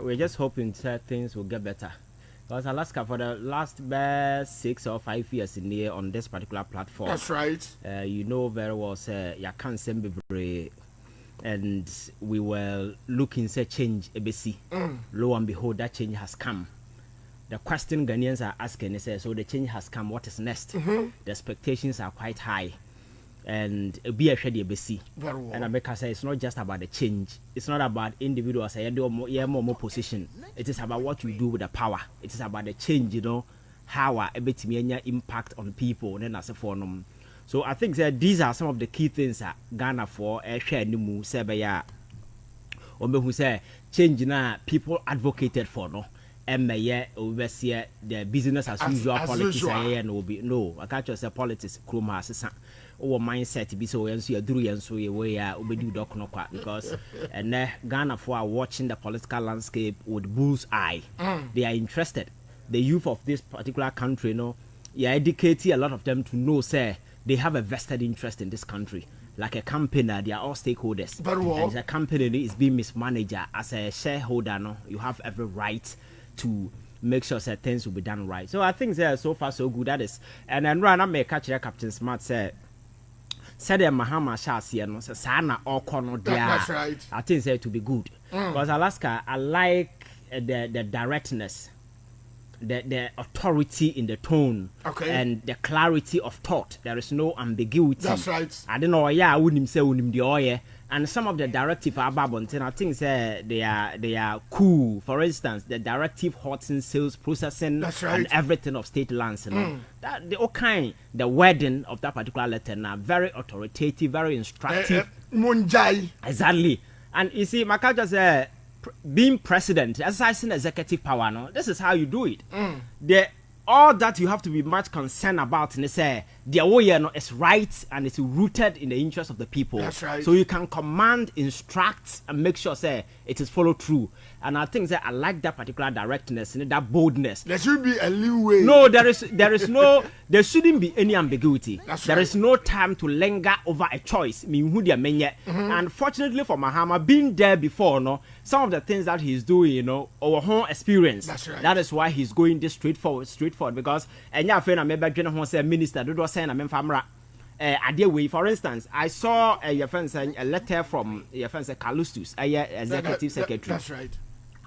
we're just hoping that things will get better. Because Alaska, for the last 6 or 5 years in here on this particular platform. That's right. You know very well, sir, you can't send me, and we were looking to change ABC. Lo and behold, that change has come. The question Ghanaians are asking is, so the change has come, what is next? The expectations are quite high. And be a shady ABC. And I make say it's not just about the change. It's not about individuals. More position. It is about what you do with the power. It is about the change. You know how a bit impact on people. Then as a form. So I think that these are some of the key things that Ghana for a share new move. Say or who say change now people advocated for no. And oversee the business as usual politics. No, I can't just say politics. Kroma or mindset be so and so you and so you way obedi doc no kwa because and Ghana for are watching the political landscape with bull's eye. They are interested. The youth of this particular country, you educate a lot of them to know, say they have a vested interest in this country. Like a company, they are all stakeholders. And the company is being mismanaged. As a shareholder, you have every right to make sure that things will be done right. So I think so far so good. That is, and then right now may catch Captain Smart said Mahama Shasi say Sana or corner there. That's right. I think it to be good. Because Alaska, I like the directness, the authority in the tone, and the clarity of thought. There is no ambiguity. That's right. I don't know, I wouldn't say the and some of the directive are babontin. I think they are cool. For instance, the directive halting sales processing and everything of state lands. That the kind the wording of that particular letter now very authoritative, very instructive. Munjai. Exactly. And you see, Maka just being president, exercising executive power. No, this is how you do it. All that you have to be much concerned about, and say the way is right and it's rooted in the interest of the people. That's right. So you can command, instruct, and make sure say it is followed through. And I think that I like that particular directness and that boldness. There should be a leeway. No, there shouldn't be any ambiguity. That's right. There is no time to linger over a choice. And fortunately for Mahama, being there before, some of the things that he's doing, our whole experience. That's right. That is why he's going this straightforward. Because say minister do saying for instance, I saw a letter from your friend Calustus, executive secretary. That's right.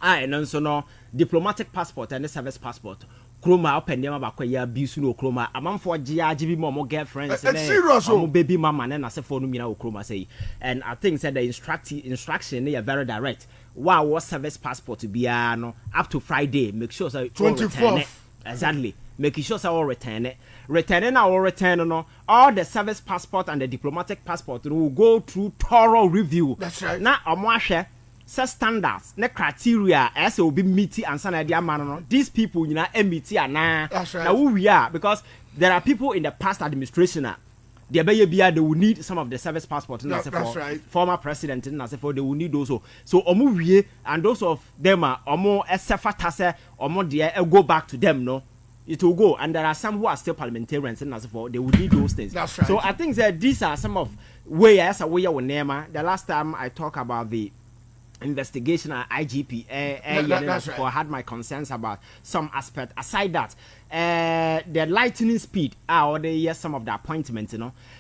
And also no diplomatic passport and the service passport. Kroma open them about ya bisu no kroma. Among for GRGB more girlfriends and baby mama and as a phone kroma say. And I think that the instruction they are very direct. Wow, what service passport to be up to Friday. Make sure so 24th. Exactly. Making sure so all return it. Returning our return all the service passport and the diplomatic passport will go through thorough review. That's right. Now set standards, ne criteria as will be meeting and sana dia man. These people, MBT and that's right. Now who we are, because there are people in the past administration they will need some of the service passport that's right. Former president and they will need those. So and those of them are SFA go back to them, it will go, and there are some who are still parliamentarians and they will need those things. That's right. So I think that these are some of ways the last time I talked about the investigation at IGP, I had my concerns about some aspect. Aside that, the lightning speed, or some of the appointments,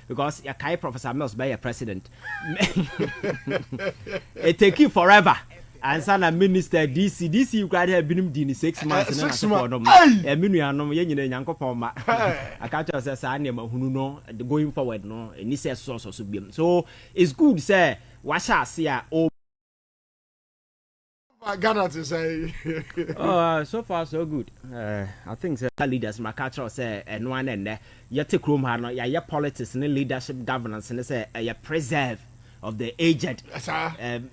because Kyei Professor Mills be a president, it take you forever. And son a minister DC you got have been in 6 months and 6 months. A minuanum yanko poma. I can't just say going forward no and this source of subium. So it's good say what shall see Ghana to say so far so good. I think the leaders my culture say and one and you take room ya politics and leadership governance and say preserve of the aged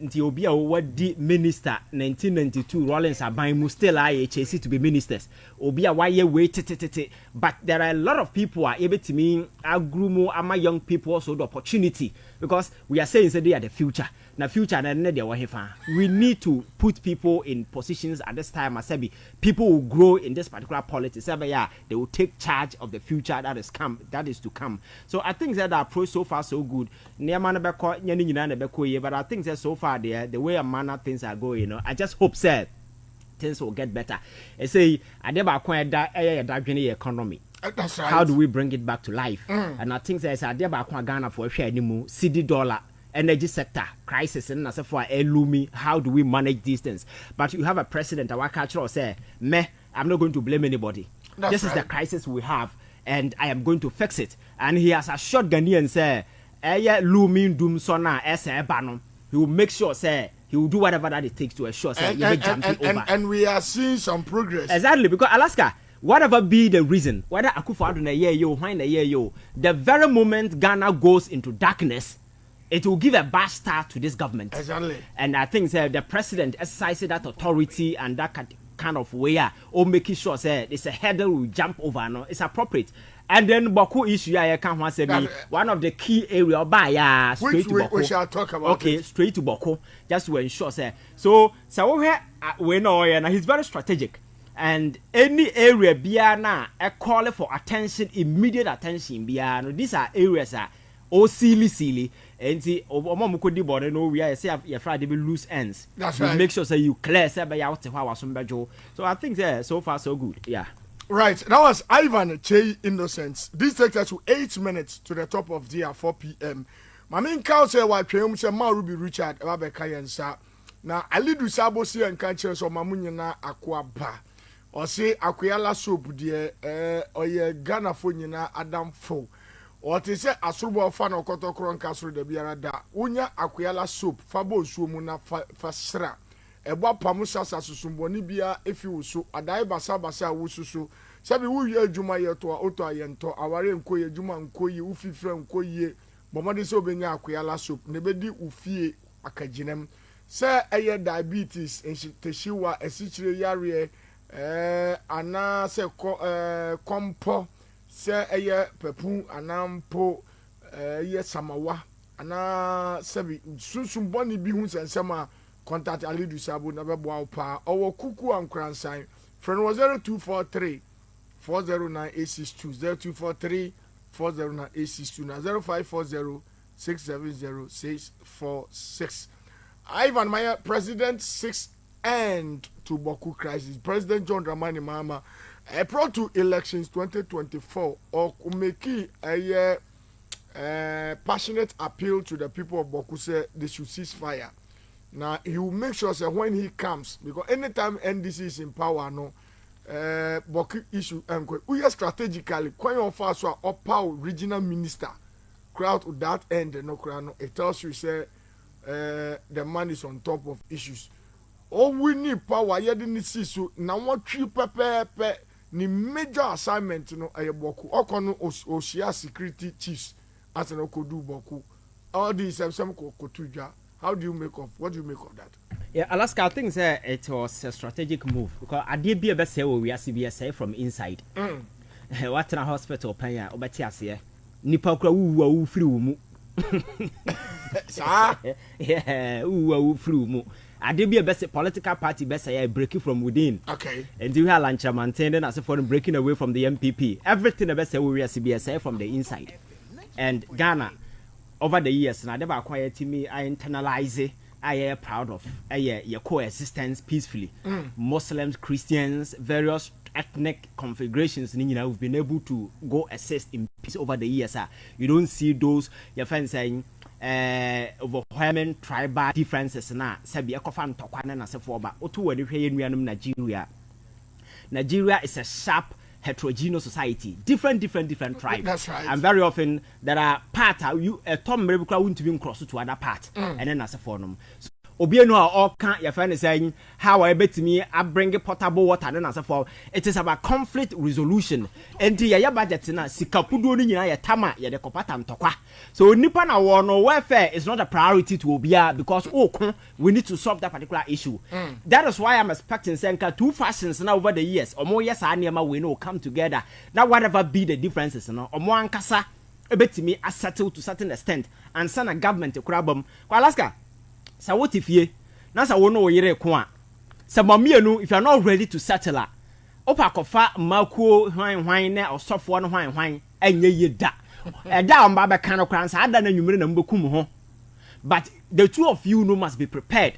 Ethiopia what the minister 1992 Rollins Abamu still IHAC to be ministers Obia why you wait but there are a lot of people are able to mean agrumo ama young people also the opportunity because we are saying that they are the future. Now future we need to put people in positions at this time as people will grow in this particular politics. They will take charge of the future that is to come. So I think that the approach so far so good. But I think that so far the way a manner things are going, I just hope that things will get better. I say adeba kwenda the economy. That's right. How do we bring it back to life? And I think there's adeba kwa Ghana for a share anymore CD dollar energy sector crisis and as for Lumi. How do we manage these things? But you have a president our culture say I'm not going to blame anybody. This is the crisis we have and I am going to fix it. And he has assured Ghanaians say Lumi doom sona banom. He will make sure say he will do whatever that it takes to assure say and we are seeing some progress. Exactly, because Alaska, whatever be the reason, whether Akufo-Addo na year yo, why na year yo, the very moment Ghana goes into darkness, it will give a bad start to this government. Exactly. And I think the president exercising that authority and that kind of way, or making sure say it's a hurdle we jump over. No, it's appropriate. And then Boku issue, I can't say me one of the key area by straight to Boku. We shall talk about. Okay, straight to Boku, just to ensure say. So we know, and he's very strategic. And any area biana a call for attention, immediate attention biano. These are areas that silly. And see, Omomukodi body no we are say you Friday be loose ends. That's right. right. Make sure say you clear say by out how so I think so far so good. Yeah. Right, that was Ivan Kyei Innocence. This takes us to 8 minutes to the top of the 4 p.m. My main cow say why Kyei say Ma Ruby Richard Abeka Yensa. Na Ali du Sabo see and can't so mamunya na akwa ba. Or say akwala soap de oye Ghana fo nyina Adam fo. Or te say asubo fa na okoto kron kasro de biara da. Unya akwala soap fabo suo mu na fasra. Eba pamusa sasusumbo ni bia efi wuso adai basa wususu sabi wuye adwuma ye to oto ayento aware nko ye adwuma nko ye ufifre nko ye bomade se obenya akoyala soap ne bedi ufie akaginem se eye diabetes teshiwa esichire yare ana se kompo se eye pepu anampo ye samawa ana sabi susumbo ni bi hu sensema contact Ali du Sabo na bebo pa owo kuku ankransan friend was 0243 409 0243 409 na 0540 670 646. Ivan Maya President 6 end to Boku crisis. President John Dramani Mahama April to elections 2024 or kumeki a passionate appeal to the people of Boku say they should cease fire. Now he will make sure that when he comes, because anytime NDC is in power, no, Boku issue we are strategically quite on fast so our power regional minister crowd with that end no crown. It tells you say the man is on top of issues. All we need power. You didn't see so now what tree pepe ni major assignment no a Boku. Okono Oshia security chiefs as an Okodu Boku. All these some Kotuja. What do you make of that? Yeah, Alaska, I think it was a strategic move because I did be a best say we are CBSA from inside. What in a hospital paya obetias here. Nipa kura wu free mu. Yeah, wu free mu. I did be a best political party best say breaking from within. Okay. And you have lunch maintaining as a foreign breaking away from the MPP. Everything the best say we are CBSA from the inside. And Ghana over the years, and I never acquired to me, I internalize it. I am proud of your coexistence peacefully. Muslims, Christians, various ethnic configurations, we've been able to go assist in peace over the years. You don't see those, your friends saying, overwhelming tribal differences. Nigeria is a sharp, heterogeneous society, different tribes. That's right. And very often there are parts you Tom Rebecca won't even cross to other part, and then as a forum. So, Obiano all can't your friend is saying how I bet me I bring a potable water then as a for it is about conflict resolution. And the budget na sikapudu ni ya tama ya de kopata mtokwa. So nipa na no welfare is not a priority to Obia because we need to solve that particular issue. That is why I'm expecting Senka two fashions now over the years. Or more yes we know come together. Now whatever be the differences no or more ankasa ebetimi a settle to certain extent and send a government to crabum. Alaska. So what if ye? Nasa wono yere kwa. Sa mamienu if you are not ready to settle opa kofa makuo hwan na osofo no hwan enye ye da. Da on baba kan okran sa ada na nwumire na mbekum ho. But the two of you no must be prepared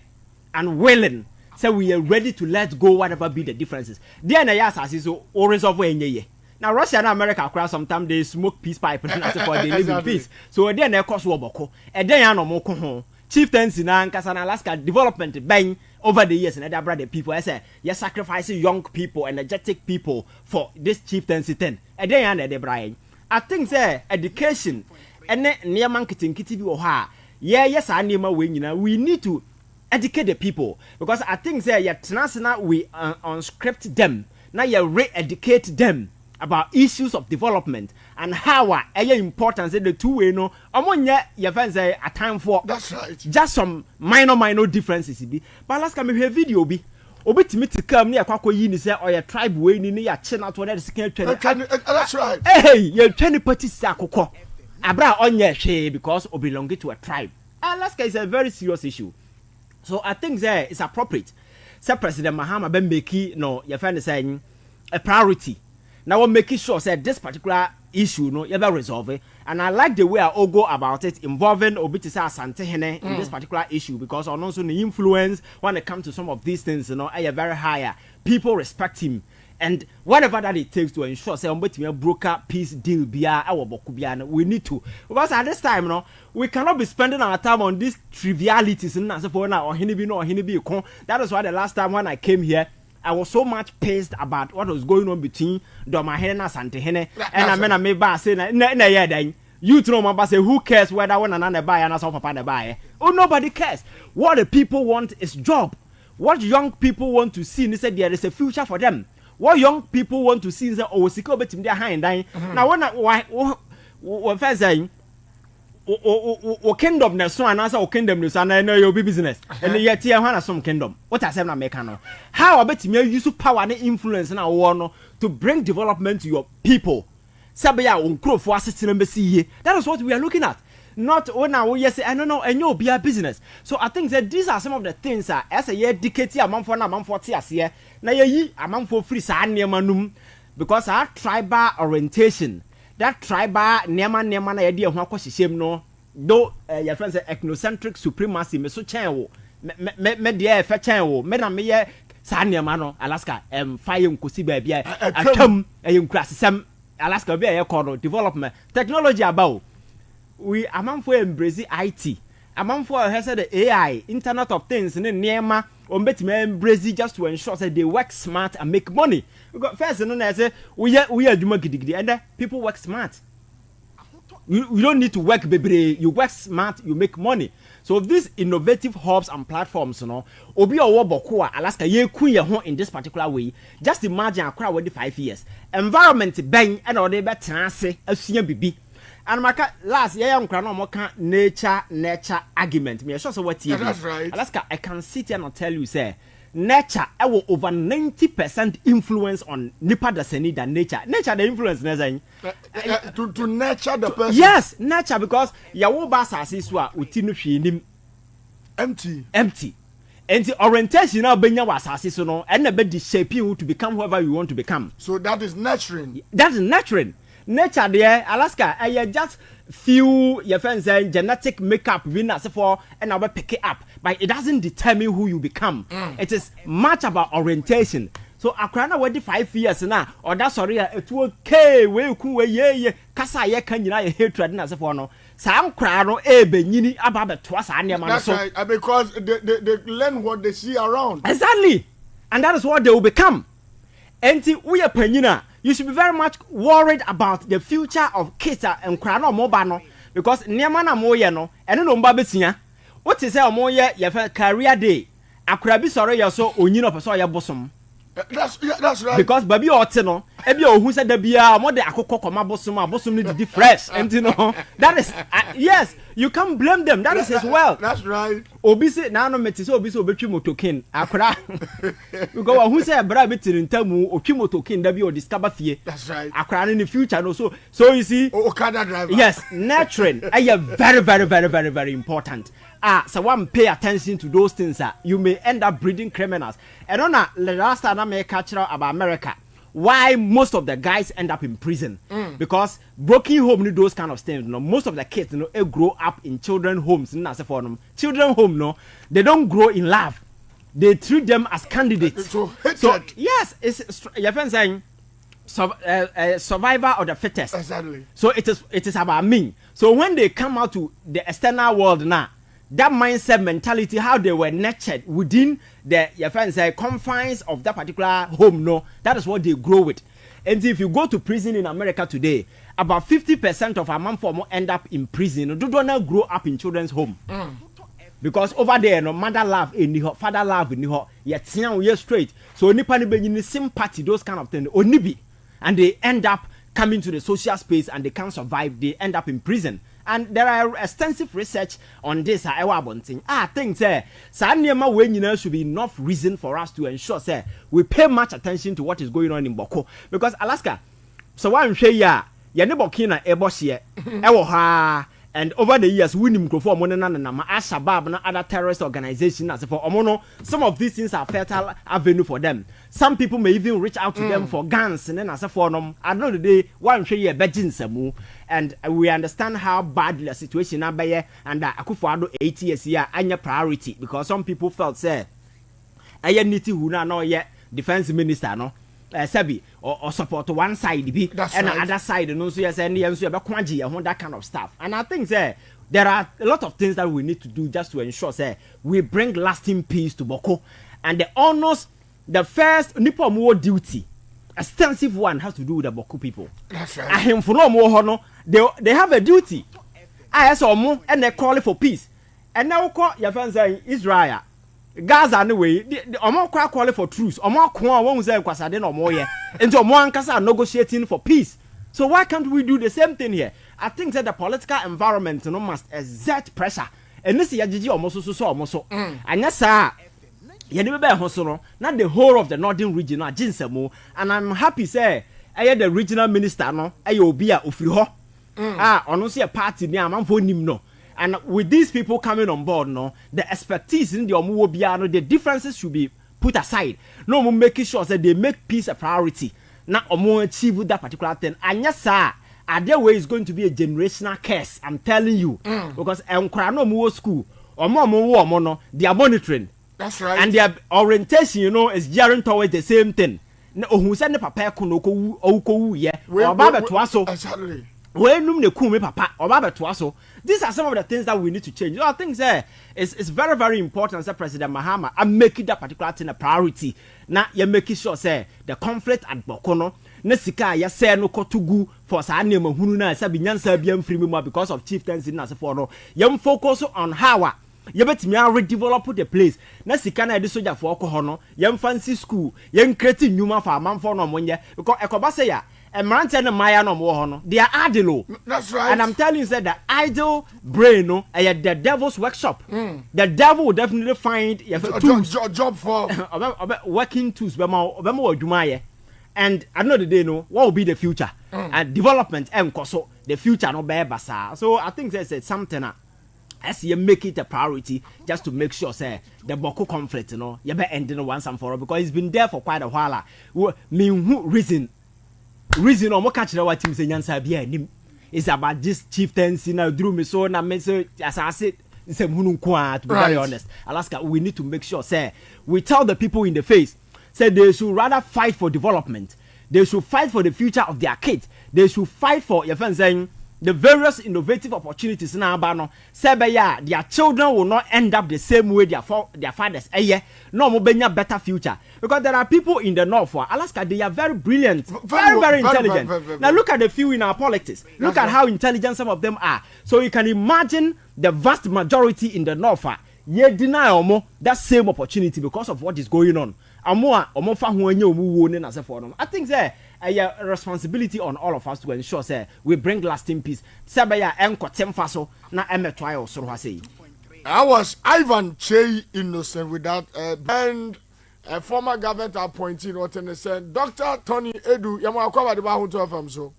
and willing. say we are ready to let go whatever be the differences. Then I ask us so or resolve any. Now Russia and America crash sometimes they smoke peace pipe and for they live in peace. So then they cause war boko. And then I no more home. Chieftains in Alaska development bang over the years and other brother people. I say you're sacrificing young people, energetic people for this chieftaincy thing. And then they Brian. I think say education and near marketing kitty or ha. Yeah, yes, I need my wing. You know, we need to educate the people because I think say yeah, we unscript them. Now you re-educate them about issues of development and how important the two way no your fans say a time for that's right just some minor differences but last time we hear video be obetimi to come near kwako yi ni say or your tribe way ni ya che na to the second that's right hey you 20 parties akoko abra onye hwe because we belong to a tribe Alaska is a very serious issue so I think there is appropriate say President Mahama ben make no your friend is saying a priority. Now we're making sure that this particular issue no ever resolve it. And I like the way I all go about it involving Obitisa Asante Hene in this particular issue because on also the influence when it comes to some of these things, you know, are very higher. People respect him. And whatever that it takes to ensure say a broker peace deal we need to. Because at this time, you know, we cannot be spending our time on these trivialities and as for now or that is why the last time when I came here I was so much pissed about what was going on between Domahene and Santehene. And I made by saying, you throw my say, who cares whether one another buy and also papa buy? Oh, nobody cares. What the people want is job. What young people want to see, they said there is a future for them. What young people want to see is that, oh, Siko bet him their hand dying. Now, when first saying, o kingdom na so anasa o kingdom no sana na your business and yet here wana some kingdom what I say na make no how obetimi use power and influence na wo no to bring development to your people sabe ya onkrofo asitena mbesi ye that is what we are looking at not when we yes I don't know and you be a business so I think that these are some of the things as a year decade amamfo na amamfo te ase na yi amamfo free sa niema num because our tribal orientation that tribal nema na yede ho akwahyehyem no do your friends say ethnocentric supremacy me so chen wo me de fe chen wo me na me ye sa nema no Alaska fire nkosi ba bia atam enkrasesem Alaska bia ye call development technology about we amamfo embrace IT amamfo has said the AI internet of things ne nema ombetime embrace just to ensure that they work smart and make money. Because first, you know, say we are doing gidigidi, and people work smart. You don't need to work, baby. You work smart, you make money. So these innovative hubs and platforms, you know, obi owo bokua Alaska ye kun ye ho in this particular way. Just imagine akra with 5 years. Environment bang and or they be transe asua bibi. And maka last year I'm crying no nature argument. Me sure so what you that's right. Alaska, I can sit here and tell you say nature I will over 90% influence on nipa daseni than nature. Nature the influence to nurture the person. Yes, nature because yawo basasi so a utinu hwenim empty. And the orientation now benya wasasi so no and be shape you to become whoever you want to become. So that is nurturing. That is nurturing. Nature there Alaska I just few your friends say genetic makeup we as for and I will pick it up but it doesn't determine who you become. It is much about orientation. So akrana we 5 years now or that sorry it okay we ku we ye kasa ye kan nyina ye hatred na as for no sam kra no benyini aba beto sa ne ma so right because they learn what they see around. Exactly. And that is what they will become. Enti we panyina you should be very much worried about the future of kids and crano mobile because near na moye no and no babesia. What is our moye your career day? Akrabi sorry you so onyin of so your bosom. That's right. Because baby otino, ebi who said the bia more the akoko koma bosom need to fresh and you know that is yes you can't blame them that is as well. That's right. Obi say na no meti so obi say obetwi motokin akra because who say bra betirin tamu otwi motokin da bi o discover fie. That's right. Akra in the future no so you see Okada driver. Yes, nurturing are very important. So one pay attention to those things you may end up breeding criminals. And on the last time I may catch about America why most of the guys end up in prison because broken home those kind of things most of the kids grow up in children homes children home no they don't grow in love they treat them as candidates. So yes, it's your friend saying survivor of the fittest. Exactly. So it is about me. So when they come out to the external world now, that mindset mentality, how they were nurtured within the your friend say confines of that particular home, no, that is what they grow with. And if you go to prison in America today, about 50% of our man end up in prison. Do not grow up in children's home. Because over there, no mother love in the father love in the yet straight. So nipa ni be sympathy, those kind of things. Onibi, and they end up coming to the social space and they can't survive. They end up in prison. And there are extensive research on this. I think should be enough reason for us to ensure we pay much attention to what is going on in Boko. Because Alaska, so one share ya Burkina Eboshie, and over the years, we need to form one another. Al-Shabaab and other terrorist organizations. As for Omono, some of these things are fertile avenue for them. Some people may even reach out to them for guns. And then as for them, at the end of the day, one show you a bedin samu, and we understand how bad the situation is there. And that Akufo-Addo 8 years here, anya priority because some people felt say, I need to who now yet defense minister no. Sabi or support one side be and right. Other side no so yes and so that kind of stuff. And I think there are a lot of things that we need to do just to ensure we bring lasting peace to Boko. And the honors, the first nipo more duty, extensive one has to do with the Boko people. That's right. They have a duty. I saw more and they call it for peace. And now call your friends saying Israel. Gaza anyway, the omo call for truce. Omo kwa won say kwasade no mo ye. Into omo ankasa negotiating for peace. So why can't we do the same thing here? I think that the political environment must exert pressure. And this yagigi omo so. And yes sir. Yeni be hoso no, not the whole of the northern region na jinsemo. And I'm happy say the regional minister no obi a ofiri ho. Ono say a party ni amanfo nim no. And with these people coming on board, no, the expertise in the Omuwobiano, the differences should be put aside. No, making sure that they make peace a priority. Now, Omo achieve that particular thing. And yes, sir, other way is going to be a generational curse. I'm telling you, because Nkrano Muwo school, Omo, they are monitoring. That's right. And their orientation, is gearing towards the same thing. No, who send the papa kunoko oko ye or baba twaso. Exactly. When the kume papa or baba twaso. These are some of the things that we need to change. I think it's very, very important that President Mahama and making that particular thing a priority. Now you're making sure the conflict at Bokono, Nesika ya say no kotugu for sa name hununa sabi nyansa biam free me because of chieftaincy na for no. You focus on how you bet me redevelop the place. Nesika na edi soldier for alcohol no. Fancy school. You create new for man for no money because ekobase ya. And Marantha and Maya no more, they are idle. That's right. And I'm telling you that the idle brain, no, the devil's workshop. The devil will definitely find a job for working tools. And another day, no, what will be the future and development and so the future no bear basa. So I think there's something as you make it a priority just to make sure the Boko conflict, you better end once and for all because it's been there for quite a while. Reason or more catch what him say nyansa bia nim is about this chieftaincy now drew me so na me so as I said say hunu kwa to be very honest. Alaska, we need to make sure we tell the people in the face they should rather fight for development. They should fight for the future of their kids. They should fight for your friend saying the various innovative opportunities now bano their children will not end up the same way their fathers no more better future because there are people in the north for Alaska they are very brilliant very intelligent very. Now look at the few in our politics. Look at how intelligent some of them are. So you can imagine the vast majority in the north ye deny that same opportunity because of what is going on. I think a responsibility on all of us to ensure we bring lasting peace. I was Ivan Kyei innocent with that and a former government appointee what and said Dr. Tony Edu Yamakwa the Bahu to FM so.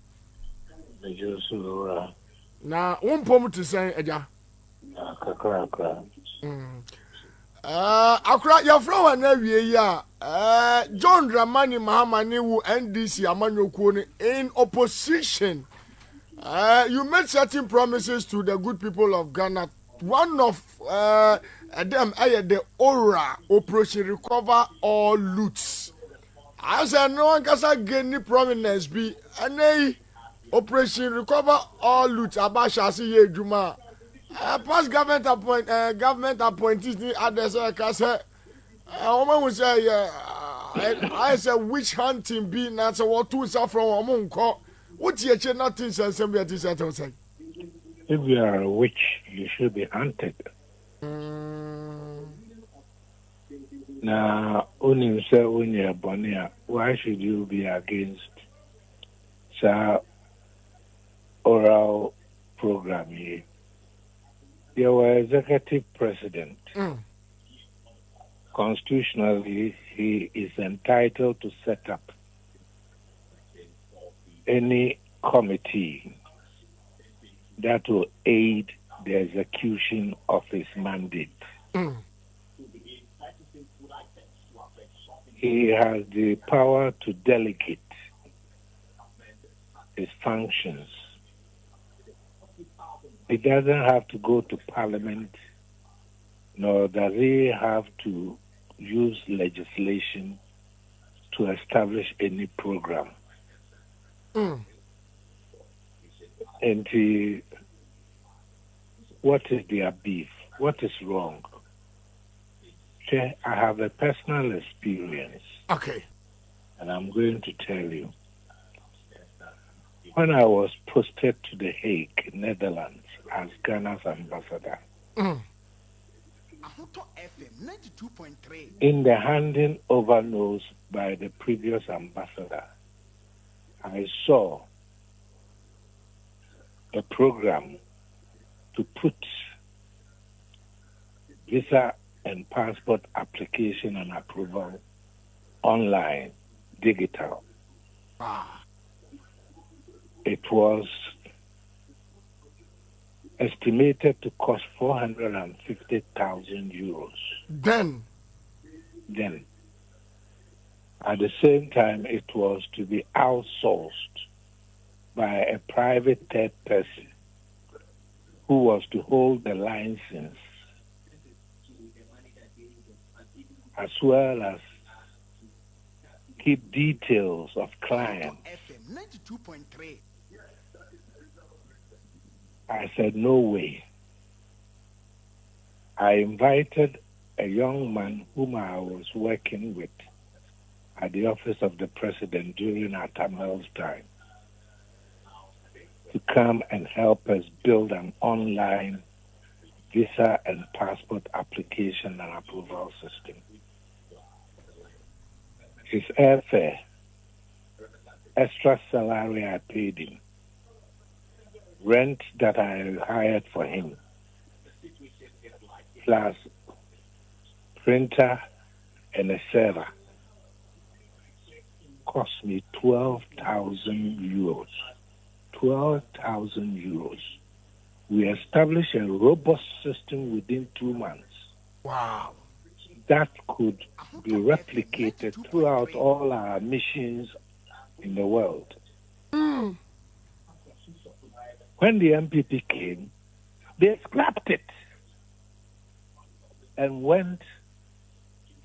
Now pom to say eja. Akra your flower na wie ya John Dramani Mahama ni wu NDC amanyokuo in opposition. You made certain promises to the good people of Ghana one of them the aura operation recover all loots. I said no one can gain any prominence be and operation recover all loot abasha see ye juma past government appointees ni others can say woman will say I said witch hunting be not so what to suffer from among what you nothing sense and be say if you are a witch you should be hunted. Now only say when you're born, why should you be against oral program here? There were executive president. Constitutionally, he is entitled to set up any committee that will aid the execution of his mandate. He has the power to delegate his functions. He doesn't have to go to Parliament, nor does he have to use legislation to establish any program. And what is their beef? What is wrong? I have a personal experience. Okay. And I'm going to tell you. When I was posted to The Hague, Netherlands, as Ghana's ambassador, in the handing over notes by the previous ambassador, I saw a program to put visa and passport application and approval online, digital. It was estimated to cost 450,000 euros. Then, at the same time, it was to be outsourced by a private third person who was to hold the license as well as keep details of clients. I said, no way. I invited a young man whom I was working with at the office of the president during Atamel's time to come and help us build an online visa and passport application and approval system. His airfare, extra salary I paid him, rent that I hired for him, plus printer and a server, cost me 12,000 euros. 12,000 euros. We established a robust system within 2 months. wow. That could be replicated throughout all our missions in the world. When the MPP came, they scrapped it and went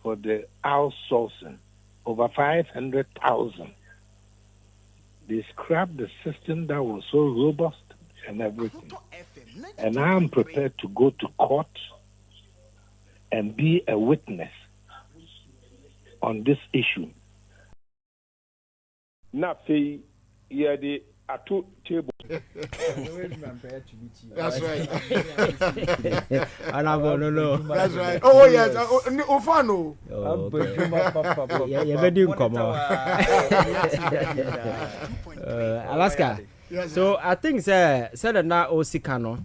for the outsourcing, over 500,000. They scrapped the system that was so robust and everything. And I'm prepared to go to court and be a witness on this issue. Nafi, the atu table. That's right. No. That's right. Oh yes. Ofano. Alaska. Yes, So I think said na Osikano.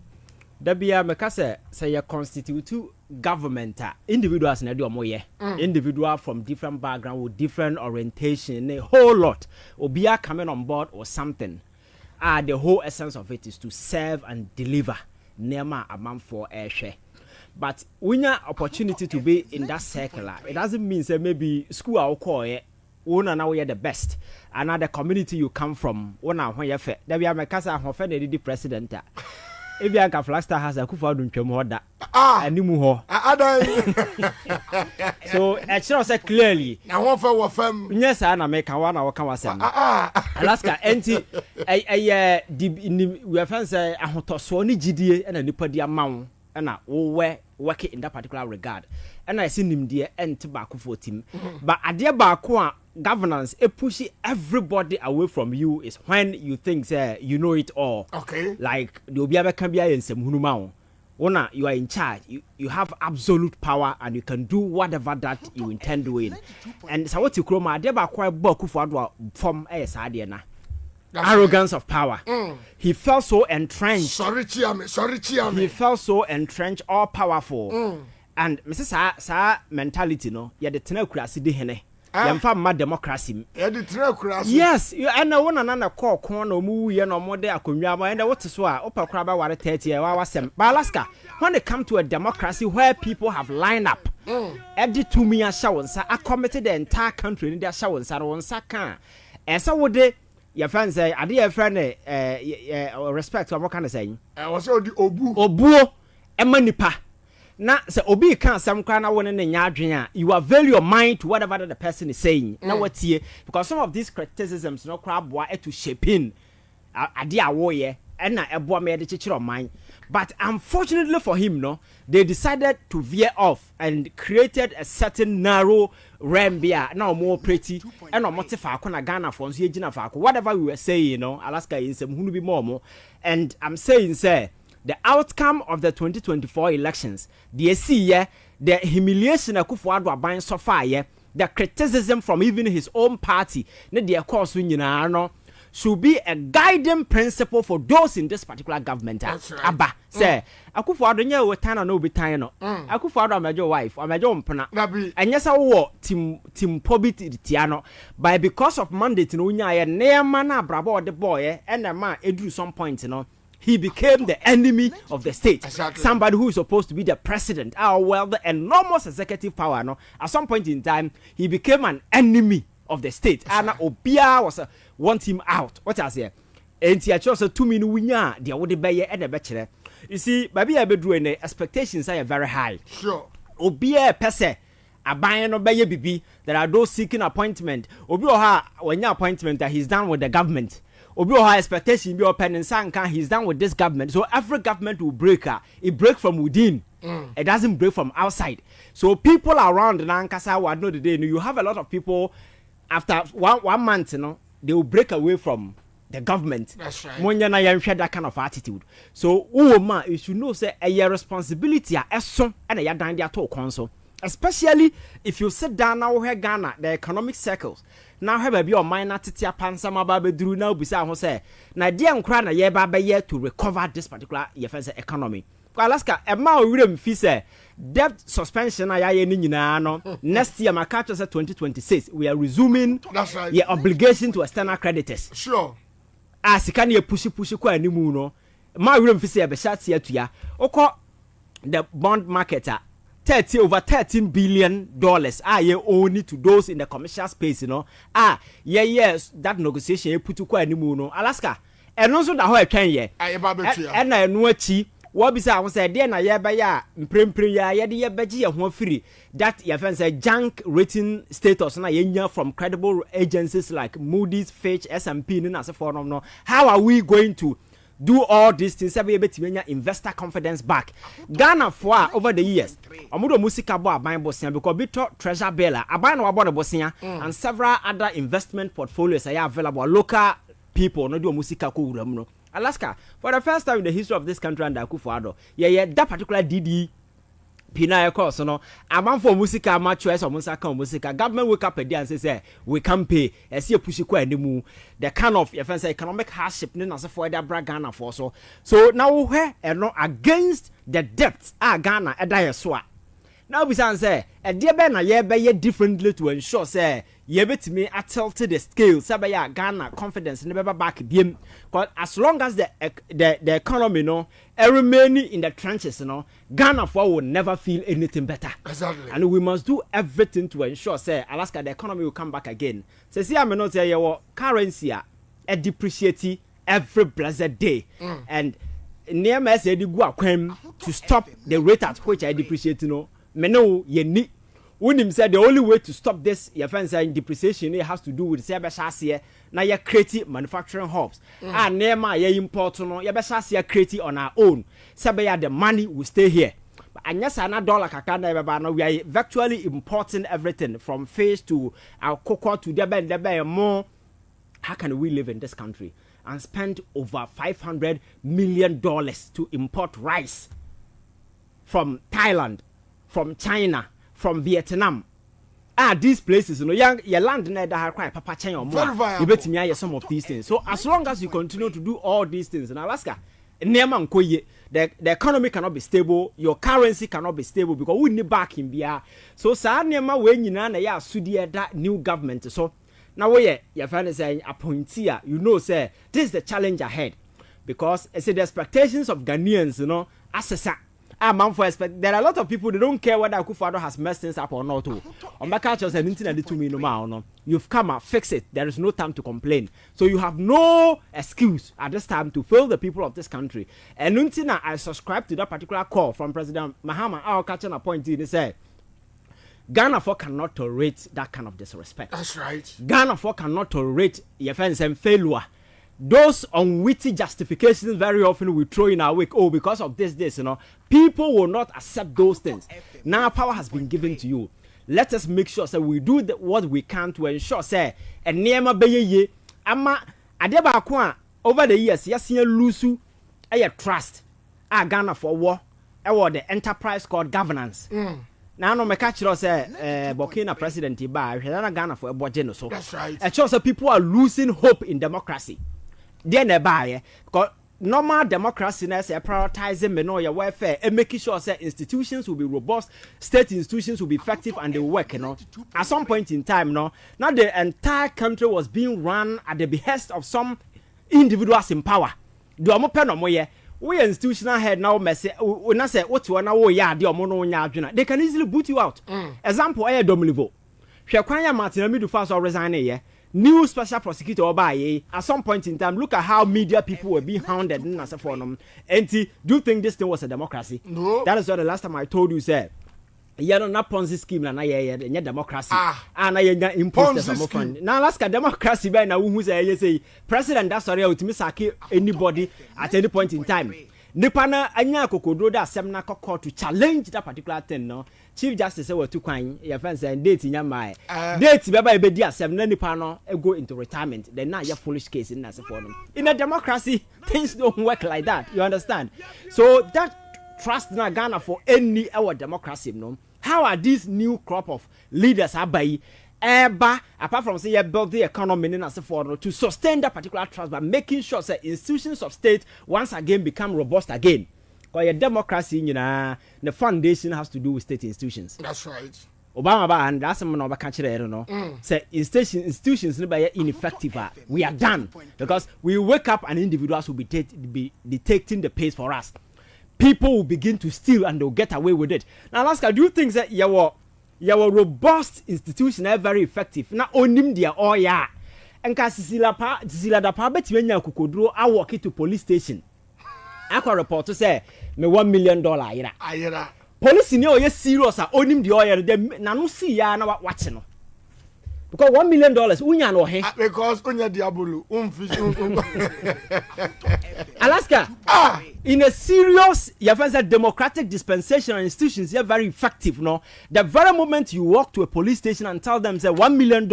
Dabia mekase say you constitute government individuals na do omoye. Individual from different background with different orientation, a whole lot. Obia coming on board or something. The whole essence of it is to serve and deliver. Nema a man for air share. But when you opportunity to be in that circle, it doesn't mean say maybe school or call it. Now we are the best. Another community you come from, when you fit. There we are my cousin who offended the president. if you can Flagstaff has a kufa don't chemo that animu ho so it shows clearly now one for fam yes na make one na waka wasem Alaska enti we have say ahotoso ni gidie na nipa dia mawo na wo work in that particular regard and I see him there enti ba ko for team but ade ba ko a governance push everybody away from you is when you think you know it all. Okay. Like the obiaba can be ensem hunuma wo. Ona you are in charge. You have absolute power and you can do whatever that you intend doing. And so what you chroma dey ba kwa boku for do form sade na. Arrogance of power. He felt so entrenched. Sorry chiame. He felt so entrenched, all powerful. And Mrs. Sa mentality no, ya de tena kurasi de hene. Yamfa ma democracy. Yes, you and one another call corner mu ye no more there akonwa ma and what so a opa kra ba ware 30 year wa wasem. But Alaska, when it come to a democracy where people have lined up, every 2 million shawonsa are committed the entire country in their shawonsa wonsa kan. Esa wo de your friends say ade your friend respect what kind of saying? I was the obuo emanipa. Na se obi kan sam kwa na won ne nya adwen a you avail your mind to whatever the person is saying na watie because some of these criticisms no kra boa to shaping ade awo ye na eboa me de chichiro mind but unfortunately for him no they decided to veer off and created a certain narrow realm bia na more pretty and no motifa ko na Ghana for so yegina fa ko whatever we were saying you know Alaska in some hunu bi more and I'm saying say the outcome of the 2024 elections, the the humiliation Akufo-Addo aban so far, the criticism from even his own party, should be a guiding principle for those in this particular government. Right. Abba, say, Akufo-Addo nye we tan no be tan no. Akufo-Addo amajo wife, amajo mpona. And yes, I war team pobit tiano. But because of mandate no nya near mana brabo the boy, and the man it drew some point, he became the enemy of the state. Exactly. Somebody who is supposed to be the president. Well, the enormous executive power. No, at some point in time, he became an enemy of the state. And Obia was want him out. What I say? And he chose 2 minutes winya. They would be and the bachelor. You see, baby, I be doing the expectations are very high. Sure. Obia pese. A buying of baby. There are those seeking appointment. Obia when your appointment that he's done with the government. Obi o high expectation be open and sanka he's done with this government. So every government will break her. It break from within. It doesn't break from outside. So people around Nankasa would know the day. You have a lot of people after one month, they will break away from the government. That's right. When you share that kind of attitude. So you should know say a responsibility and a down there to council. Especially if you sit down now where Ghana, the economic circles. Now have a be on minor titia pansama babe drew now beside who say na dear nkra na ye ba year to recover this particular economy. Alaska a ma we fi say debt suspension ayaye ni nyina no next year my catch say 2026 we are resuming your obligation to external creditors. Sure. Sika na push kwa animu no ma we fi say be shat ya tuya okọ the bond marketer over $13 billion ye only to those in the commercial space, yes, that negotiation you put to quite no Alaska. And also the whole train ye. And I know what beside was a dear na ye by ya pre ya de beji a free that your friends a junk rating status na ye from credible agencies like Moody's, Fitch, S&P as a forum no. How are we going to do all these things be able to investor confidence back? Ghana for over the years omudo musika bo aban bosia because bito treasure bill aban no abo the bosia and several other investment portfolios are available local people no do musika ko wuram no. Alaska for the first time in the history of this country under Akufo-Addo that particular DD Pina course no aban for musika ma choice or musika government wake up a day and say we can pay as see push ko animu the kind of economic hardship ni na se for that Ghana for so now where against the debts Ghana e so now we say e dey be na ye be differently to ensure say ye betimi atilt the scale say be Ghana confidence ne be back biem because as long as the economy remain in the trenches Ghana will never feel anything better. Exactly. And we must do everything to ensure say Alaska the economy will come back again. Say see I may not say your currency depreciate every blessed day and near me say the go akwam to stop the rate at which I depreciate no me no ye ni unim said the only way to stop this your friend saying depreciation it has to do with say be shase na ye create manufacturing hubs and near my ye import no ye be shase create on our own say be the money will stay here. And yes, $1 kakana we are virtually importing everything from fish to our cocoa to the more. How can we live in this country and spend over $500 million to import rice from Thailand, from China, from Vietnam? These places, you know, your land that have quite papa chain or more. You bet me some of these things. So as long as you continue to do all these things in Alaska, the economy cannot be stable, your currency cannot be stable because we need back in BR. So sa nema when you na ya sudi that new government. So now we your friend is saying appointee, you know, say this is the challenge ahead. Because I say the expectations of Ghanaians, you know, assessor. Man for expect there are a lot of people they don't care whether Akufo-Addo has messed things up or not. On my culture said anything to me no. You've come out, fix it. There is no time to complain. So you have no excuse at this time to fail the people of this country. And until I subscribe to that particular call from President Mahama, our catching appointee, they say Ghana for cannot tolerate that kind of disrespect. That's right. Ghana for cannot tolerate your friends and failure. Those unwitty justifications very often we throw in our wake. Oh, because of this, you know, people will not accept those things. Now power has been given to you. Let us make sure that we do what we can to ensure say and neema beye ama adeba ko over the years yasia lusu trust Ghana for war the enterprise called governance. Now no me catch say Burkina president ba Ghana for boje no so. That's right. It shows that people are losing hope in democracy. They never because normal democracy na say prioritizing me no your welfare and making sure say institutions will be robust, state institutions will be effective and they work, you know. At some point in time, now the entire country was being run at the behest of some individuals in power. Do amo pen no moye we institutional head now mess na say what you na wo ya de omo no nya adwena. They can easily boot you out. Example I Domlivo. Hwe kwan ya Martin Amidu fa so resign here. New special prosecutor Obaye, at some point in time, look at how media people were being hounded in as a forum. And do you think this thing was a democracy? No. That is what the last time I told you said. You know, not Ponzi scheme, and I democracy. And I impose the fund. Now, ask a democracy by now who say, President, that's sorry, to anybody at any point in time. Nipana anya kokodro da semna kokko to challenge that particular thing no Chief Justice say we too kwan your friend say date nya mai date beba e be di asem na nipa no go into retirement then na your foolish case in as for them. In a democracy things don't work like that, you understand? So that trust na Ghana for any our democracy no. How are these new crop of leaders abai apart from say you build the economy in as for to sustain that particular trust by making sure that institutions of state once again become robust again? Because your democracy, you know, the foundation has to do with state institutions. That's right. Obama and that's some of country, I don't know. Say institutions ineffective. We are done because we wake up and individuals will be detecting the pace for us. People will begin to steal and they'll get away with it. Now, Alaska, do you think that your robust institution are very effective? Now, onim dia oh yeah. And Sisila da pa betwenya kukodro I walk it to police station. I can report to say me $1 million ayera. Police ni oye serious onim dia oye dem na no see ya na watch no. Because $1 million unya no he. Because unya diabolo Alaska in a serious your friends that democratic dispensation institutions are very effective no. The very moment you walk to a police station and tell them say $1 million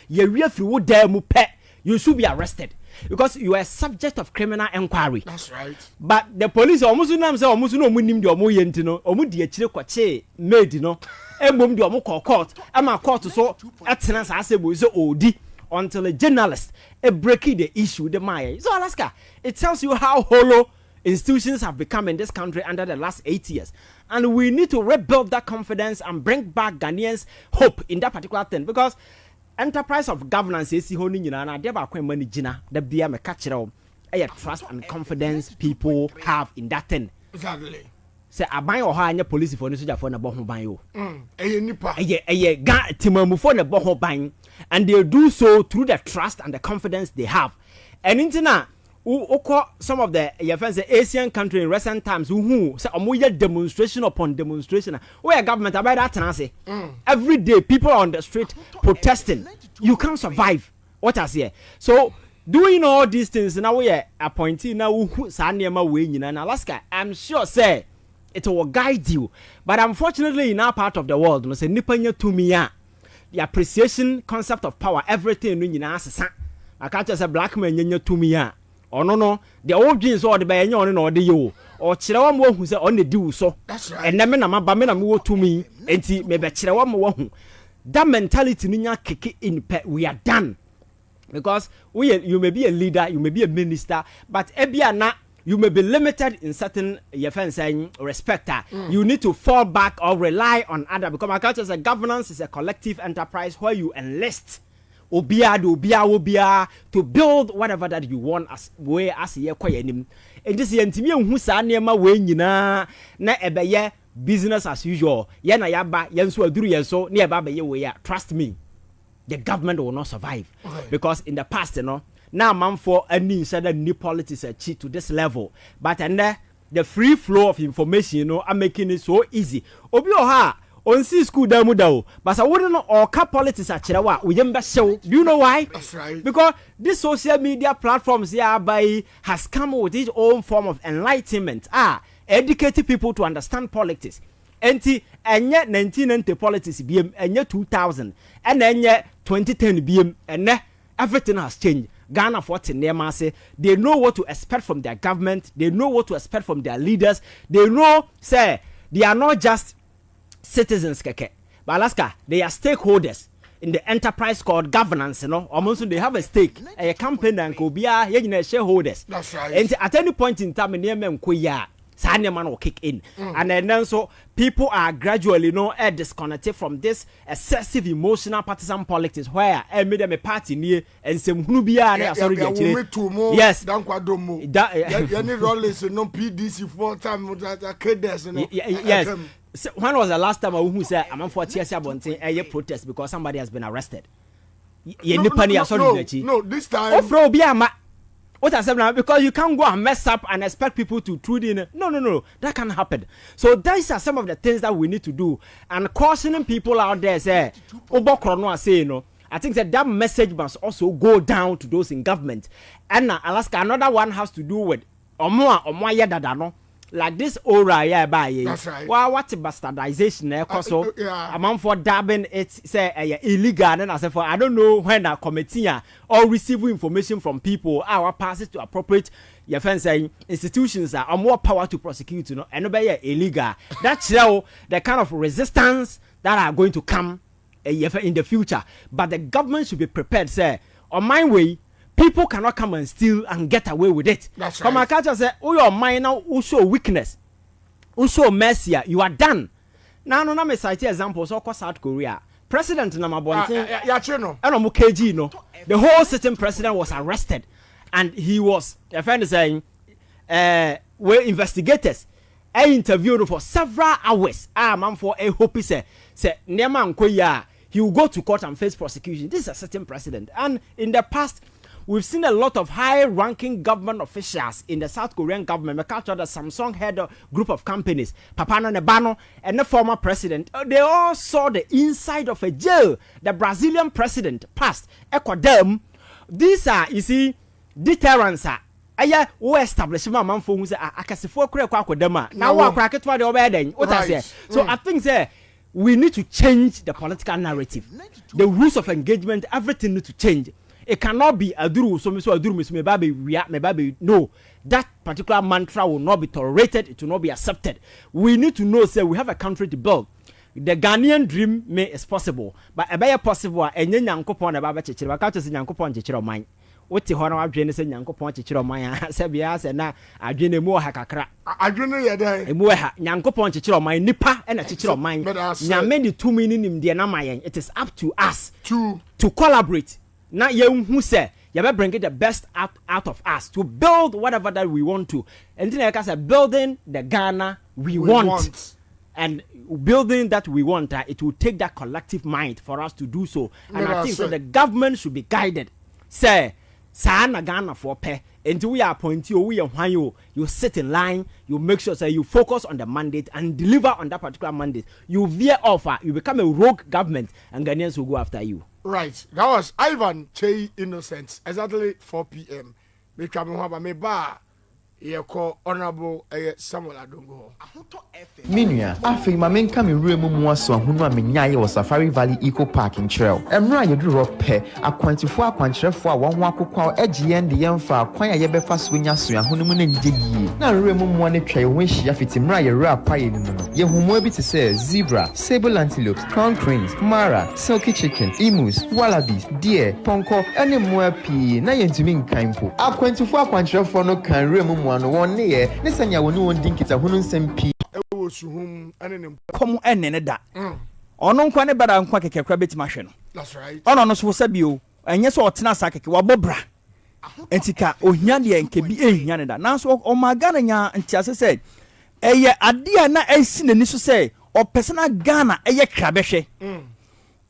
you real free there mu pe you should be arrested because you are subject of criminal inquiry. That's right. But the police almost no munim de omo yenti no omo de akire kwache made no embom de omo court ama court so atena sa asebo so odi until a journalist breaking the issue the maya. So Alaska, it tells you how hollow institutions have become in this country under the last 8 years, and we need to rebuild that confidence and bring back Ghanaians hope in that particular thing because enterprise of governance is honi nyina na de ba kwan mani gina da bia me ka kire trust and confidence people have in that thing. Exactly. Say aban o ha anya police for ni soja for na bo ho ban yo. Nipa. Ga timamu for na bo ho ban, and they do so through the trust and the confidence they have. And intina some of the your friends Asian country in recent times who say omoya demonstration upon demonstration where government about that and say every day people are on the street protesting. You can't survive what I say. So doing all these things now we are appointing now Sanyama way in Alaska. I'm sure say it will guide you, but unfortunately in our part of the world no say nipanya to me the appreciation concept of power everything in answer I can't just a black man to me or no the old jeans or the bay on or the you or Chirawam who say on the do so That's right. and then I'm a bamina to me and see maybe Chirawam that mentality ninya kick in pet we are done because you may be a leader, you may be a minister, but ebiana you may be limited in certain respecter. You need to fall back or rely on other because my culture is a governance is a collective enterprise where you enlist obia to build whatever that you want as way as ye kwayenim. And this yentimi hu sa niema we nyina na ebeye business as usual. Ye na yaba yenso aduru yenso na eba be ye we ya. Trust me. The government will not survive because in the past, now man for any inside new politics are cheat to this level, but and the free flow of information, are making it so easy. Obi oha on see school damu dao, but I wouldn't know all car politics are chirawa. We don't show. Do you know why? That's right. Because this social media platforms hereby has come with its own form of enlightenment. Educating people to understand politics. Enti enye 1990 politics BM enye 2000 and enye 2010 BM and everything has changed. Ghana for say they know what to expect from their government, they know what to expect from their leaders, they know say they are not just citizens keke, but Alaska they are stakeholders in the enterprise called governance, almost they have a stake, a campaign and could be shareholders. That's right. And at any point in time man will kick in and then so people are gradually disconnected from this excessive emotional partisan politics where I made them a party near and some yes yes so when was the last time who said I'm for a protest because somebody has been arrested no this time what I said now, because you can't go and mess up and expect people to tune in. No, that can't happen. So these are some of the things that we need to do. And cautioning people out there, say, I think that message must also go down to those in government. And Alaska, another one has to do with like this aura by that's right. Well, what's bastardization? So amount for dabbing it say illegal and I say for I don't know when a committee or receiving information from people our passes to appropriate your friends saying institutions are more power to prosecute and obey illegal. That's the kind of resistance that are going to come in the future. But the government should be prepared, say, on my way. People cannot come and steal and get away with it. That's right. Come on, culture say, oh, your mind now, who show weakness, who show mercy, you are done. Now, no, me cite examples. So, South Korea, President Namabonte, the whole sitting president was arrested, and he was, a friend is saying, were investigators. I interviewed for several hours. Man, for a hope he say, Neman Koya, he will go to court and face prosecution. This is a sitting president, and in the past. We've seen a lot of high-ranking government officials in the South Korean government. The Samsung had a group of companies, Papano Nebano, and the former president. They all saw the inside of a jail. The Brazilian president passed. Ecuador. These are, you see, deterrents. We establish man for who say akasifo kure kwa kodema. Now we crack for the obeden. What I say. So I think we need to change the political narrative. The rules of engagement, everything need to change. It cannot be aduru so me baby no, that particular mantra will not be tolerated, it will not be accepted. We need to know say we have a country to build. The Ghanaian dream is possible, but a better possible enye nyankopon na baba chechire baka to se nyankopon chechire oman wote ho na wadwene se nyankopon chechire oman se bia se na adwene mu ha kakra adwene ye den emu ha nyankopon chechire oman nipa na chechire oman nyame ni tumi ni nim de na mayen. It is up to us to collaborate. Now who say you better bring it the best out of us to build whatever that we want to. And then like I said, building the Ghana we want. And building that we want, it will take that collective mind for us to do so. And I think so the government should be guided. Say Sana Ghana for pay. Until we are appointee or we are why you sit in line, you make sure that you focus on the mandate and deliver on that particular mandate. You veer off, you become a rogue government, and Ghanaians will go after you. Right. That was Ivan Kyei Innocent. Exactly 4 p.m. Me come home me bar. You call Honorable Samuel Adongo. Minya, afi ma menka me wura mu aso ahunu a menyaye wo Safari Valley Eco Park in Trail. Emra ye duro pe akwantifo akwankyerefo a won ho akokwa agye de yemfa akwan a ye befa so nya so ahunu mu na ngye yi. Na wura mu ne twa ye ho hia fiti mra ye wura paye ni no. Ye humo bi te say zebra, sable antelopes, crown cranes, mara, silky chicken, emus, wallabies, deer, ponko, ene mo api na ye ntumi nkan po. Akwantifo akwankyerefo no kan wura mu no won ne ye ne sanya woni won dinkita hunu nsem Come and da. Ono nkwa ne bada nkwa keke kra betima hwe no. That's right. Ono no so sabio. Enye so otena sa keke wabobra. Entika ohia de nke bi ehia ne da. Nanso o magana nya ntiase said. Eye ade a na esi nani so say o persona Ghana eye kra behwe.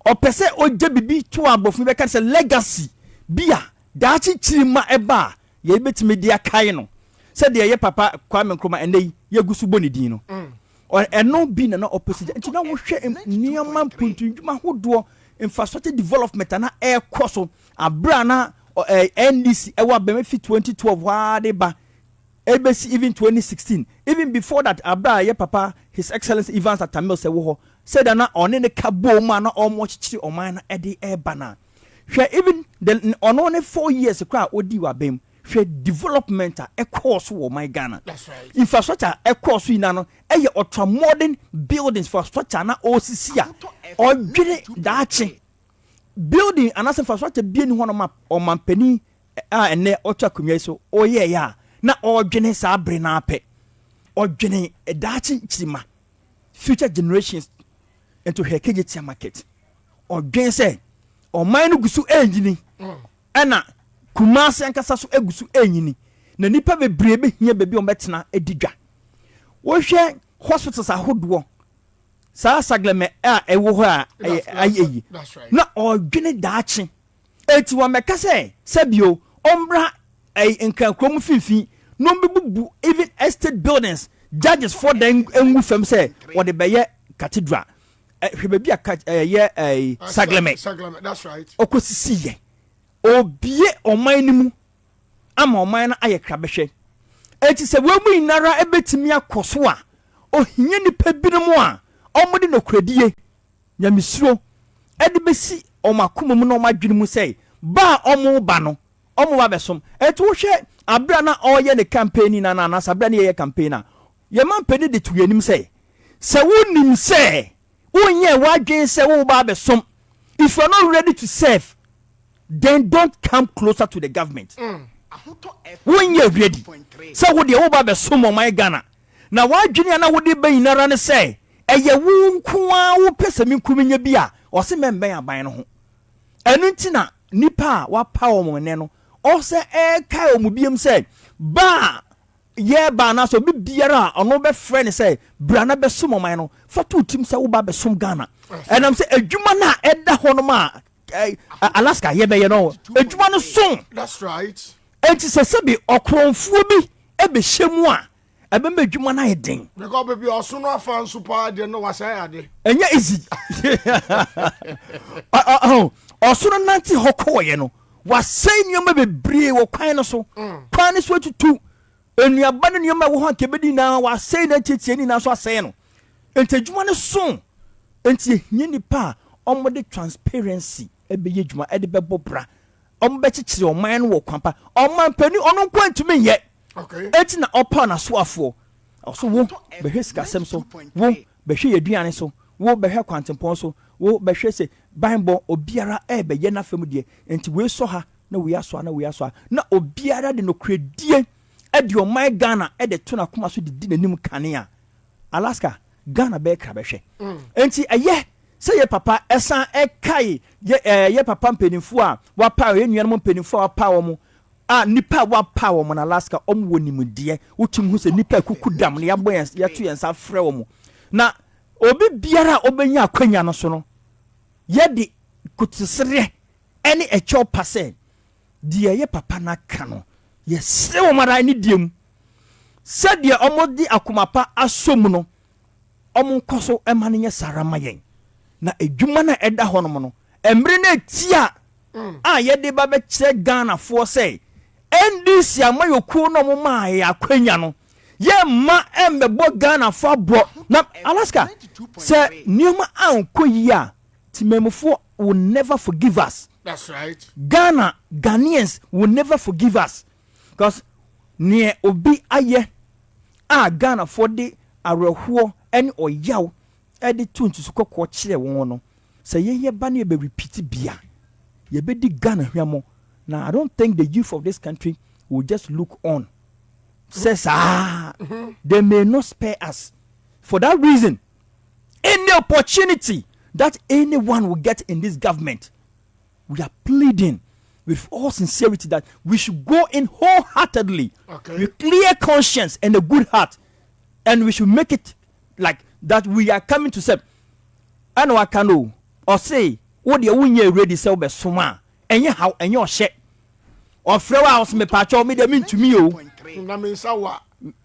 O pese o je bibi to abofu be ka say legacy bia da chi chirima eba ye betime dia kai no. Said the papa Kwame Nkrumah and ye gusu boni dino. Or no being an opposite. And you know what near man puntu mahudo infrastructure development and air crosso a brana or a NDC ewa benefit 2012 wadeba ABC even 2016. Even before that abra ye papa His Excellency Evans Atamil Sewoho said na on in the cabo man or much or mine Eddie Ebana. Even the on only 4 years a crowd odi wa bem. Development a course wo my Ghana. That's right. Infrastructure a course we nano a ultra modern buildings for structure na OCC or gene dachi building and as infrastructure being one of my or mampeni and ne ultra kumyeso oh yeah na or gene sa brena pe or gene a dachi chima future generations into her KGT market or gene say or mine gusu engine ana Kumasi ankasa so egusu enyini na nipa bebrebe hia bebi o metena edidwa wo hwe hospitals ahodo sa sagleme a ewo ho a ayi na odwene daachi eti wa meka sebio ombra nkakrom fifi no mbebubu even estate buildings judges for them enwu fam say what the beye cathedral hwe bebi ye sagleme that's right okosisi ye obie oman ni mu ama oman na aye krabehwe enti se we mu inara ebetimi akoso a ohie nipa binimu a omode nokradie nyamisuro edi besi omakoma mu na omadwene mu sei ba omo ba no omo ba besom enti wo hwe abra na oye ne campaign na na sabra na ye campaign na ye man pedi de tuyanim sei se wonim sei wonye wadwen sei wo ba besom if you are not ready to serve then don't come closer to the government. When you're ready, so would the over the sum of my Ghana. Now, why Junior would be in a run say, a ye won't come pessimi coming your beer or some men by a bino. And Nitina, Nipa, what power moneno, or say, Kyle Mubium said, Ba, ye bana so be beera or no be friend say, Brana be sum of mine for 2 teams over the sum Ghana. And I'm saying, a Jumana at the Honoma. Alaska ye be you know adwuma no so that's right enti se bi okronfuo bi e be hyemu a e be adwuma na yeden because baby oso no afa nso pa de no wasa ya de enya easy oso no nanti hokko ye no wasai nyoma bebre wo kwan no so kwan no so tutu enuaba no nyoma wo ho akebedi na wasai na tietie ni na so asai no enti adwuma no so enti ehia nipa omode transparency ebe yedwuma ede bebo bra ombe chichire oman wo kwampa oman pani ono kwantumi ye okay eti na opa na so afo so wo behwe sikasem so wo behwe yeduane so wo behwe kwantempon so wo behwe se bible obiara ebe ye na fam de enti we so ha na we aso na we aso na obiara de no kredie ede oman Ghana ede to na koma so de nanim kanea Alaska Ghana be kra behwe enti eye say ye papa esan ekai ye papa mpenimfu a wa pa ye nuanom mpenimfu a pa wo mo a nipa wa pa wo mo na Alaska omwo nimde wotum hu se nipa kukudam na yabo ye to yensa frɛ wo mo na obi biara obenya akwanya no so no ye di kutsere ene echo pase deɛ yɛ papa na ka no yɛsɛ wɔ mara ne diem sɛdeɛ ɔmo di akomapa asom no ɔmo nkɔ so ɛma no nyɛ sara ma yɛn na edwuma na ɛda hɔ nom no emre na etia a yɛde ba bɛkyerɛ Ghanafoɔ sɛ NDC amayokuo no ɔmo maa yɛ akwanya no yɛ ma ɛmbɛbɔ Ghanafoɔ abɔ na Alaska sɛ nneɛma ankɔ yi a Timamufoɔ will never forgive us. That's right. Ghanaians will never forgive us. Because near obi aye Ghana for the arehuo any or yaw edi tun to suko kwa chile wono. Say ye bani be repeat bia. Ye be di Ghana hwamo. Now I don't think the youth of this country will just look on. Says they may not spare us. For that reason, any opportunity that anyone will get in this government, we are pleading with all sincerity that we should go in wholeheartedly with clear conscience and a good heart, and we should make it like that we are coming to say, I know I can know or say what the winner ready sell be soma and you how and your share or throw out me patch or me the mean to me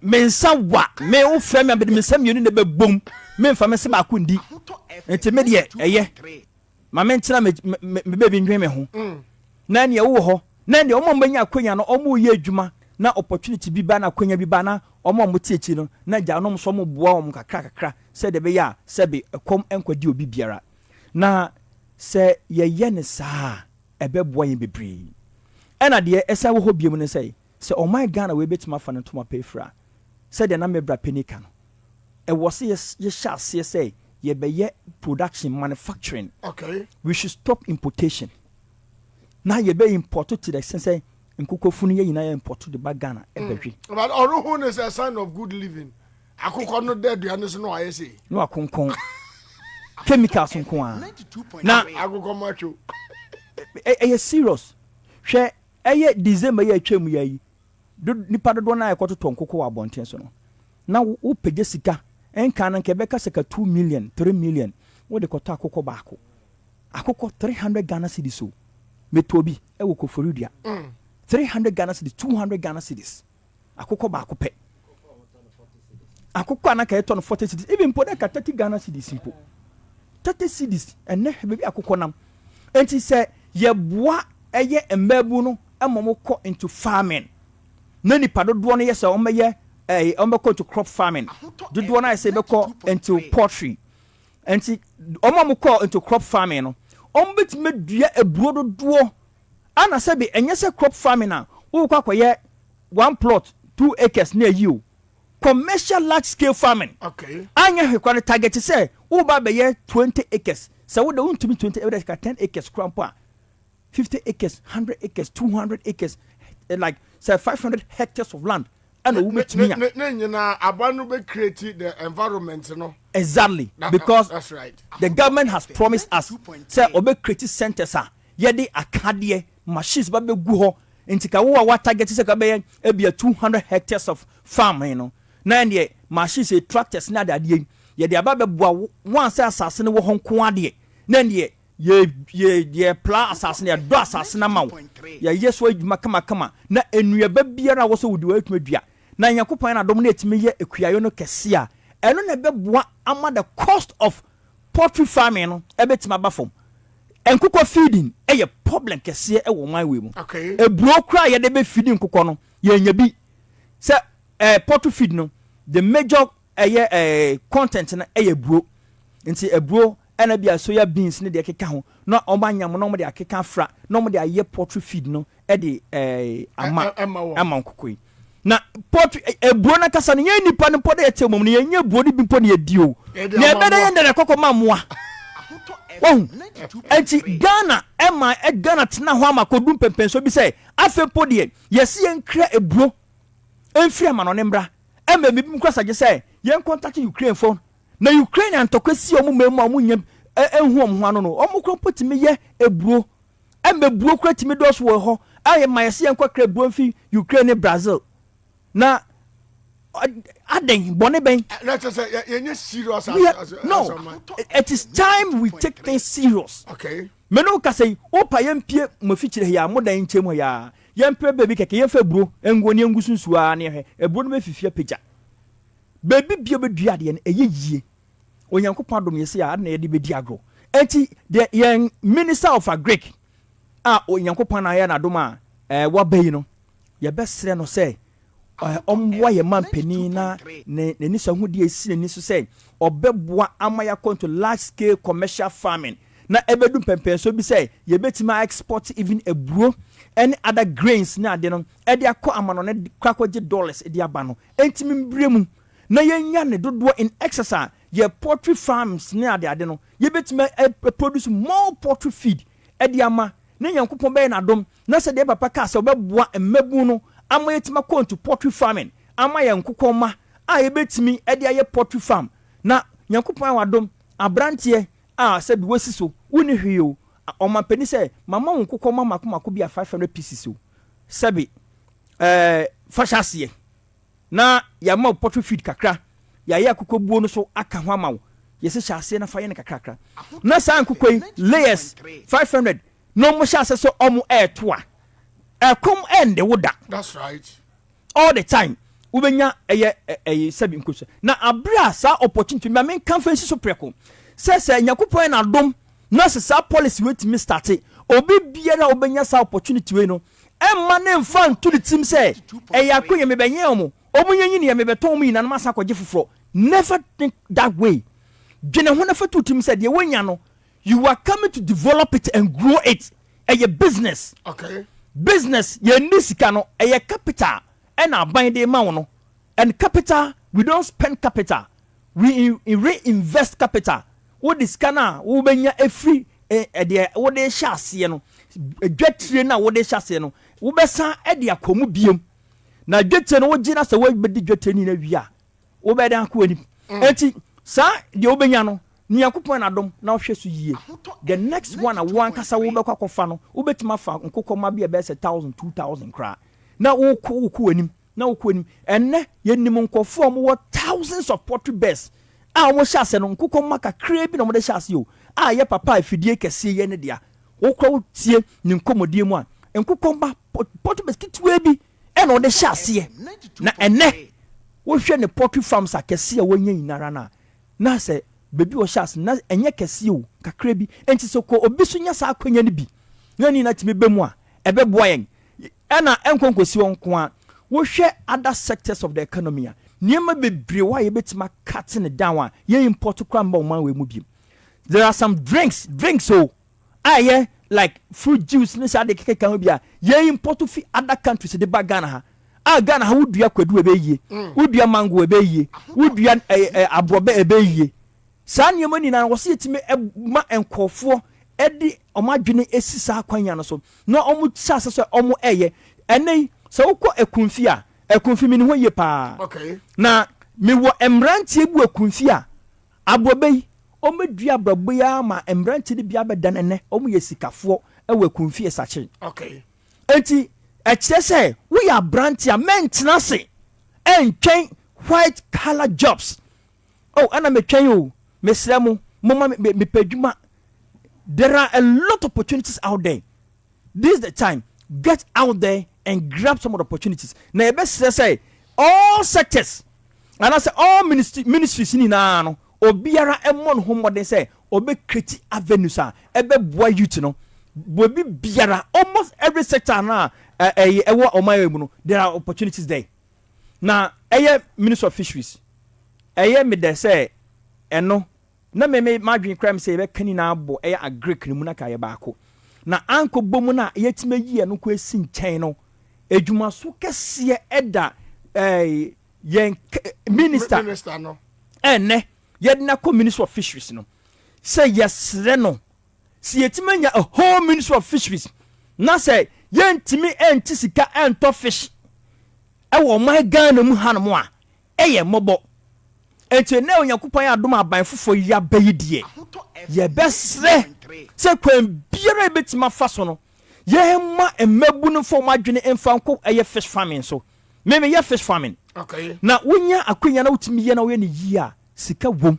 mensawa me o frame me me sam yuni be boom me fa me se ba kundi enti me de eye ma me ntina me baby ndwen me ho na ne wo ho na ne omo mbanya akwanya no omo ye adwuma na opportunity bi ba na akwanya bi ba na omo tiechi no na gya no so mo boa om kakra se de be ya se be kom enkwadi obi biara na se ye ne saa ebe boa yin bebre ena de esa wo ho biem ne sei se o my Ghana we betima fa no to ma pefra se de na mebra penika no e wo se ye sha se say ye be ye production manufacturing we should stop importation na ye be import to the sense say nkukofunu ye yina ye import to the bag Ghana e behwe but oruhun is a sign of good living akukọ no dead you so no aye say no akonkon chemicals nko a na akukọ macho e serious hwe eye December ye atwam yayi nipa dodo na ekoto tonkoko wa bonten so no na wo pege sika enka na nke beka sika 2 million 3 million wo de koto akoko baako akoko 300 Ghana cedis so metobi e wo koforudia 300 Ghana cedis 200 Ghana cedis akoko baako pe akoko anaka eto no 40 cedis even poda ka 30 Ghana cedis simple 30 cedis ene bebi akoko nam enti se ye boa eye embabu no emomo ko into farming na nipa dodo no yesa o meye omeko to crop farming dodo na yesa be ko into poultry enti omo ko into crop farming no ombetime dua eburo dodo ana se be enye se crop farming na wo kwa koye 1 plot 2 acres na yi commercial large scale farming anya hwe kwa target se wo ba be ye 20 acres se wo de untumi 20 acres ka 10 acres krampo 50 acres, 100 acres, 200 acres, like say 500 hectares of land. And Abanu be create the environment, you know. Exactly, because that's right. The government has promised us. Say obe create centers ah. Yedi akadie machines ba be gu ho. Intika wo wa target say ka be e be 200 hectares of farm, you know. Na ndie machines e tractors na ade yedi aba be boa wan say asase ne wo ho nko ade. Na ndie ye pla assassin ya do assassin na mawo ya yeso adwuma kama na enuaba biara wo so wudi wa atuma dua na yakopon na dom na etime ye ekuayo no kese a eno na beboa ama the cost of poultry farming no ebetima ba fom enkuko feeding eye problem kese e wo man we mu eburo kra ye de be feeding nkuko no ye nya bi se poultry feed no the major content na eye buro nti eburo ena bia soya beans ne de keka ho na omanyam no mo de akeka fra no mo de aye poultry feed no e de ama nkokoi na poultry eburo na kasa ne nya nipa ne pode etem mum ne nya buo ne bi po ne dio ne ebede ye de kokoma moa oh enti Ghana ema Ghana tena ho ama kodum pempenso bi say afe podie yesi yenkra eburo enfiri ama no ne mbra ema bi mkwasa je say yen contact Ukraine phone na Ukraine antokwesi omu memu amu nyem ehu omho ano no omu kro potimi ye eburo emeburo kro timi do so ho aye mayese yen kwakra eburo mfi Ukraine Brazil na aden bone ben let's say yenye serious no it is time we take things serious meno ka say opa yempie mafikyire ya modan nkyem ya yempre baby keke yemfa buro engoni engusunsuwa ne he eburo no mafifia pagya baby bia bedua de ne eyeyie onyankopon adom yesi ya na yede bedi agro enti the young minister of agric onyankopon na ya na adom a wabayi no ye besre no say omwa ye mampani na ne ni so hu de esi ni so say obeboa amaya konto large scale commercial farming na ebedu pempen so bi say ye betima export even eburo any other grains na ade no e de akọ amano na kwakọje dollars e de aba no entimi mbremu na yenya ne dodo in exercise ye poultry farms na ade no ye betima produce more poultry feed e de ama na yankopon be na dom na se de papa ka se obeboa emmabu no ama yetima konto poultry farming ama yankopon ma ye betimi e de aye poultry farm na yankopon wadom abrantie se bi wasi so woni hweo o mampani se mama wonkokọ mama komako bia 500 pieces so sebi fashasiye na ya ma poultry feed kakra ya ye akokọ buo no so aka ho amawo yesi hyase na fa ye ne kakra na sa nkokọ yi layers 500 no mo hyase so omo toa kom end woda. That's right. All the time ubenya eye sebi nkoso na abra sa opportunity me men conference so preko se nyakopon na dom na sa policy wetimi start obi biara obenya sa opportunity we no emma ne mfa nto the team say akoye me benye omo omunyenyi ne me beton mu ina na masa kwaje foforo. Never think that way. Dwene ho na fatu team say de wonya no you are coming to develop it and grow it a business. Okay. Business ye nisika no a capital and a bind the amount and capital we don't spend capital we reinvest capital. What is kana wo benya free de wo de hyase no dwetire na wo de hyase no wo besa de akomu biem na dwetire no wo gina se wo bedi dwetire ni na wia wo be dan ko ani enti sa de wo benya no ni yakopon na dom na wo hwe so yie the next one wo ankasa wo be kwakofa no wo betima fa nkokoma bia be se 1000 2000 kra na wo ko anim na wo ko anim enne yenim nkofo mo thousands of poultry birds mo hyase no nkokoma kakra bi na mo de hyase yo ye papa afidie kese ye ne dia wo kro tie ni nkomodie mu a nkokoma poultry birds kitwe bi e na de hyase na enne wo hwe ne poultry farms akese wo nya nyinara na se bebi wo hyase na enye kese yo kakra bi enti so ko obi so nya sa akwanya ne bi na ni na timi be mu a ebe boa yen na enkonkosi won ko a wo hwe other sectors of the economy niema bebre wa ye betima cutting it down ye import kwamba man we mu bi. There are some drinks so like fruit juice ni sa de keke ho bia ye import fi other countries de ba Ghana ha Ghana ha wudua kwadu ebeye wudua mango ebeye wudua abrobe ebeye sa niema ni na wo se yetime ma enkofo edi omadwene esisa akwanya no so na omu sase so omu enei so wokọ ekunfi mi ni ho ye pa. Okay. Na mi wo emrantie ebu ekunfi abobei o medua abobei ma emrantie de bia bedan ene o mu ye sikafo e wo ekunfi esache. Okay. Enti eche se we are brantia maintenance entwen white collar jobs. Ana metwen o mesremu mama me pedwuma. There are a lot of opportunities out there. This is the time. Get out there and grab some of the opportunities. Now, best say all sectors, and I say all ministries in no obiara emon home what they say obe create avenues ebe boy youth no bobi biara almost every sector na ewo omaye mu no there are opportunities there. Now, Minister of Fisheries me dey say eno na me madwin crime say be kani na abo agric ni mu na kaye baako na anko bomu na yetima yie no ko esi nkyɛn no edwuma so kese eda yen minister no ene yedna ko Minister of Fisheries no say yesre no si yetima nya a whole Minister of Fisheries na say yentimi entisika ento fish ewo my Ghana mu hanmo a eye mobo enti na onyakopan adom aban fofo ya bayidie ye besre se kwen biara betima faso no ye ma emabu no fo madwene emfa nko fish farming so me ye fish farming. Okay. Na wonya akwanya na wutimi ye na wo ye ne yi a sika wom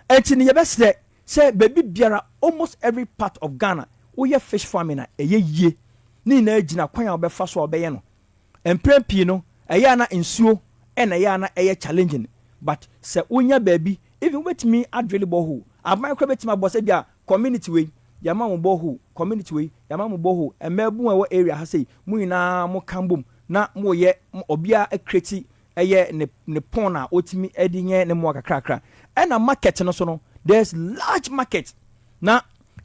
enti ne ye besre say baby biara almost every part of Ghana woyɛ fish farming a ɛyɛ yie ne na gyina kwan a wɔbɛfa so a wɔbɛyɛ no mpren pii no ɛyɛ ana nsuo ɛna ɛyɛ ana ɛyɛ challenging but sɛ wonya baabi even wetumi adwele borehole aban kora betumi abɔ sɛ bia community way yama mo borehole community way yama mo borehole ɛmɛbu a ɛwɔ area ha sɛ mu nyinaa mo kambom na mo yɛ obia akreti ɛyɛ ne pon a otimi ɛde nyɛ ne mo kakrakra ɛna market no so no there's large market na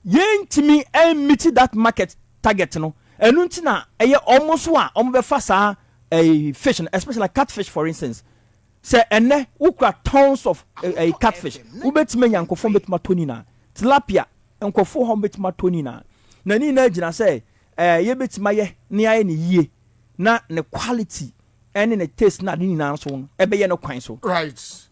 yɛntimi meet that market target no ɛnu nti na ɛyɛ almost a ɔmo bɛfa saa fish no especially like catfish for instance sɛ ɛnɛ wokura tons of catfish wobɛtumi anya nkɔfoɔ bɛtumi atɔ nyinaa tilapia nkɔfoɔ hɔ bɛtumi atɔ nyinaa na ne nyinaa gyina sɛ yɛbɛtumi ayɛ ne ayɛ ne yie na ne quality ɛne ne taste na de nyinaa so no ɛbɛyɛ no kwan so right.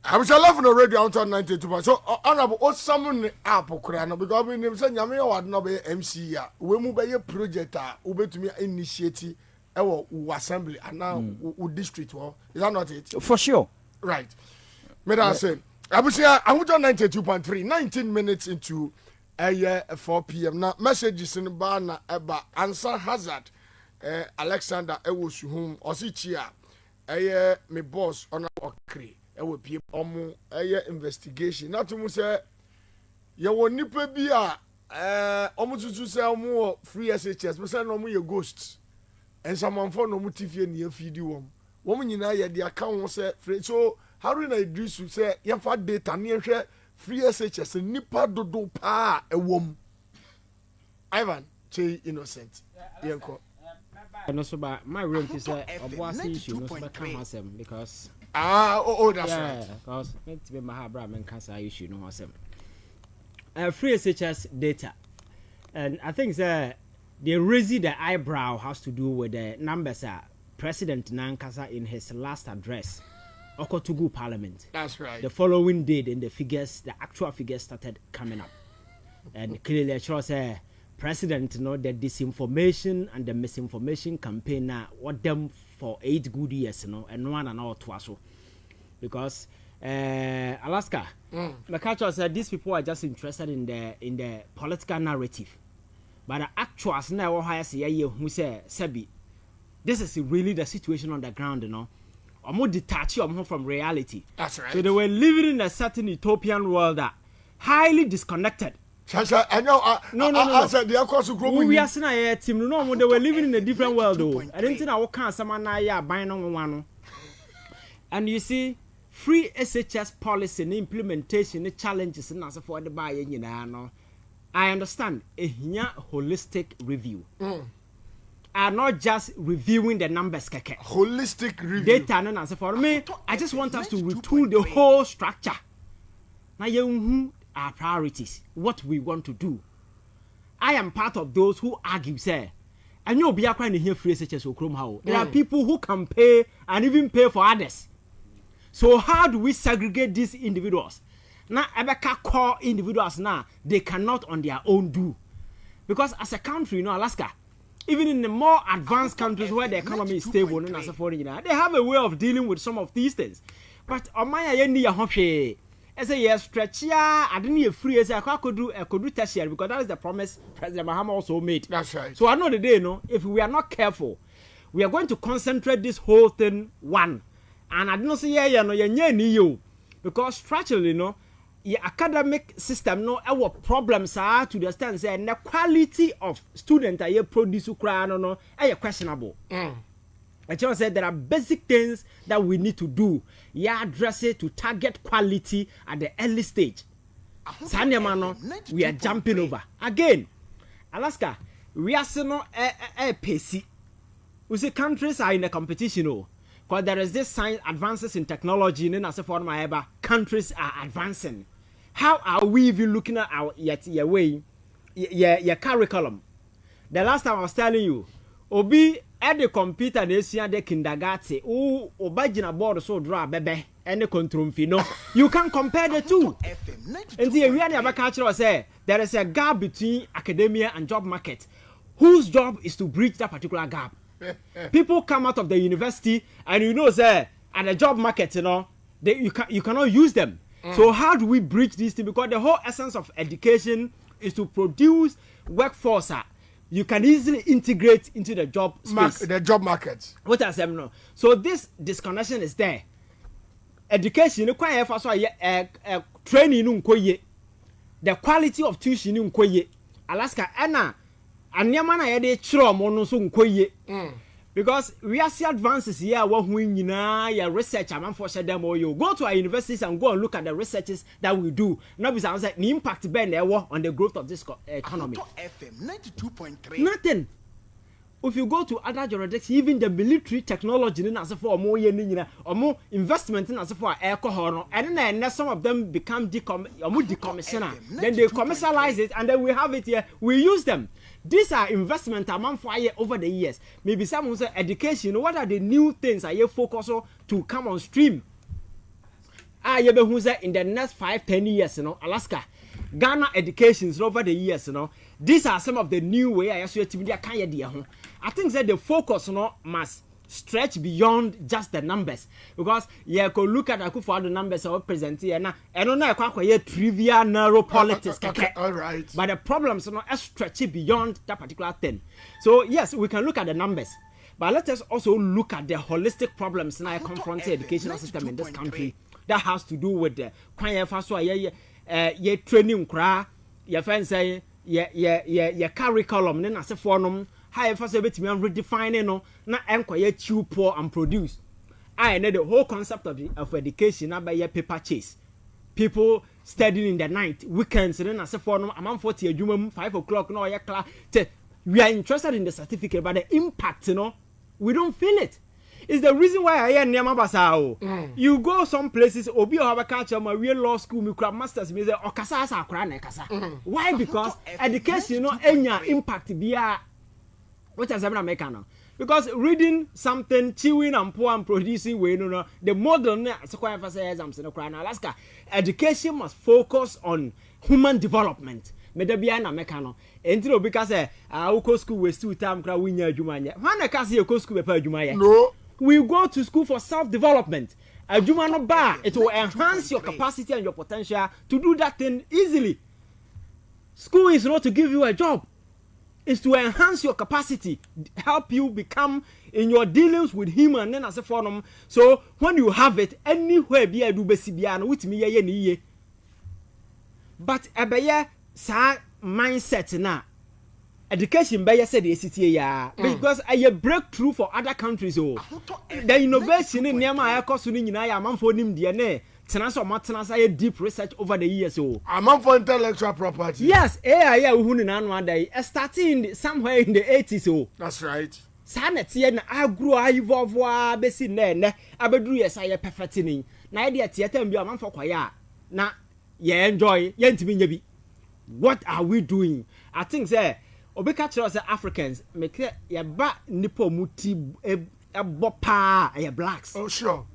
I was love no radio out on 92. So honorable o summon app kura no because we name say nyame o no be MC ya we mu be project a we betumi initiate ewo assembly and now district is that not it? For sure. Right. Me that say I was here I was on 92.3 19 minutes into 4 p.m. now messages in bar na eba answer hazard Alexander Ewosuhum Osichia me boss on okre ewo pie omo investigation na to mu say ye wo nipa bi a omo tutu say omo free SHS me say no omo ye ghosts and someone for no mutifie ne afidi wom nyina ye de aka ho say free so Haruna Idrisu say ye fa data ne hwe free SHS nipa dodo pa ewom Ivan Kyei innocent yenko no so ba my room is oboase issue no so ba kan asem because that's right. Because it be my bra men cancer issue no asem. Free SHS data, and I think they raise the eyebrow has to do with the numbers. President Nankasa in his last address, Okotogu Parliament. That's right. The following day, then the actual figures started coming up, and clearly it shows President the disinformation and the misinformation campaign what them for 8 good years, and one and all twice. Because Alaska, the culture said these people are just interested in the political narrative, but the actuals now who say Sebi, this is really the situation on the ground, or more detached from reality. That's right. So they were living in a certain utopian world that highly disconnected. I know. No. I said the course of growing. We are saying a team. No, they were living in a different world, though. I didn't think I would count someone buying on one. And you see, free SHS policy and implementation, the challenges and answer for the buying. I understand a holistic review. Are not just reviewing the numbers, keke. Holistic review. Data and answer for me. I just want us to retool the whole structure. Now you. Our priorities, what we want to do. I am part of those who argue, say, and you'll be acquiring here free SHS or Chrome how. There are people who can pay and even pay for others. So how do we segregate these individuals? Now, Abeka core individuals now, they cannot on their own do. Because as a country, Alaska, even in the more advanced countries where the economy is stable, they have a way of dealing with some of these things. But on my as a year stretch, I didn't need free as I could do tertiary because that is the promise President Mahama also made. That's right. So I know the day, if we are not careful, we are going to concentrate this whole thing one. And I don't say because structurally, the academic system, our problems are to the extent say the quality of students that you produce are questionable. I just said there are basic things that we need to do. Address it to target quality at the early stage. Sanyamano, we are jumping over. Again, Alaska, we are still a PC. We see countries are in a competition, because there is this science advances in technology, and as a form of countries are advancing. How are we even looking at our your curriculum? The last time I was telling you, Obi at the computer they see at the kindergarten. Oh, obagina board so draw bebe and the control fee. You can compare the two. And the area of culture say there is a gap between academia and job market. Whose job is to bridge that particular gap? People come out of the university and say at the job market, you cannot use them. So how do we bridge these things? Because the whole essence of education is to produce workforce. You can easily integrate into the job space. The job market. What I said, no. So this disconnection is there. Education, training, the quality of tuition, Alaska, Anna, and Yamana Yade Chrom on so because we are see advances here. What we your research, I'm for them or you go to our universities and go and look at the researches that we do. Not because the impact Ben on the growth of this economy. FM 92.3. Nothing. If you go to other jurisdictions, even the military technology, for more or more investment in as for alcohol, and then some of them become decommissioner. Then they commercialize it, and then we have it here. We use them. These are investment amount for over the years. Maybe some will say education. What are the new things are you focus on to come on stream? In the next 5-10 years, Alaska, Ghana educations over the years, these are some of the new way I assure I think that the focus must stretch beyond just the numbers, because you could look at the numbers of present here now. I don't know trivial narrow politics. All right. But the problems stretch beyond that particular thing. So yes, we can look at the numbers, but let us also look at the holistic problems now confronting the educational system in this country. That has to do with the training, your friends say your curriculum, then as a form. How first redefining na enquire chew poor and produce. I know the whole concept of education by your paper chase. People studying in the night, weekends, and then as a form, I'm 40 a 5 o'clock, no, we are interested in the certificate, but the impact, we don't feel it. It's the reason why I am Basao. You go some places, Obi or have a culture, my real law school, me crab masters, me or Casasa, Kasa. Why? Because education, any impact via. What has happened in America? Because reading something, chewing and poor and producing, the modern Alaska education must focus on human development. Because our school was 2 times when I can't see a school. No. We go to school for self-development. It will enhance your capacity and your potential to do that thing easily. School is not to give you a job. Is to enhance your capacity, help you become in your dealings with him and then as a form. So when you have it, anywhere be a do besibiano with me ye. But a sa mindset na education by said the city because a breakthrough for other countries. The innovation in Yama Kosuni I am for him DNA. Tenasa deep research over the years. I'm for intellectual property. Yes, starting somewhere in the 80s. That's right. Sanet I grew, I evolve, Bessie, Abedu, yes, I am perfecting. Na idea theatre and be a man for choir. Now, enjoy, yen. What are we doing? I think, sir, Obecatros Africans make a back nippo muti a bopa, a blacks. Oh, sure.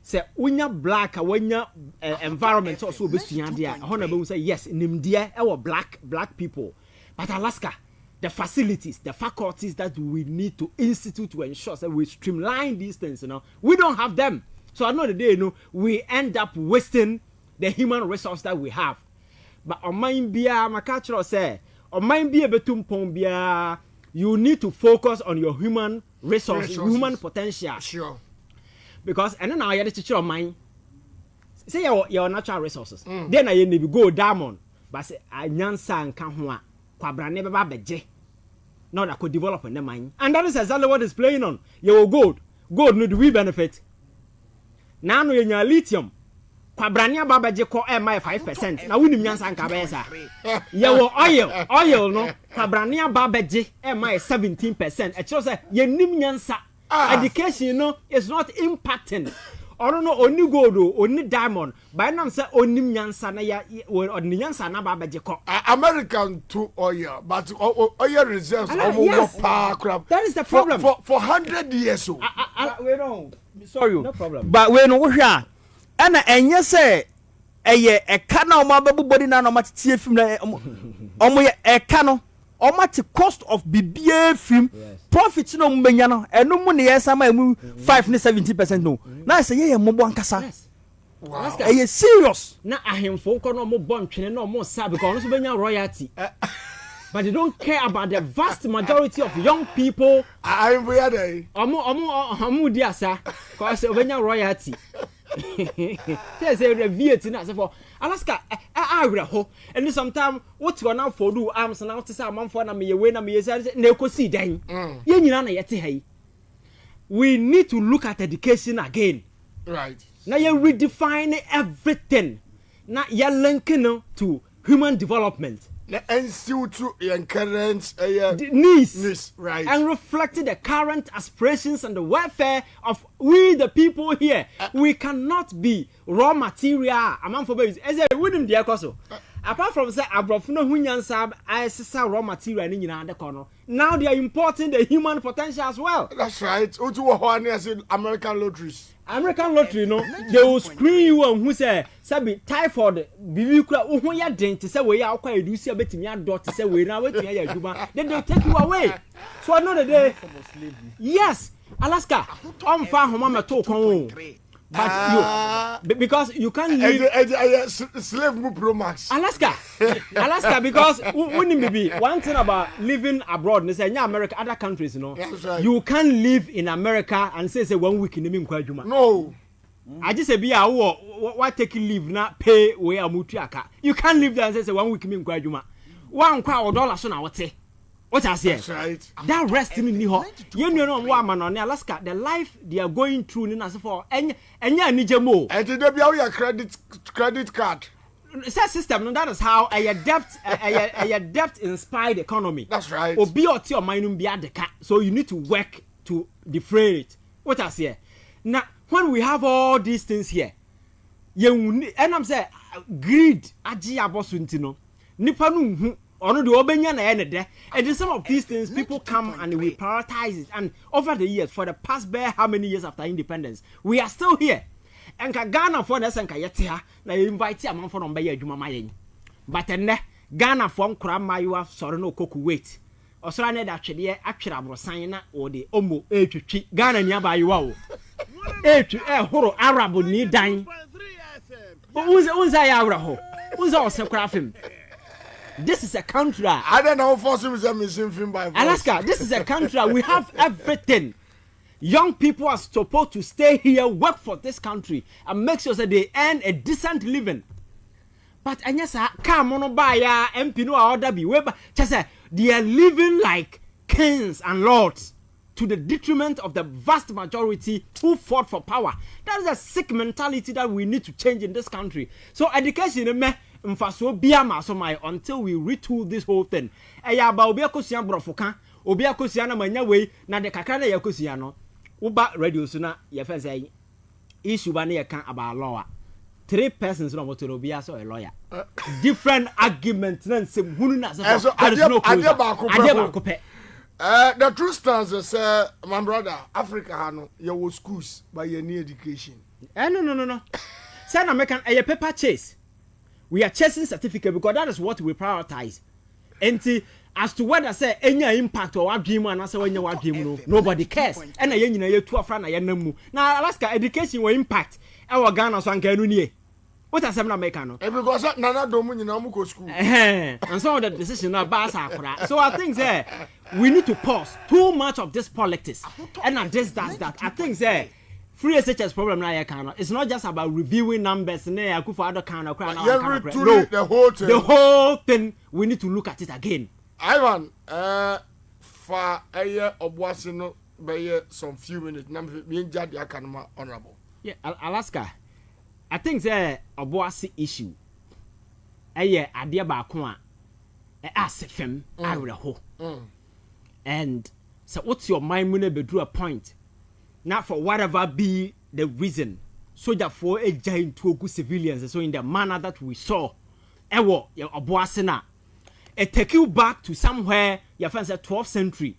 Say when you black when you environment also be there. Honorable say yes in there our black people, but Alaska the facilities, the faculties that we need to institute to ensure that we streamline these things. We don't have them. So another day, we end up wasting the human resource that we have. But on mind be my culture say on mind be a betum be you need to focus on your human resources. Human potential. Sure. Because and then I had a teacher of mine say your natural resources. Then I need to go diamond, but say I nyansa and kanhua kwabrane baba beje. Now that could develop in the mind. And that is exactly what is playing on. Your gold. Gold need we benefit. Now no your lithium. Kwabrane baba beje ko my 5%. Now we need nyansa and kabesa. Your oil no kwabrane baba beje my 17%. It shows that you nim nyansa. Education, is not impacting. I don't know only gold or only diamond. But I'm saying only nyansa na ya or nyansa na baba jeko. American to oil, but oil reserves yes. Power crap. That is the problem. For 100 years. We don't. Sorry, no problem. But we know here. And you say, a cano, my body now, no much tea film. A cano. How much the cost of BBA film profits no mbenyano and no money yes am 5 to 70% no. Now say yeah mo bonkasa. Wow. Are serious? Na ahemfo ko no mo bon twene no mo sa because no so benya royalty. But they don't care about the vast majority of young people. I'm where they. Omu di asa because benya royalty. Say the Vietnam as for Alaska ho and sometimes what you now for do arms now to say man for na me we na me say na ekosi dan. Ye nyina na yete hai. We need to look at education again. Right. Now you redefine everything. Now you linking to human development. And still to current needs, right, and reflecting the current aspirations and the welfare of we the people here. We cannot be raw material among for babies. As a wouldn't dear coso. Apart from say abrofuno hunyan sab I raw material in the corner. Now they are importing the human potential as well. That's right. Utu American lotteries. American lottery, no, they will screen you on who say, Sabi, typhoid, Bibukra, who ya dent to say, we are quite do see a bit in your daughter, say, we now wait to hear you, then they'll take you away. So another day, yes, Alaska, I'm far home, I'm talk home. But you, because you can't live slave move pro max. Alaska, because wouldn't be one thing about living abroad. They say, yeah, America, other countries, you know, right. You can't live in America and say 1 week in the mean. No, I just say, be a what taking leave not pay where a mutiaka. You can't live there and say 1 week in mean. $1 so now what say? What I say? That's right. That rest in the hot. You know, woman on Alaska, the life they are going through in as for and yeah, need more. And today be our credit card. System, that is how a debt inspired economy. That's right. Or be or your mind be at the cat. So you need to work to defray it. What I say? Now, when we have all these things here, and I'm saying greed, aji abosuntino, nipanu. Ono the obenya na ene de and some of these things people come and we prioritize it, and over the years for the past bare how many years after independence we are still here and Ghana for na senka yete ha na invite am for no be adwuma mayen but enne Ghana for nkura mayiwa sori no koku wait osora na da twede atwere abrosan na o de omo etwitwi Ghana nya bayiwa o etwi horo Arab ni dan unza ya awra ho unza osekura fem. This is a country. I don't know for some missing film by Alaska. This is a country. We have everything. Young people are supposed to stay here, work for this country, and make sure that they earn a decent living. But and yes, come on by MP no order be we just they are living like kings and lords to the detriment of the vast majority who fought for power. That is a sick mentality that we need to change in this country. So education mfaso bia ma so my until we retool this whole thing. Eya ba obi akosia brofoka, obi akosia na manya we na de kakra na yakosia no. Uba radio so na ye fe say issue ba na ye kan about law. 3 persons no motor obi aso a lawyer. Different arguments na nsem hunu na so. The true stance is my brother Africa no ye wo schools but ye need education. No. Say na American a paper chase. We are chasing certificate because that is what we prioritize. And as to whether say any impact or what dream and answer when you what dream, nobody cares. And a young to a friend I know. Now Alaska education will impact our Ghana so and what are some American? Because Nana Domun in Amuko school. And some of the decision are basa. So I think that we need to pause too much of this politics and address that. I think that free SHS problem now it's not just about reviewing numbers and for other kind of crime. No, the whole thing we need to look at it again. Ivan, for a year of watching by some few minutes, being judged honorable. Yeah, Alaska. I think the Obuasi issue. A year idea about Kwa as a fem, I will ho. And so what's your mind when be drew a point? Not for whatever be the reason, so that for a giant to good civilians, so in the manner that we saw, ewo your Obuasina, it take you back to somewhere your friends at 12th century,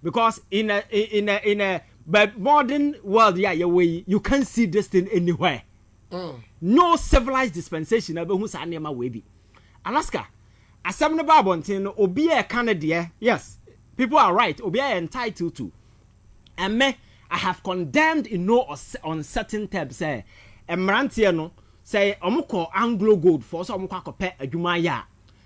because in a but modern world, yeah, you can't see this thing anywhere. No civilized dispensation of who's anima webi. Alaska, as some of the obi a Canada, yes, people are right, obi entitled to, and me. I have condemned in no uncertain terms emrantie no say omukọ Anglo Gold for so omukọ akọpẹ adwuma ya.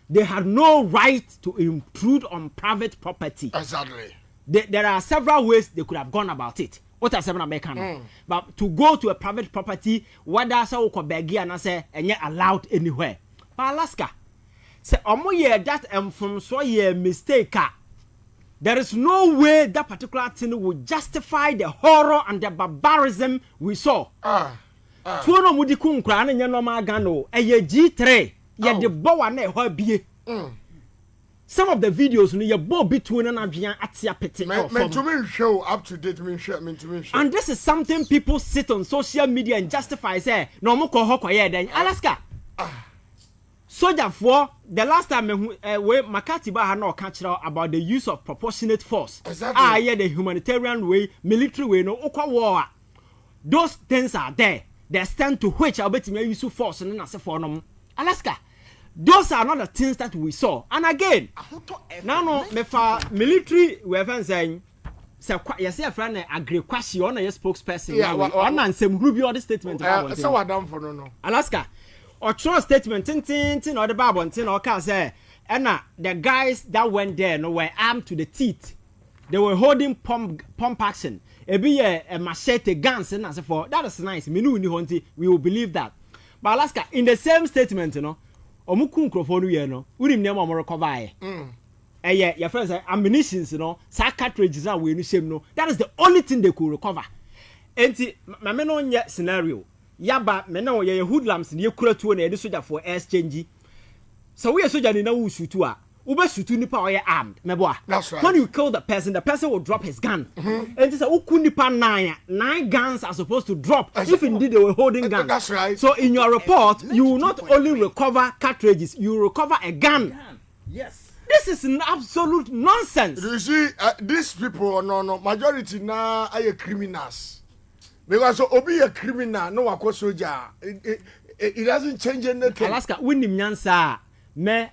They had no right to intrude on private property. Exactly. There are several ways they could have gone about it. What are seven American? But to go to a private property, whether so begi and say and yet allowed anywhere. But Alaska, say omo that from so ye mistake. There is no way that particular thing would justify the horror and the barbarism we saw. Tuono mudi kunkra na nye normal gano. Eye G3. Ye de bowa na ho bie. Some of the videos no ye bo between na adwan atia pete. Me to me show up to date me show. And this is something people sit on social media and justify say no mo ko ho koye den Alaska. Soldier for the last time we Makati ba ha na oka kire about the use of proportionate force. Exactly. The humanitarian way, military way no okwa war. Those things are there. The extent to which obetime use force na se for no Alaska. Those are not the things that we saw. And again, now no me for military we have saying say yes a friend agree question on a spokesperson. Yeah, on and some Ruby or the statement about so what done for no. Alaska. Or true statement tin or the Bible tin or can say and the guys that went there no were armed to the teeth. They were holding pump action. It be a machete guns and as for that is nice. We will believe that. But Alaska in the same statement, you know, omuku microphone you know, we didn't name recover. Your friends ammunitions, you know, cartridges are we shame no. That is the only thing they could recover. And my men on yet scenario. Yaba mena ye hoodlums ni ekura tuo na ede soldier for exchange. So we soldier ni na wo shoot a. Ube shoot nipa or armed. Meboa. That's right. When you kill the person will drop his gun. And this uku nipa 9 guns are supposed to drop if indeed they were holding guns. That's right. So in your report, you will not only recover cartridges, you will recover a gun. Yes. This is an absolute nonsense. You see, these people, no, majority na are criminals. Because obi a criminal, no wako soldier. It doesn't change anything. Alaska, winning nyansa. Me,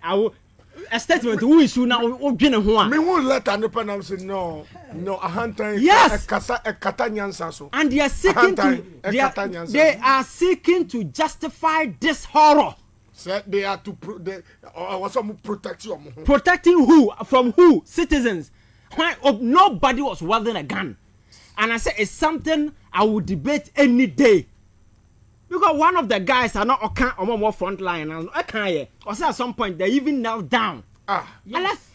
a statement who is now obtain one. Me won't let an open say no, a hunter. Yes. A kata nyansa so. And they are seeking they are seeking to justify this horror. So they are to protect you. Protecting who? From who? Citizens. Why? Nobody was wielding a gun. And I say it's something I would debate any day. Because one of the guys are not on more front line. And I can't. Or say at some point they even knelt down. Yes.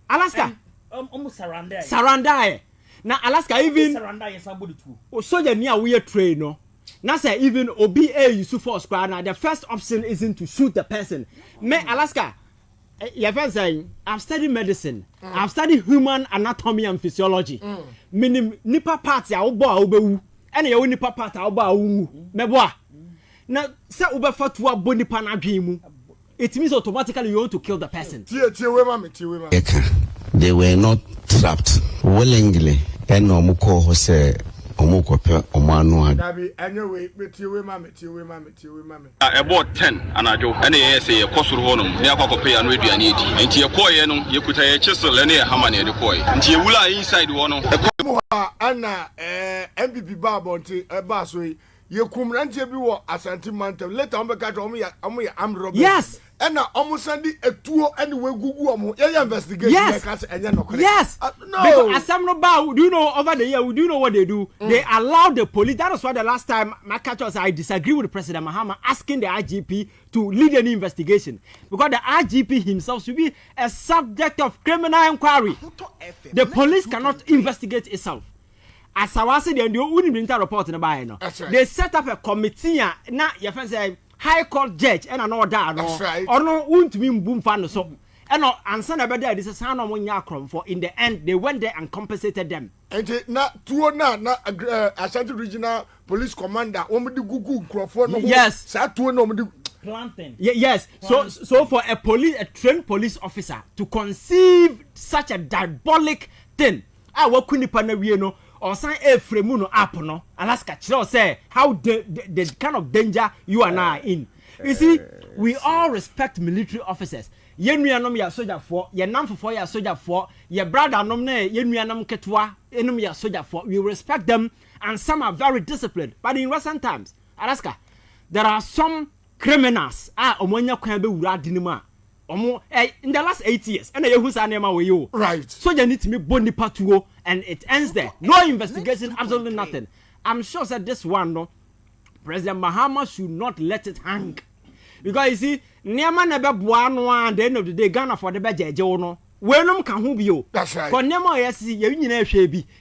Alaska. Almost surrender. Surrender. Now Alaska even surrender somebody too. So the near we train no. Now say even OBA use force now the first option isn't to shoot the person. Me Alaska. Saying, I've studied medicine. I've studied human anatomy and physiology. Meaning, nipa parts are oba and your nipa part are oba meboa. Now, say over for to a body pan it means automatically you want to kill the person. They were not trapped willingly. And no muko say. Anyway, about 10 and I do any say a cost honum, near pay and radio and eat. And your coy, you could a chisel and a hammer near the coy. And you will inside one of Anna, MPP Barbonte, a basway. You come run to be what as anti-mantle. Let on the cat on me, I'm robbing. Yes. And now almost sending a tour anyway. Google investigation. Yes. No. Because do you know over the year? Do you know what they do? They allow the police. That was why the last time my catch was I disagree with President Mahama asking the IGP to lead any investigation because the IGP himself should be a subject of criminal inquiry. The police cannot investigate itself. As I was saying, they wouldn't report in the buy. They set up a committee. Now your friend say High Court judge and another that right. Or no won't mean boom fan so. And no answer about that. This is how no one yakrom for. In the end, they went there and compensated them. And not two na Ashanti Regional Police Commander. Google yes. Planting. Yes. So for a trained police officer to conceive such a diabolic thing, I work with the no. Or sign a fremuno up no Alaska Chiro say how the kind of danger you and I in. You see, we all respect military officers. Ye nuanom ya soldier for, ye nam for ya soldier for, ye brother nom ne ye nuanom ketua enum ya soldier for. We respect them and some are very disciplined. But in recent times, Alaska, there are some criminals omonya kwan be wura dinima in the last 8 years and you who's anema we you right so you need to make body patuo and it ends there. No investigation, absolutely nothing. I'm sure that this one, no, President Mahama should not let it hang. Because you see, Nema never one at the end of the day, Ghana for the budget, no. Wenum can who be you. That's right.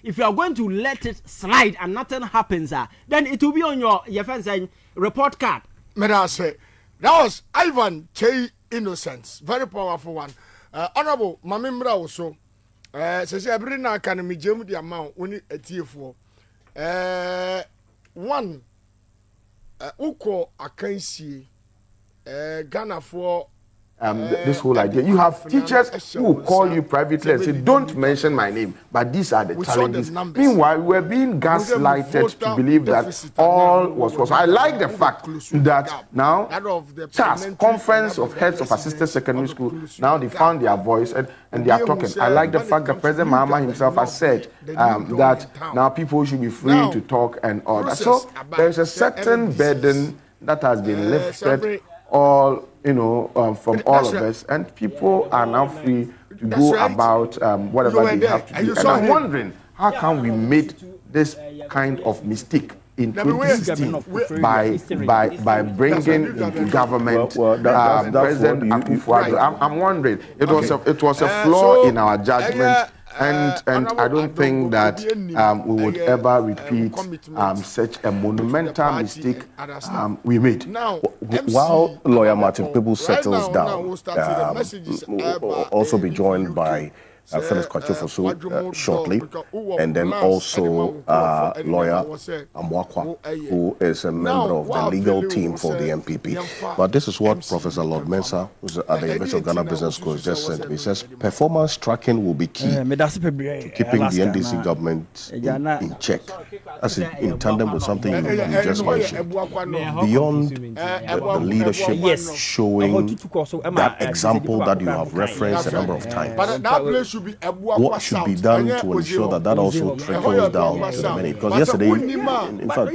If you are going to let it slide and nothing happens, then it will be on your friend saying report card. May I say, that was Ivan Kyei Innocence, very powerful one. Honorable Mamimra also. Says every now can me jam the amount when it a tier for one Uko Akansi Ghana for this whole idea. You have teachers who call you privately and say, don't mention my name, but these are the challenges. Meanwhile, we're being gaslighted to believe that all was possible. I like the fact that now, CHAS, Conference of Heads of Assistant Secondary School, now they found their voice and they are talking. I like the fact that President Mahama himself has said that now people should be free to talk and all that. So there's a certain burden that has been lifted all from all of us, and people are now free to go about whatever they have to do. And I'm wondering, how can we made this kind of mistake in 2016 by bringing into government President Akufo-Addo? I'm wondering, it was a flaw in our judgment. And I don't think that we would ever repeat such a monumental mistake we made. While Lawyer Martin Peebles settles down, we'll also be joined by Phyllis Kwachofosu shortly, and then also Lawyer Amwakwa, who is a member of the legal team for the MPP. But this is what Professor Lord Mensah, who's at the University of Ghana Business School, just said. He says performance tracking will be key to keeping the NDC government in check. That's in tandem with something you just mentioned. Beyond the leadership showing that example that you have referenced a number of times. What should be done to ensure that also trickles down to the many? Because yesterday, in fact,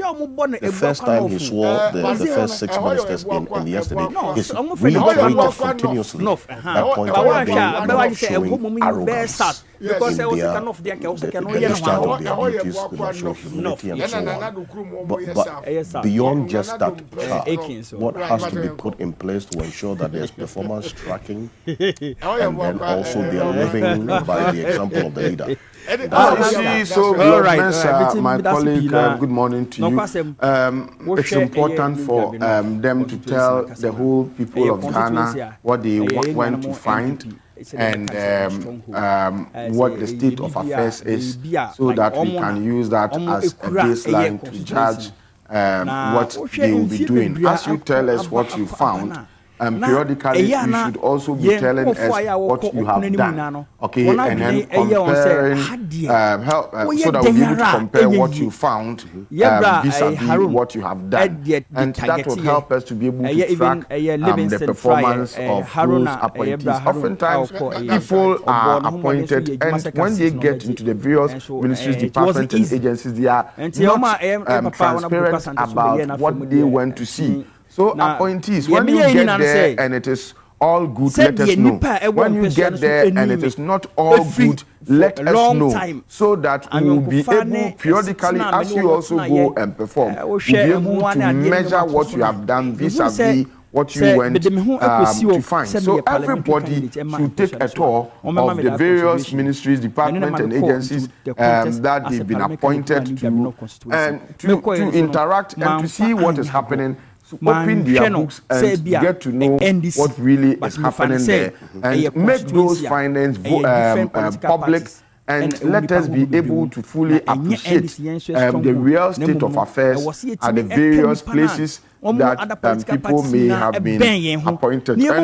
the first time he swore the first 6 ministers in yesterday, he's reiterated continuously that point about them showing arrogance in their discharge of their duties, they show humility and so on. But beyond just that, what has to be put in place to ensure that there's performance tracking and then also they are living by the example of the leader? My colleague, good morning to you. It's important for them to tell the whole people of Ghana what they went to find and what the state of affairs is, so that we can use that as a baseline to judge what they will be doing. As you tell us what you found, periodically you should also be telling us what you have done, okay, and then comparing, so that we'll be able to compare what you found vis-a-vis what you have done, and that will help us to be able to track the performance of those appointees. Oftentimes people are appointed, and when they get into the various ministries, departments and agencies, they are not transparent about what they went to see. So appointees, when you get there and it is all good, let us know. When you get there and it is not all good, let us know, so that we will be able periodically, as you also go and perform, we'll be able to measure what you have done vis-a-vis what you went to find. So everybody should take a tour of the various ministries, departments and agencies that they've been appointed to, and to interact and to see what is happening. So open their books and get to know what really is happening there, and make those findings public, and let us be able to fully appreciate the real state of affairs at the various places that people may have been appointed. And I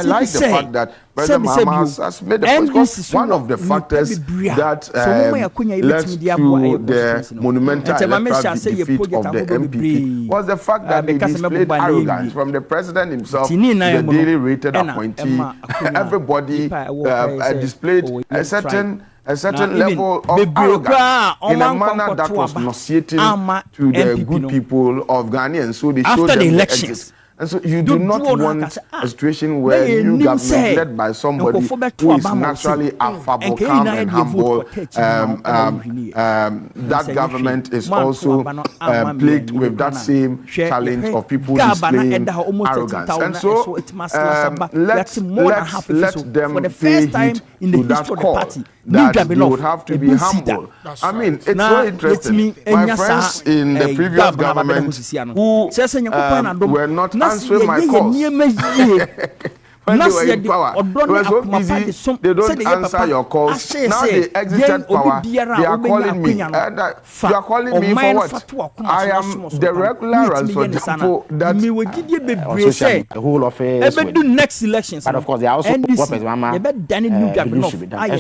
like the fact that President Mahama has made the point, because one of the factors that led to the monumental electoral defeat of the MPP was the fact that they displayed arrogance from the president himself to the daily rated appointee. Everybody displayed a certain level of arrogance in a manner that was nauseating to the good people of Ghana, so they showed them the elections. And so you do not want a situation where you government led by somebody who is naturally affable, calm and humble. That government is also plagued with that same challenge of people displaying arrogance. And so let them pay heed to that call that they would have to be humble. I mean, it's so interesting. My friends in the previous government who were not answering my calls when they were in power, they were so busy, they don't answer your calls. Now they exited power, they are calling me. You are calling me for what? I am the regular responsible that the whole of it do next elections. But of course, they are also what and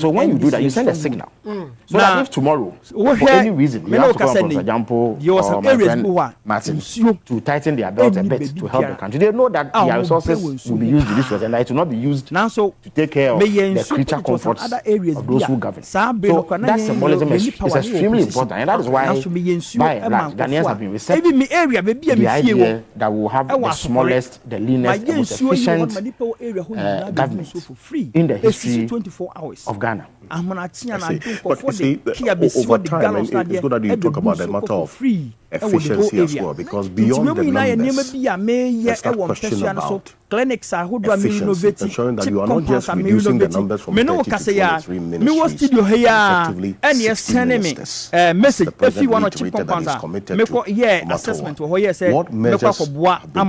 so when you do that, you send a signal. So that if tomorrow, for any reason, you have to come from example, or my friend Martin, to tighten their belt a bit to help the country, they know that their resources will be used in this way, and it will not be used to take care of the creature comforts of those who govern. So that symbolism is extremely important, and that is why, by and large, Ghanaians have been receptive to the idea that we will have the smallest, the leanest, the most efficient government in the history of Ghana. But you see, over time, and it's good that you talk about the matter of efficiency as well, because beyond the numbers, there's that question about clinics are efficiency, ensuring that you are not just reducing the numbers from 30 to 23 ministries, effectively 60 ministers. Message if you want to chip compounds, assessment what measures have been put in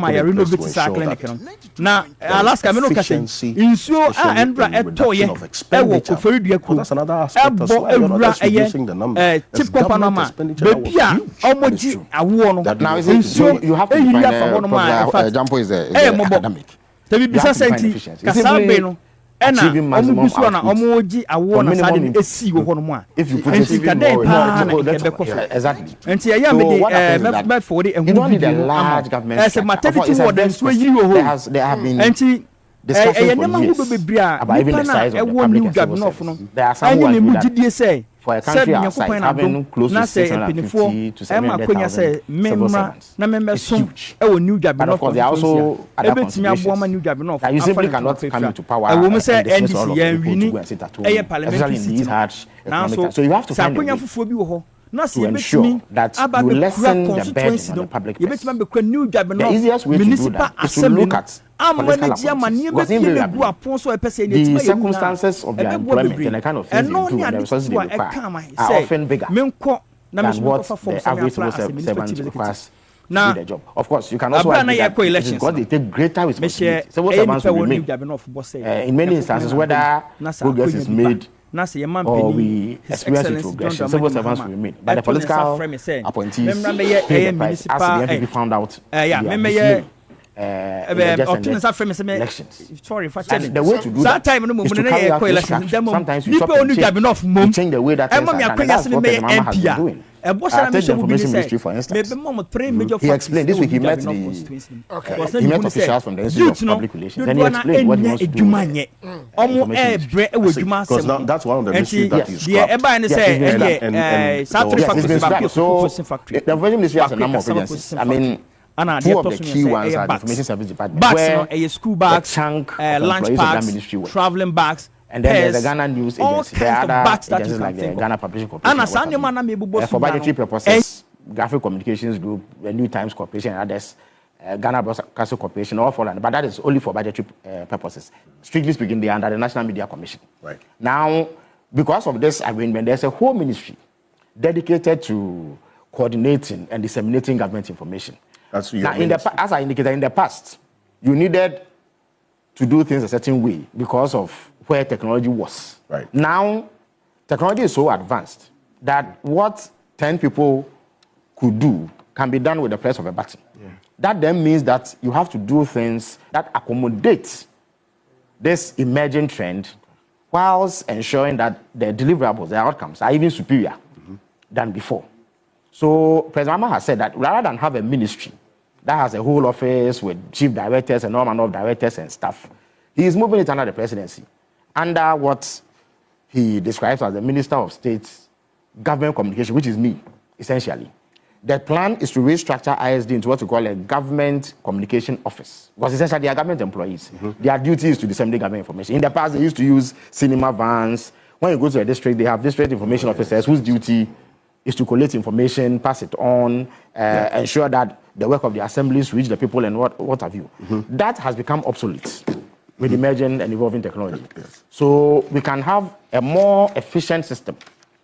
place to ensure that now Alaska efficiency, reduction of expenditure, because that's another aspect as well, not just reducing the numbers. There's government expenditure that was huge. Now, so you have to define example is academic. Achieving maximum output for minimum. If you put it exactly. And so what happens is that you don't need a large government. There have been discussions for years about even the size of the public service. There are some who argue that for a country outside, having close to 650 to 700,000 civil servants is huge. But of course, there are also other considerations that you simply cannot come into power and dismiss all of the people to go and sit at home, especially in these harsh economic times. So you have to find a way to ensure that you lessen the burden on the public purse. The easiest way to do that is to look at political appointees. The circumstances of their employment and the kind of things they do and the resources they require are often bigger than what the average civil servant requires to do the job. Of course, you can also argue that it is because they take greater responsibility. Civil servants will remain. In many instances, whether progress is made or we experience retrogression, civil servants will remain. But the political appointees pay the price, as the MPP found out elections. And the way to do that is to carry out restructuring. Sometimes you change the way that things are done, and that's what President Mahama has been doing. Take the information ministry for instance. He explained this week. He met officials from the Institute of Public Relations. Then he explained what he wants to do. Because that's one of the ministries that is scrapped. So the information ministry has a number of agencies. I mean, two of the key ones are the Information Service Department, where the chunk of employees of that ministry work. Traveling bags. And then there's the Ghana News Agency. There are other agencies like the Ghana Publishing Corporation. For budgetary purposes, Graphic Communications Group, the New Times Corporation, and others, Ghana Broadcasting Corporation, all fall under. But that is only for budgetary purposes. Strictly speaking, they are under the National Media Commission. Right. Now, because of this agreement, there's a whole ministry dedicated to coordinating and disseminating government information. That's now, as I indicated in the past, you needed to do things a certain way because of where technology was. Right. Now, technology is so advanced that what 10 people could do can be done with the press of a button. Yeah. That then means that you have to do things that accommodate this emerging trend whilst ensuring that the deliverables, the outcomes, are even superior than before. So President Mahama has said that rather than have a ministry that has a whole office with chief directors and all manner of directors and staff, he is moving it under the presidency, under what he describes as the Minister of State's government communication, which is me, essentially. The plan is to restructure ISD into what we call a government communication office, because essentially they are government employees. Their duty is to disseminate government information. In the past, they used to use cinema vans. When you go to a district, they have district information officers whose duty is to collect information, pass it on, ensure that the work of the assemblies reach the people and what have you. That has become obsolete with emerging and evolving technology. So we can have a more efficient system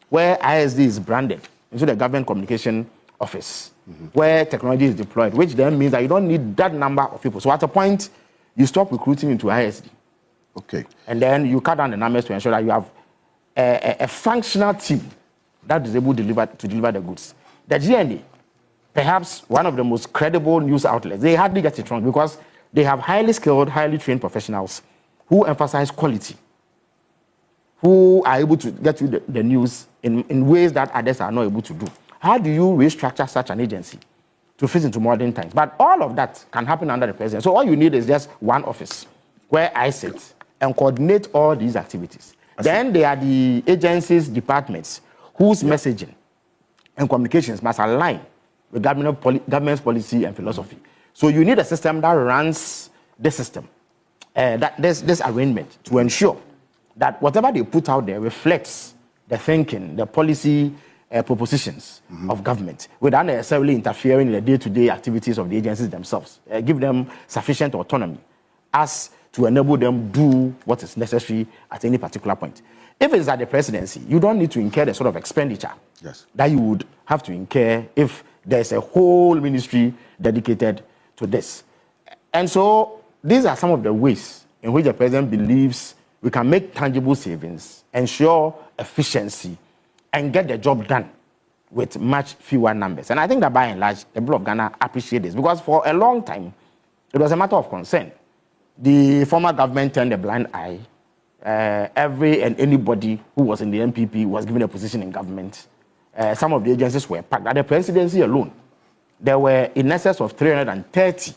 where ISD is branded into the government communication office, where technology is deployed, which then means that you don't need that number of people. So at a point, you stop recruiting into ISD. Okay. And then you cut down the numbers to ensure that you have a functional team that is able to deliver the goods. The GNA, perhaps one of the most credible news outlets, they hardly get it wrong because they have highly skilled, highly trained professionals who emphasize quality, who are able to get you the news in ways that others are not able to do. How do you restructure such an agency to fit into modern times? But all of that can happen under the president. So all you need is just one office where I sit and coordinate all these activities. Then there are the agencies, departments, whose messaging and communications must align with government's policy and philosophy. So you need a system that runs the system, this arrangement, to ensure that whatever they put out there reflects the thinking, the policy propositions of government without necessarily interfering in the day-to-day activities of the agencies themselves. Give them sufficient autonomy as to enable them do what is necessary at any particular point. If it's at the presidency, you don't need to incur the sort of expenditure that you would have to incur if there's a whole ministry dedicated to this. And so these are some of the ways in which the president believes we can make tangible savings, ensure efficiency, and get the job done with much fewer numbers. And I think that by and large, the people of Ghana appreciate this because for a long time, it was a matter of concern. The former government turned a blind eye. Every and anybody who was in the MPP was given a position in government. Some of the agencies were packed. At the presidency alone, there were in excess of 330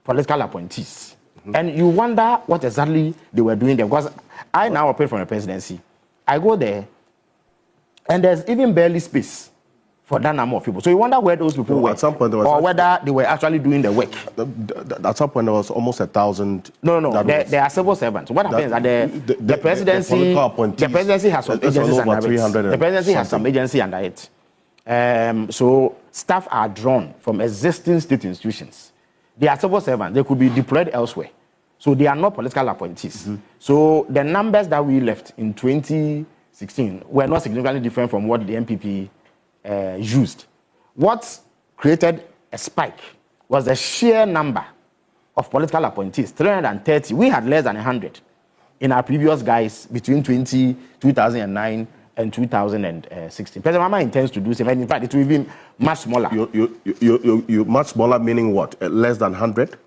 political appointees. And you wonder what exactly they were doing there. Because I now operate from the presidency. I go there, and there's even barely space for that number of people. So you wonder where those people were, at some point or whether they were actually doing the work. At some point, there was almost 1,000. No. There are civil servants. What happens is that the presidency has some agencies under it. The presidency has some agency under it. So staff are drawn from existing state institutions. They are civil servants. They could be deployed elsewhere. So they are not political appointees. So the numbers that we left in 2016 were not significantly different from what the MPP used. What created a spike was the sheer number of political appointees, 330. We had less than 100 in our previous guys between 2009 and 2016. President Mahama intends to do so. In fact, it will be much smaller. You much smaller meaning what? Less than 100?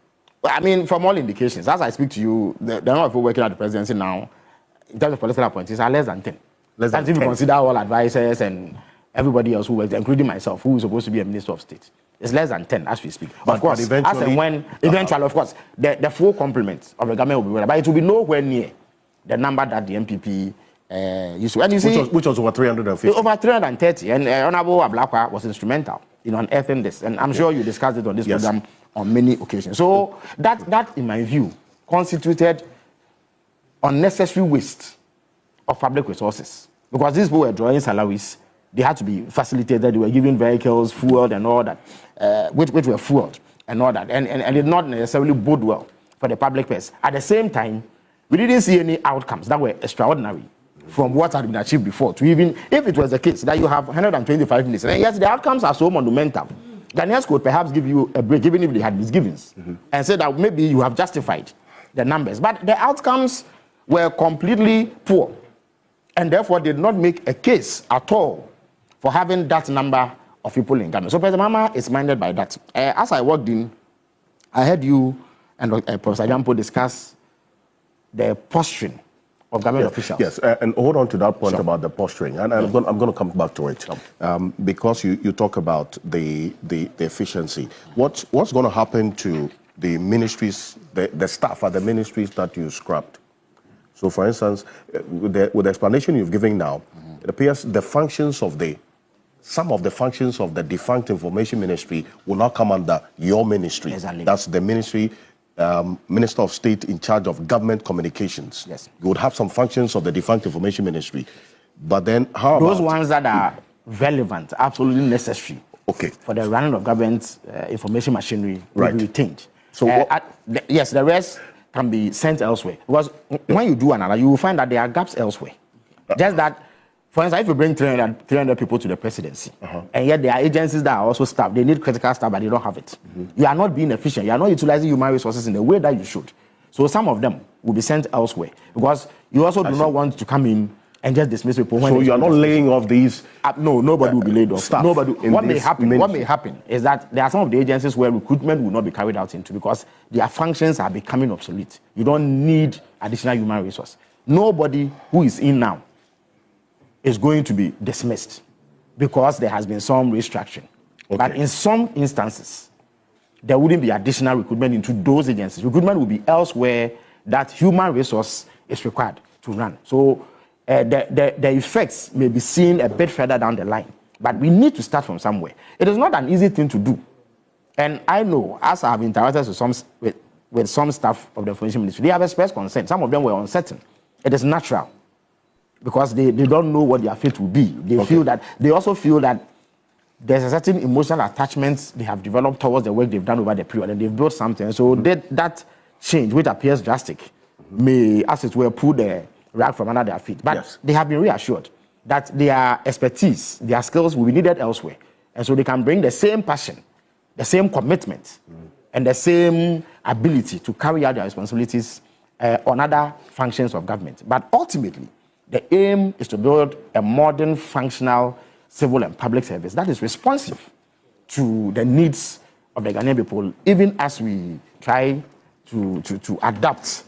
I mean, from all indications, as I speak to you, the number of people working at the presidency now, in terms of political appointees, are less than 10. That's if you consider all advisors and everybody else who works, including myself, who is supposed to be a minister of state. It's less than 10 as we speak. Of course, as and when, eventually, of course, the full complement of the government will be ready, but it will be nowhere near the number that the MPP used to. And you see, which was over 350. Over 330, and Honorable Ablakwa was instrumental in unearthing this, and I'm sure you discussed it on this program on many occasions. So that, in my view, constituted unnecessary waste of public resources, because these people were drawing salaries. They had to be facilitated. They were given vehicles, fueled, and all that, which were fueled and all that, and did not necessarily bode well for the public purse. At the same time, we didn't see any outcomes that were extraordinary from what had been achieved before. To even if it was the case that you have 125 minutes, and yes, the outcomes are so monumental. Ghanaians could perhaps give you a break, even if they had misgivings, and say that maybe you have justified the numbers. But the outcomes were completely poor, and therefore did not make a case at all for having that number of people in Ghana. So President Mahama is minded by that. As I walked in I heard you and Professor Jampo discuss the posturing of government officials. Yes, and hold on to that point about the posturing, and I'm going to come back to it because you talk about the efficiency. What's going to happen to the ministries, the staff at the ministries that you scrapped? So, for instance, with the explanation you've given now, it appears the functions of some of the functions of the defunct information ministry will now come under your ministry. Exactly. That's the ministry. Minister of State in charge of government communications. Yes. You would have some functions of the defunct information ministry. But then how those about ones that are relevant, absolutely necessary for the running of government information machinery will be retained. So yes, the rest can be sent elsewhere. Because when you do another, you will find that there are gaps elsewhere. Just that, for instance, if you bring 300 people to the presidency, and yet there are agencies that are also staffed, they need critical staff, but they don't have it. You are not being efficient. You are not utilizing human resources in the way that you should. So some of them will be sent elsewhere because you also do not want to come in and just dismiss people. So you are not laying off these? No, nobody will be laid off. Staff. What may happen is that there are some of the agencies where recruitment will not be carried out into because their functions are becoming obsolete. You don't need additional human resource. Nobody who is in now is going to be dismissed because there has been some restructuring. But in some instances, there wouldn't be additional recruitment into those agencies. Recruitment will be elsewhere that human resource is required to run. So the effects may be seen a bit further down the line. But we need to start from somewhere. It is not an easy thing to do. And I know, as I have interacted with some staff of the Information Ministry, they have expressed concern. Some of them were uncertain. It is natural. Because they don't know what their fate will be. They also feel that there's a certain emotional attachment they have developed towards the work they've done over the period, and they've built something. So that change, which appears drastic, may, as it were, pull the rug from under their feet. But they have been reassured that their expertise, their skills will be needed elsewhere. And so they can bring the same passion, the same commitment, and the same ability to carry out their responsibilities on other functions of government. But ultimately, the aim is to build a modern, functional civil and public service that is responsive to the needs of the Ghanaian people, even as we try to adapt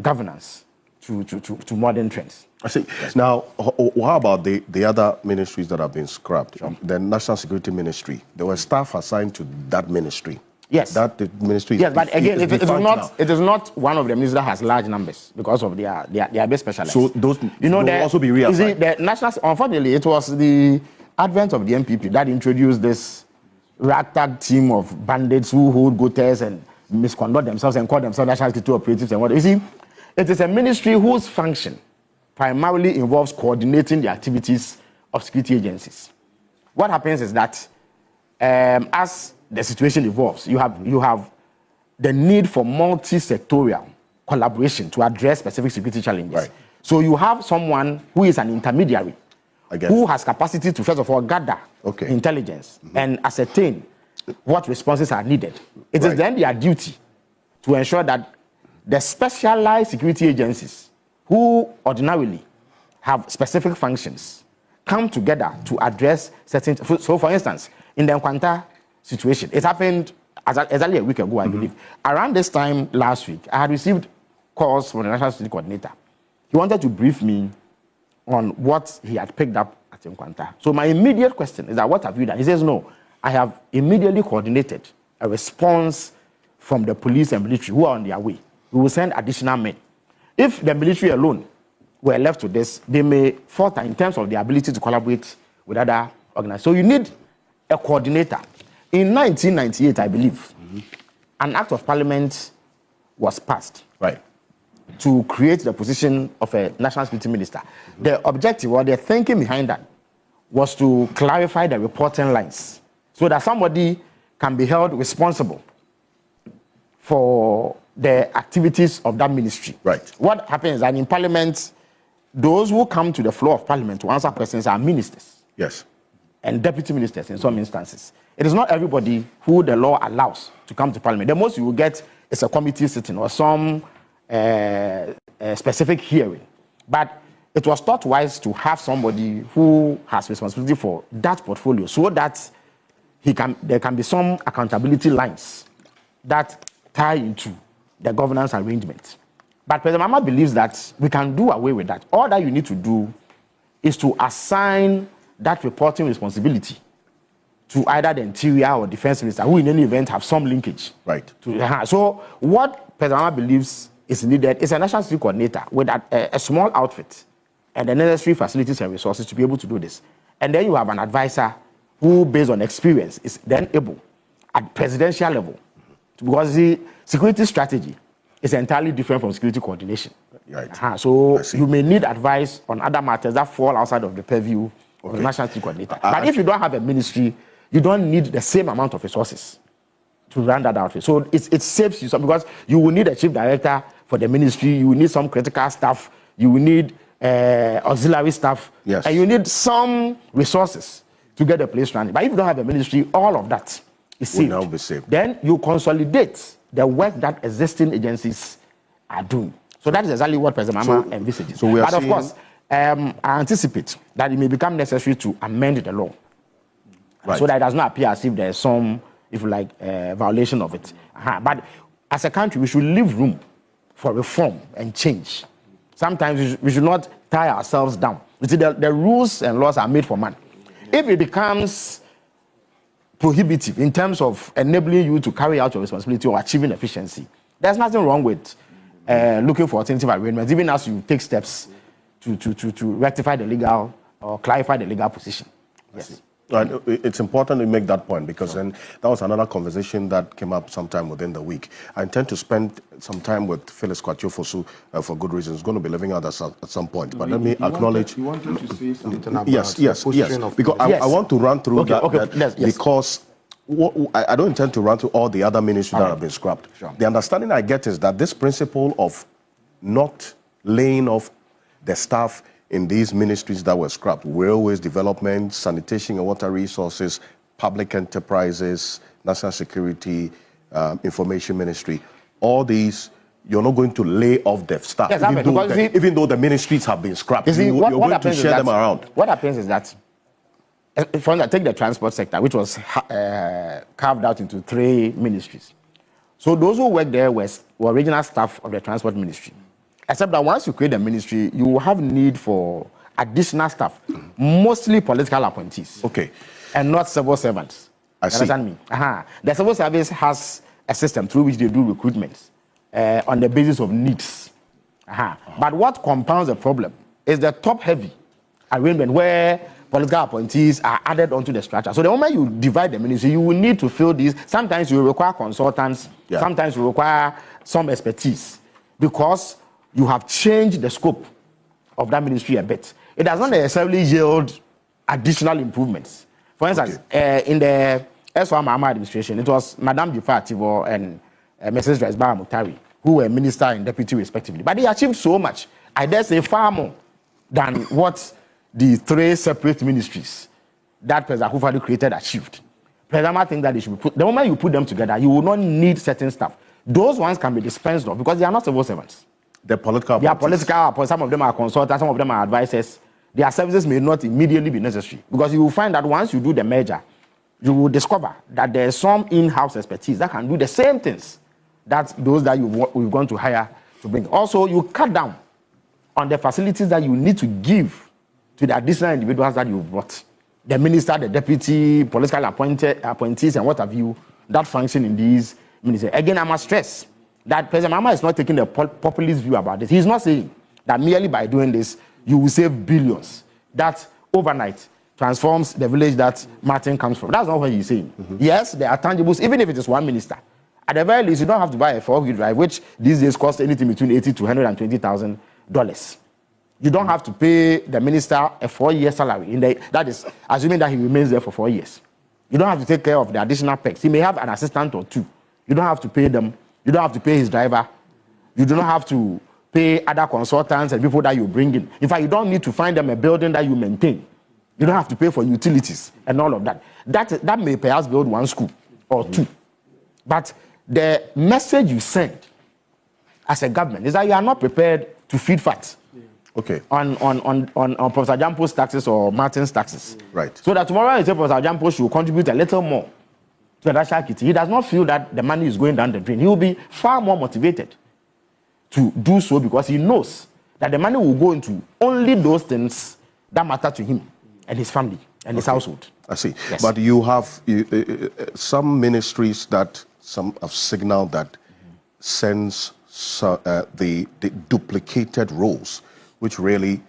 governance to modern trends. I see. Yes. Now, how about the other ministries that have been scrapped? The National Security Ministry, there were staff assigned to that ministry. Yes. That the ministry yes, but again, it is not one of the ministries that has large numbers because of their best specialists. So those will also be reassigned. The national, unfortunately, it was the advent of the MPP that introduced this ragtag team of bandits who hold goaters and misconduct themselves and call themselves national security operatives and what. You see, it is a ministry whose function primarily involves coordinating the activities of security agencies. What happens is that as the situation evolves, you have the need for multi-sectorial collaboration to address specific security challenges. Right. So you have someone who is an intermediary, who has capacity to, first of all, gather intelligence and ascertain what responses are needed. It is then their duty to ensure that the specialized security agencies, who ordinarily have specific functions, come together to address certain. So, for instance, in the Nkwanta situation, it happened exactly a week ago, I believe. Around this time last week, I had received calls from the National Security Coordinator. He wanted to brief me on what he had picked up at Nkwanta. So my immediate question is that, what have you done? He says, no, I have immediately coordinated a response from the police and military who are on their way. We will send additional men. If the military alone were left to this, they may falter in terms of their ability to collaborate with other organizations. So you need a coordinator. In 1998, I believe, an act of parliament was passed to create the position of a national security minister. The objective or the thinking behind that was to clarify the reporting lines so that somebody can be held responsible for the activities of that ministry. What happens is that in parliament, those who come to the floor of parliament to answer questions are ministers. Yes. And deputy ministers in some instances. It is not everybody who the law allows to come to parliament. The most you will get is a committee sitting or some specific hearing. But it was thought wise to have somebody who has responsibility for that portfolio so that there can be some accountability lines that tie into the governance arrangement. But President Mahama believes that we can do away with that. All that you need to do is to assign that reporting responsibility to either the Interior or Defense Minister, who in any event have some linkage. Right. So what President Mahama believes is needed is a national security coordinator with a small outfit and the necessary facilities and resources to be able to do this. And then you have an advisor who, based on experience, is then able at presidential level, because the security strategy is entirely different from security coordination. Right. So you may need advice on other matters that fall outside of the purview of the national security coordinator. But if you don't have a ministry, you don't need the same amount of resources to run that outfit. So it saves you some, because you will need a chief director for the ministry, you will need some critical staff, you will need auxiliary staff, and you need some resources to get the place running. But if you don't have a ministry, all of that is saved. Will now be saved. Then you consolidate the work that existing agencies are doing. So that is exactly what President Mahama envisages. So but of course, I anticipate that it may become necessary to amend the law, so that it does not appear as if there is some, if you like, violation of it. But as a country, we should leave room for reform and change. Sometimes we should not tie ourselves down. You see, the rules and laws are made for man. If it becomes prohibitive in terms of enabling you to carry out your responsibility or achieving efficiency, there's nothing wrong with looking for alternative arrangements, even as you take steps to rectify the legal or clarify the legal position. Yes. It's important to make that point, because then that was another conversation that came up sometime within the week. I intend to spend some time with Phyllis Kwatio-Fosu for good reasons. He's going to be leaving out at some point. But let me acknowledge. You wanted to say something about yes. Because I want to run through that because I don't intend to run through all the other ministries that have been scrapped. Sure. The understanding I get is that this principle of not laying off the staff in these ministries that were scrapped, railways, development, sanitation and water resources, public enterprises, national security, information ministry, all these, you're not going to lay off the staff. Yes, even though the ministries have been scrapped, you're going to share them around. What happens is that, take the transport sector, which was carved out into 3 ministries. So those who work there were regional staff of the transport ministry. Except that once you create a ministry, you will have need for additional staff, mostly political appointees. Okay. And not civil servants. I see. Understand me? The civil service has a system through which they do recruitments on the basis of needs. But what compounds the problem is the top-heavy arrangement where political appointees are added onto the structure. So the moment you divide the ministry, you will need to fill these. Sometimes you will require consultants. Sometimes you require some expertise, because you have changed the scope of that ministry a bit. It does not necessarily yield additional improvements. For instance, in the S1 Mahama administration, it was Madame Jufar Ativo and Mrs. Resbara Mutari, who were minister and deputy respectively. But they achieved so much, I dare say far more than what the 3 separate ministries that President Akufo-Addo created achieved. President Mahama thinks that they should be put, the moment you put them together, you will not need certain staff. Those ones can be dispensed of because they are not civil servants. They are political. Some of them are consultants, some of them are advisors. Their services may not immediately be necessary, because you will find that once you do the merger, you will discover that there is some in-house expertise that can do the same things that those that you've gone to hire to bring. Also, you cut down on the facilities that you need to give to the additional individuals that you've brought. The minister, the deputy, political appointees, and what have you, that function in these ministries. Again, I must stress that President Mahama is not taking the populist view about this. He's not saying that merely by doing this, you will save billions. That overnight transforms the village that Martin comes from. That's not what he's saying. Yes, there are tangibles, even if it is one minister. At the very least, you don't have to buy a 4-wheel drive, which these days costs anything between $80,000 to $120,000. You don't have to pay the minister a 4-year salary. That is assuming that he remains there for 4 years. You don't have to take care of the additional perks. He may have an assistant or 2. You don't have to pay them. You don't have to pay his driver. You do not have to pay other consultants and people that you bring in. In fact, you don't need to find them a building that you maintain. You don't have to pay for utilities and all of that. That may perhaps build 1 school or 2. But the message you send as a government is that you are not prepared to feed fat on Professor Jampo's taxes or Martin's taxes. Right. So that tomorrow you say Professor Jampo should contribute a little more to the national kitty, he does not feel that the money is going down the drain. He will be far more motivated to do so because he knows that the money will go into only those things that matter to him and his family and his household. I see. Yes. But you have some ministries that some have signaled that sends the duplicated roles, which really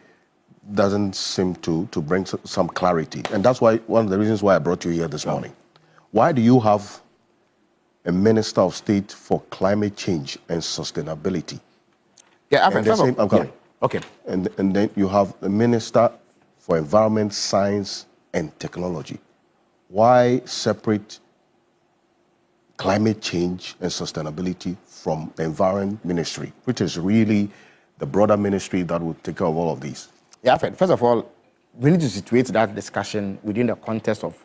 doesn't seem to bring some clarity. And that's why one of the reasons why I brought you here this morning. Why do you have a Minister of State for Climate Change and Sustainability? Yeah, I'm coming. Okay. And then you have the Minister for Environment, Science and Technology. Why separate climate change and sustainability from the Environment Ministry, which is really the broader ministry that will take care of all of these? Yeah, first of all, we need to situate that discussion within the context of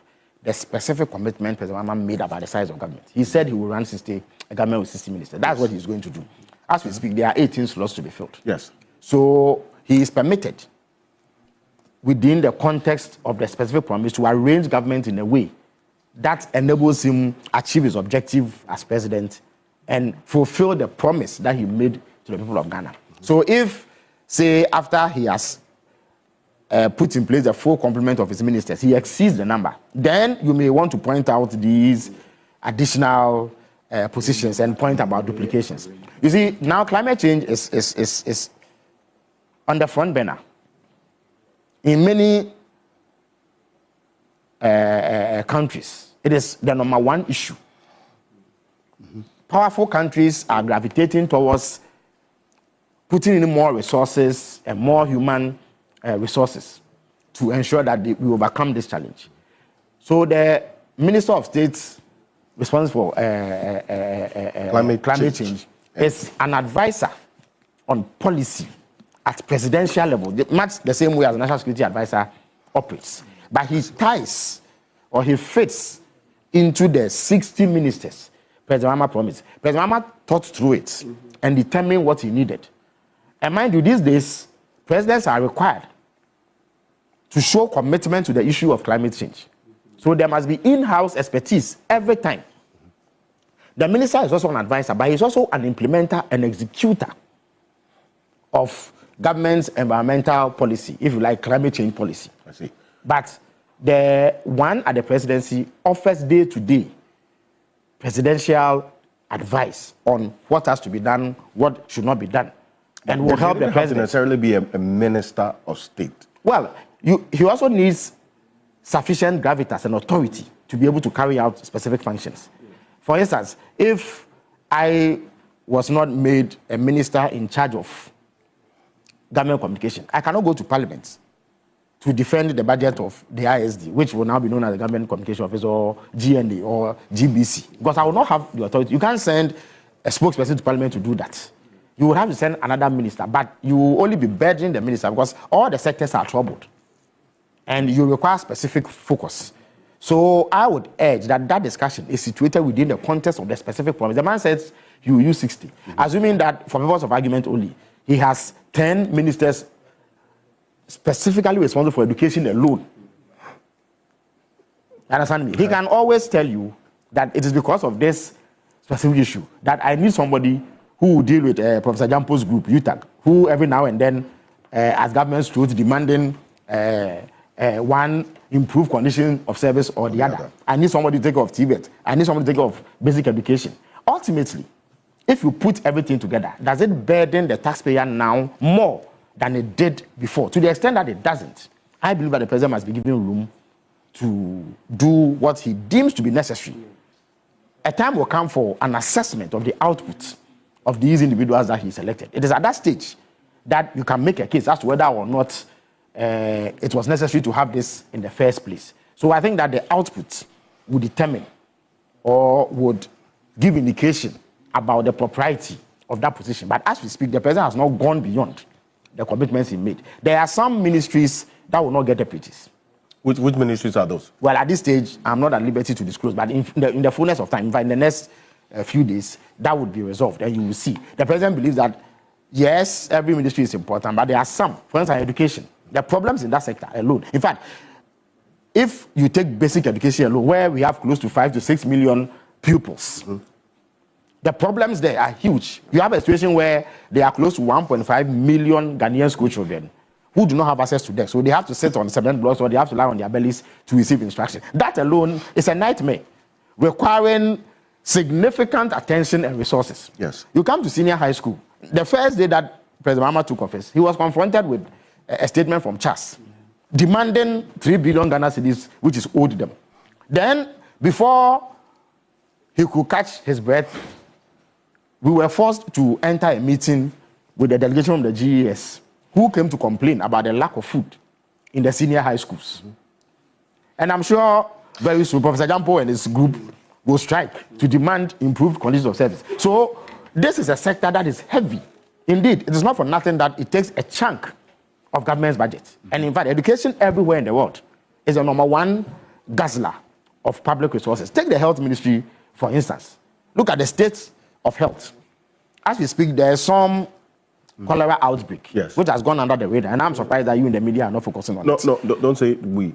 the specific commitment President Mahama made about the size of government. He said he will run a government with 60 ministers. That's what he's going to do. As we speak, there are 18 slots to be filled. Yes. So he is permitted, within the context of the specific promise, to arrange government in a way that enables him achieve his objective as president and fulfill the promise that he made to the people of Ghana. So if, say, after he has put in place the full complement of his ministers, he exceeds the number, then you may want to point out these additional positions and point about duplications. You see, now climate change is on the front burner. In many countries, it is the number one issue. Powerful countries are gravitating towards putting in more resources and more human resources to ensure that we overcome this challenge. So the Minister of State responsible for climate change is an advisor on policy at presidential level, much the same way as the National Security Advisor operates. But he ties or he fits into the 60 ministers President Mahama promised. President Mahama thought through it and determined what he needed. And mind you, these days, presidents are required to show commitment to the issue of climate change. So there must be in-house expertise every time. The minister is also an advisor, but he's also an implementer and executor of government's environmental policy, if you like, climate change policy. I see. But the one at the presidency offers day-to-day presidential advice on what has to be done, what should not be done, and will help the president. Necessarily be a minister of state. Well, he also needs sufficient gravitas and authority to be able to carry out specific functions. For instance, if I was not made a minister in charge of government communication, I cannot go to Parliament to defend the budget of the ISD, which will now be known as the Government Communication Office, or GNA or GBC, because I will not have the authority. You can't send a spokesperson to Parliament to do that. You will have to send another minister, but you will only be burdening the minister because all the sectors are troubled and you require specific focus. So I would urge that discussion is situated within the context of the specific promise. The man says he will use 60, assuming that for purpose of argument only, he has 10 ministers specifically responsible for education alone. You understand me? He can always tell you that it is because of this specific issue that I need somebody who will deal with Professor Jampo's group, UTAG, who every now and then, as governments truth, demanding one improved condition of service or the other. I need somebody to take care of Tibet. I need somebody to take care of basic education. Ultimately, if you put everything together, does it burden the taxpayer now more than it did before? To the extent that it doesn't, I believe that the president must be given room to do what he deems to be necessary. A time will come for an assessment of the output of these individuals that he selected. It is at that stage that you can make a case as to whether or not it was necessary to have this in the first place. So I think that the output would determine or would give indication about the propriety of that position. But as we speak, the president has not gone beyond the commitments he made. There are some ministries that will not get deputies. Which ministries are those? Well, at this stage, I'm not at liberty to disclose, but in the fullness of time, in the next few days, that would be resolved, and you will see. The president believes that, yes, every ministry is important, but there are some, for instance, education. The problems in that sector alone. In fact, if you take basic education alone, where we have close to 5 to 6 million pupils, the problems there are huge. You have a situation where there are close to 1.5 million Ghanaian school children who do not have access to desks. So they have to sit on cement blocks or they have to lie on their bellies to receive instruction. That alone is a nightmare, requiring significant attention and resources. Yes. You come to senior high school. The first day that President Mahama took office, he was confronted with a statement from CHAS demanding 3 billion Ghana cedis, which is owed them. Then, before he could catch his breath, we were forced to enter a meeting with the delegation from the GES, who came to complain about the lack of food in the senior high schools. And I'm sure very soon Professor Jampo and his group will strike to demand improved conditions of service. So this is a sector that is heavy. Indeed, it is not for nothing that it takes a chunk of government's budget. And in fact, education everywhere in the world is the number one guzzler of public resources. Take the health ministry, for instance. Look at the state of health. As we speak, there is some cholera outbreak, which has gone under the radar, and I'm surprised that you in the media are not focusing on it. No, don't say we.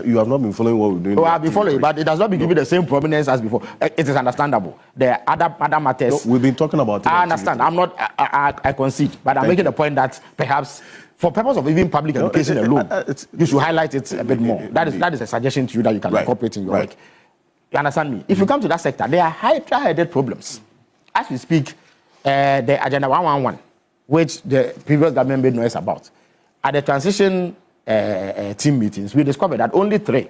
You have not been following what we're doing. Oh, I've been following, but it does not be given the same prominence as before. It is understandable. There are other matters. No, we've been talking about it. I understand. I'm not. I concede, but I'm making the point that perhaps, for purpose of even public education alone, you should highlight it a bit more. That is a suggestion to you that you can incorporate in your work. You understand me? If you come to that sector, there are hydra-headed problems. As we speak, the Agenda 111, which the previous government made noise about, at the transition team meetings, we discovered that only 3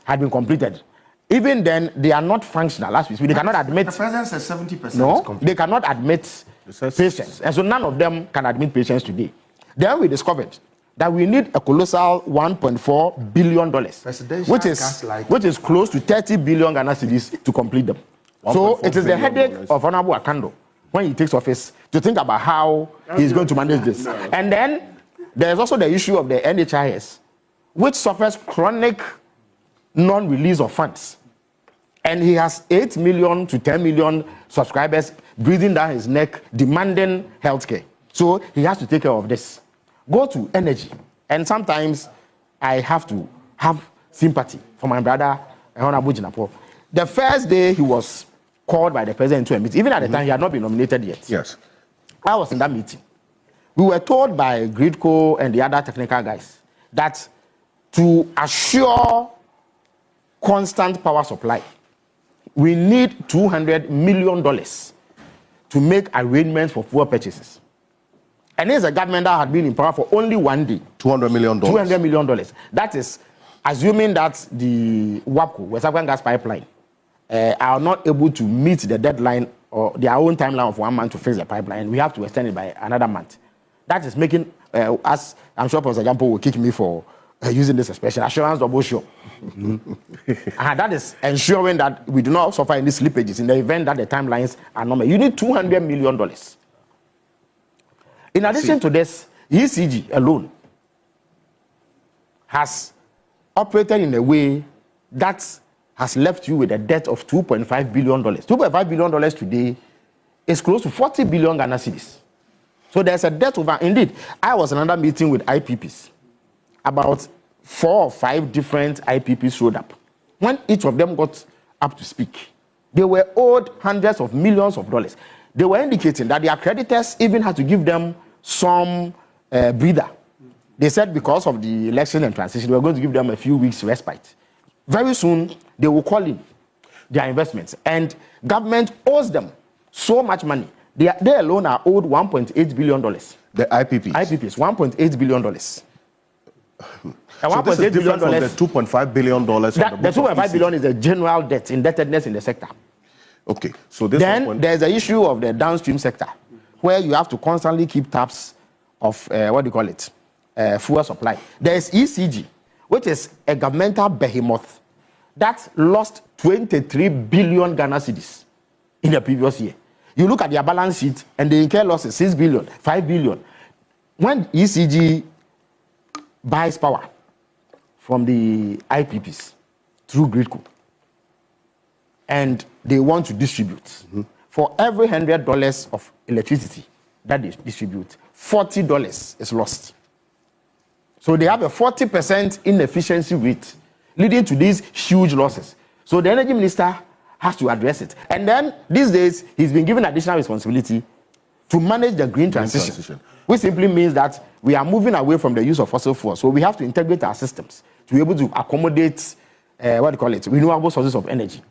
had been completed. Even then, they are not functional. As we speak, they cannot admit. The president says 70%. No, they cannot admit patients, and so none of them can admit patients today. Then we discovered that we need a colossal $1.4 billion, which is close to 30 billion Ghana cedis to complete them. So it is the headache of Honorable Akando when he takes office to think about how he's going to manage this. And then there's also the issue of the NHIS, which suffers chronic non-release of funds. And he has 8 million to 10 million subscribers breathing down his neck, demanding healthcare. So he has to take care of this. Go to energy. And sometimes I have to have sympathy for my brother, Honorable Jinapo. The first day he was called by the president to a meeting, even at the time he had not been nominated yet. Yes. I was in that meeting. We were told by Gridco and the other technical guys that to assure constant power supply, we need $200 million to make arrangements for fuel purchases. And here's a government that had been in power for only 1 day. $200 million. $200 million. That is assuming that the WAPCO, West African Gas Pipeline, are not able to meet the deadline or their own timeline of 1 month to fix the pipeline. We have to extend it by another month. That is making, as I'm sure Professor Jampo will kick me for using this expression, assurance double sure. And that is ensuring that we do not suffer any slippages in the event that the timelines are not met. You need $200 million. In addition to this, ECG alone has operated in a way that has left you with a debt of $2.5 billion. $2.5 billion today is close to 40 billion Ghana cedis. So there's a debt over. Indeed, I was in another meeting with IPPs. About 4 or 5 different IPPs showed up. When each of them got up to speak, they were owed hundreds of millions of dollars. They were indicating that their creditors even had to give them some breather. They said because of the election and transition, they were going to give them a few weeks respite. Very soon, they will call in their investments. And government owes them so much money. They alone are owed $1.8 billion. The IPPs? IPPs, $1.8 billion. So this is different from the $2.5 billion. The $2.5 billion is the general debt, indebtedness in the sector. Okay, so this then there's the issue of the downstream sector, where you have to constantly keep tabs of fuel supply. There's ECG, which is a governmental behemoth that lost 23 billion Ghana cedis in the previous year. You look at their balance sheet and they incur losses 6 billion, 5 billion. When ECG buys power from the IPPs through Gridco, and they want to distribute. For every $100 of electricity that they distribute, $40 is lost. So they have a 40% inefficiency rate leading to these huge losses. So the energy minister has to address it. And then these days, he's been given additional responsibility to manage the green transition, which simply means that we are moving away from the use of fossil fuels. So we have to integrate our systems to be able to accommodate, renewable sources of energy.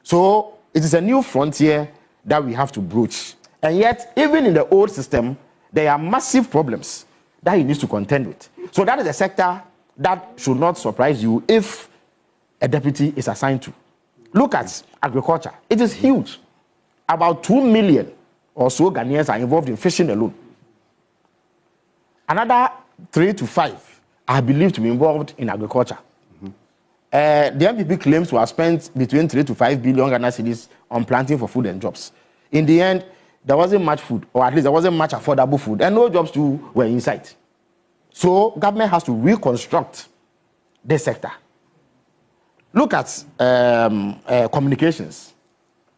So it is a new frontier that we have to broach. And yet, even in the old system, there are massive problems that he needs to contend with. So that is a sector that should not surprise you if a deputy is assigned to. Look at agriculture. It is huge. About 2 million or so Ghanaians are involved in fishing alone. Another 3 to 5 are believed to be involved in agriculture. The MPP claims to have spent between 3 to 5 billion Ghana cedis on planting for food and jobs. In the end, there wasn't much food, or at least there wasn't much affordable food, and no jobs too were in sight. So government has to reconstruct this sector. Look at communications,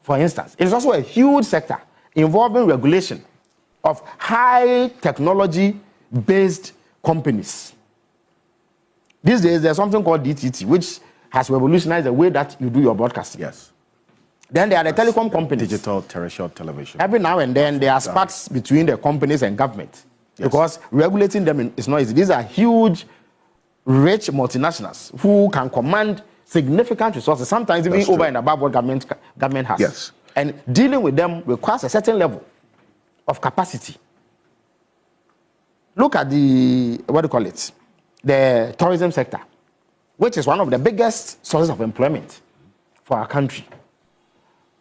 for instance. It is also a huge sector involving regulation of high technology-based companies. These days, there's something called DTT, which has revolutionized the way that you do your broadcasting. Yes. Then there are the telecom companies. Digital terrestrial television. Every now and then, there are sparks between the companies and government. Yes. Because regulating them is not easy. These are huge, rich multinationals who can command significant resources, sometimes even over and above what government has. Yes. And dealing with them requires a certain level of capacity. Look at the, the tourism sector, which is one of the biggest sources of employment for our country.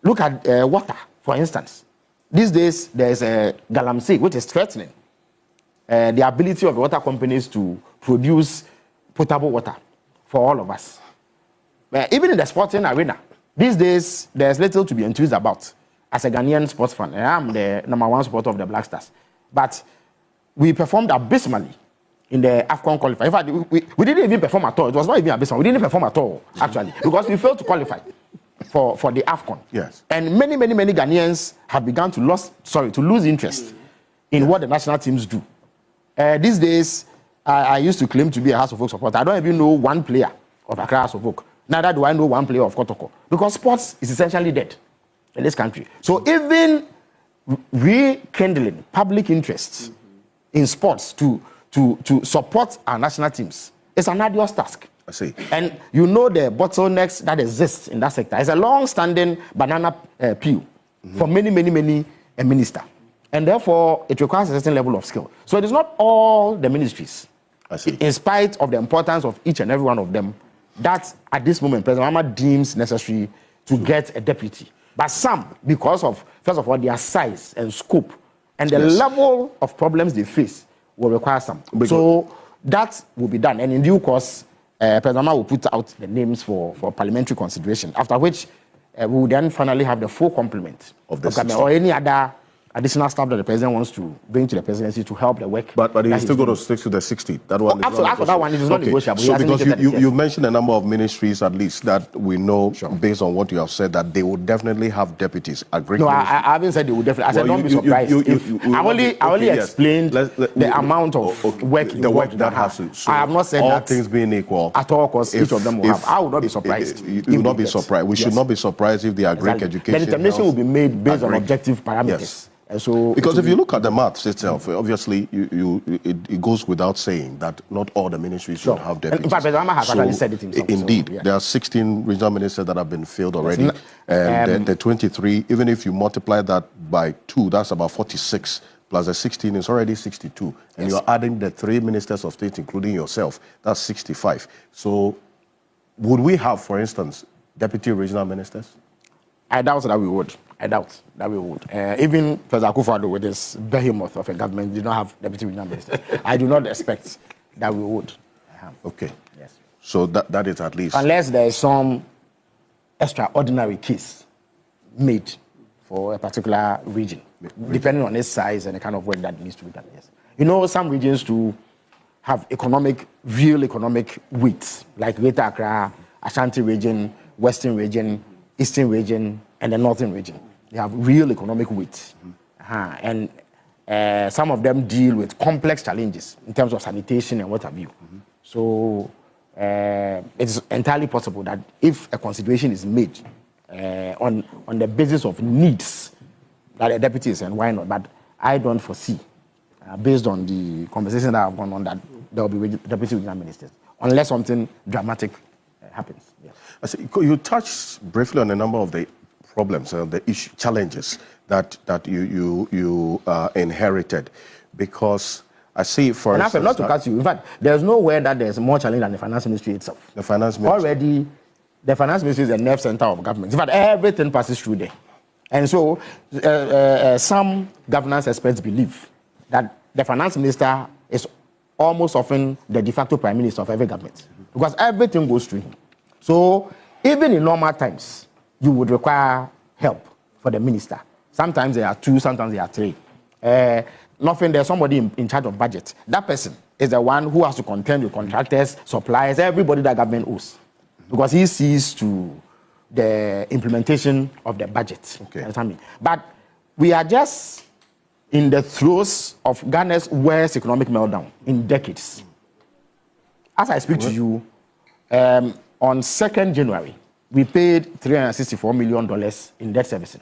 Look at water, for instance. These days, there's a Galamsey, which is threatening the ability of the water companies to produce potable water for all of us. Even in the sporting arena, these days, there's little to be enthused about. As a Ghanaian sports fan, I'm the #1 supporter of the Black Stars. But we performed abysmally in the AFCON qualifier. In fact, we didn't even perform at all. It was not even abysmal. We didn't perform at all, actually, because we failed to qualify for the AFCON. Yes. And many Ghanaians have begun to lose interest in what the national teams do. These days, I used to claim to be a House of Oak supporter. I don't even know one player of Accra House of Oak. Neither do I know one player of Kotoko. Because sports is essentially dead in this country. So even rekindling public interest in sports to support our national teams is an arduous task. I see. And you know the bottlenecks that exist in that sector. It's a long-standing banana peel for many ministers. And therefore, it requires a certain level of skill. So it is not all the ministries, I see. In spite of the importance of each and every one of them, that at this moment, President Mahama deems necessary to get a deputy. But some, because of, first of all, their size and scope, and the level of problems they face, will require some. So that will be done. And in due course, President Mahama will put out the names for parliamentary consideration, after which we will then finally have the full complement of the government or any other additional staff that the president wants to bring to the presidency to help the work. But he's still going to stick to the 60. That one. After that one, it is not negotiable. So because you mentioned a number of ministries, at least, that we know, based on what you have said, that they will definitely have deputies. I haven't said they will definitely. I said don't be surprised. I only explained the amount of work that has to. I have not said all that. All things being equal. At all costs, each of them will have. I would not be surprised. You will not be surprised. We should not be surprised if they are great education. The determination will be made based on objective parameters. So because if you look at the maths itself, obviously it goes without saying that not all the ministries should have deputies. In fact, President Mahama has actually said it himself. Indeed, there are 16 regional ministers that have been filled already, and the 23. Even if you multiply that by 2, that's about 46. Plus the 16 is already 62, and you're adding the 3 ministers of state, including yourself. That's 65. So, would we have, for instance, deputy regional ministers? I doubt that we would. Even President Akufo-Addo, with this behemoth of a government, did not have deputy regional ministers. I do not expect that we would. Okay. Yes. So that is at least. Unless there is some extraordinary case made for a particular region, depending on its size and the kind of work that needs to be done. Yes. You know, some regions do have real economic weight, like Greater Accra, Ashanti region, Western region, Eastern region, and the Northern region. They have real economic weight. And some of them deal with complex challenges in terms of sanitation and what have you. So it's entirely possible that if a consideration is made on the basis of needs, that a deputy is, and why not? But I don't foresee, based on the conversation that have gone on, that there will be deputy regional ministers, unless something dramatic happens. Yeah. You touched briefly on a number of the problems, the challenges that you inherited, because I see, for instance, not to cut you. In fact, there's nowhere that there's more challenge than the finance ministry itself. The finance ministry. Already, the finance ministry is the nerve center of government. In fact, everything passes through there. And so, some governance experts believe that the finance minister is almost often the de facto prime minister of every government, because everything goes through him. So, even in normal times, you would require help for the minister. Sometimes there are two, sometimes there are three. Nothing, there's somebody in charge of budget. That person is the one who has to contend with contractors, suppliers, everybody that government owes, because he sees to the implementation of the budget. Okay. But we are just in the throes of Ghana's worst economic meltdown in decades. As I speak to you, on 2nd January, we paid $364 million in debt servicing.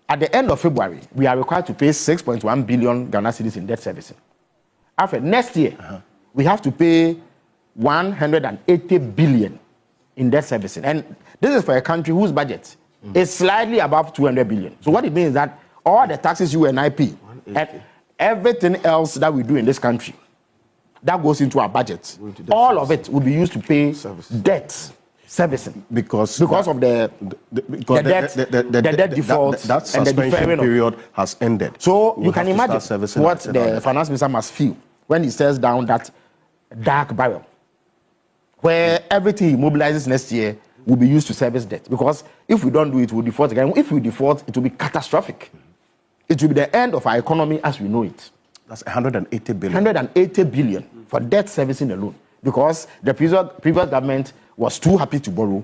At the end of February, we are required to pay 6.1 billion Ghana cedis in debt servicing. After next year, we have to pay 180 billion in debt servicing. And this is for a country whose budget is slightly above 200 billion. So what it means is that all the taxes you and I pay, and everything else that we do in this country, that goes into our budget, all of it will be used to pay debt servicing, because of the debt default, that suspension period has ended. So you can imagine what the finance minister must feel when he says down that dark barrel, where everything he mobilizes next year will be used to service debt. Because if we don't do it, we'll default again. If we default, it will be catastrophic. It will be the end of our economy as we know it. That's 180 billion. 180 billion for debt servicing alone. Because the previous government was too happy to borrow,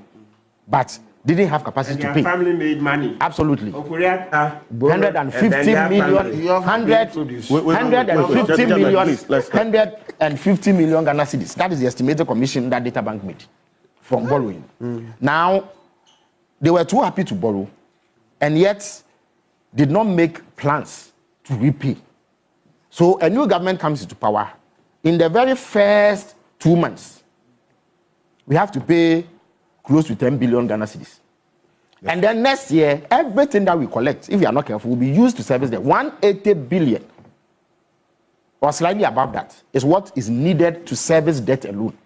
but didn't have capacity to pay. Family made money. Absolutely. 150 million Ghana cedis. That is the estimated commission that Data Bank made from borrowing. Now, they were too happy to borrow, and yet did not make plans to repay. So a new government comes into power. In the very first 2 months, we have to pay close to 10 billion Ghana cedis. Yes. And then next year, everything that we collect, if we are not careful, will be used to service the 180 billion, or slightly above that, is what is needed to service debt alone.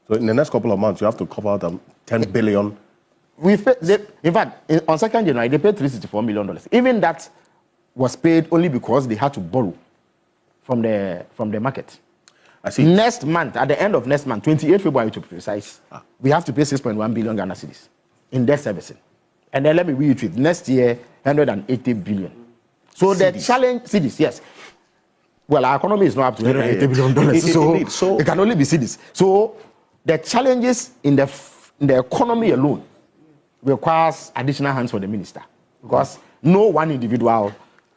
So in the next couple of months, you have to cover the 10 billion. In fact, on 2nd January, they paid $364 million. Even that was paid only because they had to borrow from the market. I see. Next month, at the end of next month, 28 February to be precise, we have to pay 6.1 billion Ghana cedis in debt servicing. And then let me reiterate, next year, 180 billion. So the challenge, cedis, yes. Well, our economy is not up to $180 billion, so it can only be cedis. So the challenges in the economy alone requires additional hands for the minister, because no one individual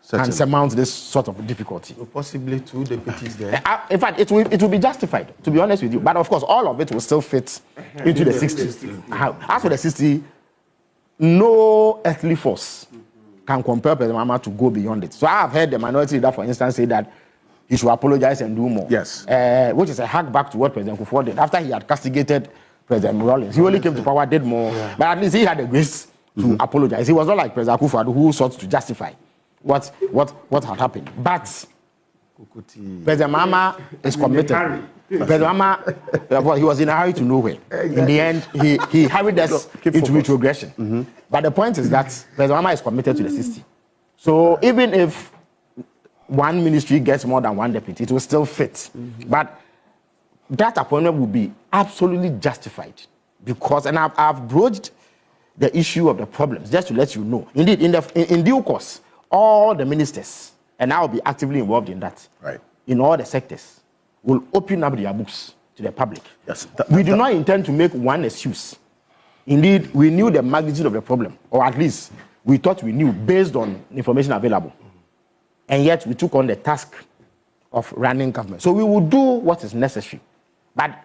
can surmount this sort of difficulty. So possibly 2 deputies there. In fact, it will be justified, to be honest with you. But of course, all of it will still fit into the 60. As for the 60, no earthly force can compel President Mahama to go beyond it. So I have heard the minority leader, for instance, say that he should apologize and do more. Yes. Which is a hack back to what President Kufuor did. After he had castigated President Rawlings, he only came to power, did more. Yeah. But at least he had the grace to apologize. He was not like President Kufuor, who sought to justify what had happened. But President Mahama is committed. President Mahama, he was in a hurry to nowhere. In the end, he hurried us into retrogression. But the point is that President Mahama is committed to the 60. So even if one ministry gets more than one deputy, it will still fit. But that appointment will be absolutely justified, because, and I've broached the issue of the problems just to let you know. Indeed, in due course, all the ministers, and I will be actively involved in that, right, in all the sectors, will open up their books to the public. Yes, we do not intend to make one excuse. Indeed, we knew the magnitude of the problem, or at least we thought we knew based on information available. And yet we took on the task of running government. So we will do what is necessary. But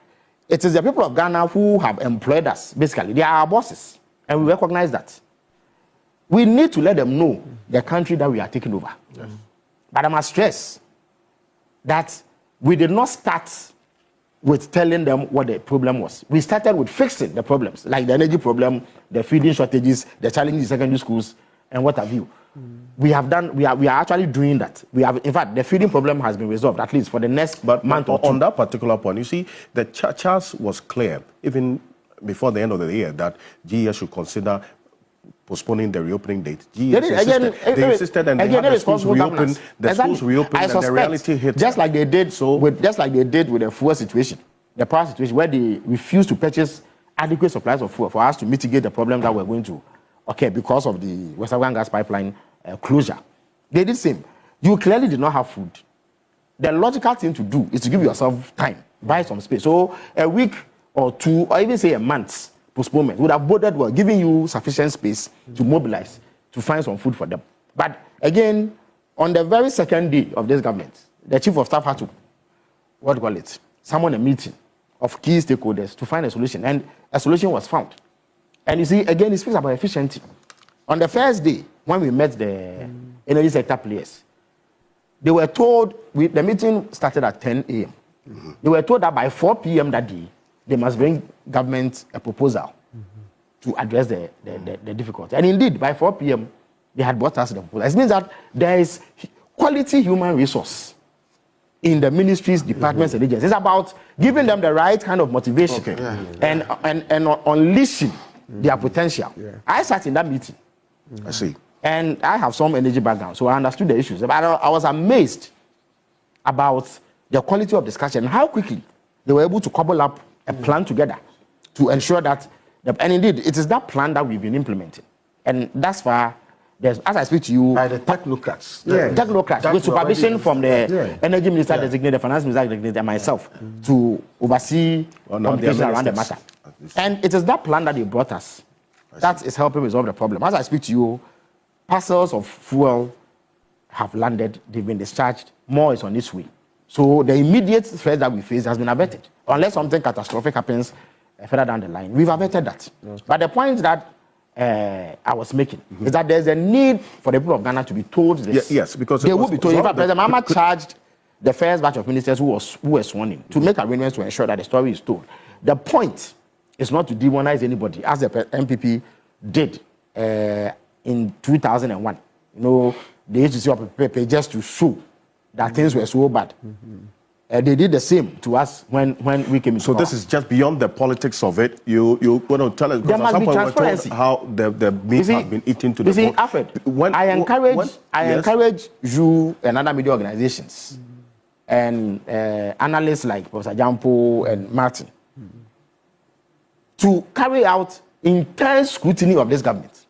it is the people of Ghana who have employed us. Basically, they are our bosses, and we recognize that. We need to let them know the country that we are taking over. Yes. But I must stress that we did not start with telling them what the problem was. We started with fixing the problems, like the energy problem, the feeding shortages, the challenges in secondary schools, and what have you. We are actually doing that. In fact, the feeding problem has been resolved, at least for the next month or two. On that particular point, you see, the charge was clear, even before the end of the year, that GES should consider postponing the reopening date. They insisted and they had the schools reopened. The schools reopened and the reality hit. Just like they did with the fuel situation, the power situation, where they refused to purchase adequate supplies of fuel for us to mitigate the problem that we're going to occur because of the West African gas pipeline closure. They did the same. You clearly did not have food. The logical thing to do is to give yourself time, buy some space. So a week or two, or even say a month postponement would have boded well, giving you sufficient space to mobilize, to find some food for them. But again, on the very second day of this government, the chief of staff had to, summon a meeting of key stakeholders to find a solution, and a solution was found. And you see, again, it speaks about efficiency. On the first day, when we met the energy sector players, they were told, the meeting started at 10 a.m. They were told that by 4 p.m. that day, they must bring government a proposal to address the difficulty. And indeed, by 4 p.m., they had brought us the proposal. It means that there is quality human resource in the ministries, departments, and agencies. It's about giving them the right kind of motivation and unleashing their potential. I sat in that meeting. I see. And I have some energy background, so I understood the issues. But I was amazed about the quality of discussion and how quickly they were able to cobble up a plan together to ensure that, and indeed, it is that plan that we've been implementing. And thus far, as I speak to you, by the technocrats, with supervision from the energy minister designated, finance minister designated, and myself to oversee communication around the matter. And it is that plan that they brought us that is helping resolve the problem. As I speak to you, parcels of fuel have landed, they've been discharged, more is on its way. So the immediate threat that we face has been averted. Unless something catastrophic happens further down the line, we've averted that. But the point that I was making is that there's a need for the people of Ghana to be told this. Yes, because they will be told. In fact, President Mahama charged the first batch of ministers who were sworn in to make arrangements to ensure that the story is told. The point is not to demonize anybody, as the MPP did in 2001. You know, they used to see up paper just to show that things were so bad. They did the same to us when we came into power. This is just beyond the politics of it. You want to tell us, there must be transparency. How the meat has been eaten to the bone. You see, Alfred, I encourage you and other media organizations and analysts like Professor Jampo and Martin to carry out intense scrutiny of this government.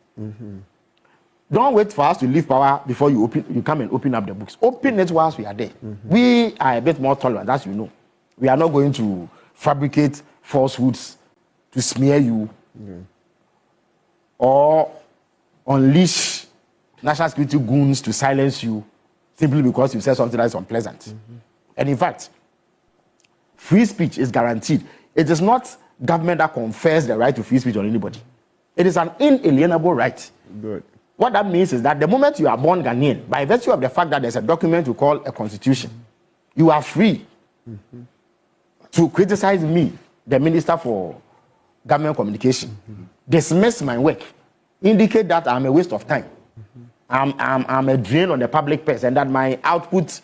Don't wait for us to leave power before you come and open up the books. Open it whilst we are there. We are a bit more tolerant, as you know. We are not going to fabricate falsehoods to smear you or unleash national security goons to silence you simply because you said something that is unpleasant. And in fact, free speech is guaranteed. It is not government that confers the right to free speech on anybody. It is an inalienable right. Good. What that means is that the moment you are born Ghanaian, by virtue of the fact that there's a document we call a constitution, you are free to criticize me, the Minister for Government Communication, dismiss my work, indicate that I'm a waste of time, I'm a drain on the public purse, and that my output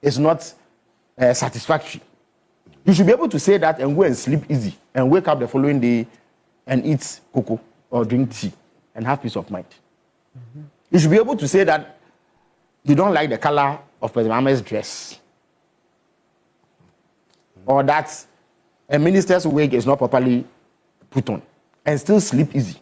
is not satisfactory. You should be able to say that and go and sleep easy and wake up the following day and eat cocoa or drink tea and have peace of mind. You should be able to say that you don't like the color of President Mahama's dress, or that a minister's wig is not properly put on, and still sleep easy.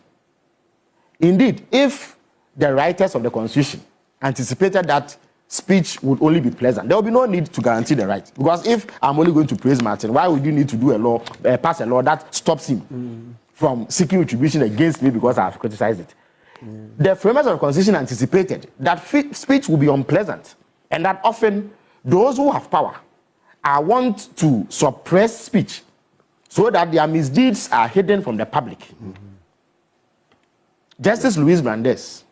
Indeed, if the writers of the Constitution anticipated that speech would only be pleasant, there will be no need to guarantee the right. Because if I'm only going to praise Martin, why would you need to do a law, pass a law that stops him from seeking retribution against me because I have criticized it? The framers of the Constitution anticipated that speech will be unpleasant, and that often those who have power want to suppress speech so that their misdeeds are hidden from the public. Justice Louis Brandes,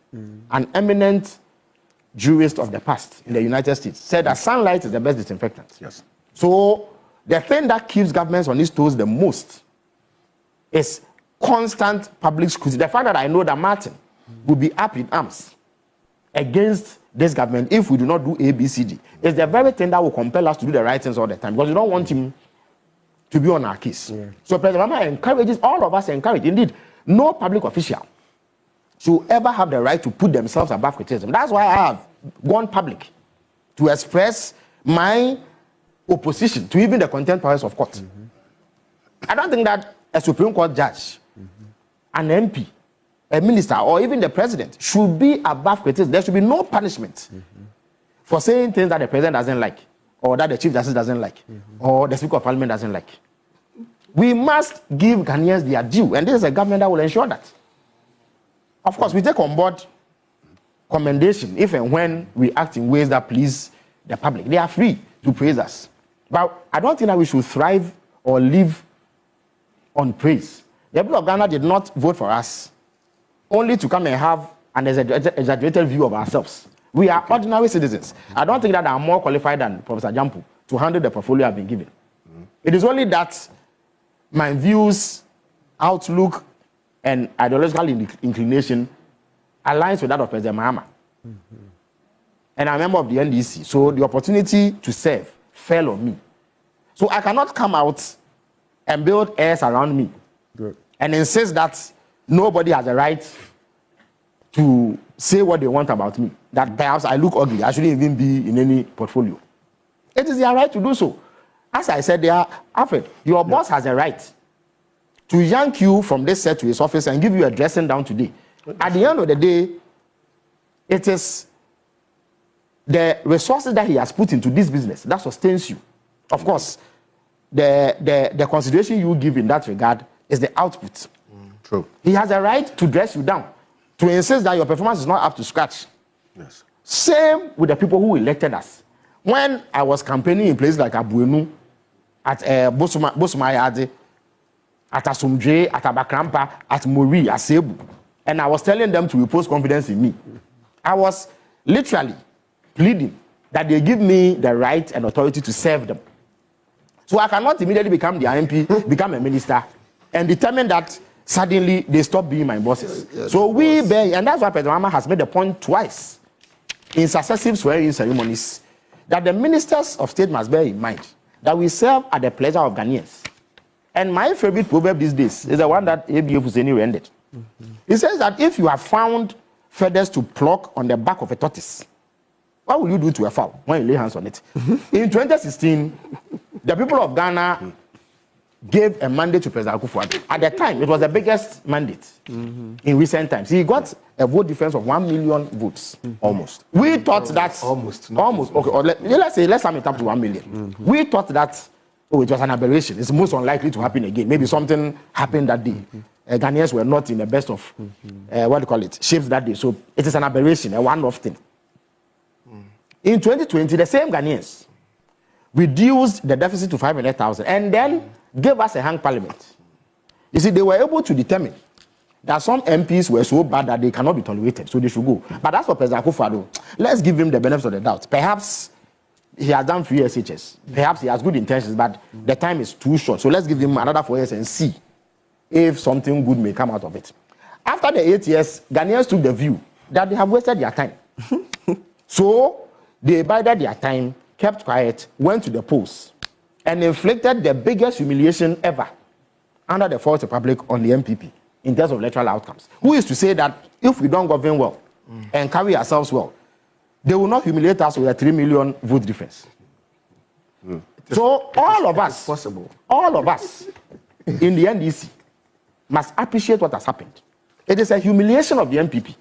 an eminent jurist of the past in the United States, said that sunlight is the best disinfectant. Yes. So the thing that keeps governments on its toes the most is constant public scrutiny. The fact that I know that Martin will be up in arms against this government if we do not do ABCD is the very thing that will compel us to do the right things all the time, because we don't want him to be on our case. Yeah. So President Obama encourages, all of us encourage, indeed, no public official should ever have the right to put themselves above criticism. That's why I have gone public to express my opposition to even the contempt powers of court. I don't think that a Supreme Court judge, an MP, a minister, or even the president should be above criticism. There should be no punishment for saying things that the president doesn't like, or that the chief justice doesn't like, or the speaker of parliament doesn't like. We must give Ghanaians their due, and this is a government that will ensure that. Of course, we take on board commendation if and when we act in ways that please the public. They are free to praise us. But I don't think that we should thrive or live on praise. The people of Ghana did not vote for us only to come and have an exaggerated view of ourselves. We are ordinary citizens. I don't think that I'm more qualified than Professor Jampu to handle the portfolio I've been given. It is only that my views, outlook, and ideological inclination aligns with that of President Mahama. And I'm a member of the NDC, so the opportunity to serve fell on me. So I cannot come out and build airs around me and insist that nobody has a right to say what they want about me, that perhaps I look ugly, I shouldn't even be in any portfolio. It is their right to do so. As I said, Alfred, your boss has a right to yank you from this set to his office and give you a dressing down today. At the end of the day, it is the resources that he has put into this business that sustains you. Of course, the consideration you give in that regard is the output. True. He has a right to dress you down, to insist that your performance is not up to scratch. Yes. Same with the people who elected us. When I was campaigning in places like Abuenu, at Bosumayade, at Asumdre, at Abakrampa, at Mori, at Sebu, and I was telling them to repose confidence in me, I was literally pleading that they give me the right and authority to serve them. So I cannot immediately become the MP, become a minister, and determine that suddenly they stop being my bosses. Yes, so we bear, and that's why President Obama has made the point twice in successive swearing ceremonies that the ministers of state must bear in mind that we serve at the pleasure of Ghanaians. And my favorite proverb these days is the one that ABF Husseini rendered. He says that if you have found feathers to pluck on the back of a tortoise, what will you do to a fowl when you lay hands on it? In 2016, the people of Ghana gave a mandate to President Akufo-Addo. At the time, it was the biggest mandate in recent times. He got a vote difference of 1 million votes, almost. We thought that almost. Okay, or let's sum it up to 1 million. We thought that it was an aberration. It's most unlikely to happen again. Maybe something happened that day. Ghanaians were not in the best of shapes that day. So it is an aberration, a one-off thing. In 2020, the same Ghanaians reduced the deficit to 500,000 and then gave us a hung parliament. You see, they were able to determine that some MPs were so bad that they cannot be tolerated, so they should go. But as for President Akufo-Addo, let's give him the benefit of the doubt. Perhaps he has done 3 SHS. Perhaps he has good intentions, but the time is too short. So let's give him another 4 years and see if something good may come out of it. After the 8 years, Ghanaians took the view that they have wasted their time. So they bided their time, kept quiet, went to the polls, and inflicted the biggest humiliation ever under the Fourth Republic on the MPP in terms of electoral outcomes. Who is to say that if we don't govern well and carry ourselves well, they will not humiliate us with a 3 million vote difference? So all of us, all of us in the NDC must appreciate what has happened. It is a humiliation of the MPP.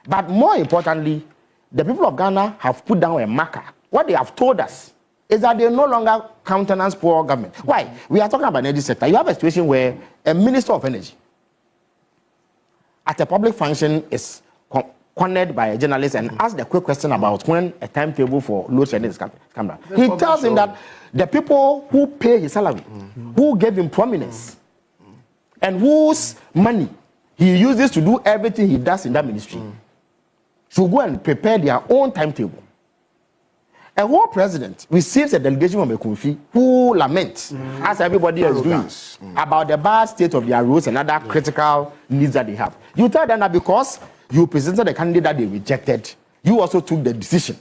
But more importantly, the people of Ghana have put down a marker. What they have told us is that they no longer countenance poor government. Why? We are talking about energy sector. You have a situation where a minister of energy at a public function is cornered by a journalist and asked a quick question about when a timetable for load shedding is coming. He tells him that the people who pay his salary, who gave him prominence, and whose money he uses to do everything he does in that ministry, should go and prepare their own timetable. A whole president receives a delegation from a Kunfi who laments, as everybody is doing, about the bad state of their roads and other critical needs that they have. You tell them that because you presented a candidate that they rejected, you also took the decision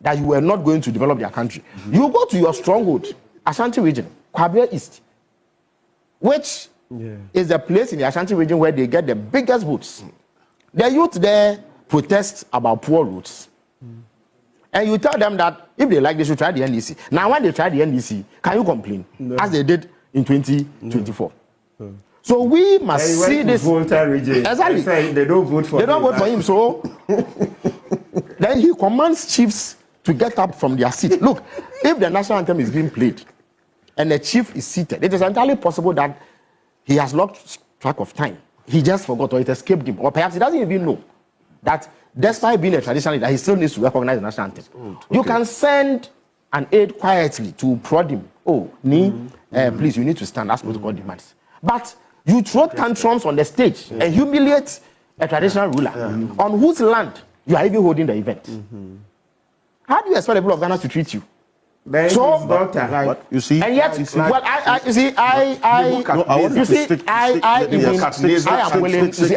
that you were not going to develop their country. You go to your stronghold, Ashanti region, Kwabia East, which is the place in the Ashanti region where they get the biggest votes. The youth there protest about poor roads. And you tell them that if they like, they should try the NDC. Now, when they try the NDC, can you complain? As they did in 2024. So we must see this. Exactly. They don't vote for him. They don't vote for him. So then he commands chiefs to get up from their seat. Look, if the national anthem is being played and the chief is seated, it is entirely possible that he has lost track of time. He just forgot, or it escaped him, or perhaps he doesn't even know that despite being a traditional leader, he still needs to recognize the national anthem. You can send an aide quietly to prod him. Oh, please, you need to stand. That's protocol demands. But you throw tantrums on the stage and humiliate a traditional ruler on whose land you are even holding the event. How do you expect the people of Ghana to treat you? So, you see, and yet, well, I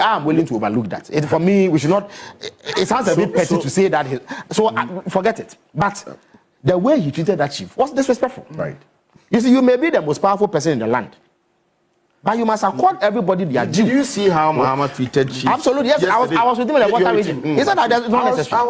am willing to overlook that. For me, we should not. It sounds a bit petty to say that. Forget it. But the way he treated that chief was disrespectful. Right. You see, you may be the most powerful person in the land, but you must accord everybody their due. Did you see how Muhammad treated chief? Absolutely, yes. I was with him in the water region. He said that it's not necessary.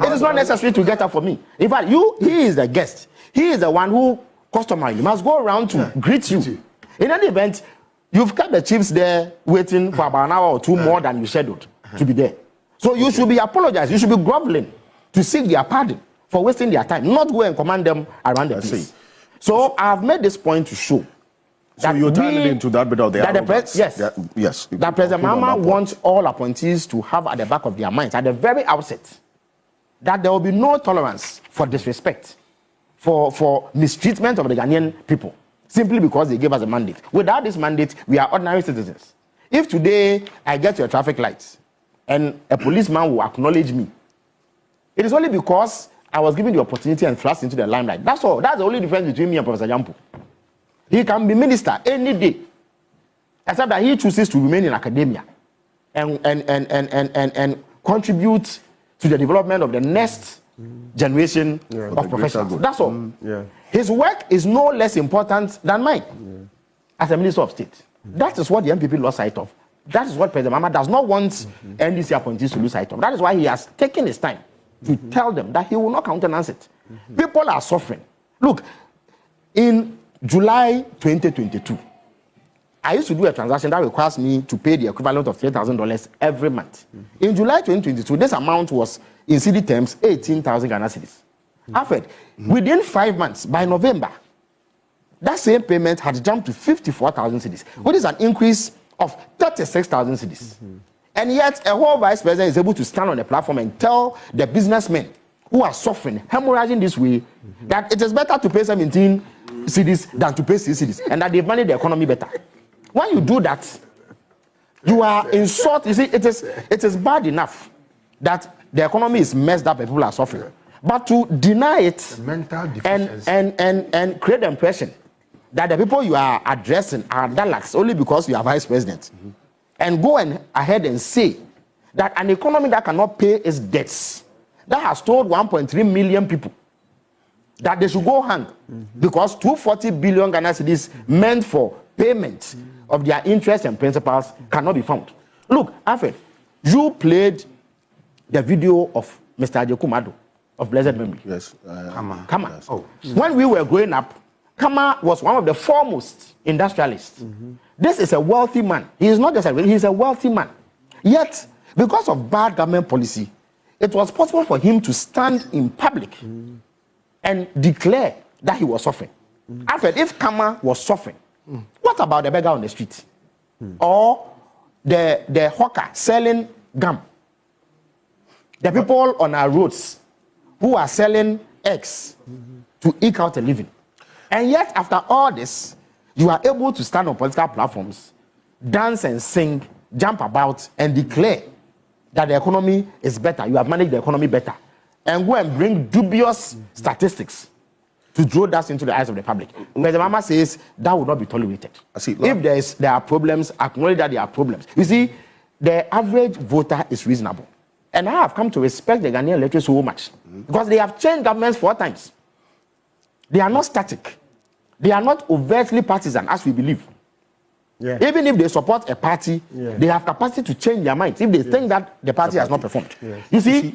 It is not necessary to get up for me. In fact, he is the guest. He is the one who customarily must go around to greet you. In any event, you've kept the chiefs there waiting for about an hour or two more than you scheduled to be there. So you should be apologizing. You should be groveling to seek their pardon for wasting their time, not go and command them around the place. So I've made this point to show. So you're turning into that bit of the yes. That President Mahama wants all appointees to have at the back of their minds, at the very outset, that there will be no tolerance for disrespect, for mistreatment of the Ghanaian people, simply because they gave us a mandate. Without this mandate, we are ordinary citizens. If today I get to a traffic light and a policeman will acknowledge me, it is only because I was given the opportunity and thrust into the limelight. That's all. That's the only difference between me and Professor Jampo. He can be minister any day, except that he chooses to remain in academia and contribute to the development of the next generation of professionals. That's all. His work is no less important than mine as a Minister of State. That is what the MPP lost sight of. That is what President Mahama does not want NDC appointees to lose sight of. That is why he has taken his time to tell them that he will not countenance it. People are suffering. Look, in July 2022, I used to do a transaction that requires me to pay the equivalent of $3,000 every month. In July 2022, this amount was, in cedi terms, 18,000 Ghana cedis. After, within 5 months, by November, that same payment had jumped to 54,000 cedis, which is an increase of 36,000 cedis. And yet, a whole vice president is able to stand on the platform and tell the businessmen who are suffering, hemorrhaging this way, that it is better to pay 17 cedis than to pay 6 cedis, and that they've managed the economy better. When you do that, you are in short. You see, it is bad enough that the economy is messed up and people are suffering, but to deny it and create the impression that the people you are addressing are Daleks only because you are vice president, and go ahead and say that an economy that cannot pay its debts, that has told 1.3 million people that they should go hang because 240 billion Ghana cedis meant for payment of their interest and principals cannot be found. Look, Alfred, you played the video of Mr. Ajekumado of blessed memory. Yes. Kama. Yes. Oh. When we were growing up, Kama was one of the foremost industrialists. This is a wealthy man. He is not just he is a wealthy man. Yet, because of bad government policy, it was possible for him to stand in public and declare that he was suffering. Alfred, if Kama was suffering, what about the beggar on the street? Or the hawker selling gum? The people on our roads who are selling eggs to eke out a living. And yet, after all this, you are able to stand on political platforms, dance and sing, jump about, and declare that the economy is better. You have managed the economy better. And go and bring dubious statistics to draw that into the eyes of the public. But the mama says that will not be tolerated. If there are problems, acknowledge that there are problems. You see, the average voter is reasonable. And I have come to respect the Ghanaian electorate so much. Because they have changed governments 4 times. They are not static. They are not overtly partisan, as we believe. Yeah. Even if they support a party, they have capacity to change their minds if they think that the party has not performed. You see,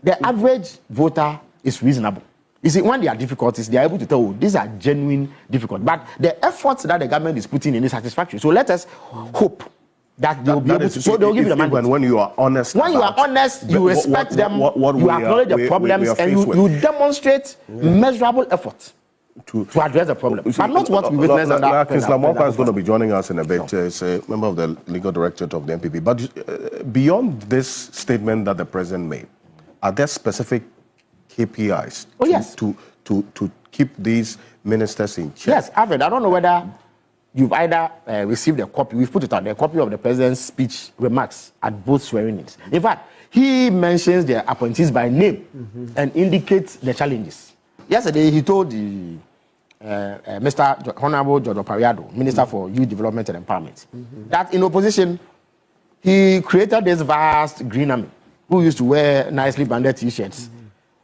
the average voter is reasonable. You see, when there are difficulties, they are able to tell, these are genuine difficulties. But the efforts that the government is putting in is satisfactory. So let us hope that they'll be able to. So they'll give you the mandate. When you are honest. When you are honest, you respect them, you acknowledge the problems, and you demonstrate measurable effort to address the problem. But not what we witnessed under Kinsler Mokwa is going to be joining us in a bit. He's a member of the legal directorate of the NPP. But beyond this statement that the president made, are there specific KPIs to keep these ministers in check? Yes, Alfred, I don't know whether you've either received a copy, we've put it out, a copy of the president's speech remarks at both swearing-ins. In fact, he mentions the appointees by name and indicates the challenges. Yesterday, he told the Mr. Honorable Jodo Pariado, Minister for Youth Development and Empowerment, that in opposition, he created this vast green army who used to wear nicely branded T-shirts.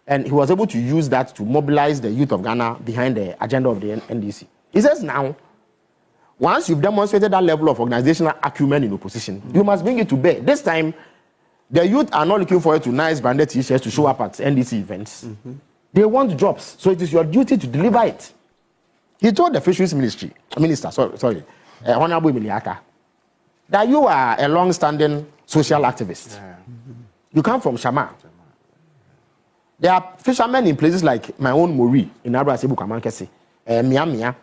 And he was able to use that to mobilize the youth of Ghana behind the agenda of the NDC. He says now, once you've demonstrated that level of organizational acumen in opposition, you must bring it to bear. This time, the youth are not looking for you to nice branded T-shirts to show up at NDC events. They want jobs, so it is your duty to deliver it. He told the Fisheries Minister, Honorable Emiliaka, that you are a long-standing social activist. You come from Shama. There are fishermen in places like my own Mori in Abrasibu Kamankesi, Miamia,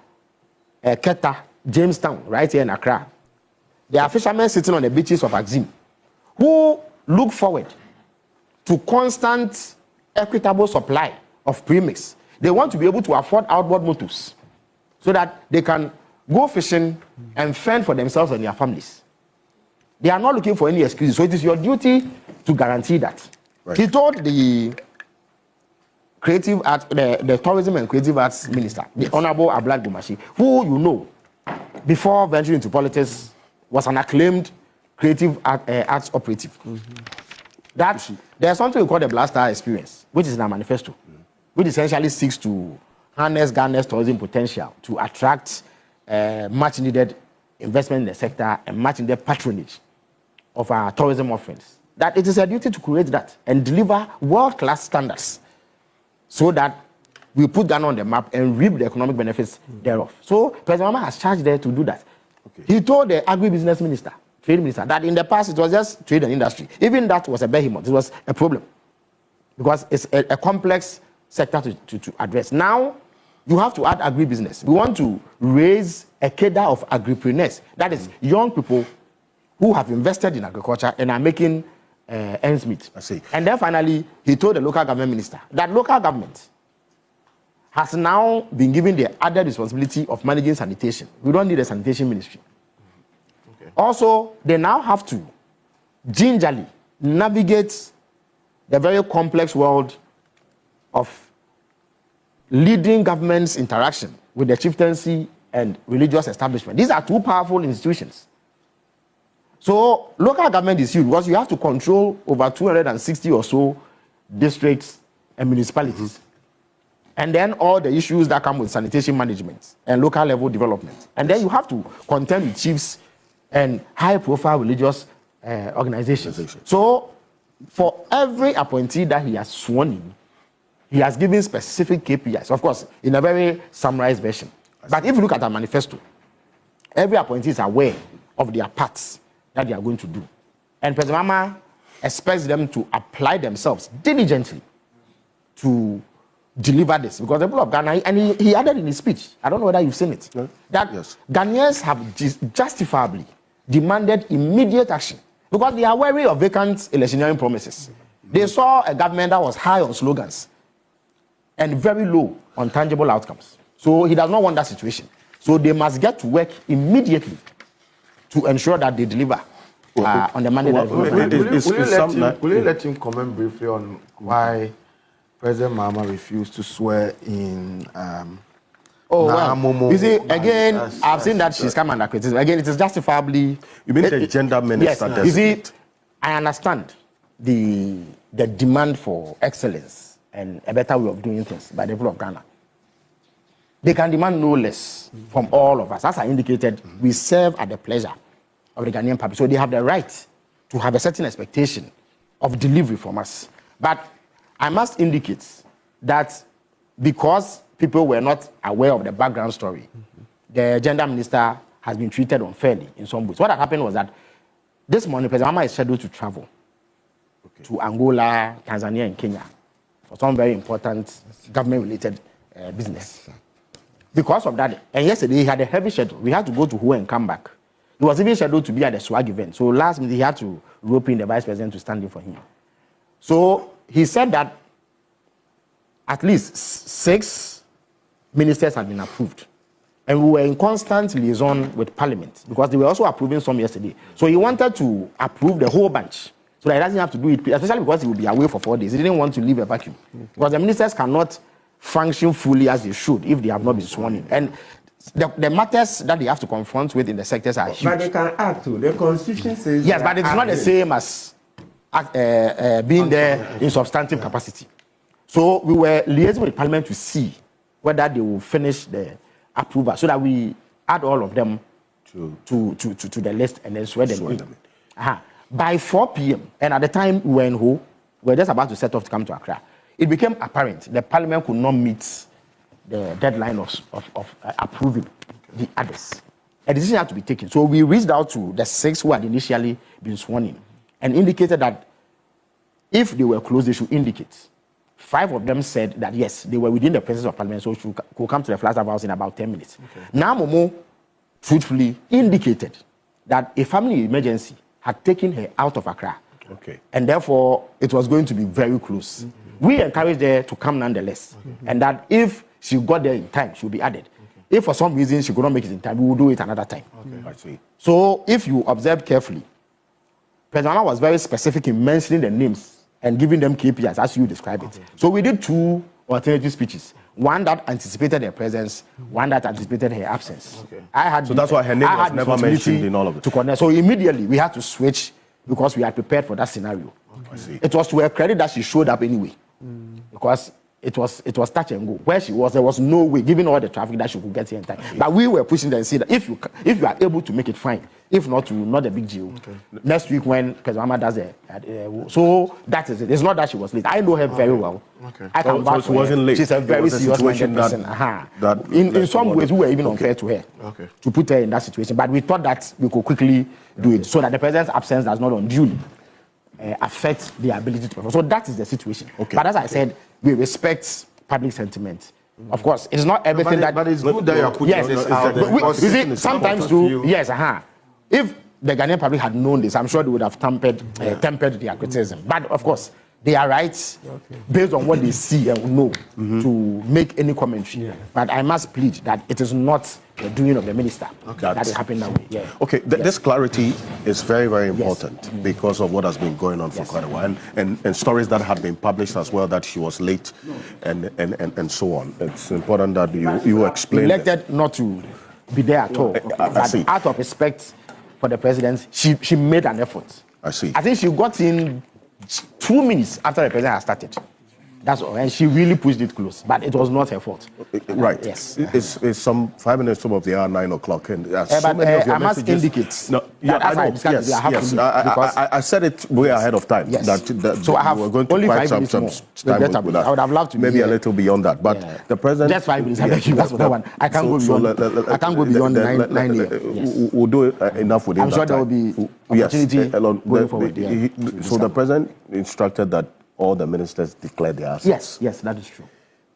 Keta, Jamestown, right here in Accra. There are fishermen sitting on the beaches of Axim who look forward to constant, equitable supply of premix. They want to be able to afford outboard motors so that they can go fishing and fend for themselves and their families. They are not looking for any excuses, so it is your duty to guarantee that. Right. He told the creative art, the tourism and creative arts minister, the Honorable Ablad Gumashi, who you know, before venturing into politics, was an acclaimed creative arts operative. That there's something we call the Blaster experience, which is in our manifesto, which essentially seeks to harness Ghana's tourism potential to attract much needed investment in the sector and much needed patronage of our tourism offerings. That it is a duty to create that and deliver world-class standards so that we put Ghana on the map and reap the economic benefits thereof. So President Mama has charged there to do that. Okay. He told the agribusiness minister, trade minister, that in the past it was just trade and industry. Even that was a behemoth. It was a problem because it's a complex sector to address. Now you have to add agribusiness. We want to raise a cadre of agripreneurs. That is young people who have invested in agriculture and are making ends meet. I see. And then finally, he told the local government minister that local government has now been given the added responsibility of managing sanitation. We don't need a sanitation ministry. Okay. Also, they now have to gingerly navigate the very complex world of leading government's interaction with the chieftaincy and religious establishment. These are two powerful institutions. So local government is huge because you have to control over 260 or so districts and municipalities. And then all the issues that come with sanitation management and local level development. And then you have to contend with chiefs and high profile religious organizations. So for every appointee that he has sworn in, he has given specific KPIs, of course, in a very summarized version. But if you look at our manifesto, every appointee is aware of their parts that they are going to do. And President Mama expects them to apply themselves diligently to deliver this. Because the people of Ghana, and he added in his speech, I don't know whether you've seen it, that Ghanaians have justifiably demanded immediate action because they are wary of vacant electioneering promises. They saw a government that was high on slogans and very low on tangible outcomes. So he does not want that situation. So they must get to work immediately to ensure that they deliver on the mandate. Will you let him comment briefly on why President Mahama refused to swear in? You see, again, I've seen that she's come under criticism. Again, it is justifiably. You mean the gender minister? Yes. You see, I understand the demand for excellence and a better way of doing things by the people of Ghana. They can demand no less from all of us. As I indicated, we serve at the pleasure of the Ghanaian public. So they have the right to have a certain expectation of delivery from us. But I must indicate that because people were not aware of the background story, the gender minister has been treated unfairly in some ways. What had happened was that this morning, President Mahama is scheduled to travel to Angola, Tanzania, and Kenya for some very important government-related business. Because of that, and yesterday he had a heavy schedule. We had to go to Hua and come back. He was even scheduled to be at the swag event. So last minute he had to rope in the vice president to stand in for him. So he said that at least 6 ministers had been approved. And we were in constant liaison with Parliament because they were also approving some yesterday. So he wanted to approve the whole bunch so that he doesn't have to do it, especially because he will be away for 4 days. He didn't want to leave a vacuum because the ministers cannot function fully as they should if they have not been sworn in. And the matters that they have to confront with in the sectors are huge. But they can act too. The Constitution says... Yes, but it's not the same as being there in substantive capacity. So we were liaising with Parliament to see whether they will finish the approval so that we add all of them to the list and then swear them in. By 4 p.m., and at the time we were in Ho, we were just about to set off to come to Accra, it became apparent the Parliament could not meet the deadline of approving the others. A decision had to be taken. So we reached out to the 6 who had initially been sworn in and indicated that if they were close, they should indicate. 5 of them said that yes, they were within the presence of Parliament, so could come to the Flagstaff House in about 10 minutes. Now Momo truthfully indicated that a family emergency had taken her out of Accra. And therefore, it was going to be very close. We encouraged her to come nonetheless. And that if she got there in time, she would be added. If for some reason she could not make it in time, we will do it another time. I see. So if you observe carefully, President Mahama was very specific in mentioning the names and giving them KPIs as you describe it. So we did 2 alternative speeches. One that anticipated her presence, one that anticipated her absence. So that's why her name was never mentioned in all of it. To connect. So immediately we had to switch because we had prepared for that scenario. I see. It was to her credit that she showed up anyway. Because it was touch and go. Where she was, there was no way, given all the traffic, that she could get here in time. But we were pushing them and saying that if you are able to make it, fine. If not, not a big deal. Next week when President Mahama does it, so that is it. It's not that she was late. I know her very well. I can vouch she wasn't late. She's a very serious-minded person. In some ways, we were even unfair to her to put her in that situation. But we thought that we could quickly do it so that the president's absence does not unduly affect the ability to perform. So that is the situation. But as I said, we respect public sentiment. Of course, it's not everything but it's good that you are putting this out there. You see, sometimes too, yes, if the Ghanaian public had known this, I'm sure they would have tempered their criticism. But of course, they are right based on what they see and know to make any commentary. But I must plead that it is not the doing of the minister that it happened that way. Okay, this clarity is very, very important because of what has been going on for quite a while, and stories that have been published as well that she was late and so on. It's important that you explain. Elected not to be there at all. But out of respect for the president, she made an effort. I see. I think she got in 2 minutes after the president had started. That's all. And she really pushed it close. But it was not her fault. Right. Yes. It's some 5 minutes top of the hour, 9 o'clock. And so many of your messages indicate. No, I know. Yes. I said it way ahead of time. Yes. That so I have we're going to only quite 5 minutes some more. time with that. I would have loved to maybe a little beyond that. But the president. Just 5 minutes. I beg you. That's what I want. I can't go beyond. I can't go beyond 9 a.m. We'll do enough within that time. I'm sure there will be opportunity going forward. So the president instructed that all the ministers declare their absence. Yes, that is true.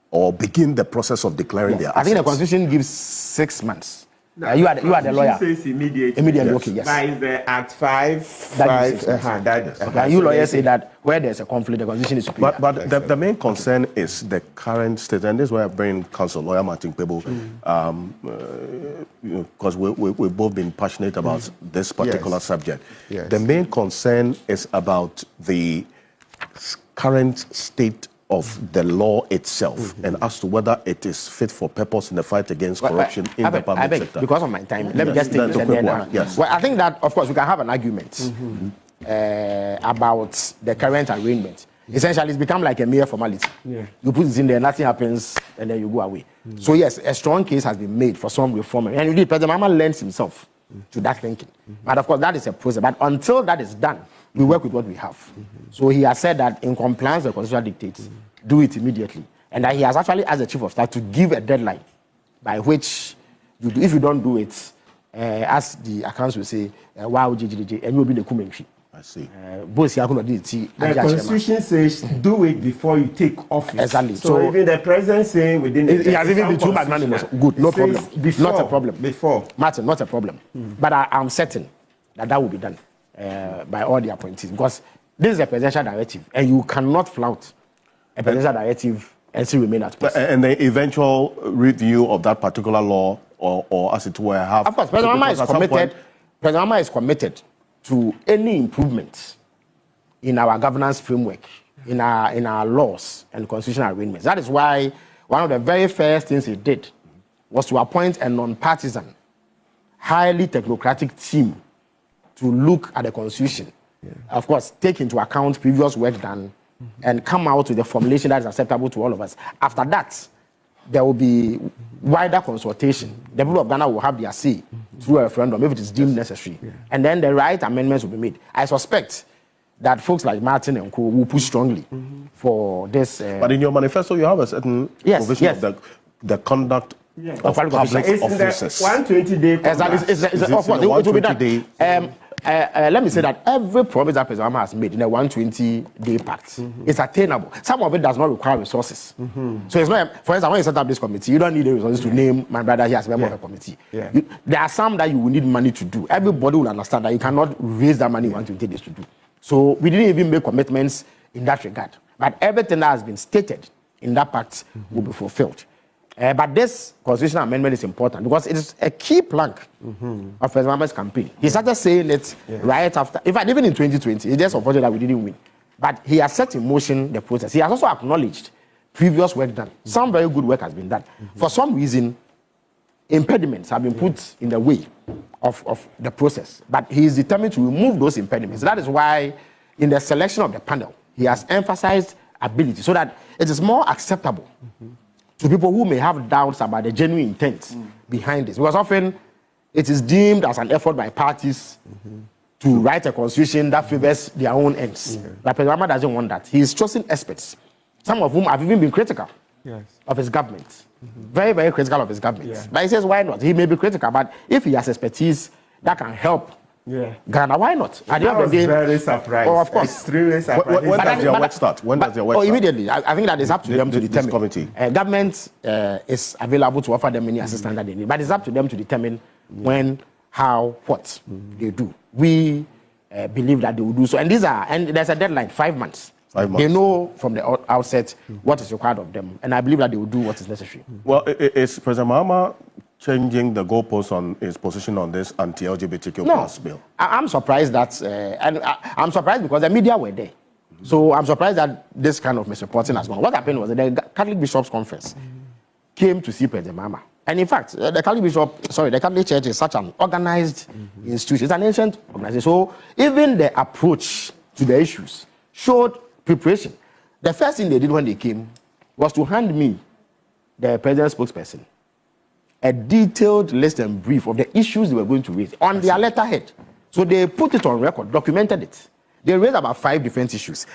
Or begin the process of declaring their absence. I think the Constitution gives 6 months You are the lawyer. Says immediately. Immediately, okay, yes. By the Act 5. You lawyers say that where there's a conflict, the constitution is superior. But the main concern is the current state, and this is why I bring counsel, lawyer Martin Pebo, because we've both been passionate about this particular subject. Yes. The main concern is about the current state of the law itself and as to whether it is fit for purpose in the fight against corruption in the public sector. Because of my time, let me just take it then. Yes. Well, I think that, of course, we can have an argument about the current arrangement. Essentially, it's become like a mere formality. You put it in there, nothing happens, and then you go away. So, yes, a strong case has been made for some reform. And indeed, President Mahama lends himself to that thinking. But, of course, that is a process. But until that is done, we work with what we have. So he has said that in compliance with the constitutional dictates, do it immediately. And that he has actually asked the chief of staff to give a deadline by which, if you don't do it, as the accounts will say, wow, and you will be the kumenshi. I see. The constitution says do it before you take office. Exactly. So even the president saying within it has even been too magnanimous. Good, no problem. Before, not a problem. Before. Martin, not a problem. But I'm certain that will be done by all the appointees, because this is a presidential directive and you cannot flout a presidential directive and still remain at post. And the eventual review of that particular law, or as it were, have. Of course, President Mahama is committed to any improvements in our governance framework, in our laws and constitutional arrangements. That is why one of the very first things he did was to appoint a non-partisan, highly technocratic team to look at the constitution. Of course, take into account previous work done and come out with a formulation that is acceptable to all of us. After that, there will be wider consultation. The people of Ghana will have their say through a referendum if it is deemed necessary. And then the right amendments will be made. I suspect that folks like Martin and Co will push strongly for this. But in your manifesto, you have a certain provision of the conduct of public officers. 120-day. It will be done. Let me say that every promise that President Mahama has made in a 120-day pact is attainable. Some of it does not require resources. So it's not, for instance, when you set up this committee, you don't need the resources to name my brother here as a member of the committee. There are some that you will need money to do. Everybody will understand that you cannot raise that money in 120 days to do. So we didn't even make commitments in that regard. But everything that has been stated in that pact will be fulfilled. But this constitutional amendment is important because it is a key plank of President Mahama's campaign. He started saying it right after, in fact, even in 2020, it's just unfortunate that we didn't win. But he has set in motion the process. He has also acknowledged previous work done. Some very good work has been done. For some reason, impediments have been put in the way of the process. But he is determined to remove those impediments. That is why, in the selection of the panel, he has emphasized ability so that it is more acceptable to people who may have doubts about the genuine intent behind this. Because often it is deemed as an effort by parties to write a constitution that favors their own ends. But President Mahama doesn't want that. He is choosing experts, some of whom have even been critical of his government. Very, very critical of his government. But he says, why not? He may be critical, but if he has expertise that can help Ghana, why not? I was very surprised. Oh, of course. Extremely surprised. When does your work start? When does your work start? Immediately. I think that it's up to them to determine. Committee. Government is available to offer them any assistance that they need. But it's up to them to determine when, how, what they do. We believe that they will do so. And there's a deadline, 5 months. 5 months. They know from the outset what is required of them. And I believe that they will do what is necessary. Well, is President Mahama changing the goalposts on his position on this anti-LGBTQ plus bill? I'm surprised that, and I'm surprised because the media were there. So I'm surprised that this kind of misreporting has gone. What happened was that the Catholic Bishops' Conference came to see President Mahama. And in fact, the Catholic Church is such an organized institution. It's an ancient organization. So even the approach to the issues showed preparation. The first thing they did when they came was to hand me, the president's spokesperson, a detailed list and brief of the issues they were going to raise on their letterhead. So they put it on record, documented it. They raised about 5 different issues.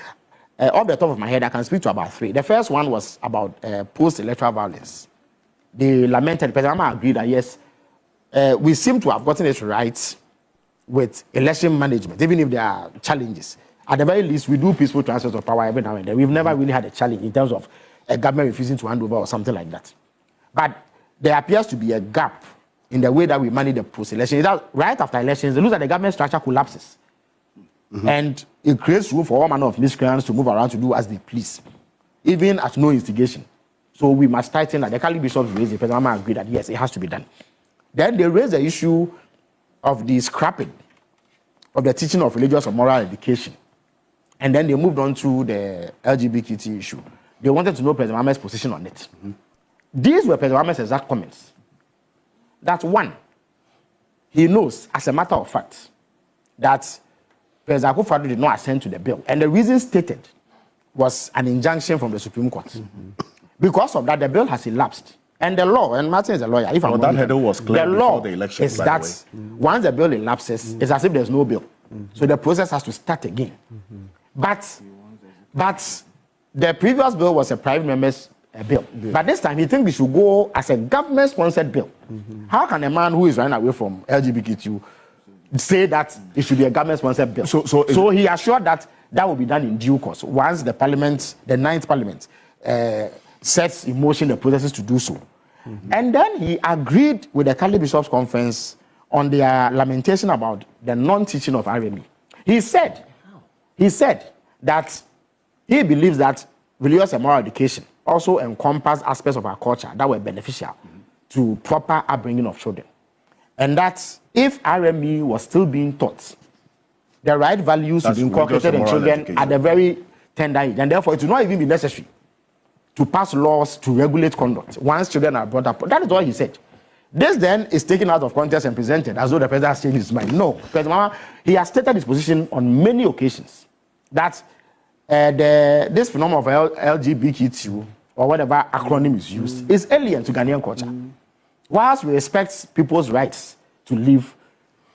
Off the top of my head, I can speak to about 3. The first one was about post-electoral violence. They lamented, President Mahama agreed that yes, we seem to have gotten it right with election management, even if there are challenges. At the very least, we do peaceful transfers of power every now and then. We've never really had a challenge in terms of a government refusing to hand over or something like that. But there appears to be a gap in the way that we manage the post-election. Right after elections, it looks like the government structure collapses. And it creates room for all manner of miscreants to move around to do as they please, even at no instigation. So we must tighten that. The Kyei bishops raised it. President Mahama agreed that yes, it has to be done. Then they raised the issue of the scrapping of the teaching of religious or moral education. And then they moved on to the LGBT issue. They wanted to know President Mahama's position on it. These were President Mahama's exact comments. That one, he knows, as a matter of fact, that President Akufo-Addo did not assent to the bill. And the reason stated was an injunction from the Supreme Court. Because of that, the bill has elapsed. And the law, and Martin is a lawyer, if I'm that hurdle was clear before the election. Is that once the bill elapses, it's as if there's no bill. So the process has to start again. But the previous bill was a private member's bill. But this time, he thinks we should go as a government-sponsored bill. How can a man who is running away from LGBTQ say that it should be a government-sponsored bill? So he assured that that will be done in due course once the parliament, the 9th parliament, sets in motion the processes to do so. And then he agreed with the Kyei Bishops' Conference on their lamentation about the non-teaching of RME. He said that he believes that religious and moral education also encompass aspects of our culture that were beneficial to proper upbringing of children. And that if RME was still being taught, the right values to be inculcated in children at a very tender age, and therefore it will not even be necessary to pass laws to regulate conduct once children are brought up. That is what he said. This then is taken out of context and presented as though the president has changed his mind. No, President Mahama, he has stated his position on many occasions that this phenomenon of LGBTQ or whatever acronym is used is alien to Ghanaian culture. Whilst we respect people's rights to live,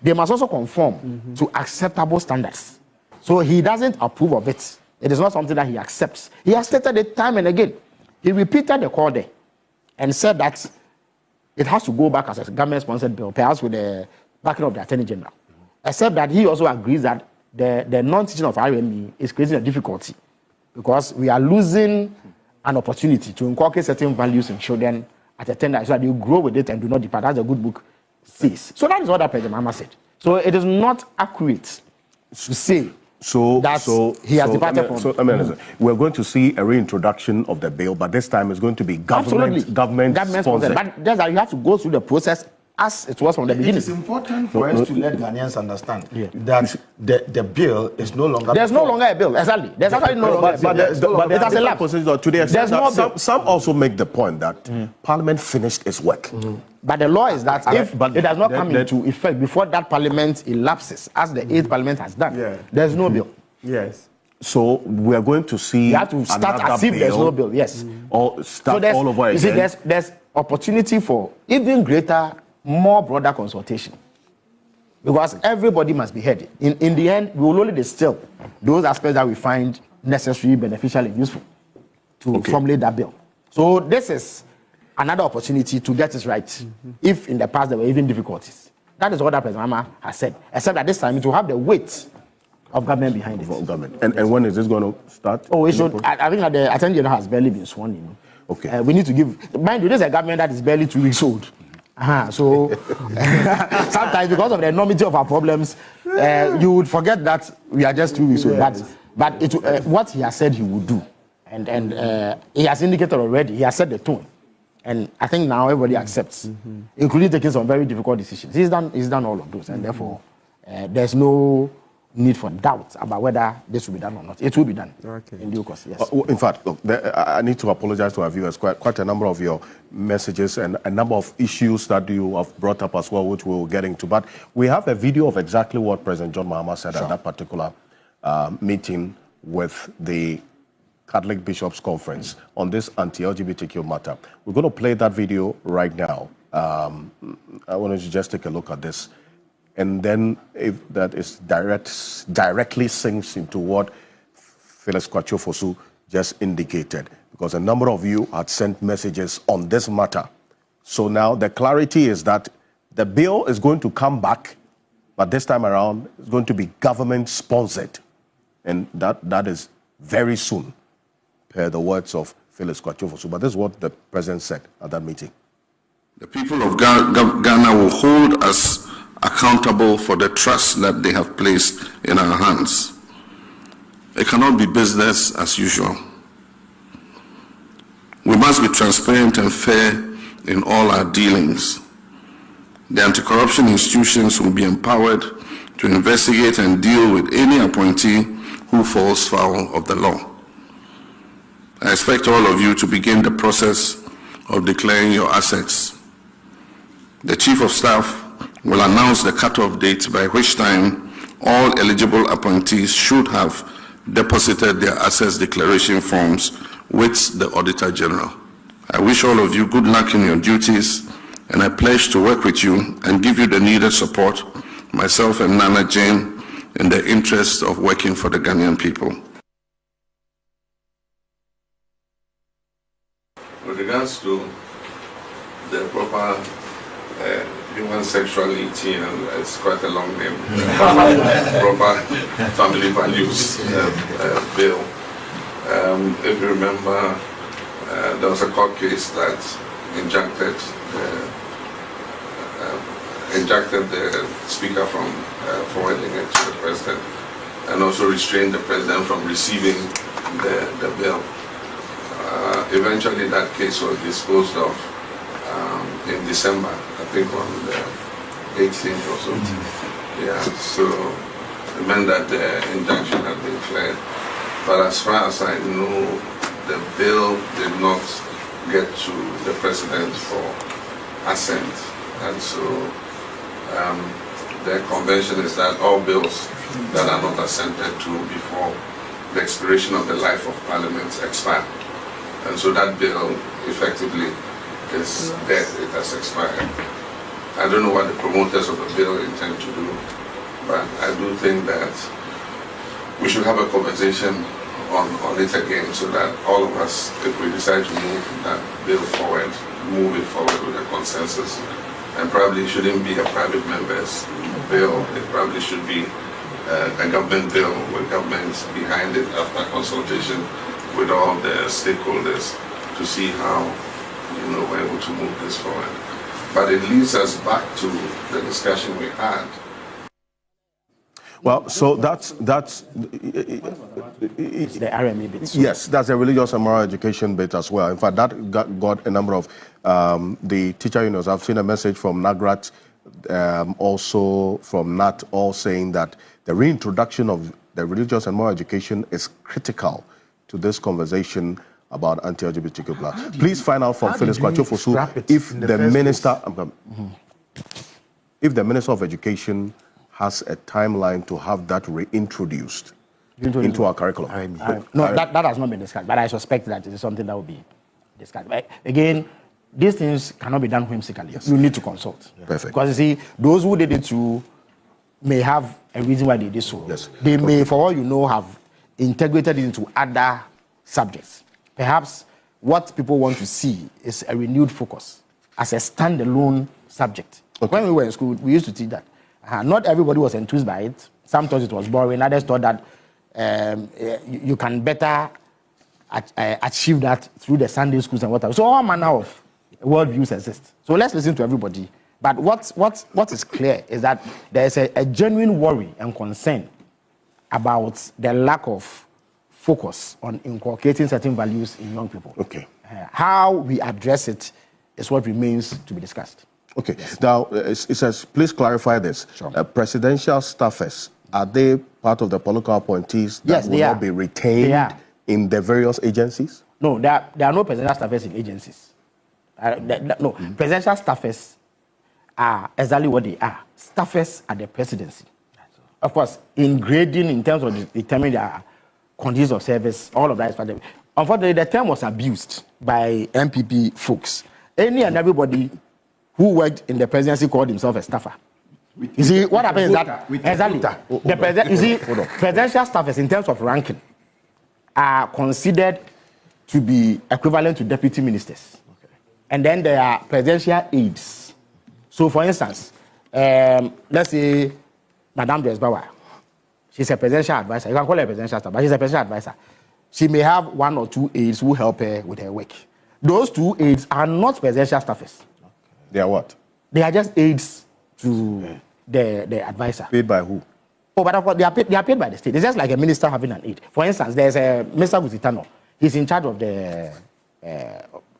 they must also conform to acceptable standards. So he doesn't approve of it. It is not something that he accepts. He has stated it time and again. He repeated the call there and said that it has to go back as a government-sponsored bill, perhaps with the backing of the Attorney General. Except that he also agrees that the non-teaching of RME is creating a difficulty because we are losing an opportunity to inculcate certain values in children at a tender age so that they grow with it and do not depart, as the good book says. So that is what President Mahama said. So it is not accurate to say he has departed from. We're going to see a reintroduction of the bill, but this time it's going to be government sponsored. But just that you have to go through the process as it was from the beginning. It is important for us to let Ghanaians understand that the bill is no longer. There's no longer a bill. Exactly. There's actually no longer a bill. But it has elapsed. To the extent that some also make the point that Parliament finished its work. But the law is that if it does not come into effect before that Parliament elapses, as the 8th Parliament has done, there's no bill. Yes. So we are going to see. You have to start as if there's no bill. Yes. Or start all over again. You see, there's opportunity for even greater, more broader consultation, because everybody must be heard. In the end, we will only distill those aspects that we find necessary, beneficial, and useful to formulate that bill. So this is another opportunity to get it right. If in the past there were even difficulties, that is what President Mahama has said. Except that this time it will have the weight of government behind it. And when is this going to start? Oh, it should. I think that the Attorney General has barely been sworn in. Okay. We need to give. Mind you, this is a government that is barely 2 weeks old. So sometimes because of the enormity of our problems, you would forget that we are just 2 weeks old. But what he has said he would do, and he has indicated already, he has set the tone. And I think now everybody accepts, including taking some very difficult decisions. He's done all of those, and therefore there's no need for doubt about whether this will be done or not. It will be done in due course, yes. In fact, look, I need to apologize to our viewers. Quite a number of your messages and a number of issues that you have brought up as well, which we'll get into. But we have a video of exactly what President John Mahama said at that particular meeting with the Catholic Bishops' Conference on this anti-LGBTQ matter. We're going to play that video right now. I want you to just take a look at this. And then if that is directly sinks into what Felix Kwatio-Fosu just indicated, because a number of you had sent messages on this matter. So now the clarity is that the bill is going to come back, but this time around it's going to be government sponsored. And that is very soon, per the words of Felix Kwatio-Fosu. But this is what the president said at that meeting. The people of Ghana will hold us accountable for the trust that they have placed in our hands. It cannot be business as usual. We must be transparent and fair in all our dealings. The anti-corruption institutions will be empowered to investigate and deal with any appointee who falls foul of the law. I expect all of you to begin the process of declaring your assets. The Chief of Staff will announce the cutoff date by which time all eligible appointees should have deposited their assets declaration forms with the Auditor General. I wish all of you good luck in your duties, and I pledge to work with you and give you the needed support, myself and Nana Jane, in the interest of working for the Ghanaian people. With regards to the proper human sexuality, it's quite a long name, proper family values bill. If you remember, there was a court case that injuncted the speaker from forwarding it to the president, and also restrained the president from receiving the bill. Eventually that case was disposed of in December, I think on the 18th or so. Yeah, so it meant that the injunction had been cleared. But as far as I know, the bill did not get to the president for assent. And so the convention is that all bills that are not assented to before the expiration of the life of Parliament expire. And so that bill effectively is dead, it has expired. I don't know what the promoters of the bill intend to do, but I do think that we should have a conversation on it again, so that all of us, if we decide to move that bill forward, move it forward with a consensus. And probably it shouldn't be a private member's bill, it probably should be a government bill with governments behind it after consultation with all the stakeholders to see how we're able to move this forward. But it leads us back to the discussion we had. Well, so that's the RME bit. Yes, that's a religious and moral education bit as well. In fact, that got a number of the teacher unions. I've seen a message from Nagrat, also from NAT, all saying that the reintroduction of the religious and moral education is critical to this conversation about anti-LGBTQ plus. Please find out from Phyllis Kwachofosu if the Minister of Education has a timeline to have that reintroduced into our curriculum. No, that has not been discussed, but I suspect that it is something that will be discussed. But again, these things cannot be done whimsically. Yes. You need to consult. Yeah. Perfect. Because you see, those who did it too may have a reason why they did so. Yes. They may, for all you know, have integrated it into other subjects. Perhaps what people want to see is a renewed focus as a standalone subject. Okay. When we were in school, we used to teach that. Not everybody was enthused by it. Some thought it was boring. Others thought that you can better achieve that through the Sunday schools and whatever. So all manner of worldviews exist. So let's listen to everybody. But what is clear is that there is a genuine worry and concern about the lack of focus on inculcating certain values in young people. Okay. How we address it is what remains to be discussed. Okay. Yes. Now, it says, please clarify this. Sure. Presidential staffers, are they part of the political appointees that will not be retained in the various agencies? No, there are no presidential staffers in agencies. Presidential staffers are exactly what they are. Staffers at the presidency. Of course, in grading, in terms of determining their conditions of service, all of that is part of it. Unfortunately, the term was abused by MPP folks. Any and everybody who worked in the presidency called himself a staffer. You see, what happens is that presidential staffers in terms of ranking are considered to be equivalent to deputy ministers. Okay. And then there are presidential aides. So, for instance, let's say Madame Dresbauer, she's a presidential advisor. You can call her a presidential staff, but she's a presidential advisor. She may have one or two aides who help her with her work. Those two aides are not presidential staffers. They are what? They are just aides to the advisor. Paid by who? Oh, but of course, they are paid by the state. It's just like a minister having an aide. For instance, there's a Mr. Guzitano. He's in charge of the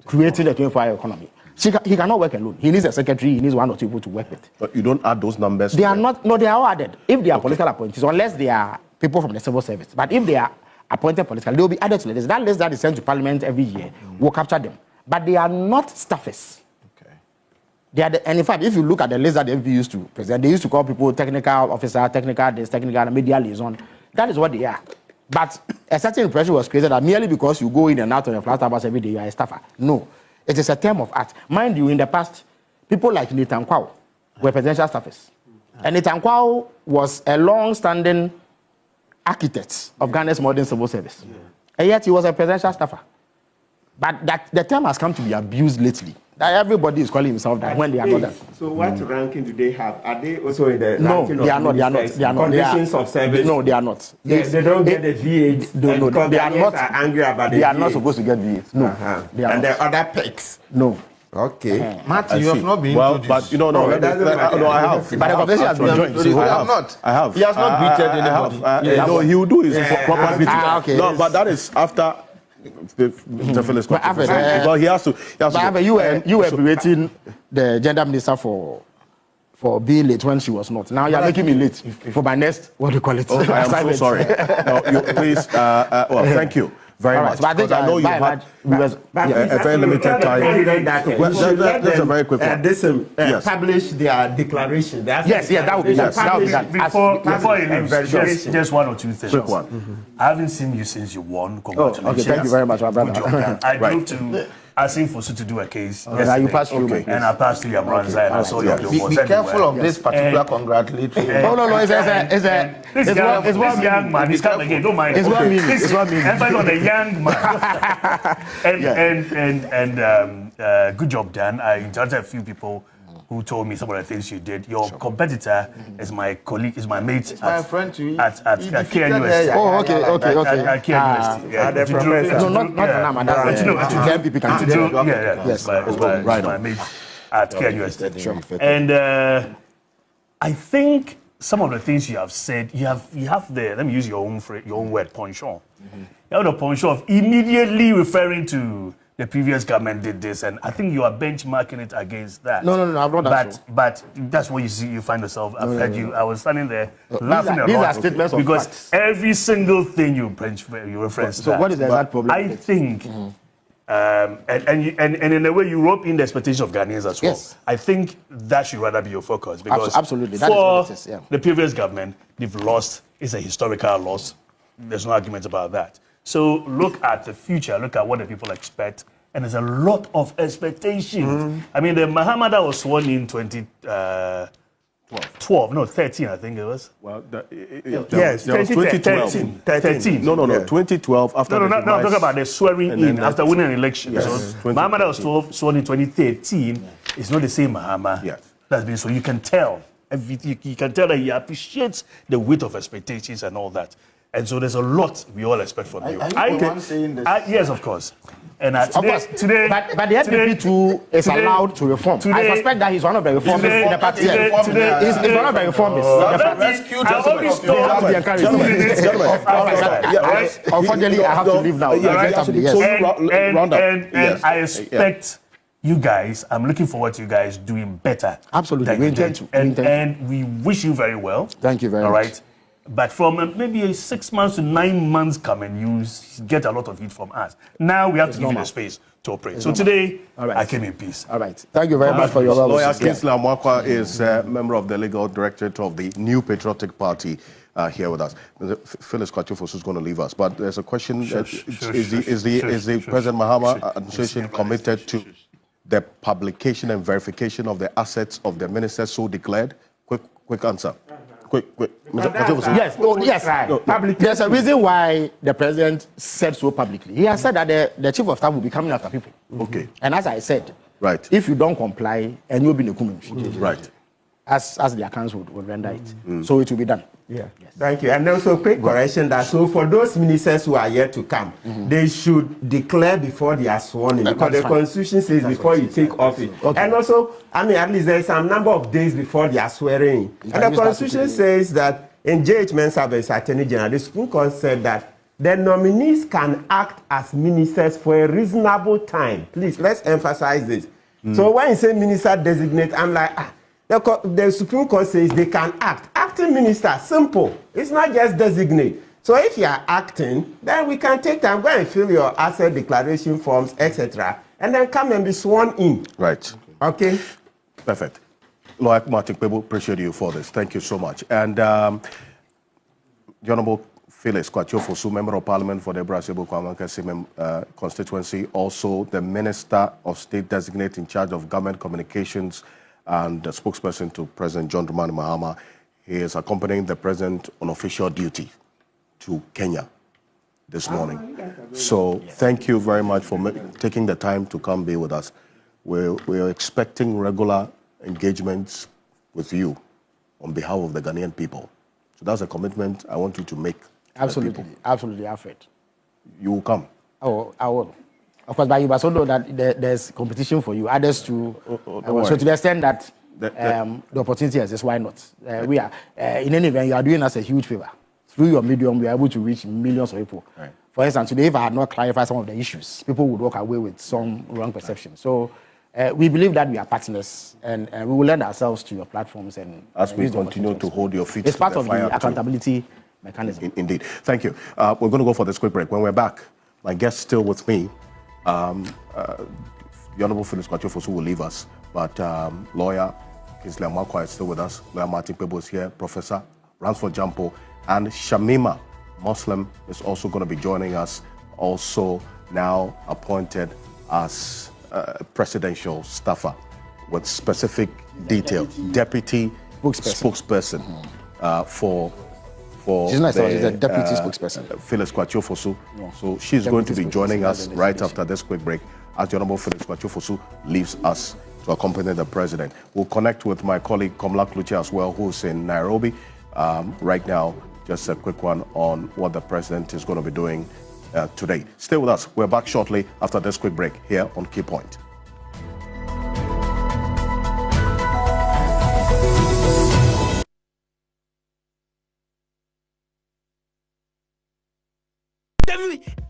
creating the 24-hour economy. He cannot work alone. He needs a secretary. He needs one or two people to work with. But you don't add those numbers. They are not. No, they are all added. If they are political appointees, unless they are people from the civil service. But if they are appointed political, they will be added to the list. That list that is sent to Parliament every year will capture them. But they are not staffers. Okay. They are and in fact, if you look at the list that the MP used to present, they used to call people technical officer, technical this, technical media liaison. That is what they are. But a certain impression was created that merely because you go in and out of your flat bus every day, you are a staffer. No. It is a term of art. Mind you, in the past, people like Nathan Kwao were presidential staffers. And Nathan Kwao was a long-standing architect of Ghana's modern civil service. And yet he was a presidential staffer. But that the term has come to be abused lately. That everybody is calling himself that when they are not that. So what ranking do they have? Are they also in the no, ranking they are not. They are not. They are not. Conditions of service? No, they are not. They don't get the V8. No, they are not. Angry about the They are V8. not supposed to get V8. No. They are and not. the other picks? No. Okay. Martin, you have not been introduced. But you know, no, I have. But the conversation has been joined. I have not. I have. He has not greeted anybody. No, he will do his proper greeting. Okay. No, but that is after Mr. Phyllis. Well, he has to. But you were berating the gender minister for being late when she was not. Now you are making me late for my next, what do you call it? Oh, I am so sorry. No, you please. Well, thank you very much. But I think I know you had a very limited time. That's a very quick one. Publish their declaration. Yes, that would be that. Before you leave, just one or two things. Quick one. I haven't seen you since you won. Congratulations. Okay, thank you very much, my brother. I drove to asking for to do a case. You passed through, and I passed through your brother and I saw your Be careful of this particular congratulatory. No, it's one young man. He's coming again. Don't mind. It's one minute. It's one minute. Emphasis on the young man. And good job done. I interviewed a few people who told me some of the things you did. Your competitor is my colleague, is my mate at Kyei University. Oh, okay. At Kyei University. No, not Panama. That's MPP candidate. Yes, my mate at Kyei University. And I think some of the things you have said, you have the, let me use your own word, penchant. You have the penchant of immediately referring to the previous government did this, and I think you are benchmarking it against that. No, I've not done so. But that's what you see. You find yourself. I've heard you. I was standing there laughing a lot. These are statements of because facts. every single thing you reference. So what is the exact problem? I think, and in a way, you rope in the expectation of Ghanaians as well. Yes. I think that should rather be your focus because absolutely, that is what it is. Yeah. The previous government, they've lost. It's a historical loss. There's no argument about that. So look at the future, look at what the people expect, and there's a lot of expectations. I mean, the Muhammad that was sworn in 13, I think it was. Well, yes, 2012. 13. No, 2012 after No, I'm talking about the swearing in after winning an election. Yes. So Muhammad that was sworn in 2013 is not the same Muhammad. Yes. That's been, so you can tell. You can tell that he appreciates the weight of expectations and all that. And so there's a lot we all expect from you. Yes, of course. And today, but the NPP too is allowed to reform. I suspect that he's one of the reformers in the party. He's one of the reformers. Unfortunately, I have to leave now. And I expect you guys, I'm looking forward to you guys doing better. Absolutely. We intend to. And we wish you very well. Thank you very much. All right. But from maybe a 6 months to 9 months coming, you get a lot of heat from us. Now we have to give you the space to operate. So today, I came in peace. All right. Thank you very much for your Lawyer Kingsley Amwakwa is a member of the legal directorate of the New Patriotic Party here with us. Phyllis Kwachofosu is going to leave us. But there's a question. Is the President Mahama administration committed to the publication and verification of the assets of the ministers so declared? Quick answer. Quick. Yes. There's a reason why the president said so publicly. He has said that the chief of staff will be coming after people. Okay. And as I said, right, if you don't comply, and you'll be in the right, as the accounts would render it. So it will be done. Yeah, thank you. And also, quick correction that so for those ministers who are yet to come, they should declare before they are sworn in, because the Constitution says before you take office. Okay. And also, I mean, at least there is some number of days before they are swearing in. And the Constitution says that in J.H. Mensah's Attorney General, the Supreme Court said that the nominees can act as ministers for a reasonable time. Please, let's emphasize this. So when you say minister designate, I'm like, the Supreme Court says they can act. Acting minister, simple. It's not just designate. So if you are acting, then we can take time, go and fill your asset declaration forms, etc., and then come and be sworn in. Right. Okay. Perfect. Lawyer Martin Kpebu, appreciate you for this. Thank you so much. And the Honorable Felix Kwatiofosu, Member of Parliament for the Brasebu constituency, also the Minister of State Designate in charge of Government Communications and the spokesperson to President John Dramani Mahama. He is accompanying the President on official duty to Kenya this morning. So thank you very much for taking the time to come be with us. We're expecting regular engagements with you on behalf of the Ghanaian people. So that's a commitment I want you to make. Absolutely, absolutely, Alfred. You will come. Oh, I will. Of course, but you must also know that there's competition for you. Others too. So to the extent that the opportunity exists, why not? We are, in any event, you are doing us a huge favor. Through your medium, we are able to reach millions of people. Right. For instance, today, if I had not clarified some of the issues, people would walk away with some wrong perception. Right. So we believe that we are partners, and we will lend ourselves to your platforms. And as we continue to hold your feet it's to part the of fire the accountability mechanism. Indeed. Thank you. We're going to go for this quick break. When we're back, my guest still with me. The Honorable Felix Kwatiofosu will leave us, but lawyer Kingsley Amakwa is still with us. Lawyer Martin Kpebu is here. Professor Ransford Jampo and Shamima Muslim is also going to be joining us, also now appointed as presidential staffer with specific detail, deputy spokesperson for she's not she's a deputy spokesperson. Felix Kwatiofosu. So she's going to be joining us right after this quick break as the Honorable Felix Kwatiofosu leaves us to accompany the president. We'll connect with my colleague Komla Kluche as well, who's in Nairobi right now. Just a quick one on what the president is going to be doing today. Stay with us. We're back shortly after this quick break here on Key Point.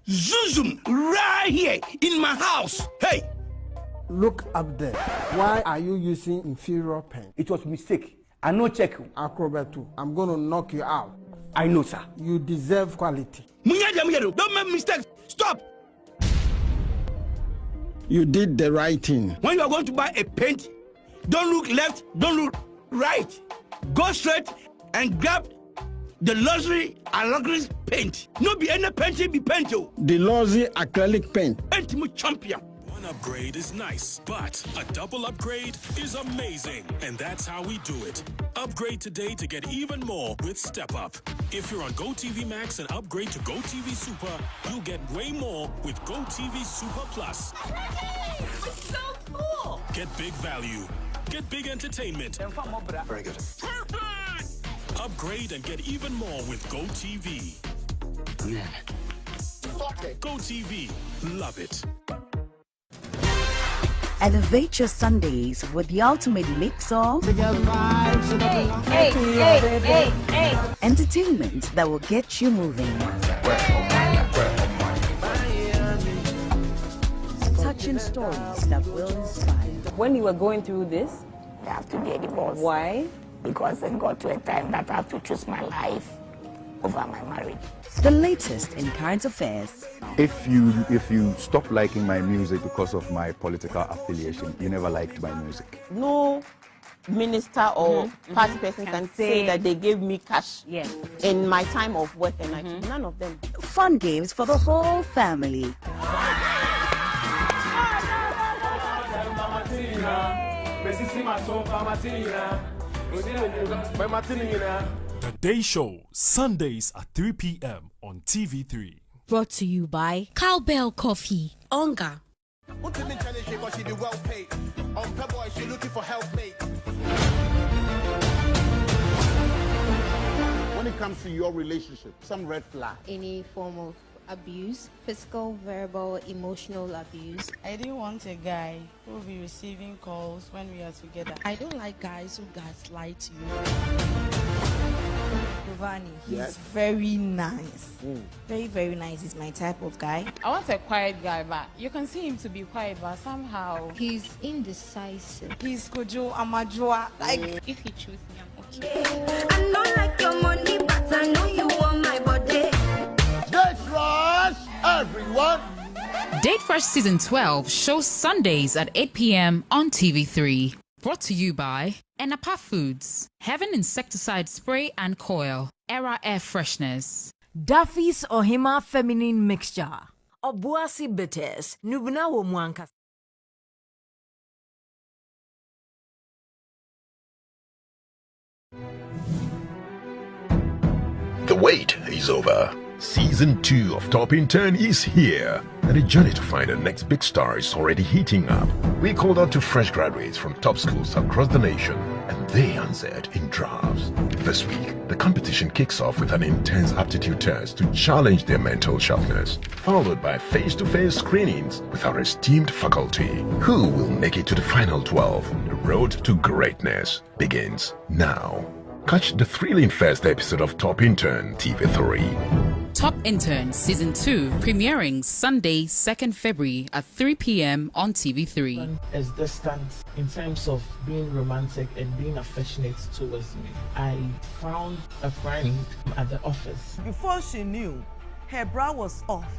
Zoom right here in my house. Hey, look up there. Why are you using inferior pen? It was mistake. I no check. Acrobat2, I'm going to knock you out. I know, sir. You deserve quality. Don't make mistakes. Stop. You did the right thing. When you are going to buy a paint, don't look left, don't look right. Go straight and grab the luxury acrylic paint. No be any paint, be paint. The luxury acrylic paint. Paint me champion. One upgrade is nice, but a double upgrade is amazing. And that's how we do it. Upgrade today to get even more with Step Up. If you're on GoTV Max and upgrade to GoTV Super, you'll get way more with GoTV Super Plus. It's so cool. Get big value. Get big entertainment. Very good. Upgrade and get even more with GoTV. Man. GoTV. Love it. Elevate your Sundays with the ultimate mix of entertainment that will get you moving. Touching stories that will inspire. When you were going through this, I have to be a divorce. Why? Because it got to a time that I have to choose my life over my marriage. The latest in current affairs. If you stop liking my music because of my political affiliation, you never liked my music. No minister or party person can say that they gave me cash in my time of work and none of them. Fun games for the whole family. The Day Show, Sundays at 3 p.m. on TV3. Brought to you by Cowbell Coffee, Onga. When it it comes to your relationship? Some red flag. Any form of abuse, physical, verbal, emotional abuse. I didn't want a guy who will be receiving calls when we are together. I don't like guys who gaslight you. Giovanni, he's very nice. Very, very nice. He's my type of guy. I want a quiet guy, but you can see him to be quiet, but somehow he's indecisive. He's Kojo Amajua. Like, if he chooses me, I'm okay. I don't like your money, but I know you want my body. Date Rush, everyone. Date Fresh Season 12 shows Sundays at 8 p.m. on TV3. Brought to you by Enapa Foods, Heaven Insecticide Spray and Coil, Era Air Freshness. Duffy's Ohima Feminine Mixture. Obuasi Bitters, Nubna Womwanka. The wait is over. Season 2 of Top Intern is here, and the journey to find the next big star is already heating up. We called out to fresh graduates from top schools across the nation, and they answered in droves. This week, the competition kicks off with an intense aptitude test to challenge their mental sharpness, followed by face-to-face screenings with our esteemed faculty. Who will make it to the final 12? The road to greatness begins now. Catch the thrilling first episode of Top Intern TV3. Top Intern Season 2 premiering Sunday, 2nd February at 3 p.m. on TV3. Is distant in terms of being romantic and being affectionate towards me. I found a friend at the office. Before she knew, her bra was off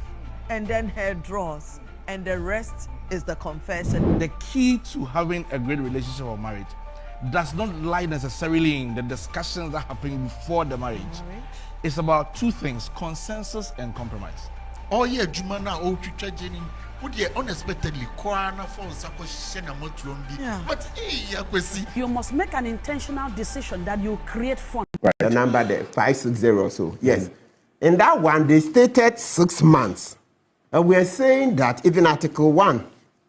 and then her drawers, and the rest is the confession. The key to having a great relationship or marriage does not lie necessarily in the discussions that happen before the marriage. It's about two things: consensus and compromise. Oh yeah, Jumana, oh Jenny, would you unexpectedly you must make an intentional decision that you create fun. Right. The number there, 560. So yes, in that one they stated 6 months, and we are saying that even Article 1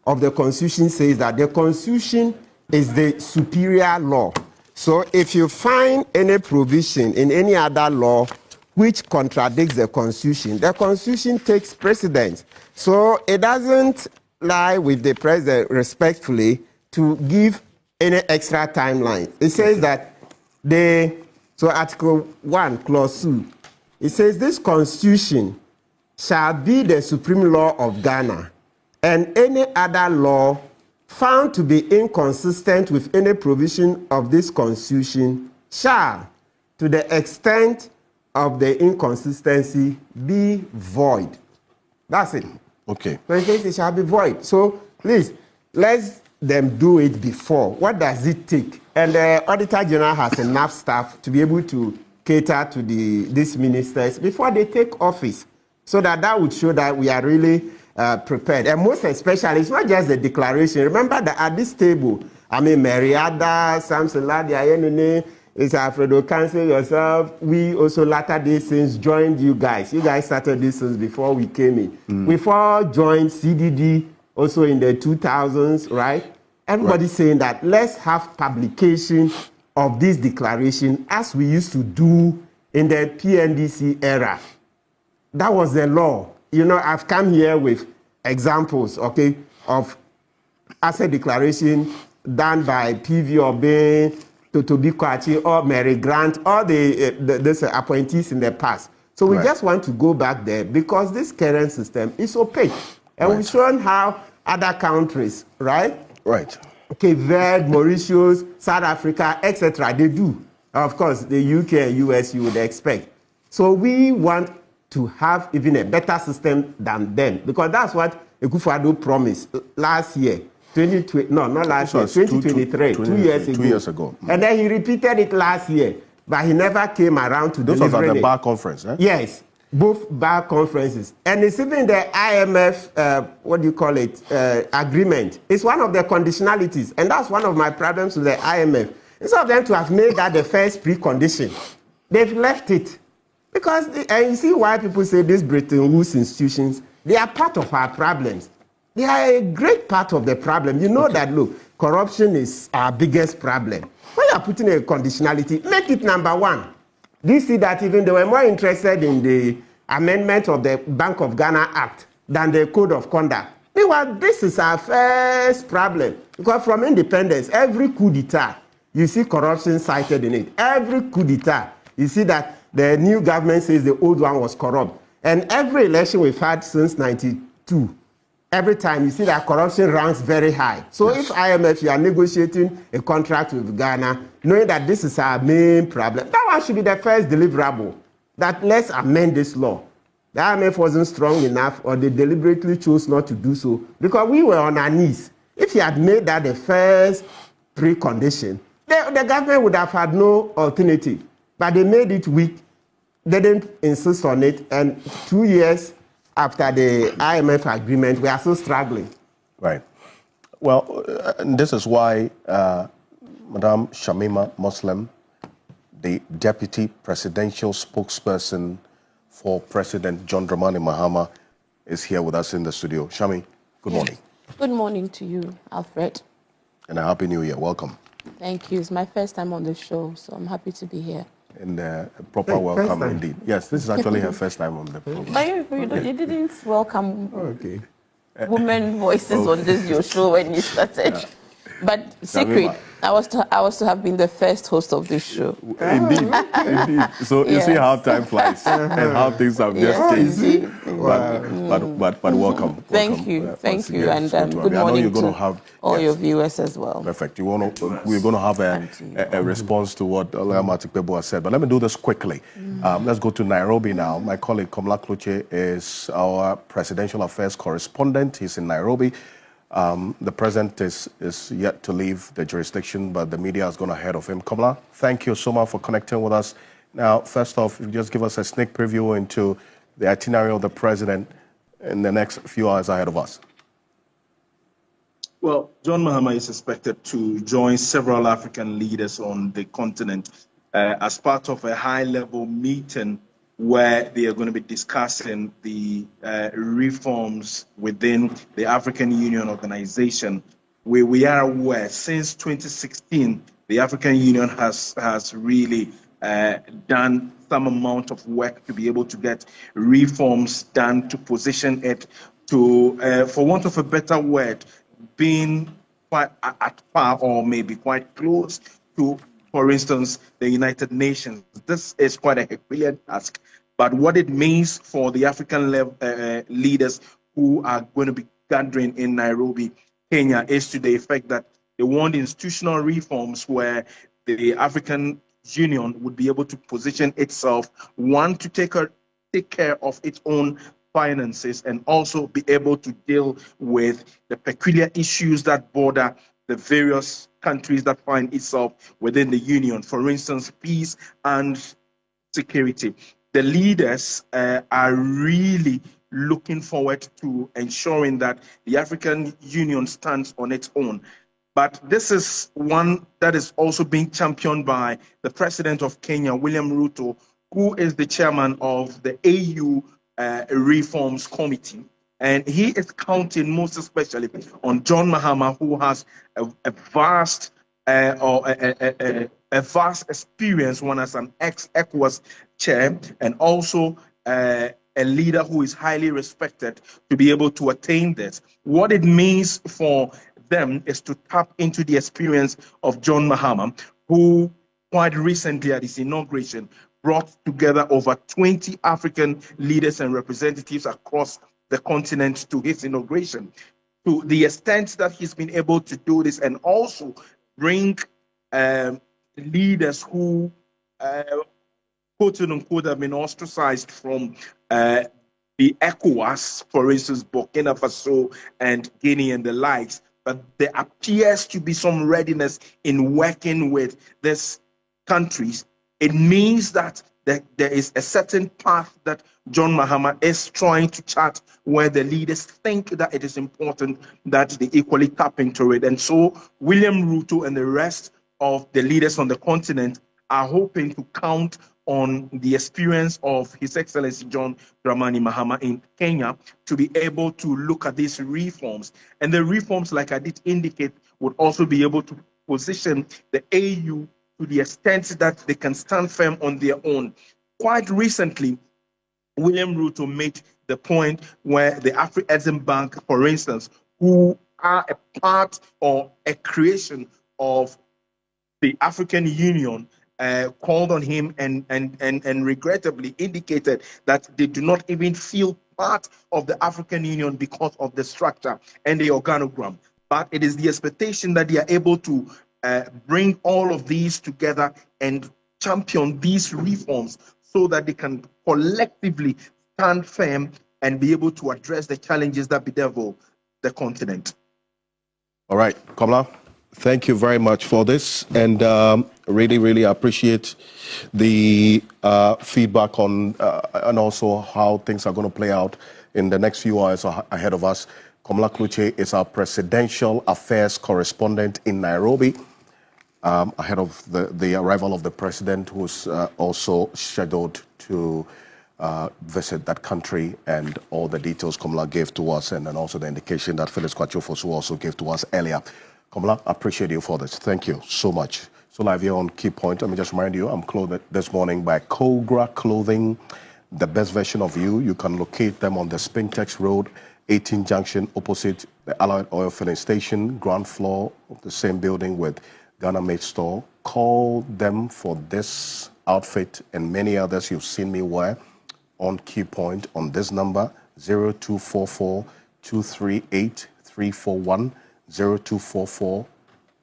of the Constitution says that the Constitution is the superior law. So if you find any provision in any other law which contradicts the Constitution takes precedence. So it doesn't lie with the president respectfully to give any extra timeline. It says that so Article 1, Clause 2, it says this Constitution shall be the supreme law of Ghana, and any other law found to be inconsistent with any provision of this Constitution shall, to the extent of the inconsistency, be void. That's it. Okay. So it says it shall be void. So please, let them do it before. What does it take? And the Auditor General has enough staff to be able to cater to these ministers before they take office, so that would show that we are really prepared. And most especially, it's not just the declaration. Remember that at this table, Mariada, Samson Ladia, it's Alfredo, cancel yourself. We also latter day since joined you guys. You guys started this since before we came in. We've all joined CDD also in the 2000s, right? Everybody's saying that let's have publication of this declaration as we used to do in the PNDC era. That was the law. You know, I've come here with examples, okay, of asset declaration done by PV Obey, Totobi Kwachi, or Mary Grant, or the appointees in the past. So we just want to go back there because this current system is opaque. And we've shown how other countries, right? Right. Okay, Verde, Mauritius, South Africa, etc. They do. Of course, the UK and US you would expect. So we want to have even a better system than them, because that's what Akufo-Addo promised last year, 2023, 2 years ago. 2 years ago. And then he repeated it last year, but he never came around to Those deliver are it. the bar conference, eh? Yes, both bar conferences. And it's even the IMF, agreement. It's one of the conditionalities, and that's one of my problems with the IMF. Instead of them to have made that the first precondition, they've left it. Because, and you see why people say these Bretton Woods institutions, they are part of our problems. They are a great part of the problem. You know that, look, corruption is our biggest problem. When you are putting a conditionality, make it number one. Do you see that even they were more interested in the amendment of the Bank of Ghana Act than the Code of Conduct? Meanwhile, this is our first problem. Because from independence, every coup d'etat, you see corruption cited in it. Every coup d'etat, you see that the new government says the old one was corrupt. And every election we've had since 92, every time you see that corruption ranks very high. So if IMF, you are negotiating a contract with Ghana, knowing that this is our main problem, that one should be the first deliverable, that let's amend this law. The IMF wasn't strong enough, or they deliberately chose not to do so, because we were on our knees. If you had made that the first precondition, the government would have had no alternative. But they made it weak. They didn't insist on it. And 2 years after the IMF agreement, we are still struggling. Right. Well, this is why Madam Shamima Muslim, the deputy presidential spokesperson for President John Dramani Mahama, is here with us in the studio. Shami, good morning. Good morning to you, Alfred. And a happy new year. Welcome. Thank you. It's my first time on the show, so I'm happy to be here. And a proper welcome indeed. Yes, this is actually her first time on the program. But you didn't welcome women voices on this your show when you started. But secret, I was to have been the first host of this show. Indeed, indeed. So you see how time flies and how things have just changed. But welcome. Thank you, and good morning to all your viewers as well. Perfect. We're going to have a response to what Lawyer Martin Pebo has said. But let me do this quickly. Let's go to Nairobi now. My colleague Komla Kluche is our presidential affairs correspondent. He's in Nairobi. The president is yet to leave the jurisdiction, but the media is going ahead of him. Komla, thank you so much for connecting with us. Now, first off, just give us a sneak preview into the itinerary of the president in the next few hours ahead of us. Well, John Mahama is expected to join several African leaders on the continent as part of a high-level meeting where they are going to be discussing the reforms within the African Union organization. We are aware since 2016, the African Union has really done some amount of work to be able to get reforms done to position it to, for want of a better word, being quite at par or maybe quite close to, for instance, the United Nations. This is quite a Herculean task. But what it means for the African leaders who are going to be gathering in Nairobi, Kenya, is to the effect that they want institutional reforms where the African Union would be able to position itself, one, to take care of its own finances, and also be able to deal with the peculiar issues that border the various countries that find itself within the Union, for instance, peace and security. The leaders are really looking forward to ensuring that the African Union stands on its own. But this is one that is also being championed by the president of Kenya, William Ruto, who is the chairman of the AU Reforms Committee. And he is counting most especially on John Mahama, who has a vast experience, one as an ex-ECOWAS chair, and also a leader who is highly respected to be able to attain this. What it means for them is to tap into the experience of John Mahama, who quite recently at his inauguration brought together over 20 African leaders and representatives across the continent to his inauguration. To the extent that he's been able to do this and also bring leaders who, quote unquote, have been ostracized from the ECOWAS, for instance, Burkina Faso and Guinea and the likes, but there appears to be some readiness in working with these countries. It means that there is a certain path that John Mahama is trying to chart where the leaders think that it is important that they equally tap into it. And so William Ruto and the rest of the leaders on the continent are hoping to count on the experience of His Excellency John Dramani Mahama in Kenya to be able to look at these reforms. And the reforms, like I did indicate, would also be able to position the AU to the extent that they can stand firm on their own. Quite recently, William Ruto made the point where the Afri-Exim Bank, for instance, who are a part or a creation of the African Union, called on him and regrettably indicated that they do not even feel part of the African Union because of the structure and the organogram. But it is the expectation that they are able to bring all of these together and champion these reforms so that they can collectively stand firm and be able to address the challenges that bedevil the continent. All right, Kamala, thank you very much for this, and really appreciate the feedback on and also how things are going to play out in the next few hours ahead of us. Kamala Kluche is our presidential affairs correspondent in Nairobi, ahead of the arrival of the president, who's also scheduled to visit that country, and all the details Kamala gave to us, and then also the indication that Phyllis Kwachofosu also gave to us earlier. Kamala, I appreciate you for this. Thank you so much. So live here on Key Point, let me just remind you, I'm clothed this morning by Kogra Clothing, the best version of you. You can locate them on the Spintex Road, 18 Junction, opposite the Allied Oil Filling Station, ground floor of the same building with Ghana Made Store. Call them for this outfit and many others you've seen me wear on Key Point on this number, 0244 238 341, 0244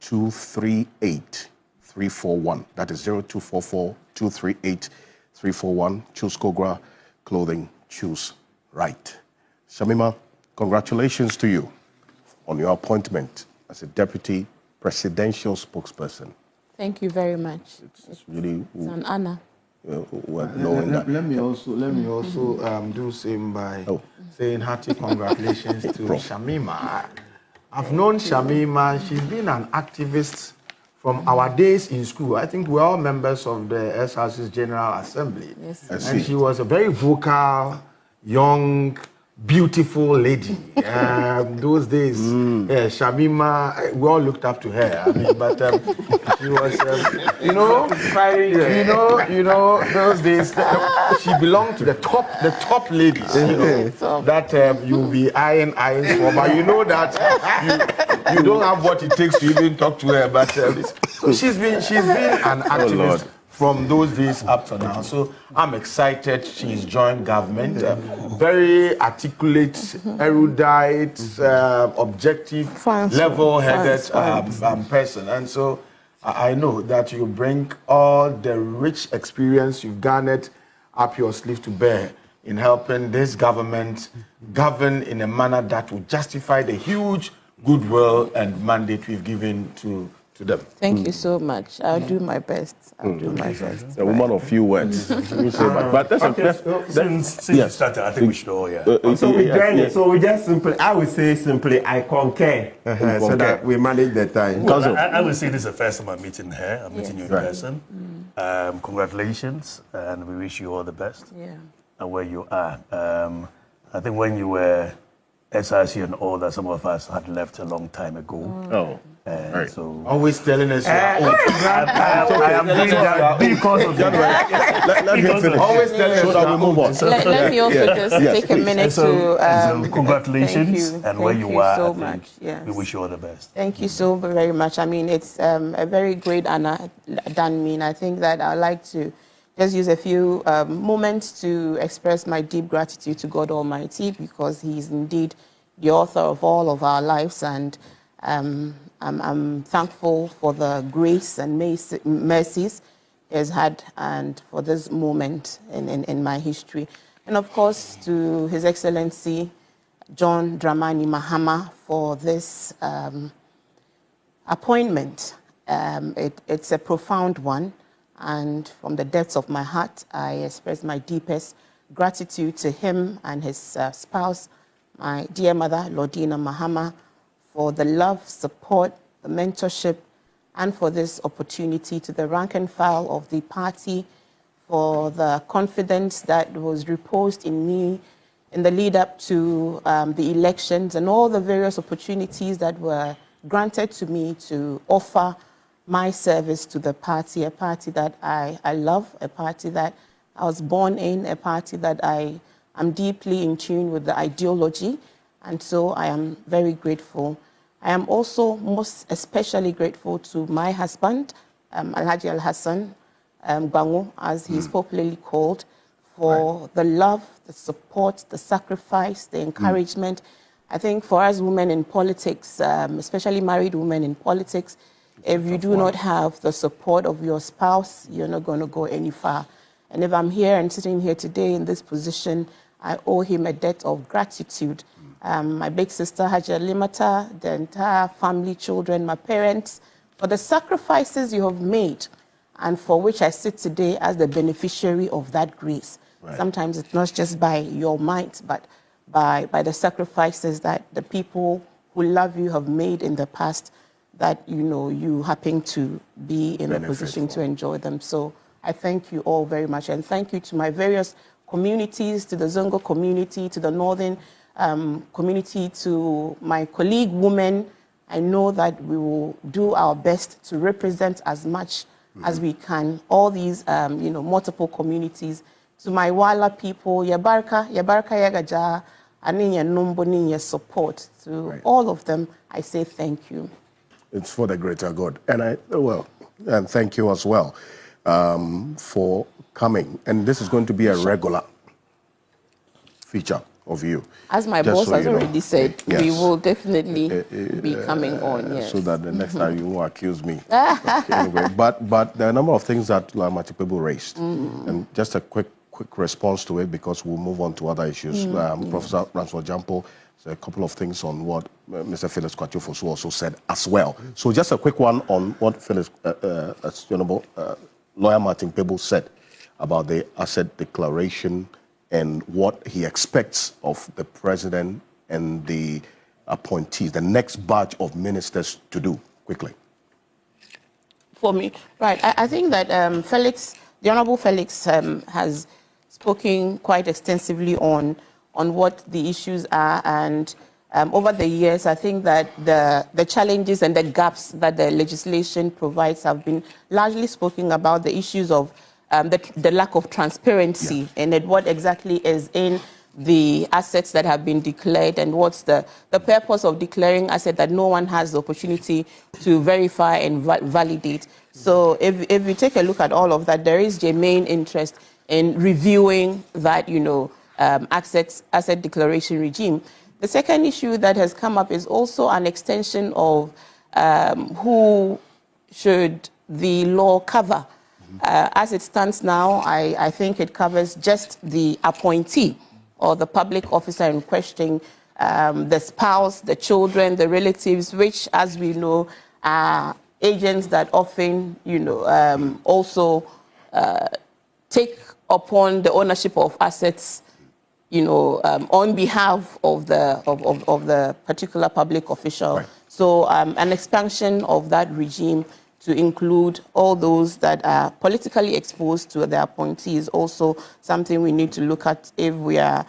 238 341. That is 0244 238 341. Choose Kogra Clothing, choose right. Shamima, congratulations to you on your appointment as a deputy presidential spokesperson. Thank you very much. It's really an honor. Let me also do same by saying hearty congratulations to Shamima. I've known Shamima. She's been an activist from our days in school. I think we're all members of the SRC's General Assembly. Yes. And she was a very vocal, young, beautiful lady. Those days, Shamima, we all looked up to her. I mean, but she was, those days, she belonged to the top ladies. That you'll be eyeing for, but you know that you don't have what it takes to even talk to her. But so she's been an activist from those days up to now. So I'm excited she's joined government. Very articulate, erudite, objective, level-headed person. And so I know that you bring all the rich experience you've garnered up your sleeve to bear in helping this government govern in a manner that will justify the huge goodwill and mandate we've given to them. Thank you so much. I'll do my best. I'll do my best. A woman of few words. But since you started, I think we should all, So we join it. So we just simply, I would say simply, I concur. So that we manage the time. Well, I would say this is the first time I'm meeting her. I'm meeting you in person. Congratulations, and we wish you all the best. And where you are. I think when you were SRC and all that, some of us had left a long time ago. So always telling us I am doing that because of that. Let me finish. Always telling us so that we move on. Let me also just take a minute to congratulations and where you are. So much. We wish you all the best. Thank you so very much. I mean, it's a very great honor done me, and I think that I'd like to just use a few moments to express my deep gratitude to God Almighty, because He is indeed the author of all of our lives, and I'm thankful for the grace and mercies He has had, and for this moment in my history. And of course, to His Excellency John Dramani Mahama for this appointment. It's a profound one, and from the depths of my heart, I express my deepest gratitude to him and his spouse, my dear mother, Lordina Mahama, for the love, support, the mentorship, and for this opportunity, to the rank and file of the party for the confidence that was reposed in me in the lead up to the elections, and all the various opportunities that were granted to me to offer my service to the party, a party that I love, a party that I was born in, a party that I am deeply in tune with the ideology, and so I am very grateful. I am also most especially grateful to my husband, Alhaji Al-Hassan Bango, as he's popularly called, for the love, the support, the sacrifice, the encouragement. I think for us women in politics, especially married women in politics, if you do not have the support of your spouse, you're not going to go any far. And if I'm here and sitting here today in this position, I owe him a debt of gratitude. My big sister, Haja Limata, the entire family, children, my parents, for the sacrifices you have made and for which I sit today as the beneficiary of that grace. Right. Sometimes it's not just by your might, but by the sacrifices that the people who love you have made in the past, that you happen to be in a position to enjoy them. So I thank you all very much, and thank you to my various communities, to the Zongo community, to the Northern community, to my colleague women. I know that we will do our best to represent as much as we can all these multiple communities. To my Wala people, Yabarka Yagaja, Aninya Numbo, Ninya support. To all of them, I say thank you. It's for the greater good. And thank you as well for coming. And this is going to be a regular feature of you. As my boss has already said, we will definitely be coming on, yes. So that the next time you won't accuse me. Okay, anyway, but there are a number of things that Matipebo raised. And just a quick response to it, because we'll move on to other issues. Professor Ransford Jampo said a couple of things on what Mr. Felix Kwatiofosu also said as well. So just a quick one on what Felix, Lawyer Martin Pebo said about the asset declaration and what he expects of the president and the appointees, the next batch of ministers to do, quickly. For me, right, I think that the Honorable Felix has spoken quite extensively on what the issues are, and over the years, I think that the challenges and the gaps that the legislation provides have been largely spoken about, the issues of the lack of transparency and what exactly is in the assets that have been declared, and what's the purpose of declaring assets that no one has the opportunity to verify and validate. So if you take a look at all of that, there is germane interest in reviewing that, asset declaration regime. The second issue that has come up is also an extension of who should the law cover. As it stands now, I think it covers just the appointee or the public officer in question, the spouse, the children, the relatives, which, as we know, are agents that often, also take upon the ownership of assets, on behalf of the particular public official. Right. So an expansion of that regime to include all those that are politically exposed to the appointee is also something we need to look at if we are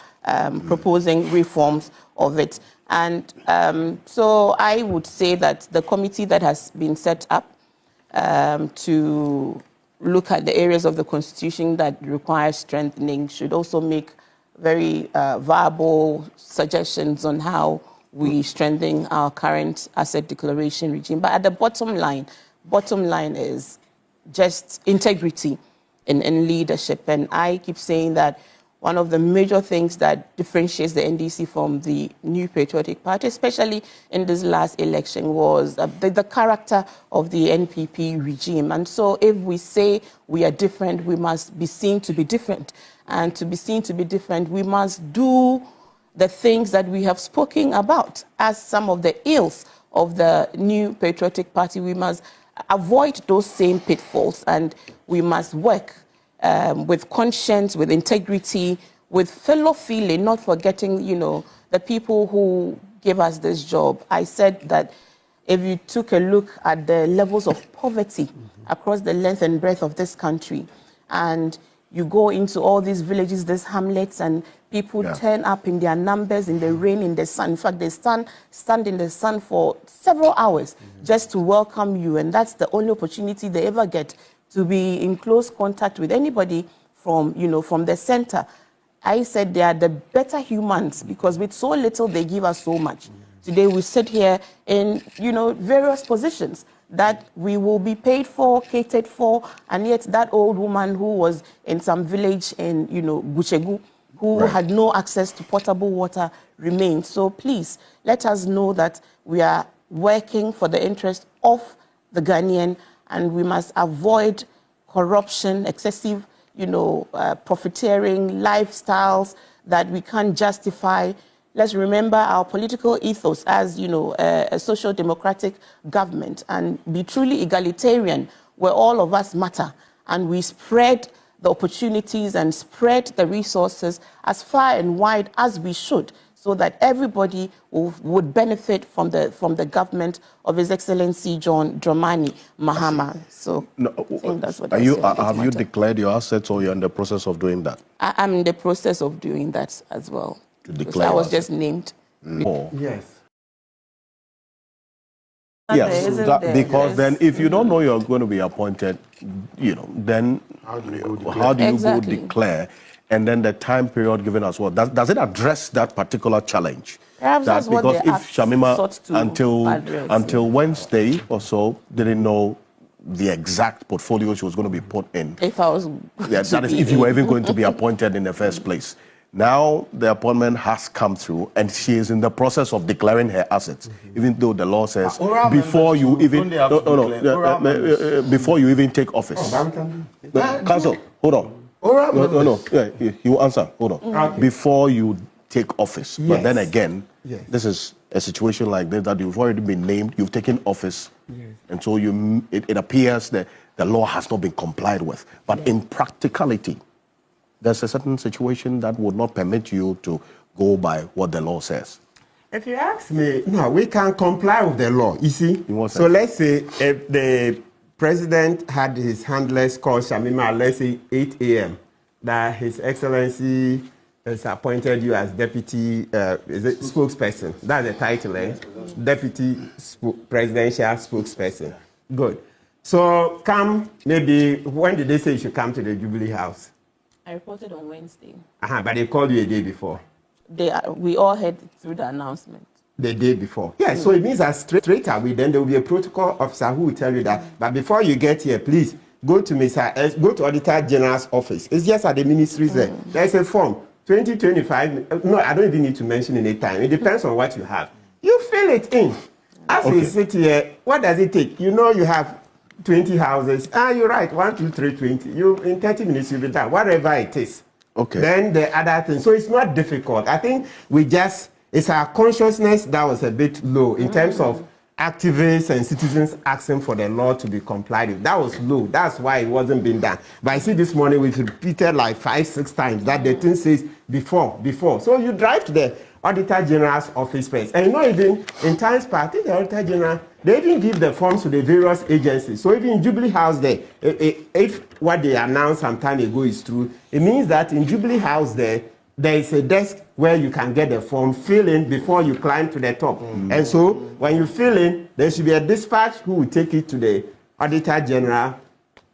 proposing reforms of it. And so I would say that the committee that has been set up to look at the areas of the Constitution that require strengthening should also make very viable suggestions on how we strengthen our current asset declaration regime. But at the bottom line is just integrity in leadership. And I keep saying that one of the major things that differentiates the NDC from the New Patriotic Party, especially in this last election, was the character of the NPP regime. And so if we say we are different, we must be seen to be different. And to be seen to be different, we must do the things that we have spoken about. As some of the ills of the New Patriotic Party, we must avoid those same pitfalls, and we must work with conscience, with integrity, with fellow feeling, not forgetting, the people who gave us this job. I said that if you took a look at the levels of poverty across the length and breadth of this country, and you go into all these villages, these hamlets, and people turn up in their numbers, in the rain, in the sun. In fact, they stand in the sun for several hours just to welcome you. And that's the only opportunity they ever get to be in close contact with anybody from, from the center. I said they are the better humans because with so little, they give us so much. Today, we sit here in, various positions that we will be paid for, catered for, and yet that old woman who was in some village in, Guchegu, who had no access to potable water remains. So please, let us know that we are working for the interest of the Ghanaian, and we must avoid corruption, excessive, profiteering lifestyles that we can't justify. Let's remember our political ethos as, a social democratic government and be truly egalitarian where all of us matter and we spread the opportunities and spread the resources as far and wide as we should so that everybody would benefit from the government of His Excellency John Dramani Mahama. So I think that's what have you declared your assets or you're in the process of doing that? I'm in the process of doing that as well. Declare I was just named. Yes. Yes, because then if you don't know you're going to be appointed, then how do you go declare? And then the time period given as well. Does it address that particular challenge? Perhaps Because if Shamima until Wednesday or so didn't know the exact portfolio she was going to be put in. If I was that is if you were even going to be appointed in the first place. Now the appointment has come through and she is in the process of declaring her assets, even though the law says before you even before you even take office. Council, hold on. You will answer. Hold on. Before you take office. But then again, this is a situation like this that you've already been named, you've taken office, and so it appears that the law has not been complied with. But in practicality, there's a certain situation that would not permit you to go by what the law says. If you ask me, no, we can comply with the law, you see. So let's say if the president had his handlers call Shamima, let's say 8 a.m., that His Excellency has appointed you as deputy spokesperson. That's the title, eh? Deputy presidential spokesperson. Good. So come, maybe, when did they say you should come to the Jubilee House? I reported on Wednesday. But they called you a day before. We all heard through the announcement. The day before. Yeah, so it means that straight away, then there will be a protocol officer who will tell you that. But before you get here, please go to go to Auditor General's office. It's just at the ministry's there. There's a form, 2025. No, I don't even need to mention any time. It depends on what you have. You fill it in. As we sit here, what does it take? You have 20 houses. You're right. 1, 2, 3, 20. In 30 minutes, you'll be done. Whatever it is. Okay. Then the other thing. So it's not difficult. I think it's our consciousness that was a bit low in terms of activists and citizens asking for the law to be complied with. That was low. That's why it wasn't being done. But I see this morning we've repeated like 5, 6 times that the thing says before. So you drive to the Auditor General's office first. And even in times past, the Auditor General, they even give the forms to the various agencies. So even in Jubilee House there, if what they announced some time ago is true, it means that in Jubilee House there is a desk where you can get the form, fill in before you climb to the top. And so when you fill in, there should be a dispatch who will take it to the Auditor General,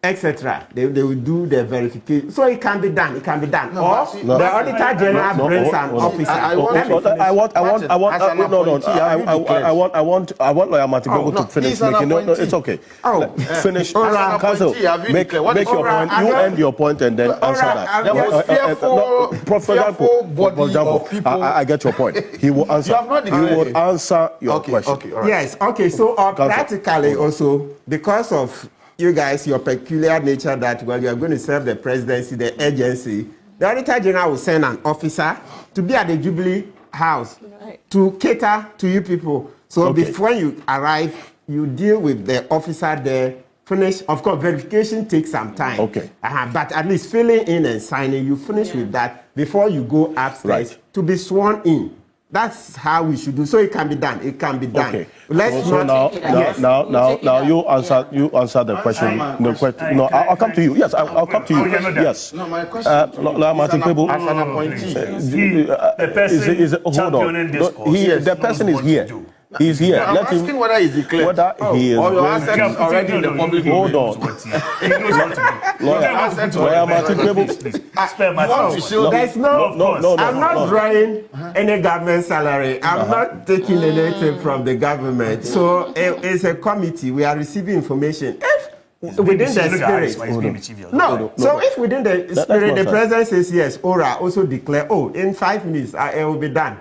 etc. They will do the verification. So it can be done. The Auditor General brings an officer. I want Lawyer Matibogo to finish making. No, it's okay. Finish. Council, make your point. You end your point and then answer that. For example, I get your point. He will answer. He will answer your question. Yes. Okay. So practically also because of you guys, your peculiar nature that when you are going to serve the presidency, the agency, the Auditor General will send an officer to be at the Jubilee House to cater to you people. So before you arrive, you deal with the officer there, finish. Of course, verification takes some time. But at least filling in and signing, you finish with that before you go upstairs to be sworn in. That's how we should do. So it can be done. It can be done. Okay. Let's so now you answer the question. No, I'll come to you. Yes, I'll come to you. Yes. No, my question. Martin Pebu, as an appointee, the person hold on. The person is here. He's here. I'm asking whether he's declared. Whether he is or your asset is already in the public. Hold on. Lawyer Martin Pebu. There's no. I'm not drawing any government salary. I'm not taking anything from the government. So it's a committee. We are receiving information. If within the spirit. No. So if within the spirit, the president says yes, Ora also declare, in 5 minutes it will be done.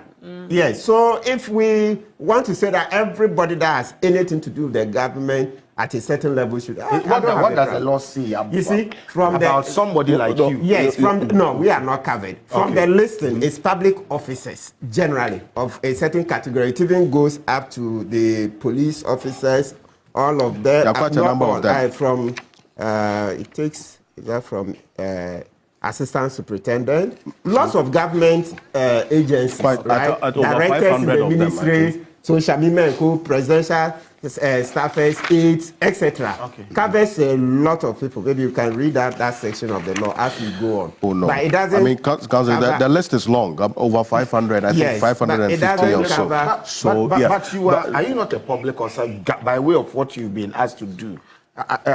Yes, so if we want to say that everybody that has anything to do with the government at a certain level should... What does the law say you see, from about somebody like you? Yes, no, we are not covered. From the listing, it's public officers, generally, of a certain category. It even goes up to the police officers, all of them. There are quite a number of them. From, it takes from... assistant superintendent, lots of government agencies, right? Directors in the ministries, social media, presidential staffers, aides, etc. Covers a lot of people. Maybe you can read out that section of the law as we go on. Oh no! But it doesn't. I mean, Council, the list is long. Over 500. I think 550 or so. But you are you not a public officer by way of what you've been asked to do?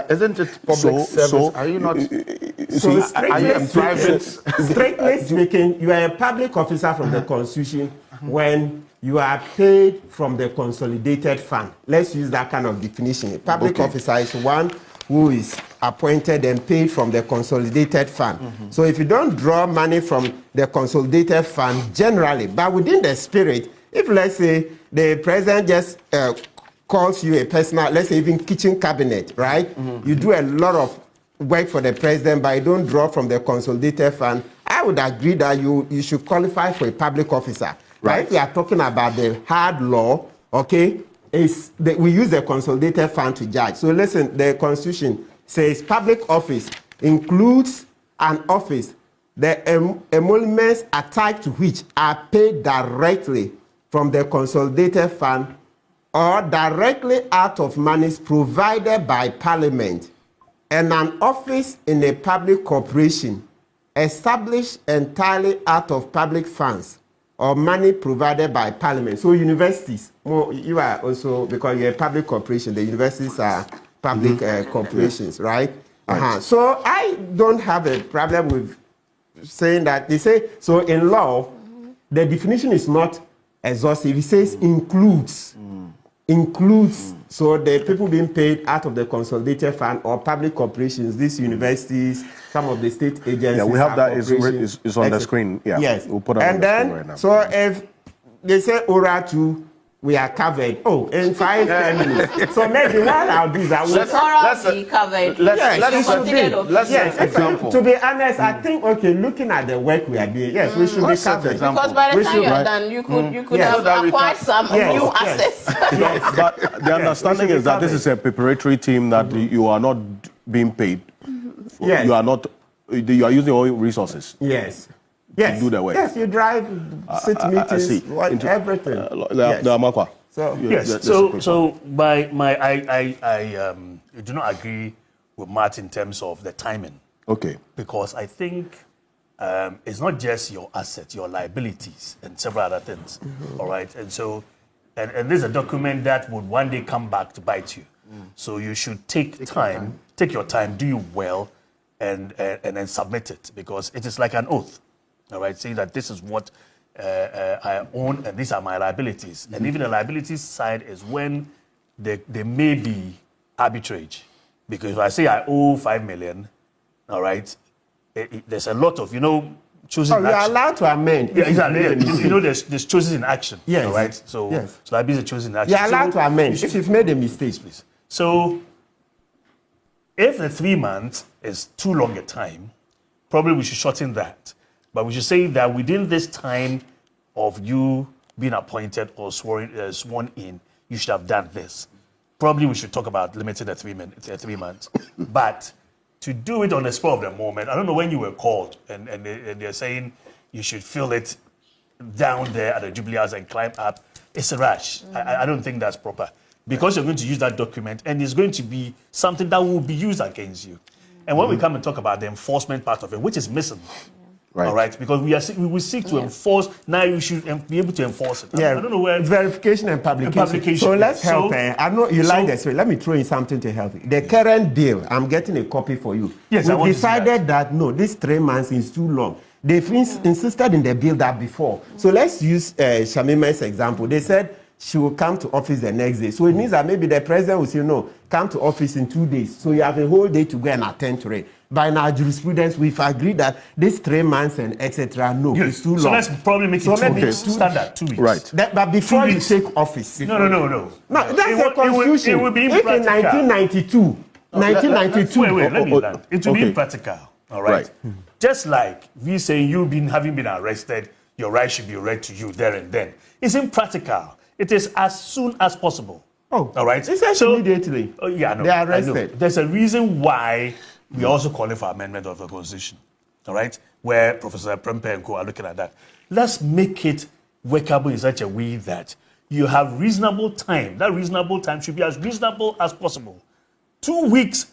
Isn't it public service? Are you not? Are you private? Strictly speaking, you are a public officer from the Constitution when you are paid from the consolidated fund. Let's use that kind of definition. A public officer is one who is appointed and paid from the consolidated fund. So if you don't draw money from the consolidated fund generally, but within the spirit, if let's say the president just calls you a personal, let's say even kitchen cabinet, right? You do a lot of work for the president, but you don't draw from the consolidated fund. I would agree that you should qualify for a public officer. Right. If we are talking about the hard law, okay, we use the consolidated fund to judge. So listen, the Constitution says public office includes an office, the emoluments attached to which are paid directly from the consolidated fund or directly out of monies provided by Parliament, and an office in a public corporation established entirely out of public funds or money provided by Parliament. So universities, you are also, because you're a public corporation, the universities are public corporations, right? So I don't have a problem with saying that. They say, so in law, the definition is not exhaustive. It says includes. Includes, so the people being paid out of the consolidated fund or public corporations, these universities, some of the state agencies. Yeah, we have that. It's on the screen. Yeah, yes. We'll put it on the screen right now. So if they say Ora 2, we are covered. In 5 minutes. So maybe what I'll do is I will. Let's be covered. Let's example. To be honest, I think looking at the work we are doing, yes, we should be covered. Because by the time you're done, you could have acquired some new assets. Yes, but the understanding is that this is a preparatory team that you are not being paid. Yes. You are not. You are using all resources. Yes. To do the work. Yes, you drive, sit meetings, everything. I do not agree with Martin in terms of the timing. Okay. Because I think it's not just your assets, your liabilities, and several other things. All right. And so, and this is a document that would one day come back to bite you. So you should take your time, do you well, and then submit it, because it is like an oath. All right, saying that this is what I own and these are my liabilities. And even the liabilities side is when they may be arbitrage. Because if I say I owe 5 million, all right, there's a lot of, choosing action. You're allowed to amend. Yeah, exactly. There's choices in action. Yes. All right, so liabilities are choosing action. You're allowed to amend if you've made a mistake. Please. So if the 3 months is too long a time, probably we should shorten that. But we should say that within this time of you being appointed or sworn in, you should have done this. Probably we should talk about limiting the 3 months. But to do it on the spur of the moment, I don't know when you were called and they're saying you should fill it down there at the Jubilee House and climb up. It's a rush. I don't think that's proper. Because you're going to use that document and it's going to be something that will be used against you. And when we come and talk about the enforcement part of it, which is missing, all right, because we will seek to enforce, now you should be able to enforce it. I don't know where. Verification and publication. So let's help. I know you like this. Let me throw in something to help you. The current deal, I'm getting a copy for you. Yes, we decided that no, this 3 months is too long. They've insisted in the bill that before. So let's use Shamima's example. They said she will come to office the next day. So it means that maybe the president will say, no, come to office in 2 days. So you have a whole day to go and attend to it. By now, jurisprudence, we've agreed that this 3 months and etc. No, it's too long. So let's probably make it 2 weeks. Standard, 2 weeks. Right. But before you take office. No. No, that's a confusion. It will be if in 1992, Wait, let me land. It will be impractical. All right. Just like we say having been arrested, your right should be read to you there and then. It's impractical. It is as soon as possible. Oh, all right. It's immediately. Oh, yeah, no, they are arrested. There's a reason why we are also calling for amendment of the Constitution. All right, where Professor Prempe and co are looking at that. Let's make it workable in such a way that you have reasonable time. That reasonable time should be as reasonable as possible. 2 weeks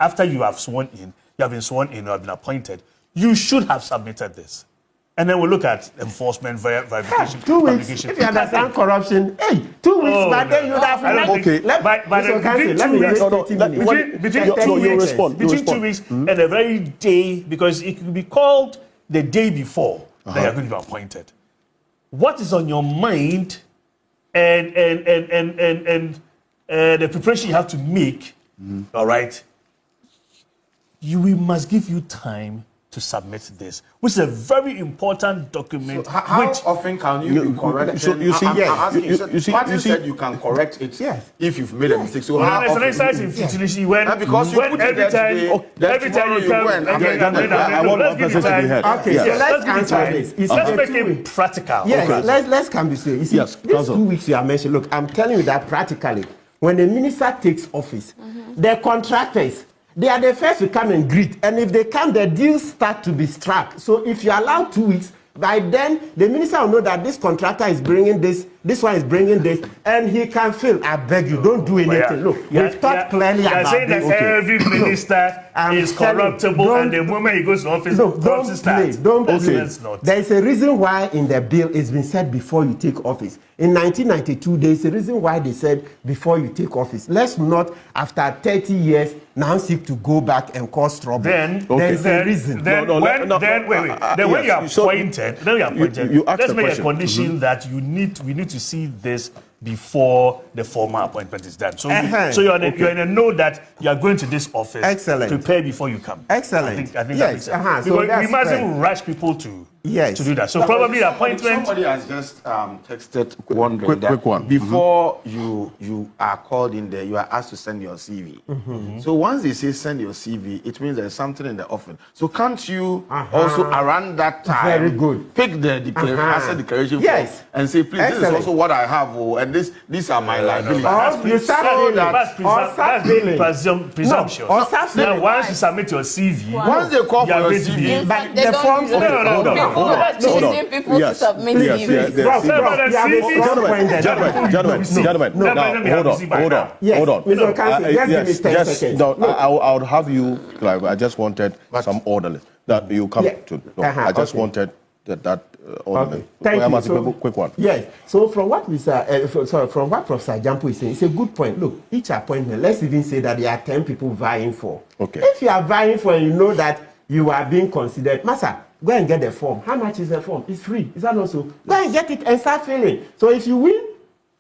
after you have been sworn in or been appointed, you should have submitted this. And then we'll look at enforcement, verification, 2 weeks. If you understand corruption, 2 weeks, but then you have okay. Between 2 weeks and a very day, because it could be called the day before that you're going to be appointed. What is on your mind and the preparation you have to make, all right, we must give you time to submit this, which is a very important document. So how often can you be corrected? So you see, Martin said you can correct it if you've made a mistake. So how often? There's an exercise in futility when every time you come, I want one person to be heard. Okay, so let's answer this. Let's make it practical. Yes, let's come to say. You see, these 2 weeks you are mentioning. Look, I'm telling you that practically, when the minister takes office, the contractors, they are the first to come and greet. And if they come, the deals start to be struck. So if you allow 2 weeks, by then, the minister will know that this contractor is bringing this one is bringing this, and he can feel, I beg you, don't do anything. Look, we've talked clearly about this. You're saying that every minister is corruptible, and the moment he goes to office, corruption starts. Don't play. There is a reason why in the bill it's been said before you take office. In 1992, there is a reason why they said before you take office. Let's not, after 30 years, now seek to go back and cause trouble. Then there's a reason. Then when you are appointed, let's make a condition that we need to see this before the formal appointment is done. So, you're in a know that you are going to this office. Excellent. Prepare before you come. Excellent. I think that makes sense. So we mustn't rush people to do that. So probably the appointment. Somebody has just texted wondering quick one. Before you are called in there, you are asked to send your CV. So once they say send your CV, it means there's something in the offering. So can't you also around that time very good pick the asset declaration form and say, please, this is also what I have, and these are my liabilities. You start presumption. Now, once you submit your CV, once they call for your CV, but the forms hold on. People to submit Gentlemen, hold on. Mr. Counsel, just give me 10 seconds. I would have you clarify. I just wanted some orderly that you come to. I just wanted that orderly. Thank you. So, quick one. Yes. So from what from what Professor Jampo is saying, it's a good point. Look, each appointment, let's even say that there are 10 people vying for. Okay. If you are vying for and you know that you are being considered, Master, go and get the form. How much is the form? It's free. Is that also? Go and get it and start filling. So if you win,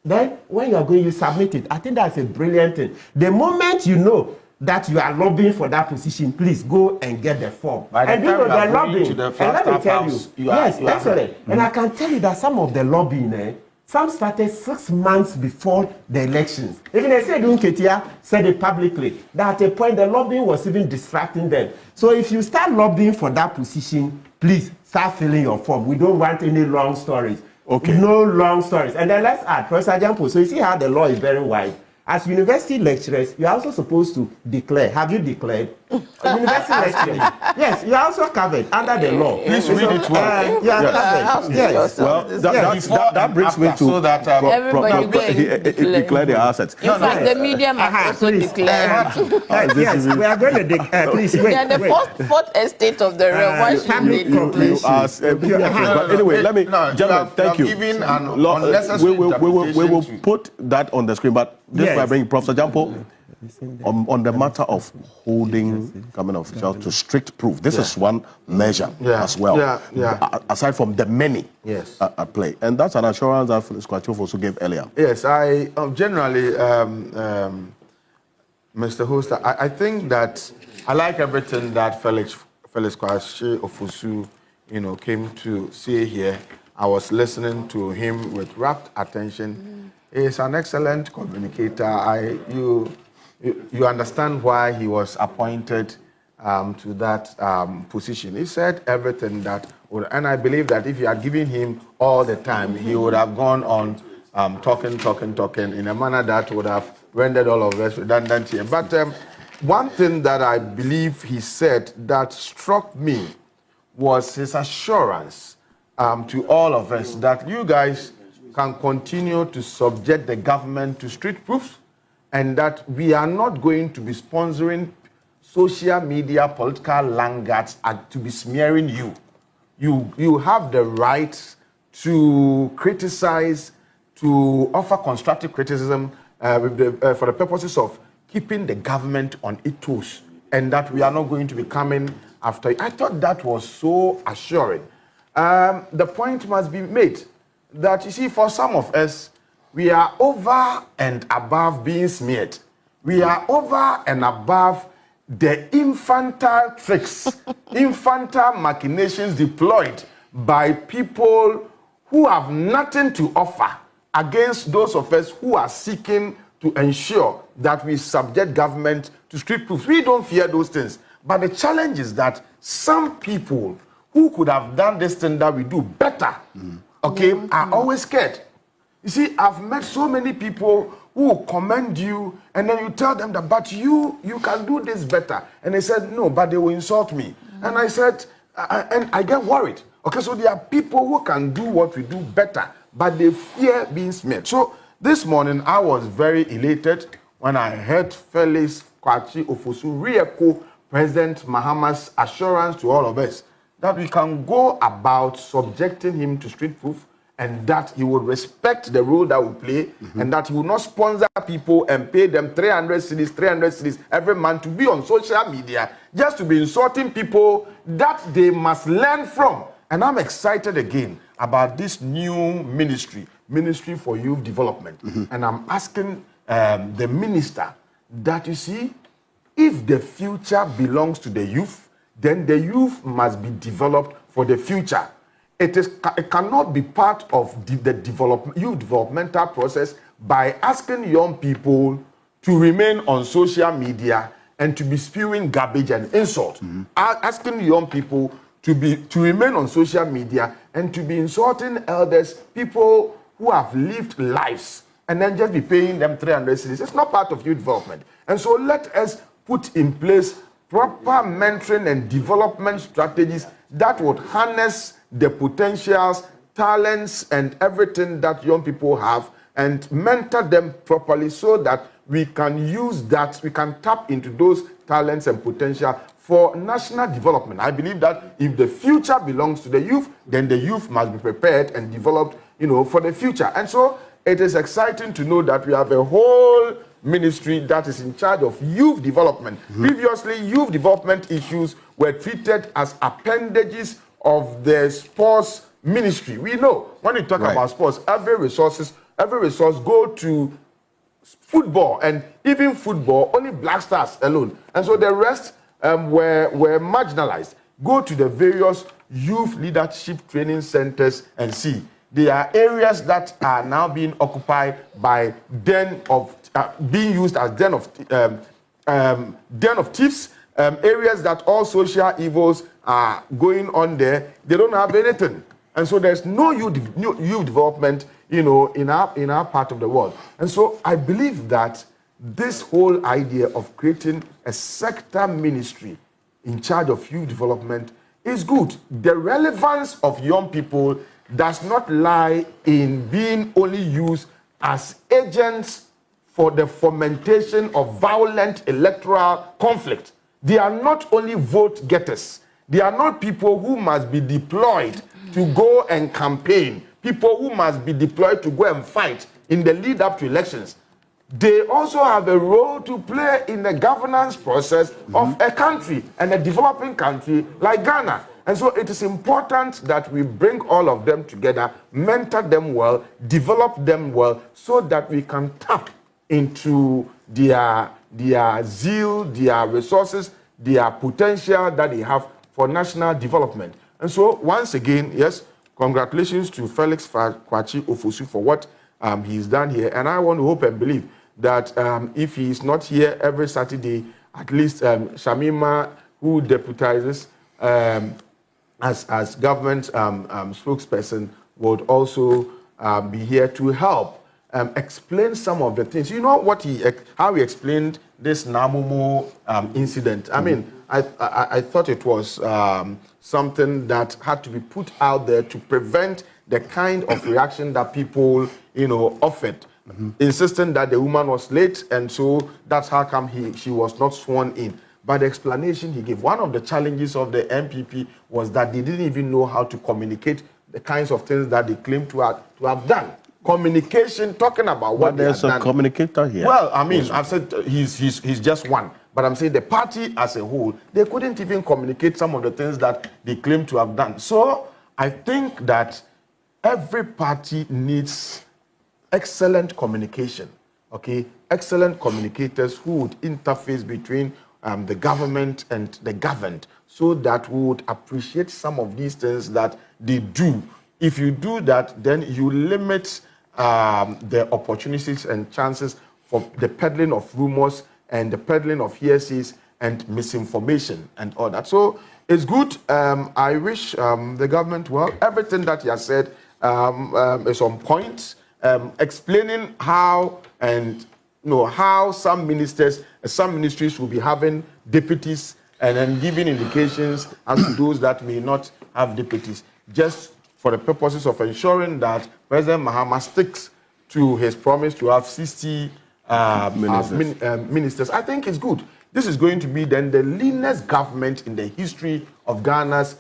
then when you are going, you submit it. I think that's a brilliant thing. The moment you know that you are lobbying for that position, please go and get the form. And you know they're lobbying. And let me tell you, excellent. And I can tell you that some of the lobbying, some started 6 months before the elections. Even they said Ketia said it publicly that at a point the lobbying was even distracting them. So if you start lobbying for that position, please start filling your form. We don't want any long stories. Okay. No long stories. And then let's add, Professor Jampo, so you see how the law is very wide. As university lecturers, you are also supposed to declare. Have you declared? University. Yes, you are also covered under the law. Please read it well. You are covered. Yes. Well, that brings me to so that declare the assets. In fact, the media must also declare. Yes, we are going to please wait. They are the fourth estate of the realm. Why should they but anyway, let me, gentlemen, thank you. We will put that on the screen, but this is why I bring Professor Jampo on the matter of holding government officials to strict proof. This is one measure as well, aside from the many at play. And that's an assurance that Felix Kwachiof also gave earlier. Yes, I generally, Mr. Host, I think that I like everything that Felix Kwachiof, came to say here. I was listening to him with rapt attention. He's an excellent communicator. You understand why he was appointed to that position. He said everything that would, and I believe that if you had given him all the time, he would have gone on talking in a manner that would have rendered all of us redundant here. But one thing that I believe he said that struck me was his assurance to all of us that you guys can continue to subject the government to strict proofs, and that we are not going to be sponsoring social media political laggards to be smearing you. You have the right to criticize, to offer constructive criticism for the purposes of keeping the government on its toes, and that we are not going to be coming after you. I thought that was so assuring. The point must be made that, you see, for some of us, we are over and above being smeared. We are over and above the infantile tricks, infantile machinations deployed by people who have nothing to offer against those of us who are seeking to ensure that we subject government to strict proofs. We don't fear those things. But the challenge is that some people who could have done this thing that we do better, are always scared. You see, I've met so many people who commend you, and then you tell them that, but you can do this better. And they said, no, but they will insult me. And I said, and I get worried. Okay, so there are people who can do what we do better, but they fear being smeared. So this morning, I was very elated when I heard Felix Kwachiof re-echo President Mahama's assurance to all of us that we can go about subjecting him to strict proof, and that he would respect the role that we play, and that he will not sponsor people and pay them 300 cedis every month to be on social media just to be insulting people that they must learn from. And I'm excited again about this new Ministry for Youth Development. And I'm asking the minister that, you see, if the future belongs to the youth, then the youth must be developed for the future. It cannot be part of the youth developmental process by asking young people to remain on social media and to be spewing garbage and insult. Asking young people to remain on social media and to be insulting elders, people who have lived lives, and then just be paying them 300 cedis. It's not part of youth development. And so let us put in place proper mentoring and development strategies that would harness the potentials, talents, and everything that young people have, and mentor them properly so that we can use that, we can tap into those talents and potential for national development. I believe that if the future belongs to the youth, then the youth must be prepared and developed, for the future. And so it is exciting to know that we have a whole ministry that is in charge of youth development. Previously, youth development issues were treated as appendages of the sports ministry. We know when you talk about sports, every resource go to football, and even football, only Black Stars alone. And so the rest were marginalized. Go to the various youth leadership training centers and see. There are areas that are now being occupied by being used as den of thieves, areas that all social evils are going on there. They don't have anything. And so there's no youth development, in our part of the world. And so I believe that this whole idea of creating a sector ministry in charge of youth development is good. The relevance of young people does not lie in being only used as agents for the fomentation of violent electoral conflict. They are not only vote getters. They are not people who must be deployed to go and campaign, people who must be deployed to go and fight in the lead up to elections. They also have a role to play in the governance process of a country, and a developing country like Ghana. And so it is important that we bring all of them together, mentor them well, develop them well, so that we can tap into their zeal, their resources, their potential that they have for national development. And so once again, yes, congratulations to Felix Kwachi Ofosu for what he's done here. And I want to hope and believe that if he is not here every Saturday, at least Shamima, who deputizes as government spokesperson, would also be here to help explain some of the things. You know what how he explained this Namumo incident. I mean, I thought it was something that had to be put out there to prevent the kind of reaction that people, offered, insisting that the woman was late, and so that's how come she was not sworn in. But the explanation he gave, one of the challenges of the MPP was that they didn't even know how to communicate the kinds of things that they claim to have done. Communication, talking about what they have done. There's a communicator here. Well, I mean, I've said he's just one. But I'm saying the party as a whole, they couldn't even communicate some of the things that they claim to have done. So I think that every party needs excellent communication, okay? Excellent communicators who would interface between the government and the governed, so that we would appreciate some of these things that they do. If you do that, then you limit the opportunities and chances for the peddling of rumors and the peddling of hearsays and misinformation and all that. So it's good. I wish the government well. Everything that he has said is on point, explaining how and how some ministries will be having deputies, and then giving indications as to those that may not have deputies, just for the purposes of ensuring that President Mahama sticks to his promise to have 60 ministers. I think it's good. This is going to be then the leanest government in the history of Ghana's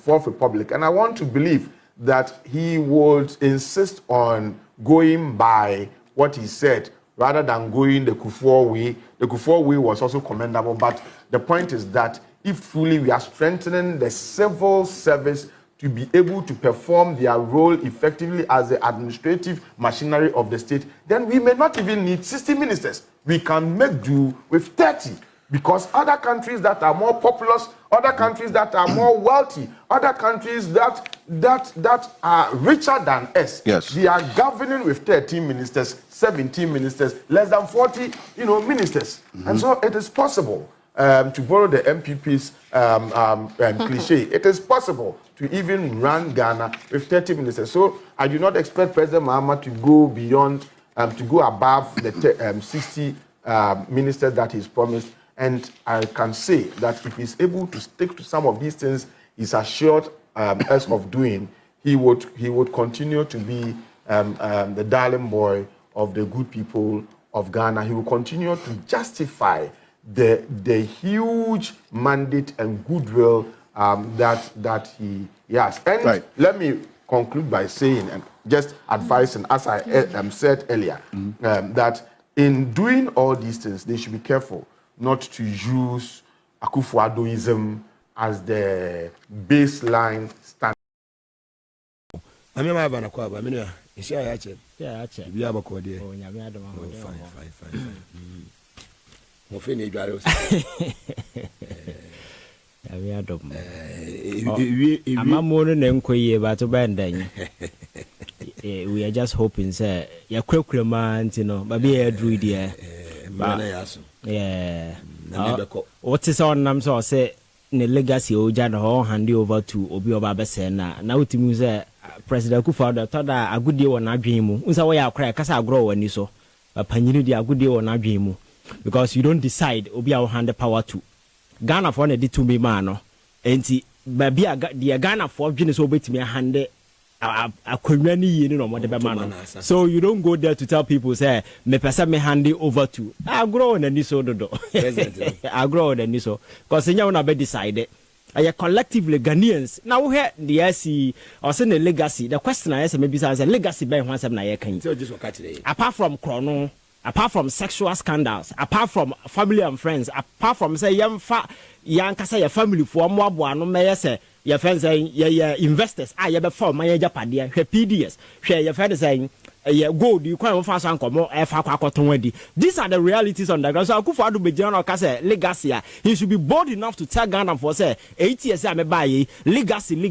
Fourth Republic. And I want to believe that he would insist on going by what he said rather than going the Kufuor way. The Kufuor way was also commendable, but the point is that if truly we are strengthening the civil service to be able to perform their role effectively as the administrative machinery of the state, then we may not even need 60 ministers. We can make do with 30, because other countries that are more populous, other countries that are more wealthy, other countries that are richer than us, yes, they are governing with 13 ministers, 17 ministers, less than 40, ministers. And so it is possible, to borrow the MPP's cliche, it is possible to even run Ghana with 30 ministers. So I do not expect President Mahama to go beyond, to go above the 60 ministers that he's promised. And I can say that if he's able to stick to some of these things he's assured us of doing, he would continue to be the darling boy of the good people of Ghana. He will continue to justify the huge mandate and goodwill that he has. And let me conclude by saying, and just advising, as I said earlier, that in doing all these things, they should be careful not to use Akufo-Addoism as the baseline standard. We are just hoping, sir. You're quick, man, but be a druid, yeah. What is on them? So I say, the legacy of Jan Ho hand over to Obi Obabesena. Now to me, President Kufuor, thought a good deal on our dream. Unsa way I cry, cause I grow when you saw. panyini di agudi or na dream because you don't decide obi a hand the power to Ghana for the to me man enti baby the Ghana for dwene so betimi hand akwani yi no mo de be man so you don't go there to tell people say me pesa me hand it over to agro na ni so dodo agro na ni so because nya una be decide collectively Ghanaians now we hear the SC or say the legacy the question I say maybe say legacy by one na ye kan apart from chrono apart from sexual scandals apart from family and friends apart from say yan kasa your family for mo aboa no me say your friends say your investors ye be form my japade hwe PDS hwe your friends say gold you can find some come these are the realities on the ground. So Akufo-Addo be general say legacy he should be bold enough to tell Ghana for say 8 years I buy legacy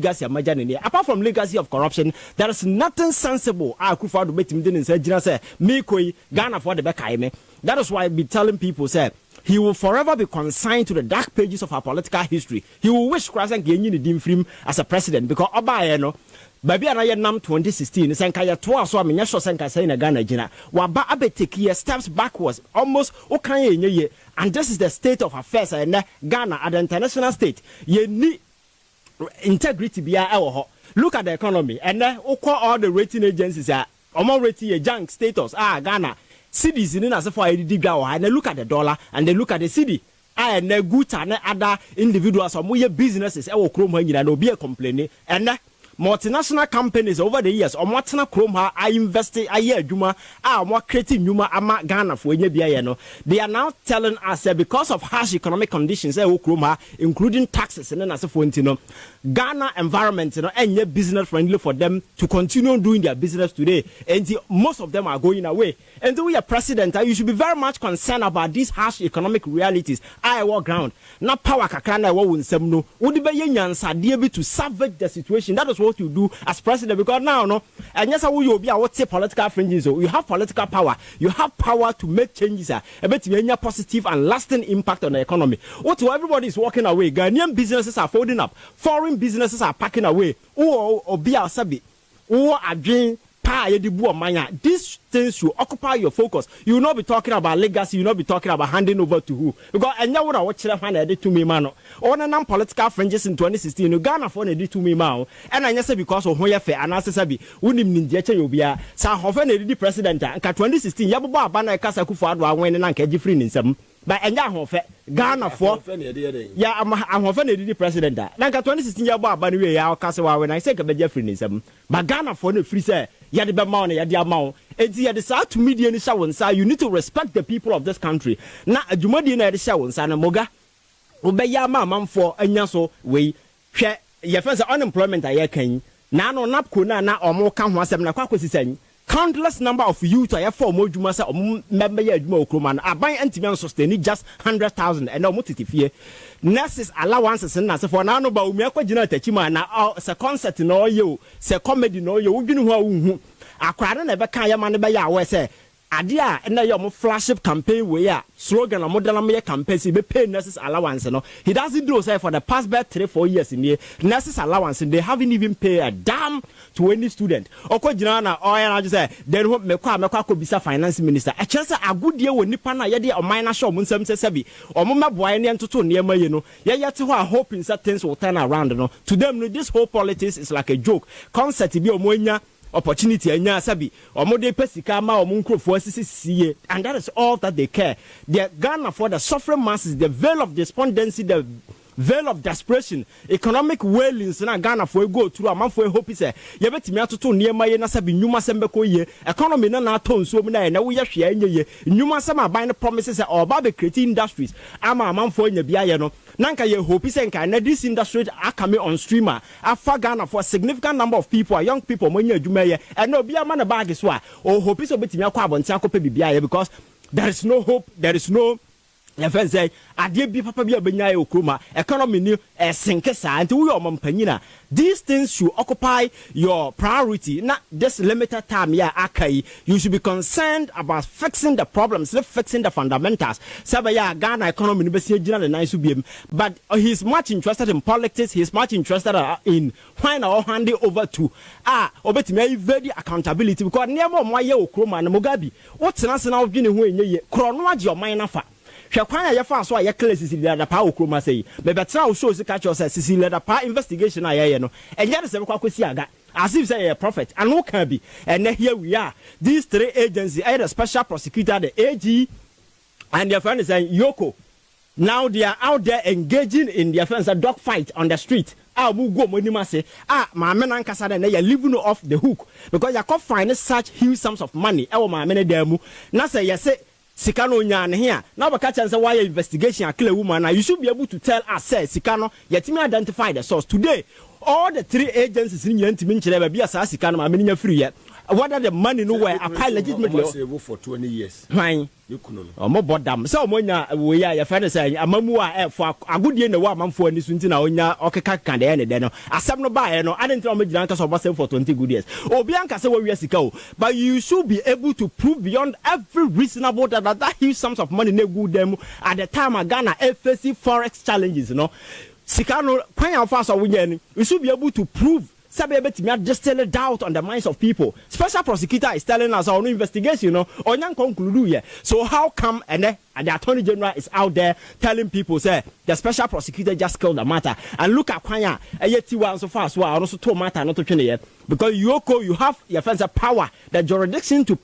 apart from legacy of corruption there is nothing sensible Akufo-Addo be tim say me koi Ghana for the bekai me. That is why I be telling people say he will forever be consigned to the dark pages of our political history. He will wish Krasan Genyi dim film as a president because Oba no baby ana nam 2016 senka ya to aso amenya sho senka say na Ghana gina waba abeteki steps backwards almost o kan ye and this is the state of affairs and Ghana at the international state ye ni integrity bia e wo ho. Look at the economy and all the rating agencies are omo rating a junk status Ghana cities in as for and they look at the dollar and they look at the city and good and other individuals or more businesses e wo krom ha nyina no be complaining and multinational companies over the years or Martina Chrome I invested a year Juma more creating Numa ama Ghana for no. They are now telling us that because of harsh economic conditions including taxes and then as a Ghana environment and business friendly for them to continue doing their business today and most of them are going away. And though we are president, you should be very much concerned about these harsh economic realities. I walk ground. Now power kakana won semno. Would be yansa able to salvage the situation. That is what you do as president because now no and yes will be what say political fringes. So you have political power. You have power to make changes a bit positive and lasting impact on the economy. What everybody is walking away. Ghanaian businesses are folding up. Foreign businesses are packing away. Or be our sabi. Or again these things should occupy your focus. You will not be talking about legacy, you will not be talking about handing over to who. Because and now what I watch the to me man. On a non-political fringes in 2016, Ghana for the to me man. And I say because of who you fair and answer sabi, unim ninja you be a San Hofen the president and 2016 Yabuba Bana Kasa Akufo-Addo when and Keji free in some. But and Ghana for I'm offended the president. Like 2016 Yabuba when I say Jeffrey in some. But Ghana for the free say Yadi Bamon, Yadi Amount. It's the South to media in Shawansa. You need to respect the people of this country. Now, a Jumadi in the Shawansa and Moga Obeyama Mam for a Yaso way. Your first unemployment I can. Nano Napkuna na or more come once and saying. Countless number of youth are for more Jumasa or member Yadmo are buying anti-man sustaining just 100,000 and no motive. Nurses allowances and as for Nano Baumia Geneta Chima now, a concert in all you, say comedy no you wouldn't know. I cried never can money by your say. Adia and your flagship campaign where slogan a model campaign be pay nurses allowance. No, he doesn't do so for the past 3-4 years in here. Nurses allowance and they haven't even paid a damn to any student. Oko Jinana or I just say then what me could be finance minister. A chance a good year when Nipana Yadi or minor show Munsam Sebi or Mama Boyanian to near my yet who are hoping that things will turn around. No, to them this whole politics is like a joke. Concert be a moina. Opportunity and sabi or more de pesika ma or munko for CCA, and that is all that they care. They Ghana for the suffering masses, the veil of despondency, the veil of desperation, economic wailings na Ghana for go through a man for hope is a yabet me to near my nasabi numa sembeko ye economy na ton so na na we hwe anye numa sama buying promises or babe creating industries ama man for nya bia no nanka ye hope is enka na this industry are coming on streamer afa Ghana for a significant number of people young people mo nya adwuma ye and no bia man bag so a o hope is obetimi akwa abontia akopɛ bibia ye because there is no hope, there is no your friend say, I did be papa be a benya okroma, economy new sinkesa, and to your mampanyina. These things should occupy your priority, not this limited time. Yeah, Akai, you should be concerned about fixing the problems, not fixing the fundamentals. Sabaya Ghana economy, but he's much interested in politics. He's much interested in when I'll hand it over to obeti very accountability because never my okroma and Mugabe. What's national Guinea when ye chronology your mind afa. Shakwana ya fa so ya classes in the power okroma say. Me betra show se catch us say the power investigation aye no. And yet se kwa kwesi aga. As if say a prophet and no can be. And then here we are. These three agencies, the special prosecutor, the AG, and their friend is saying Yoko. Now they are out there engaging in their friends a dog fight on the street. My men and Casada, they are living off the hook because you can't find such huge sums of money. My men, demu. Now say, yes, Sikano nyan here. Now, but catch and say why investigation a kill a woman. Now you should be able to tell us, say Sikano, yet me identify the source today. All the three agencies in your intimate be a Sikano, I mean, free yet. Whether the money nowhere apply legitimately for 20 years. Fine. You couldn't. More bottom. So when we are your friend saying a mamua for a good year in the one for this winter now, okay, can't end it. I said no buy, no, I didn't tell me Bianca's of myself for 20 good years. Oh, Bianca said, we are but you should be able to prove beyond every reasonable that huge sums of money no good them at the time of Ghana FSC Forex challenges, you know. Sikano, quite fast or we should be able to prove. Just tell a doubt on the minds of people. Special prosecutor is telling us our investigation, on conclude. So how come and the Attorney General is out there telling people, say the special prosecutor just killed the matter? And look at Kwanya, a so far, so I also told matter not to change yet because you have your friends a power, the jurisdiction to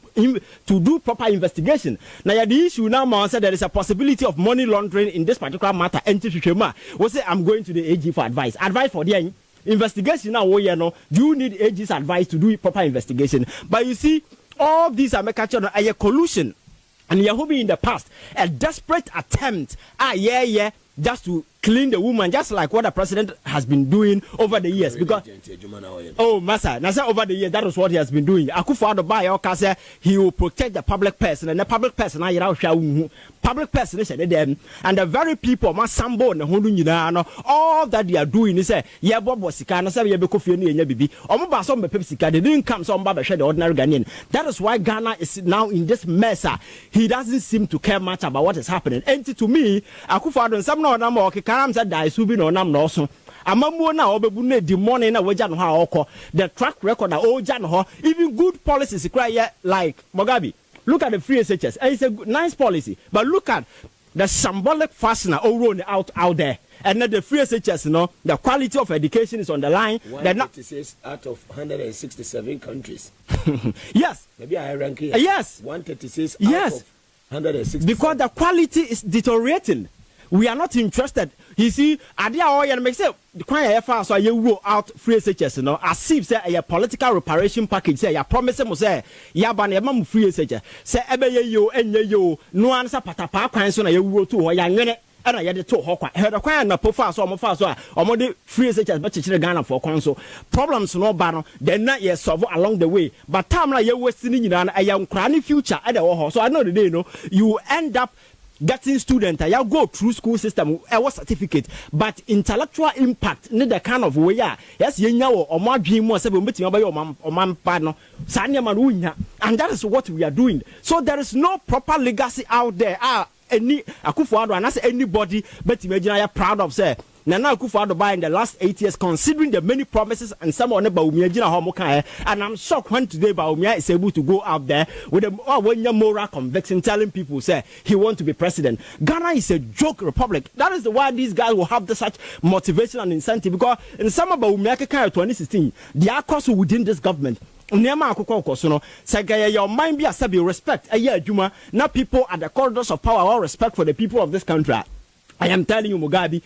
do proper investigation. Now the issue now said there is a possibility of money laundering in this particular matter. Was say I'm going to the AG for advice for the investigation now, you need AG's advice to do proper investigation. But you see, all these are making a collusion, and you have been in the past a desperate attempt, just to clean the woman, just like what the president has been doing over the years. Because Massa, over the years, that was what he has been doing. Akufo-Addo by Okase, he will protect the public person, and the public person, public person is them, and the very people, all that they are doing is say, yeah, Bob was Sikana, say, yeah, Bekofi and Yabibi, Omobasom Pepsika, they didn't come some Baba the ordinary Ghanaian. That is why Ghana is now in this mess. He doesn't seem to care much about what is happening. And to me, Akufo-Addo and some no number Karam said die subi no nam no so amamu na obebune the money na waja no ha okọ the track record na oja no ho even good policies cry like Mugabe. Look at the free SHS. It's a nice policy, but look at the symbolic fastener out there. And then the free SHS, the quality of education is on the line. 136 out of 167 countries. Yes. Maybe I rank here. Yes. 136 yes. out of 167. Because the quality is deteriorating. We are not interested. You see, Adia Oyan makes it the choir fast so you roll out free SHS, as if say a political reparation package, say a promise mu say Yaban Yamam free SHS, say Ebe yo and yo, no answer patapa kwan so na you roll to or yan and I had to talk. I heard a choir na pofa so fast or more free SHS, but it's Ghana for council. Problems no banner, they're not yet solved along the way. But time like you're wasting in a young cranny future at the so I know the day, you end up getting student, I go through school system, certificate, but intellectual impact, need the kind of way, yes, you know, or more dream was meeting over your man partner, and that is what we are doing. So there is no proper legacy out there. Any Akufo-Addo and anybody, but imagine I am proud of say. Nana Akufo-Addo in the last 8 years, considering the many promises and some on the Baumia, and I'm shocked when today Baumia is able to go out there with a moral conviction, telling people say he wants to be president. Ghana is a joke republic. That is why these guys will have such motivation and incentive, because in some of Baumia 2016, they are course within this government. Your mind be a respect. Now people at the corridors of power all respect for the people of this country. I am telling you, Mugabe,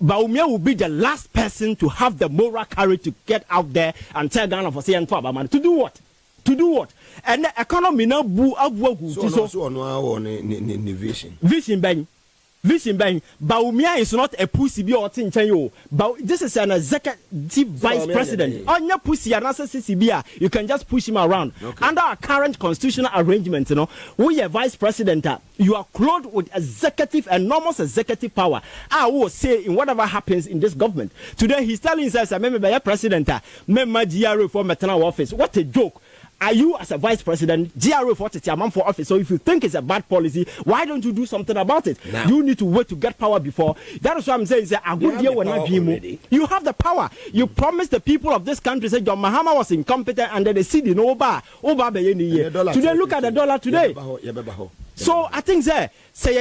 Baumia will be the last person to have the moral courage to get out there and tell Ghana for saying to do what? To do what? And the economy now boo up so vision. Vision, Ben. vision bang. Baumia is not a pussy be or tinchayo. This is an executive vice president. On your pussy and CCBA, you can just push him around. Under our current constitutional arrangement, we are vice president. You are clothed with executive, enormous executive power. I will say in whatever happens in this government. Today he's telling himself, I remember by president, member GRA for maternal office. What a joke. Are you as a vice president, GRA for office? So if you think it's a bad policy, why don't you do something about it? Now. You need to wait to get power before. That is what I'm saying. A good year will not be. You have the power. You promised the people of this country, say John Mahama was incompetent and then they see the Oba. Today, look at the dollar today. So I think say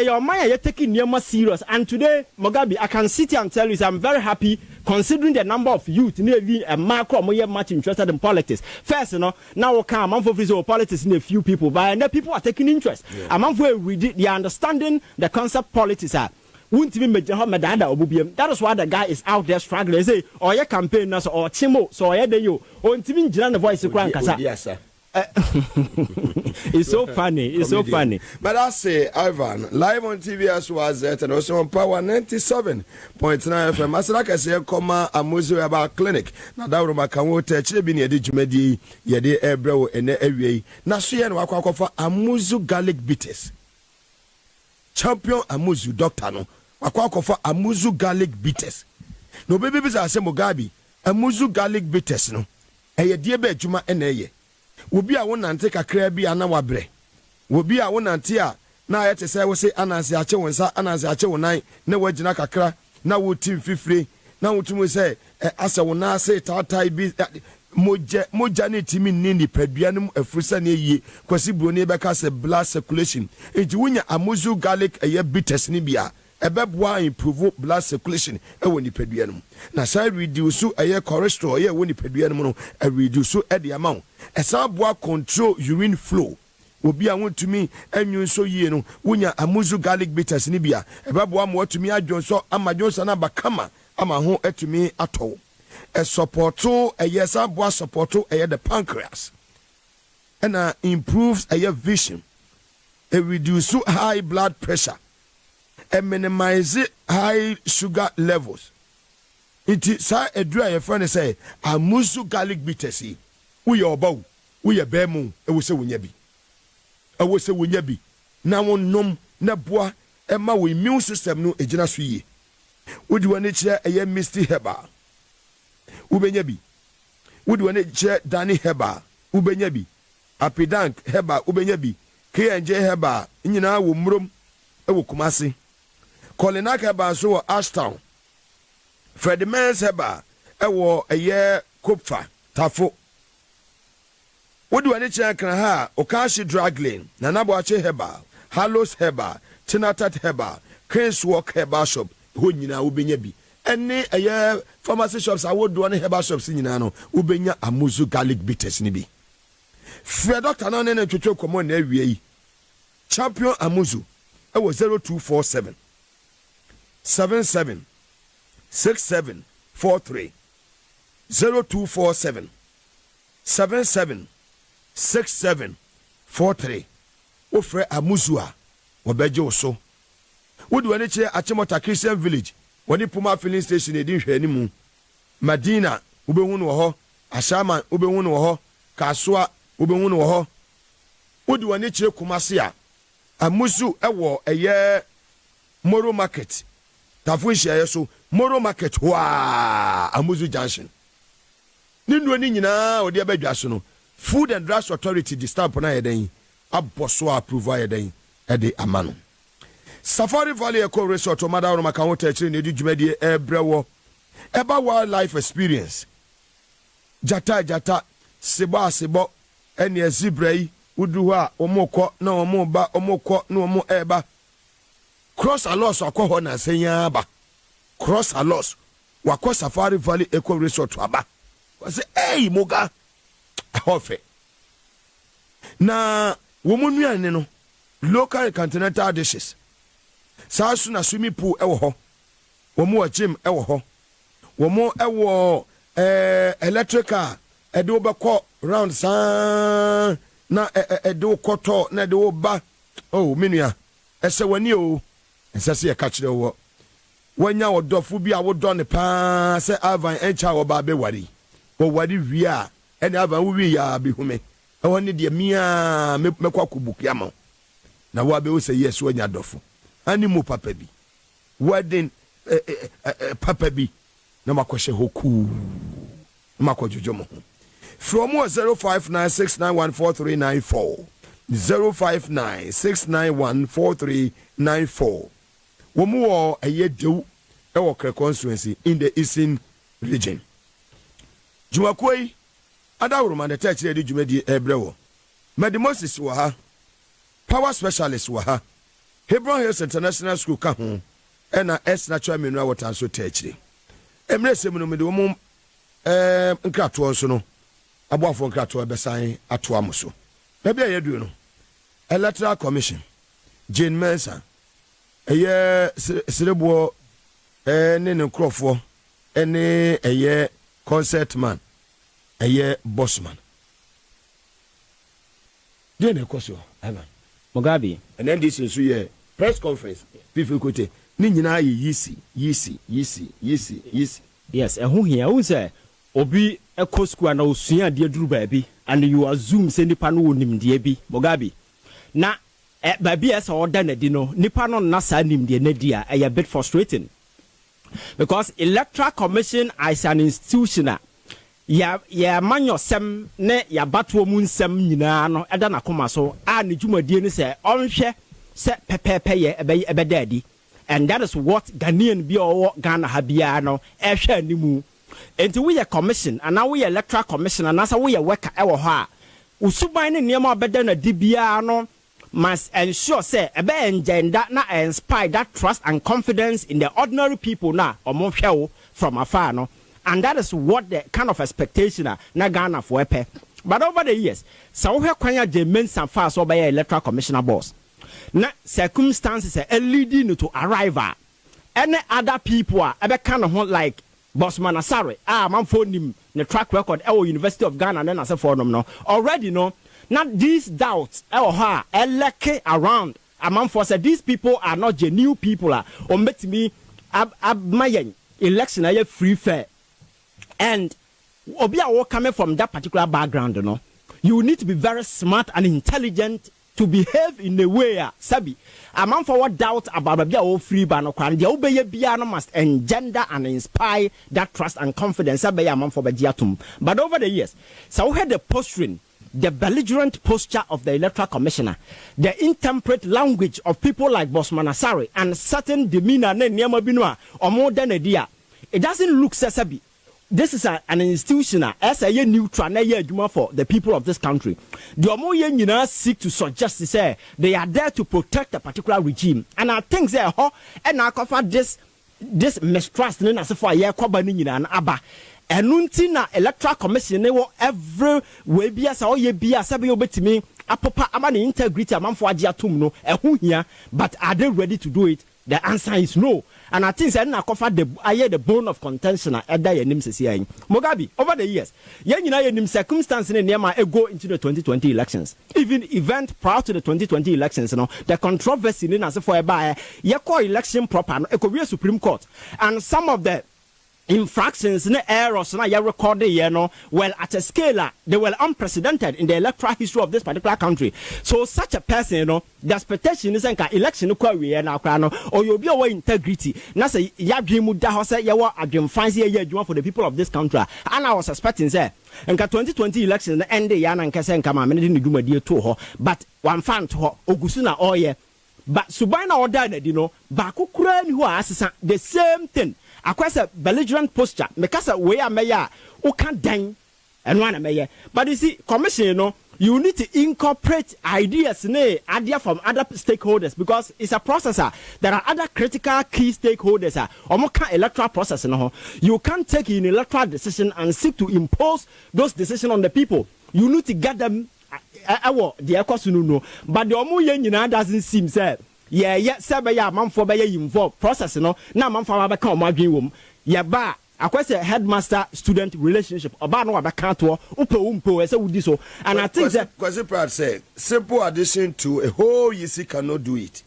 your mind you're taking Nema serious. And today, Mugabe, I can sit here and tell you, I'm very happy considering the number of youth nearly a macro much interested in politics. First, now come a month of politics in a few people, but and then people are taking interest. A month where they are understanding the concept politics are. That is why the guy is out there struggling. Say, or your campaign or Chimo, so I you or the voice of Yes, sir. It's so funny. It's so funny. But I say, Ivan, live on TV as was it, and also on Power 97.9 FM. As like I say, come Amuzu about clinic. Now that room I can watch. Actually, be near the Jumedi, Yadi Ebro, and Ewe. Now, see, and walk for Amuzu garlic bitters. Champion Amuzu doctor no. Walk for Amuzu garlic bitters. No baby, I say Mugabe. Amuzu garlic bitters no. Eye dear be Juma and Eye. Wobi a wonante kakra bi ana wabre wobi a wonante a na ayete say wo say ananse ache wonsa ananse ache wonan na wagina kakra na wotim fifire na wotum say asa wona say tatai bi moja ne timi ni paduanum afrusa ne yie kwasi broni be ka say blood circulation enti wonya amuzu garlic eye bitters ni bia ebeboa improve blood circulation ewo ni paduanum na say reduce eye cholesterol eye wo ni paduanum no reduce e de amount esaboa control urine flow obi a wontumi anwun so yie no wonya amuzu garlic bitters ni bia ebeboa mo atumi adwonso amadwonso na bakama ama ho atumi atɔ supporto eye esaboa supporto eye the pancreas and improves eye vision reduce high blood pressure and minimize high sugar levels. It is a dry friend say amuzu garlic bitters. We are bow, we are bemu, I will say winyabi. I will say winyabi. Now on nom, na bois, and my immune system no ejina suye. Would you want to chair a year misty heba? Ubenyabi. Would you want to chair Danny heba? Ubenyabi. Apidank heba, Ubenyabi. Kyei heba, inyina wumrum, ewu kumasi. Kolinak heba so Ashtown. Freddy Mans heba, ewo a year kupfa, tafo. What do I need to ha? Okashi Draglin, Nanaboache Heba, Halos Heba, Tinatat Heba, Cranes Walk Heba Shop, Hunina Ubinyabi. Any a year pharmacy shops I would do any Heba shops in Nano, Ubenya Amuzu garlic bitters nibi. Fred Doctor Nana to come on every Champion Amuzu, I was 0247 77 6743 0247 77 6743 ofre amuzua obeje so wodu ani che Achimota Christian Village woni Puma filling station edi hwani mu Madina ubehu no ho Ashama ubehu no ho Kaswa ubehu no ho wodu ani che Kumase a amuzu ewo eye Moro Market tafu hye so Moro Market wa amuzu junction nindu ani nyina odi abadwa so no Food and Drugs Authority the stamp na yeden aboso approve yeden e de amano Safari Valley Eco Resort o madawro maka ho tachiri ne di dwumade ebrewo eba wildlife experience jata sebo ene zebrai udu ha omoko na omoba omoko na omo eba cross alos akọ na senya ba cross alos wakọ Safari Valley Eco Resort aba say hey moga Hofe. Na woman ane no local continental dishes. Sasu na swimming pool ewo ho. Womo gym ewo ho. Womo ewo electrical edo beko round san na edo koto na edo ba. Oh minua. Ese wani o. ɛsɛ sɛ yɛka kyerɛ wɔ wanya wɔdɔfo bi a wodɔ ne paa sɛ avan ɛnkyɛ a wɔba bɛware wɔware wie a ɛne avan wowie yɛ a bɛhume ɛwɔ ne deɛ mia mɛkɔ akɔbukia ma na woabɛwo sɛ yɛ so anya dɔfo ane mu papa bi wedding papa bi na makɔhyɛ hɔ kuu na makɔdwodwo mo ho from 0596914394 0596914394 womu wɔ ɛyɛ dew ɛwɔ Kre constituency in the eastern region jumakoi adawroma de tɛkyerɛ de dwumadi ɛbrɛ wɔ medimosis wɔ ha power specialist wɔ ha Hebron Hills International School ka ho ɛna natural mineral water so tɛkyerɛ emre sɛm no mede wo nkratoɔ nso no aboafo nkratoɔ bɛsan atoa mo so baabi a yɛdu no Electoral Commission Jane Mensa ɛyɛ sereboɔ ne ne nkrɔfoɔ ɛne ɛyɛ concert man ɛyɛ bossman deɛ na ɛkɔ so Evan Mugabe and then this is a press conference people kote ni nyina ye yisi yes ɛho hia wo sɛ obi ɛkɔ school na osua de duru baabi and you assume sɛ nipa no wonim de bi Mugabe na baabi ɛsɛ ɔda na di no nipa no na saa nim de na di a ɛyɛ bit frustrating because Electoral Commission as an institution ya manyo sem ne ya batwo mu nsem nyina no eda na koma so a ne dwumadie ne se onhwe se pepepe ye ebeda adi and that is what Ghanaian bi owo Ghana ha bia no ehwe animu enti we ye commission and now we Electoral Commission and asa we ye worker ewo ho a usuban ne niam obeda na di bia no must ensure say ebe engender na inspire that trust and confidence in the ordinary people na omo hwe from afar no. And that is what the kind of expectation na Ghana for epe. But over the years, so we kwanya je mensa fast over Electoral Commissioner boss. Na circumstances are leading to arrival. Any other people are ebe kind of like Bossman Asare. Man for him the track record our University of Ghana and then as a for them no. Already no. Not these doubts eleke around. Man for say these people are not genuine people or met me my election are free fair. And obia coming from that particular background, you need to be very smart and intelligent to behave in a way, sabi. A man for what doubt about obia free bano kwan. The obey biano must engender and inspire that trust and confidence. Sabi a man for bejiatum. But over the years, so we had the posturing, the belligerent posture of the Electoral Commissioner, the intemperate language of people like Bossman Asare, and certain demeanor ne niama binwa or more than a dia. It doesn't look sabi. This is an institution as a neutral for the people of this country. The Omoye seek to suggest to say they are there to protect a particular regime. And I think they are and I cover this mistrust in as for a year and Abba. And Nuntina Electoral Commission every way be as all ye be as a me apapa amani integrity among for Ajiatum no but are they ready to do it? The answer is no. And I think that I cover the bone of contention at Mugabe over the years. Circumstances in Nema go into the 2020 elections. Even event prior to the 2020 elections, the controversy in as for a buyer, election proper, a Korea Supreme Court, and some of the infractions in errors na ya recorded well at a scale they were unprecedented in the electoral history of this particular country. So such a person the expectation is that election or you'll be our integrity na say ya dream da ho say ya wa adwem fancy ya adwuma for the people of this country. And I was expecting say nka 2020 election end ya na nka say nka ma me ne dwumadie to ho but one fan to ho ogusu na oye but subina order na ba kokura ni ho asesa the same thing. Akwasa belligerent posture mekasa we ameya o can dan and one ameya but you see commission you need to incorporate ideas idea from other stakeholders because it's a processor. There are other critical key stakeholders electoral process you can't take an electoral decision and seek to impose those decisions on the people. You need to get them the but the omu doesn't seem say say man for be involved process na man for be kan omadwen wom ba akwese headmaster student relationship oba no abeka to umpo say wudi so and I think that because Brad said simple addition to a whole year cannot do it.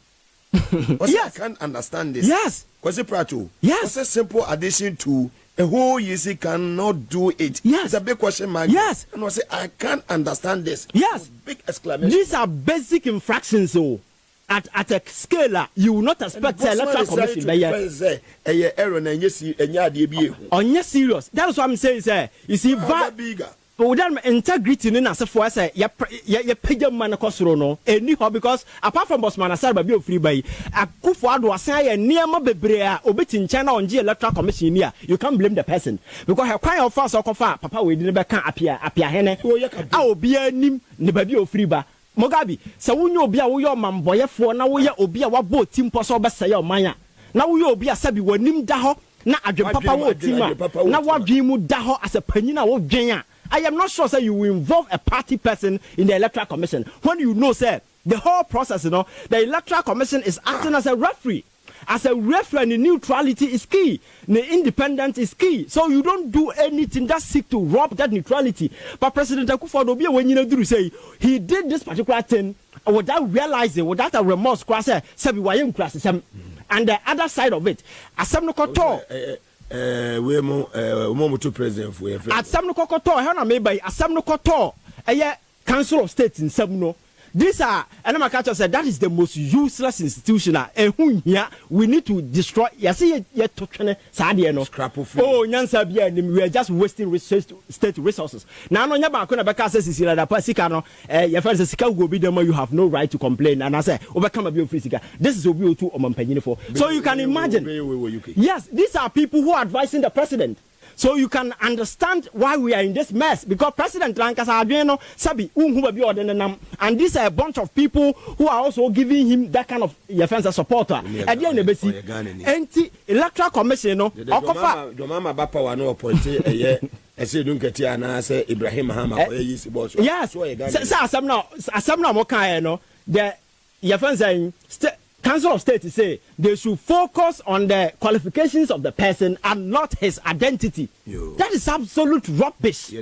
Yes. I can't understand this. Yes. Kwasi Prato. Yes. What's a simple addition to a whole easy cannot do it? Yes. It's a big question mark. Yes. And I say, I can't understand this. Yes. Big exclamation. These are basic infractions, so at a scale, you will not expect the electoral commission. On serious. That is what I'm saying, sir. You see, but without integrity in as a force, you pay man across no. Anyhow, because apart from Bosman, I be free by a Kufuad was saying near Mabebrea, Obit in China on G electoral commission here. You can't blame the person because her cry of fast or Papa, we never can appear hene. I will be a nim, Nibabio free bar. Mogabi, so when you be a your man boy for now, we will be a boat team posso say your maya. Now we will be a sabi when nim daho, not a papa wo team. Now what dream would daho as a penina of Jenya. I am not sure, sir, you will involve a party person in the electoral commission when you know, sir, the whole process, the electoral commission is acting as a referee. As a referee, the neutrality is key. The independence is key. So you don't do anything that seek to rob that neutrality. But President Akufo-Addo, when you do say he did this particular thing without realizing, without a remorse, and the other side of it, as some we mo to president for at some kokoto hana me by asam no koto council of state in Sabno. These are and my catcher said that is the most useless institution. We need to destroy. Yet to Sadia no scrap of Nyansa we are just wasting state resources. Now no nyaba kona beka says is la pasika no your friends sika go be them you have no right to complain and I say overcome be free sika. This is obi otu omampanyine for. So you can imagine. Yes, these are people who are advising the president. So you can understand why we are in this mess because President Lankasa Adweno Sabi and these are a bunch of people who are also giving him that kind of defense supporter. At the end of the anti-electoral commission, no. Domama Bapa no appointed a year. I say don't get here and I say Ibrahim Hama. Yes. Some now Mokai no. The defense Council of State say they should focus on the qualifications of the person and not his identity. That is absolute rubbish.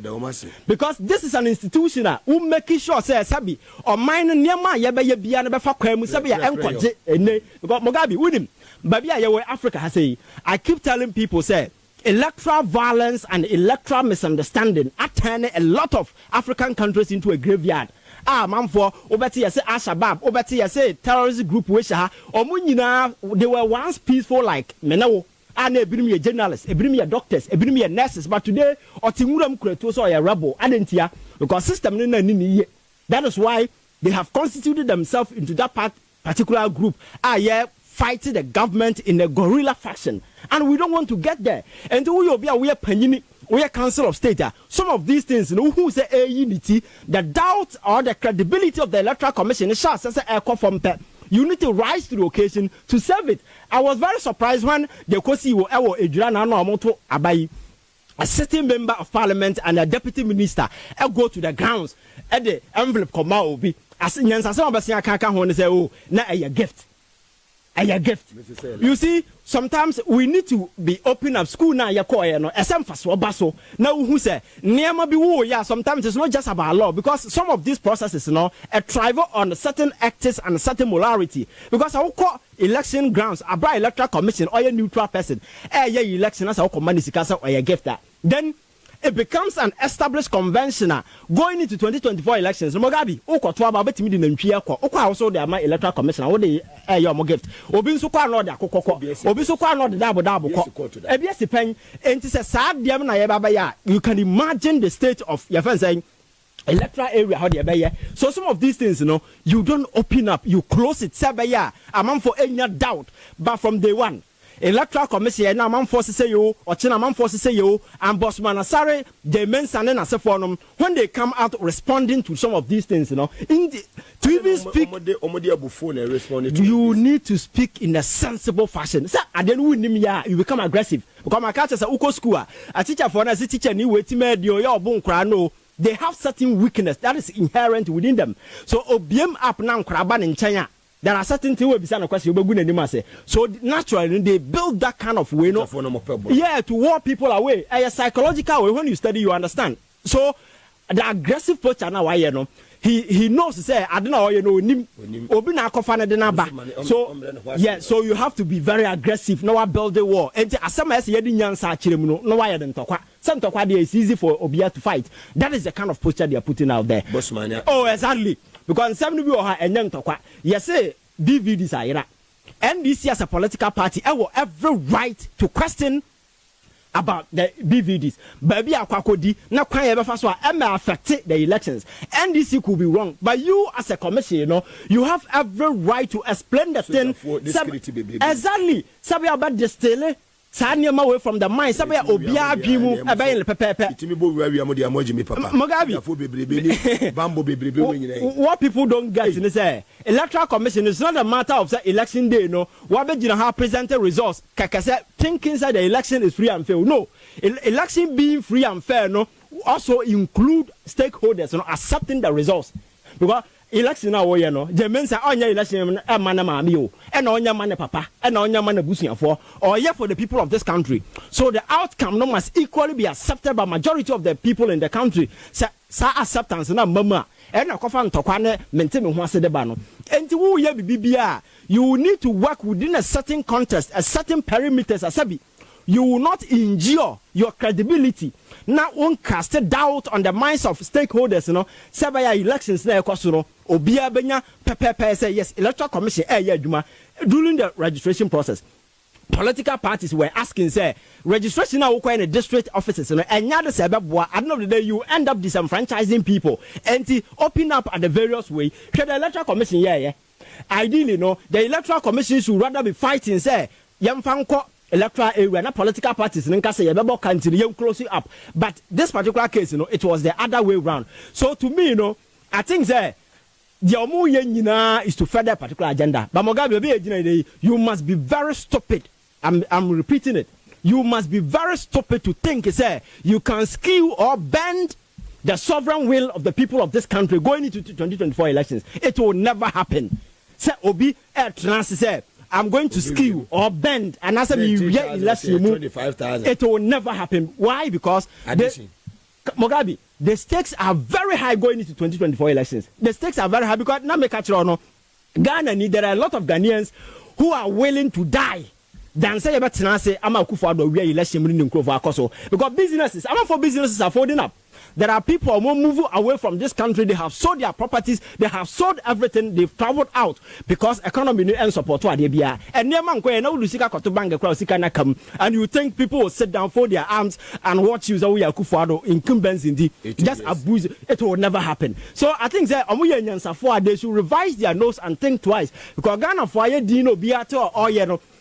Because this is an institution who making sure say sabi or mine nyama ye be bia na be fa kwamu sabi ya enkoje ene because Mugabe win baby ayewe Africa has say I keep telling people say electoral violence and electoral misunderstanding are turning a lot of African countries into a graveyard. Man for obeti yase Al-Shabaab, obeti yase terrorist group we sha they were once peaceful like menawo and ebinim ye journalists, ebinim ye doctors, ebinim ye nurses, but today otinguram kureto so ye rebel adentia because system no na ni. That is why they have constituted themselves into that particular group fighting the government in a guerrilla faction, and we don't want to get there. And we are panini. We are Council of State. Some of these things, who say a unity, the doubt or the credibility of the Electoral Commission is from you need to rise to the occasion to serve it. I was very surprised when the Kosi Abai, a sitting member of parliament and a deputy minister, go to the grounds at the envelope come be as in say, oh, now a gift. A gift. You see, sometimes we need to be open up school now. Now who say sometimes it's not just about law because some of these processes thrive on certain actors and certain morality. Because I will call election grounds, a bright electoral commission or a neutral person. Election as a command or a gift that. Then it becomes an established convention going into 2024 elections. Mugabe, also there my electoral commission. What they your gift? Obi so kwa no da kokoko. Obi so kwa no da double. Ebiesi pen enti se sad dem na ye baba ya. You can imagine the state of your friend saying electoral area how they be. So some of these things, you don't open up, you close it. Say among for any doubt, but from day one. Electoral Commission na man force say you or China man force say you and Bosman Asare they mention and say for them when they come out responding to some of these things to even speak you need to speak in a sensible fashion. Say I then win you become aggressive because my catch say uko school a teacher for na teacher ni wait me dey your bon kra no they have certain weakness that is inherent within them. So obiem up now kraba in China. There are certain things we be question. So naturally they build that kind of way, to ward people away. A psychological way when you study, you understand. So the aggressive posture now why no he knows say I don't know nim obi na akofa na de na ba so yeah so you have to be very aggressive now build the wall and asema ese ye di nyansa akire mu no why the ntokwa some ntokwa dey is easy for obia to fight. That is the kind of posture they are putting out there. Oh exactly, because some bi o ha enye ntokwa yes say DVDs are NDC as a political party have every right to question about the BVDs. Baby akwakodi na kwan ye befa so affect the elections. NDC could be wrong, but you as a commission, you have every right to explain the thing. Exactly. Sabi about the stele. Sanyama away from the mind. Sabi obia bimu abayin pepepe. What people don't get is say electoral commission is not a matter of say election day. No, what be have presented results. Kakase thinking that the election is free and fair. No, election being free and fair. No, also include stakeholders. Accepting the results because. Election now, the men say, "Oh, election, man, mammy, and on your man, papa, and on your man, bushing for, or yeah, for the people of this country." So the outcome no must equally be accepted by majority of the people in the country. Sa acceptance na mama, and a coffin to kwane maintain one se de bano. And to ye bibia, you need to work within a certain context, a certain perimeters. Asabi, you will not injure your credibility. Now, one cast doubt on the minds of stakeholders, Sabaya elections, Obia Benya, Pepe say yes, electoral commission, during the registration process. Political parties were asking, say, registration now in the district offices, and at the end of the day, you end up disenfranchising people and open up at the various way. The electoral commission, ideally, the electoral commission should rather be fighting, say, Yamfanko. Electoral area, not political parties, and say you close it up. But this particular case, it was the other way around. So to me, I think that the omu is to further a particular agenda. But Mugabe, you must be very stupid. I'm repeating it. You must be very stupid to think, say, you can skew or bend the sovereign will of the people of this country going into 2024 elections. It will never happen. Say Obi say, I'm going to skew or bend and as it will never happen. Why? Because Mugabe, the stakes are very high going into 2024 elections. The stakes are very high because now Ghana, there are a lot of Ghanaians who are willing to die than say about Tinase Amakufa we election because businesses, for businesses are folding up. There are people who move away from this country. They have sold their properties. They have sold everything. They've traveled out because economy and support what they be. And you think people will sit down, fold their arms, and watch you incumbents indeed. Just abuse. It will never happen. So I think that they should revise their nose and think twice because Ghana for Dino Biato or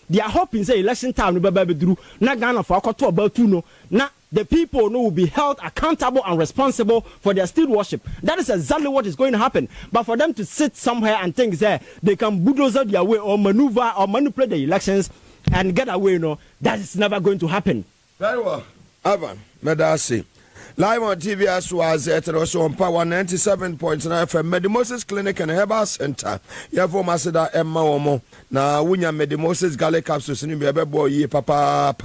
they are hoping say election time no be drew. Na Ghana for about 2 na. The people will be held accountable and responsible for their stewardship. That is exactly what is going to happen. But for them to sit somewhere and think they can bulldoze their way or maneuver or manipulate the elections and get away, that is never going to happen. Very well. Avan, Medasi. Live on TV as was at also on Power 97.9 FM, Medimoses Clinic and Herbal Center. Yavo Masada Emma Omo. Na Wunya Medimoses Gale Capsules in Bebo ye papa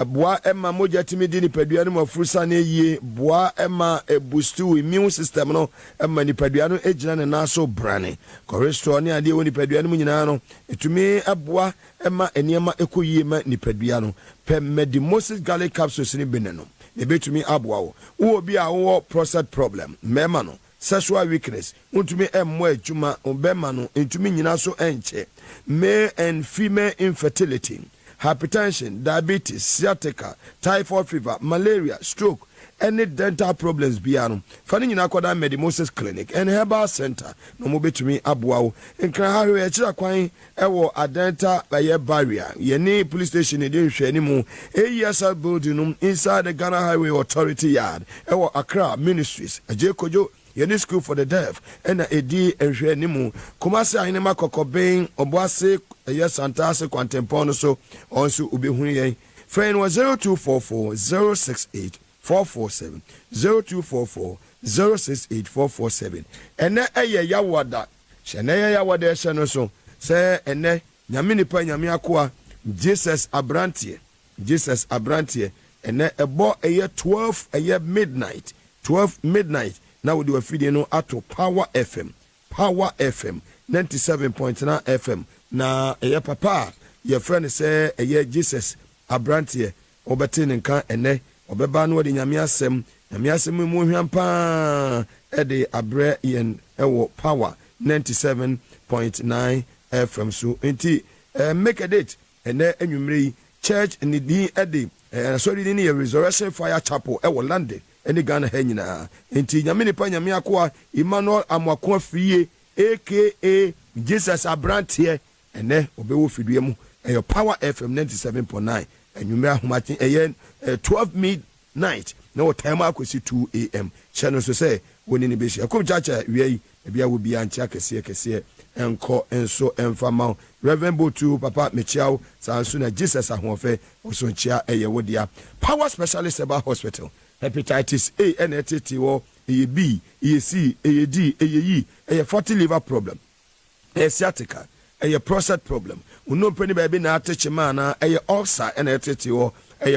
Bois Emma Moja Timidini Peduano of Frusane ye Bois Emma a boostu immune system no Emma ni Peduano Ejan and Naso Brani. Correstorni and the only Peduano Munano. To me a Bois Emma and Yama Ecoyema ni Peduano. Per Medimoses Gale Capsules in Beneno. Ebetumi abwa wo bi a wo prostate problem mema no sexual weakness untumi emmo adwuma obema no entumi nyina so enche male and female infertility hypertension diabetes sciatica typhoid fever malaria stroke any dental problems biano fani nyina akoda Medimoses Clinic and Herbal Center no mo betumi abwa wo enkran ha hwe akira kwan ewo adenta baye barrier yeni police station e dey hwe ni mu AESL building inside the Ghana Highway Authority yard ewo Accra Ministries ajekojo yeni school for the deaf and edi ehwe ni mu Kumasi ahinema kokoben oboase santase kwantempono so onso ubehunu yen friend was 0244 068 447 0244 068447 ene eye yawada shene yawada sheno so se ene nyame nipa nyame akoa Jesus Abrantie ene ebo eye 12 eye midnight 12 midnight na we do a feed no ato Power FM 97.9 FM na eye papa your friend say eye Jesus abrantie obete nka ene obeba no de nyame asem mu hwampa e de abre yen ewo Power 97.9 FM so enti make a date ene enwumre church ni din e de sorry ni Resurrection Fire Chapel ewo London ene Ghana ha nyina enti nyame ni pa nyame akoa Emmanuel Amwako afie aka Jesus abrantie ene obewo fidue mu eyo Power FM 97.9 enwumre ahomaten 12 midnight no time akosi 2 am channel so say woni ni be share kom chacha wiei bia wo bia ntia kese enko enso enfama Reverend Botu papa mechiao sanso na Jesus ahofe oso ntia wodia Power Specialist Eba Hospital hepatitis A NTT wo B C D E 40 liver problem sciatica prostate problem uno peni baby na ateche mana ulcer NTT wo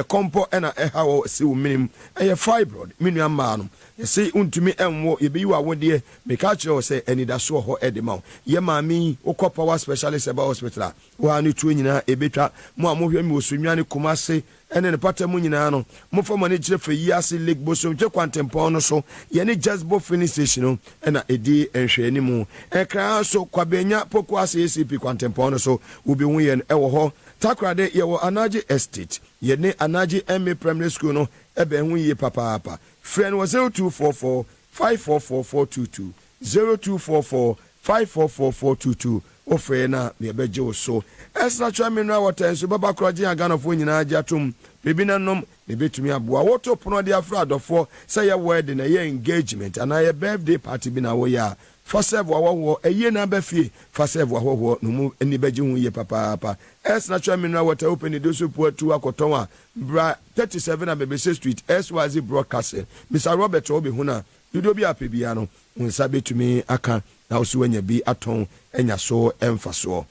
compo ena hawo si minim fibroid minu amano say untumi enwo yebi wa wodie meka kire say enida so ho edema ye mami ukọ Power Specialist Eba Hospital wa ni tu nyina ebetwa mo amohwe mi osonwane Kumase ene ne patamu nyina no mo fo mane kire fe yi ase Lake Bosom twe kwantempon no so ye ne Jasbo finish station no ena edi enhwe ni mu ekran so kwabenya poko ase ACP kwantempon no so ubi hu ye ewo ho takrade ye wo Anaji Estate ye ne Anaji MA Primary School no ebe hu ye papa friend was 0244 544422 0244 544422 ofre na me beje so extra try mineral water so baba kroje agana fo nyina ajatum bebi nanom ne betumi aboa woto pono de afra adofo say your wedding na your engagement and your birthday party bi na wo ya for serve wo eye na ba fie for serve wo no mu eni beje hu ye papa extra try mineral water open the so poatu akoton a bra 37 na Bebese Street SYZ Broadcasting Mr. Robert Obi huna yudo bi apebia no unsa betumi aka na osu anya bi aton enya so emfaso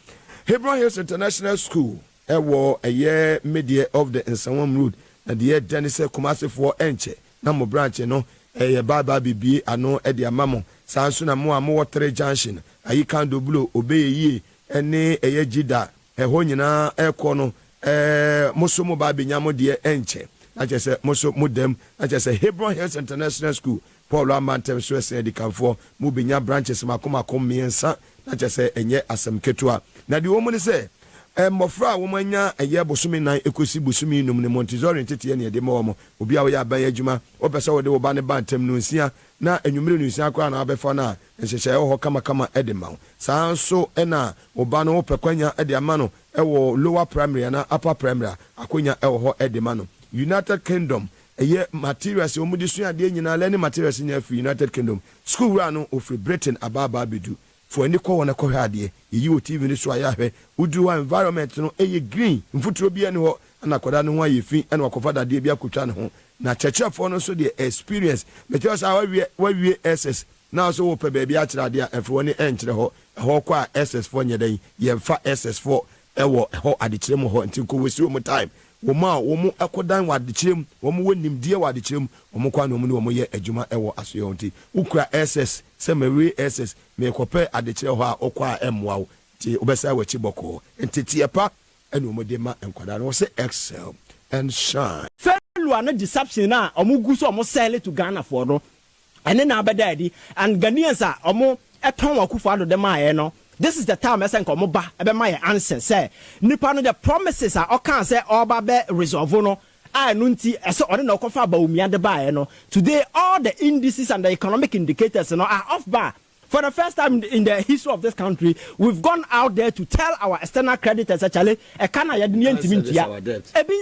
Hebron Hills International School ewo eye media of the Nsawam Road na de Denise Kumase for enche na mo branch no eye baba bibi ano e de amamo sanso na mo amo 3 junction ayi kan do blo obeye ene eye jida ho nyina ekọ no moso mo ba benyamo de enche na je moso modem na je Hebron Hills International School Paul Amantem so ese di kanfo mu benya branches makomakom miensa na je enye asem ketua na di wo mu ne se mofra wo manya eye bosumi nan ekosi bosumi num ne Montessori tete ne de mo obi a wo ya ban adwuma wo pese wo de wo ba ne bantem no nsia na enwumire no nsia kwa na abefa na nhyehyɛ ho kama edema sanso ena wo ba no wo pekwanya ede ama no ewo lower primary na upper primary akonya ewo ho edema no United Kingdom eye materials wo mudi so ade nyina learning materials nya fi United Kingdom school run no of Britain ababa bedu for any ko wona ko hade yi o TV ni so ayahwe udu environment no eye green mfuturo bia ni ho na koda no ho ayefi ena wakofa dade bia kotwa ne ho na chechefo no so the experience because we SS now so pe baby a kira de a efo ni enkyere ho kwa SS for nyedan yemfa SS for ewo ho adekirem ho ntinko wesi o mu time wo mu akodan wa adekirem wo mu wonimdie wa adekirem wo mu kwa no mu ne wo mu ye adwuma ewo asoyo nti ukura SS se mewe SS me kope adekire ho a okwa emwa ti obesa wa chiboko ntiti epa enu mo de ma enkwada no se excel and shine failure na deception na omugu so omo sell to Ghana for no ene na abedadi and Ghanaians a omo eton wakufo ado dem aye no. This is the time esen ko mo ba ebe ma ye answer say nipa no the promises are okan say oba be resolve no I nunti ese ode na okofa ba umia de ba no. Today all the indices and the economic indicators are off bar. For the first time in the history of this country, we've gone out there to tell our external creditors actually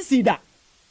see that.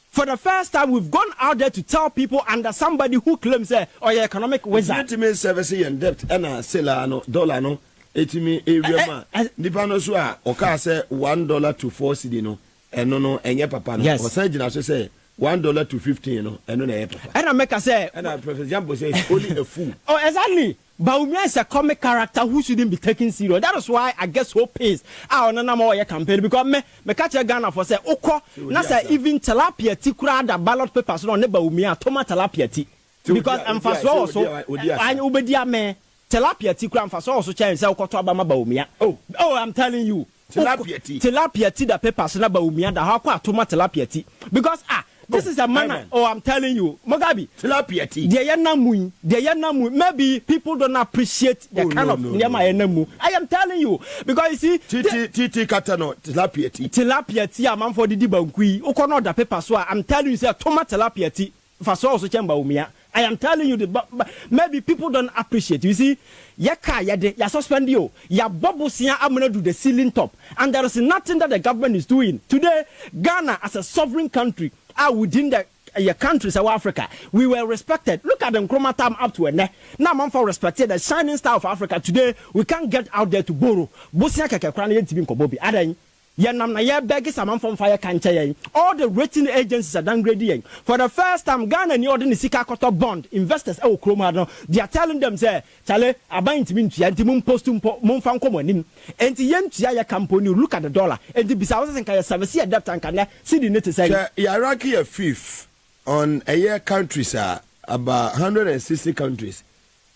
For the first time, we've gone out there to tell people under somebody who claims your economic wizard. Service and debt and sell dollar no. Etimi area nipa no so a oka say $1 to 4 cedi no eno no enye papa no o say gina so say $1 to 15 no eno na enye papa and I make say and Professor Jambo say only a fool. Oh exactly. Baumia is a comic character who shouldn't be taken serious. That is why I guess hope is our na campaign because me catch a Ghana for say oko na say even tilapia ti kura da ballot papers no ne Baumia toma tilapia ti because I'm fast also and ubedia me tilapia ti kura mfa so also change say ukoto abama baumia. Oh I'm telling you. Tilapia tea the papers na baumia da ha kwa atoma tilapia tea because this is a manner. Oh, I'm telling you, Mugabe. Tilapia tea. Maybe people don't appreciate the kind of enemu. I am telling you because you see, katano tilapia tea. Tilapia tea, man for the dibankui. Ukono the paper so I'm telling you, say tomato tilapia tea. For also chamba umia. I am telling you, maybe people don't appreciate. You see, ya suspend you. Ya bobusia I'm gonna do the ceiling top, and there is nothing that the government is doing today. Ghana as a sovereign country. Within the countries of Africa, we were respected. Look at them, chromatam up to a neck. Now, man, for respected, the shining star of Africa today. We can't get out there to borrow. Bosia Kakrani and Tibin Kobobi. Adan, Yanam Naya beggars a man from fire can't. All the rating agencies are downgrading. For the first time, Ghana and Yordan Sika Koto bond investors. Oh, Chromado, they are telling them, say, Chale, I'm buying to mean to Yantimum postum Monfan Common. And the Yentia company look at the dollar. And the Bisas and Kaya Savasi adapt and can see the net to say, Iraqi a fifth on a year countries are about 160 countries.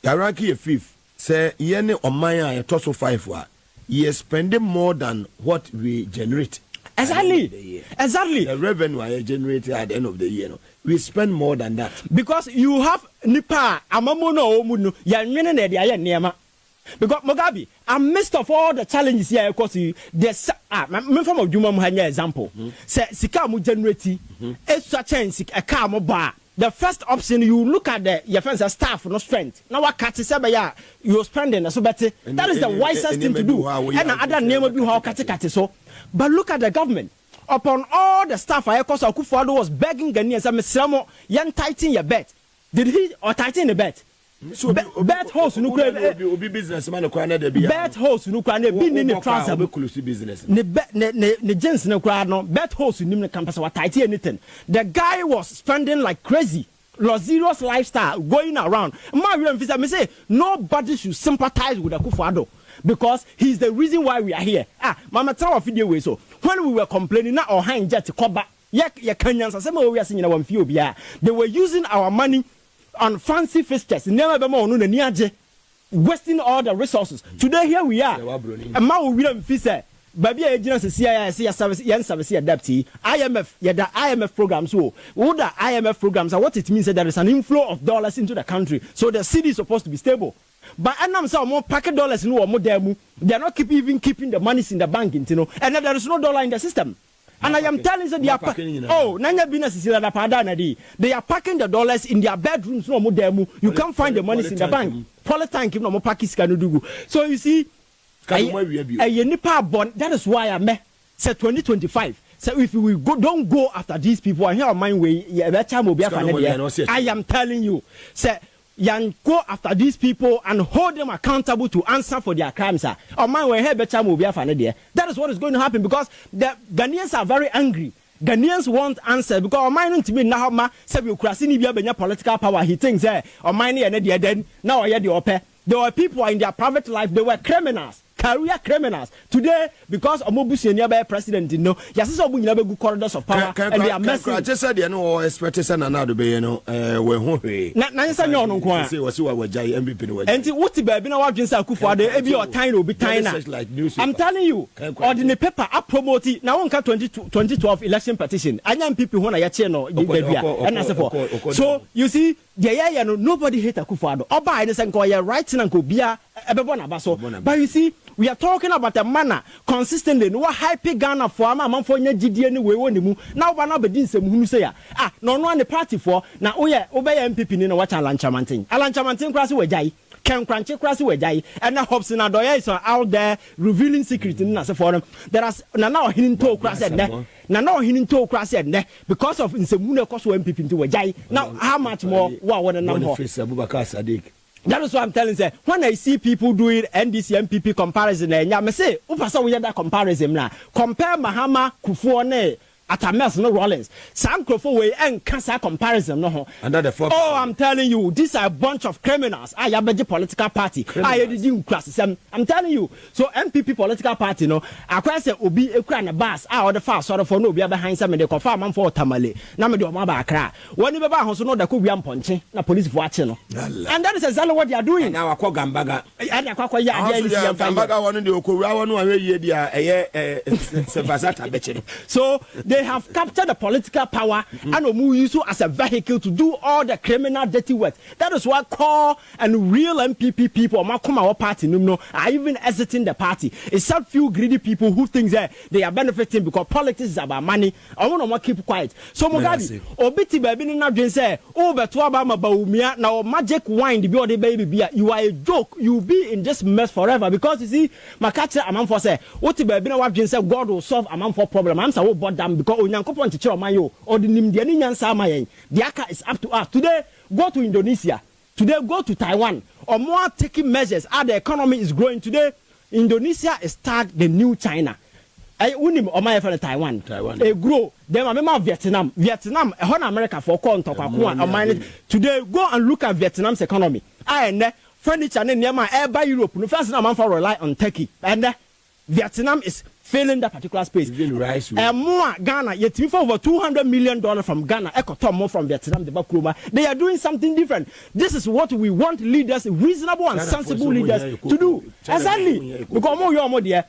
Iraqi a fifth say, Yene or Maya a total 5 wa. You're spending more than what we generate. Exactly. The revenue I generate at the end of the year, we spend more than that. Because you have Nipa, Amamono, Munu, Yanmin, Nema. Because Mugabe, amidst of all the challenges here, of course, there's from of Juma Muhanya example. Say, Sikamu generate, extra chance, a car bar. The first option, you look at your friends as staff, no strength. Now, what cat is you're spending so better. That is the wisest thing to do. And other name will be how cat so. But look at the government. Upon all the staff, I course Akufo-Addo was begging Ghanaians, Mr. Yan tighten your bet. Did he or tighten the bet? So bet host no be businessman no bet host no be ni transfer business ne gens no kra no bet host ni campus what tight anything. The guy was spending like crazy, luxurious lifestyle going around. Me say nobody should sympathize with Akufo-Addo because he's the reason why we are here. Mama tell our video way so when we were complaining na or hand jet koba ya Kenyans asema we are seeing one few bia they were using our money on fancy fixtures, never be more no wasting all the resources. Today here we are. And now we don't feel baby agents CIC service adaptee IMF the IMF programs so all the IMF programs are what it means that there is an inflow of dollars into the country. So the city is supposed to be stable. But and I'm saying more packet dollars no more they are not keeping the monies in the bank, you know, and there is no dollar in the system. And I am telling you, they are packing. Oh, Nanya business they are packing the dollars in their bedrooms. No more demo. You can't find the money in the bank. Politank, no more Pakis can do. So you see, that is why I met. Say 2025. So if we don't go after these people and here on my way, I am telling you, say. Go after these people and hold them accountable to answer for their crimes. Or my way, that is what is going to happen because the Ghanaians are very angry. Ghanaians want answers because mine to me now, political power. He thinks, or mine, then now I had the opera. There were people in their private life, they were criminals. Career criminals today because Omobusi nearby president, you know, yes, so we never good corridors of power and they are messing. I just said, you know, expectation and another, you know, we're hungry. Not say what's our Jai MVP. And what the baby now, Jinsa Akufo-Addo, every or tiny will be tiny. I'm telling you, or the paper up promoting now on 2012 election petition. I am people who are channel and as for. So you see, nobody hate Akufo-Addo. Oba and say, go your right and go be a but you see. We are talking about a manner consistently. No hype Ghana for a man for your GD anyway. Now, one of the things who say, no one the party for now. Oh, yeah, obey MPP in a watch Alan Chamantin. Alan Chamantin cross away, Jai. Can Crunchy cross away, Jai. And now Hobson and Doya is out there revealing secrets in us for them. There are now hidden toe cross at there. Now hidden toe cross at there because of Insemuna cost MPP into a Jai. Now, how much more? What a number? That is what I'm telling you. When I see people doing NDC MPP comparison, I say, "Upasa we that comparison now. Compare Mahama Kufuor Atames no Rollins. Sam Crofoway and cancer comparison no. Another four. Oh, I'm telling you, these are a bunch of criminals. I have a political party. I didn't class. I'm telling you. So MPP political party no. Across the Obi Ekran bus. Or the fast sort of for no be behind some de confirm for Tamale. Na me do maba akra. When you be back so no da ko wiam ponche na police watching no. And that is exactly what they are doing. Now akwa gambaga. And akwa ya gambaga one de okowura one we ye dia Sevasata beche. So they have captured the political power and Omu use it as a vehicle to do all the criminal dirty work. That is why core and real MPP people, our party, are even exiting the party. It's some few greedy people who think that they are benefiting because politics is about money. I want to keep quiet. So Mugabe, Obiti baby na say, oh, but Wabama Baumia now magic wine the baby beer. You are a joke. You'll be in this mess forever because you see, Makacha Amam for say, what the baby na say God will solve Amam for problem. I'm so bought them because Onyankopon teacher mayo or the Nimdiani Nyansa Mayen. The Aka is up to us. Today, go to Indonesia. Today, go to Taiwan. Or more taking measures. The economy is growing. Today, Indonesia is tagged the new China. I unim or my friend Taiwan. They grow. Then I remember Vietnam. Vietnam, Horn America for contact. Today, go and look at Vietnam's economy. And furniture near my air by Europe. No first time I'm for rely on Turkey. And Vietnam is failing that particular space. And more Ghana, yet for over $200 million from Ghana, more from Vietnam, the Bakruma. They are doing something different. This is what we want leaders, reasonable and sensible leaders to do. Exactly. Because more there.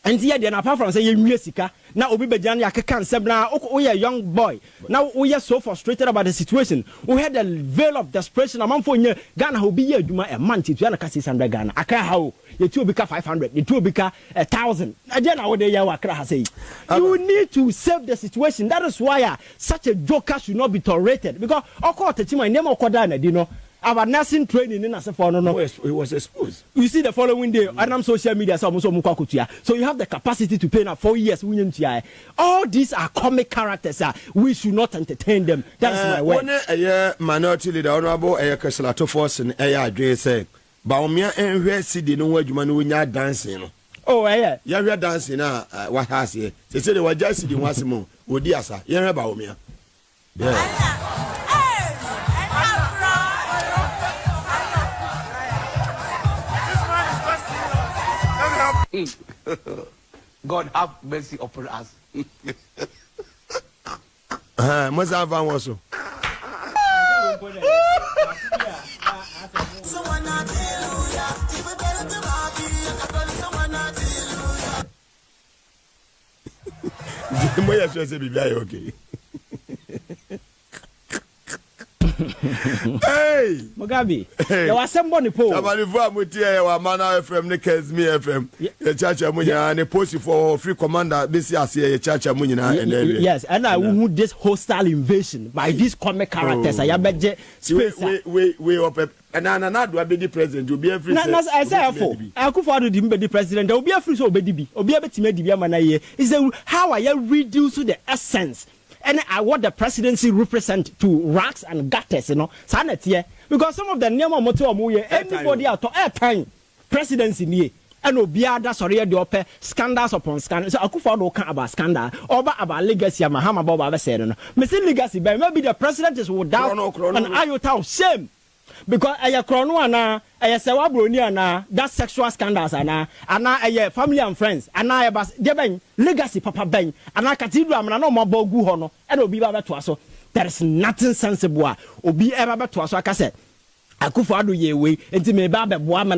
And here then apart from saying Musica, now Obi Bejani Akakan Sebna, we are young boy. Now we are so frustrated about the situation. We had a veil of desperation among for Ghana will be a month to Ghana. Ghana. Aka how you two become 500, you two become 1,000. Again, I would say you need to save the situation. That is why such a joker should not be tolerated. Because of course the team I name Kodana, you know. Our nursing training in as a for no. It was exposed. You see the following day, and I'm social media, so you have the capacity to pay now 4 years. All these are comic characters. We should not entertain them. That's my way. When a minority leader, honorable Kasalato Force and Air say, Baumia and where see the no word you man dancing. Oh, yeah. Yeah, we are dancing now. What has he? They said they were just sitting once more. Oh, dear, sir. Yeah, Baumia. Yeah. God have mercy upon us. Must have one also. Okay. Hey, Mugabe, there was somebody poor. Somebody for Mutia, our Mana FM, Nickels, me FM, the Church of Munia, and a post for free commander. This year, Church of Munia, and yes, and I will this hostile invasion by these comic characters. I bet we open. And I do be the president. You'll be a free. I say, I could follow the president. There will be a free so baby. Or be able to make the Yamanaye. Is how I reduce the essence. And I want the presidency represent to racks and gutters, you know. Sanity, because some of the name of anybody out of airtime presidency near. And Obiada sorry the open scandals upon scandals. So I could follow about scandal or about legacy. Mahama Boba said, Mr. Legacy, but maybe the president is without an iota of shame. Because a chrono and a sewabro and that sexual scandals and a family and friends and I was Deben legacy Papa Ben and I cathedral and no more bogu hono and will be back to us. So there is nothing sensible or be ever to us. Like I said, I could follow ye way into me baba woman.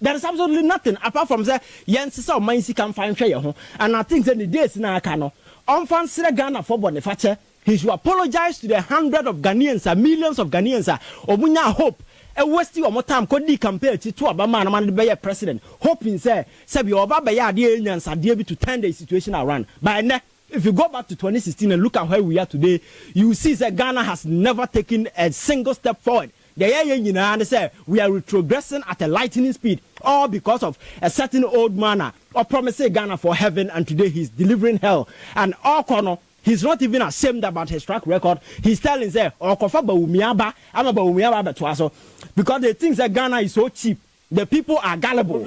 There is absolutely nothing apart from that. Yes, so mine can find share and I think that the days now can on fancy Ghana for Boniface. He should apologize to the hundreds of Ghanaians and millions of Ghanaians. Omunya hope. A wasting of more time could be compared to a man be president. Hoping say your Baba Yadians are able to turn the situation around. But if you go back to 2016 and look at where we are today, you see that Ghana has never taken a single step forward. The and say we are retrogressing at a lightning speed, all because of a certain old man or promising Ghana for heaven, and today he's delivering hell. And all corner. He's not even ashamed about his track record. He's telling them, because they think that Ghana is so cheap. The people are gullible.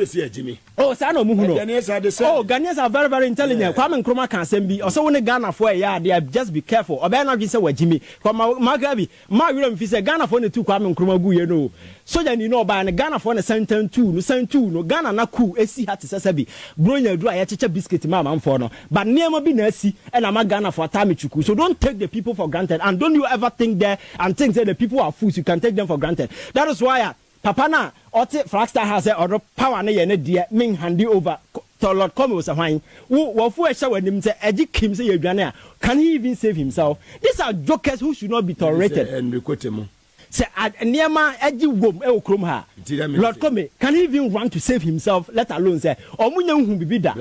Oh, Sano Muhuno. Ghanaians are very, very intelligent. Kwame Nkrumah can send me. Also, when the Ghana for a they are just be careful. Or better not just say Jimmy. Come Magabi. My room is a Ghana for the two Kwame Nkrumah go, you know. So then you know by the Ghana for the sentence two, no Ghana na cool. AC hat is sabi. Growing a dry chicha biscuit, mama for no. But near be nurse and I'm a Ghana for Tamichuku. So don't take the people for granted. And don't you ever think there and think that the people are fools. You can take them for granted. That is why. Papa na ote Flagstaff has a power na ye ne dear min handi over to Lord Come was a wine. Wo fu ehya wanim say eji kim say yadwane a can he even save himself? These are jokers who should not be tolerated. And we quote him. Say niema eji wom e okrom ha. Lord Come can he even run to save himself, let alone say omunya hu bibida.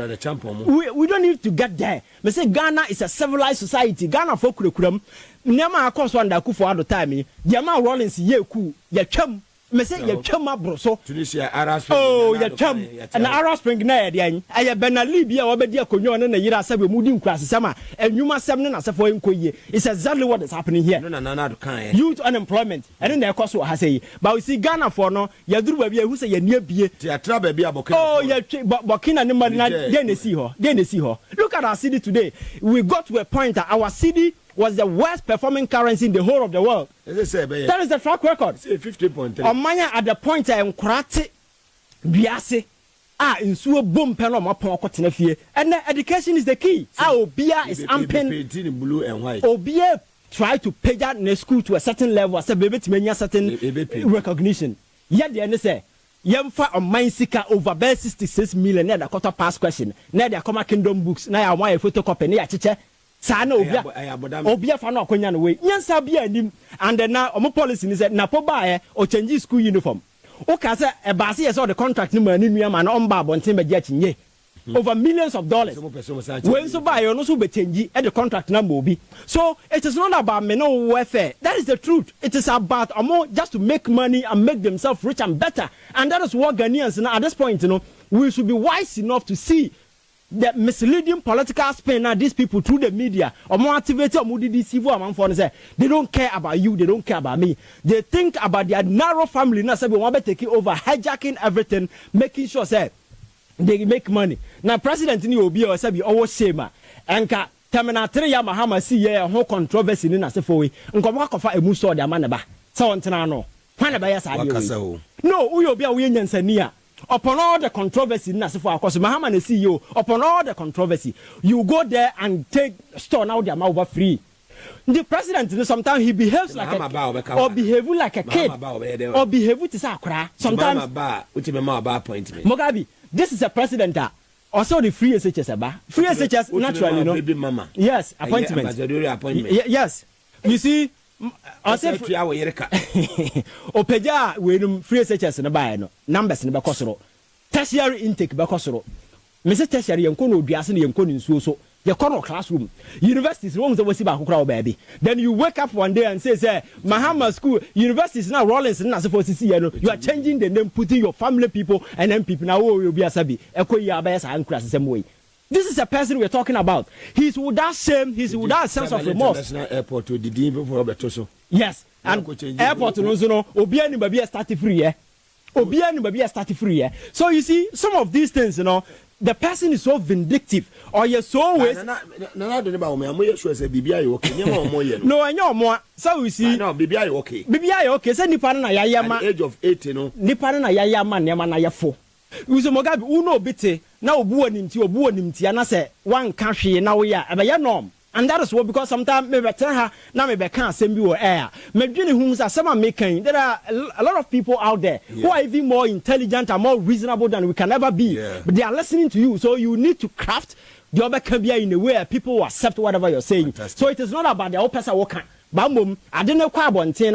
We don't need to get there. Me say Ghana is a civilized society. Ghana for kuram niema akos wanda ku for ado time. Diama Rollins ye ku ye twam. Me say you chama broso Tunisia Arab Spring. Oh, you cham and Arab Spring na dey aye Benali bia we be akonyo no na yira sabe mudi nkrase sama enwuma sem na sefo enkoye. It's exactly what is happening here. Youth unemployment and na ekoso ha say. But we see Ghana for no ya duru ba bia hu say ya nie bie. Theatra ba bia Burkina. Oh, ya Burkina ne man na dey na see ho. Look at our city today. We got to a point that our city was the worst performing currency in the whole of the world. That is the track record. 50.3. Omanya at the point I am krate biase insuo boom pen on my pon fie. And education is the key. Obia is amping blue and white. Obia try to pay that in school to a certain level as a baby to many certain recognition. Yet the end say Yemfa on mine sika over 66 million na quarter pass question. Na they come Kingdom books. Na ya want a photocopy na chiche. Sana obia fa na akonya no we nyansa bia anim and then na omo policy ni say na po ba o change school uniform o ka say e ba say the contract ni ma ni nua ma na on ba bonten be chinye over millions of dollars when so buy no so be change the contract number obi. So it is not about me no welfare. That is the truth. It is about just to make money and make themselves rich and better, and that is what Ghanaians now at this point we should be wise enough to see the misleading political spin now these people through the media or more activated or more deceive say they don't care about you, they don't care about me. They think about their narrow family now say we want to take it over, hijacking everything, making sure say they make money. Now President ni obi o say be always shame enka terminal 3 ya Mahama see ye whole controversy ni na say for we nkomo akofa emu so de amaneba say on tena no kwan ba ya sa de no uyo obi a we nyansani a upon all the controversy, because Mahama the CEO, upon all the controversy, you go there and take store now their mouth free. The president sometimes he behaves like a or behave like a kid or behave with his akra. Sometimes Mugabe, this is a president that also the free SHS aba. Free SHS naturally, yes, appointment. Yes. You see I say Opeja we free SHS na buy no numbers na be kosoro tertiary intake be kosoro me say tertiary yenko no duase na yenko nsuo so ye kono classroom universities won say wasi ba kokra baby. Then you wake up one day and say Mahama school universities now Rollins na say for sisi no you are changing the name, putting your family people and then people now you be asabi ekoyi abaya sa ankura same way. This is a person we're talking about. He's without shame, he's without sense of remorse. Airport to the yes, and airport no obia ni baby start free obia ni baby start free. So you see some of these things, the person is so vindictive or you're so always no anyo so you see no bibia okay say nipa na yayama age of 8 nipa na yayama nema na yefo uzo Mugabe uno bite na obu onimti na say one ka hwe na wo ya ebe ya norm. And that is what, because sometimes me better ha na me be kan asem bi wo air me dwene hu say some making there are a lot of people out there who are even more intelligent and more reasonable than we can ever be, but they are listening to you, so you need to craft the other can be in a way people will accept whatever you're saying. Fantastic. So it is not about the whole person working bambum I don't know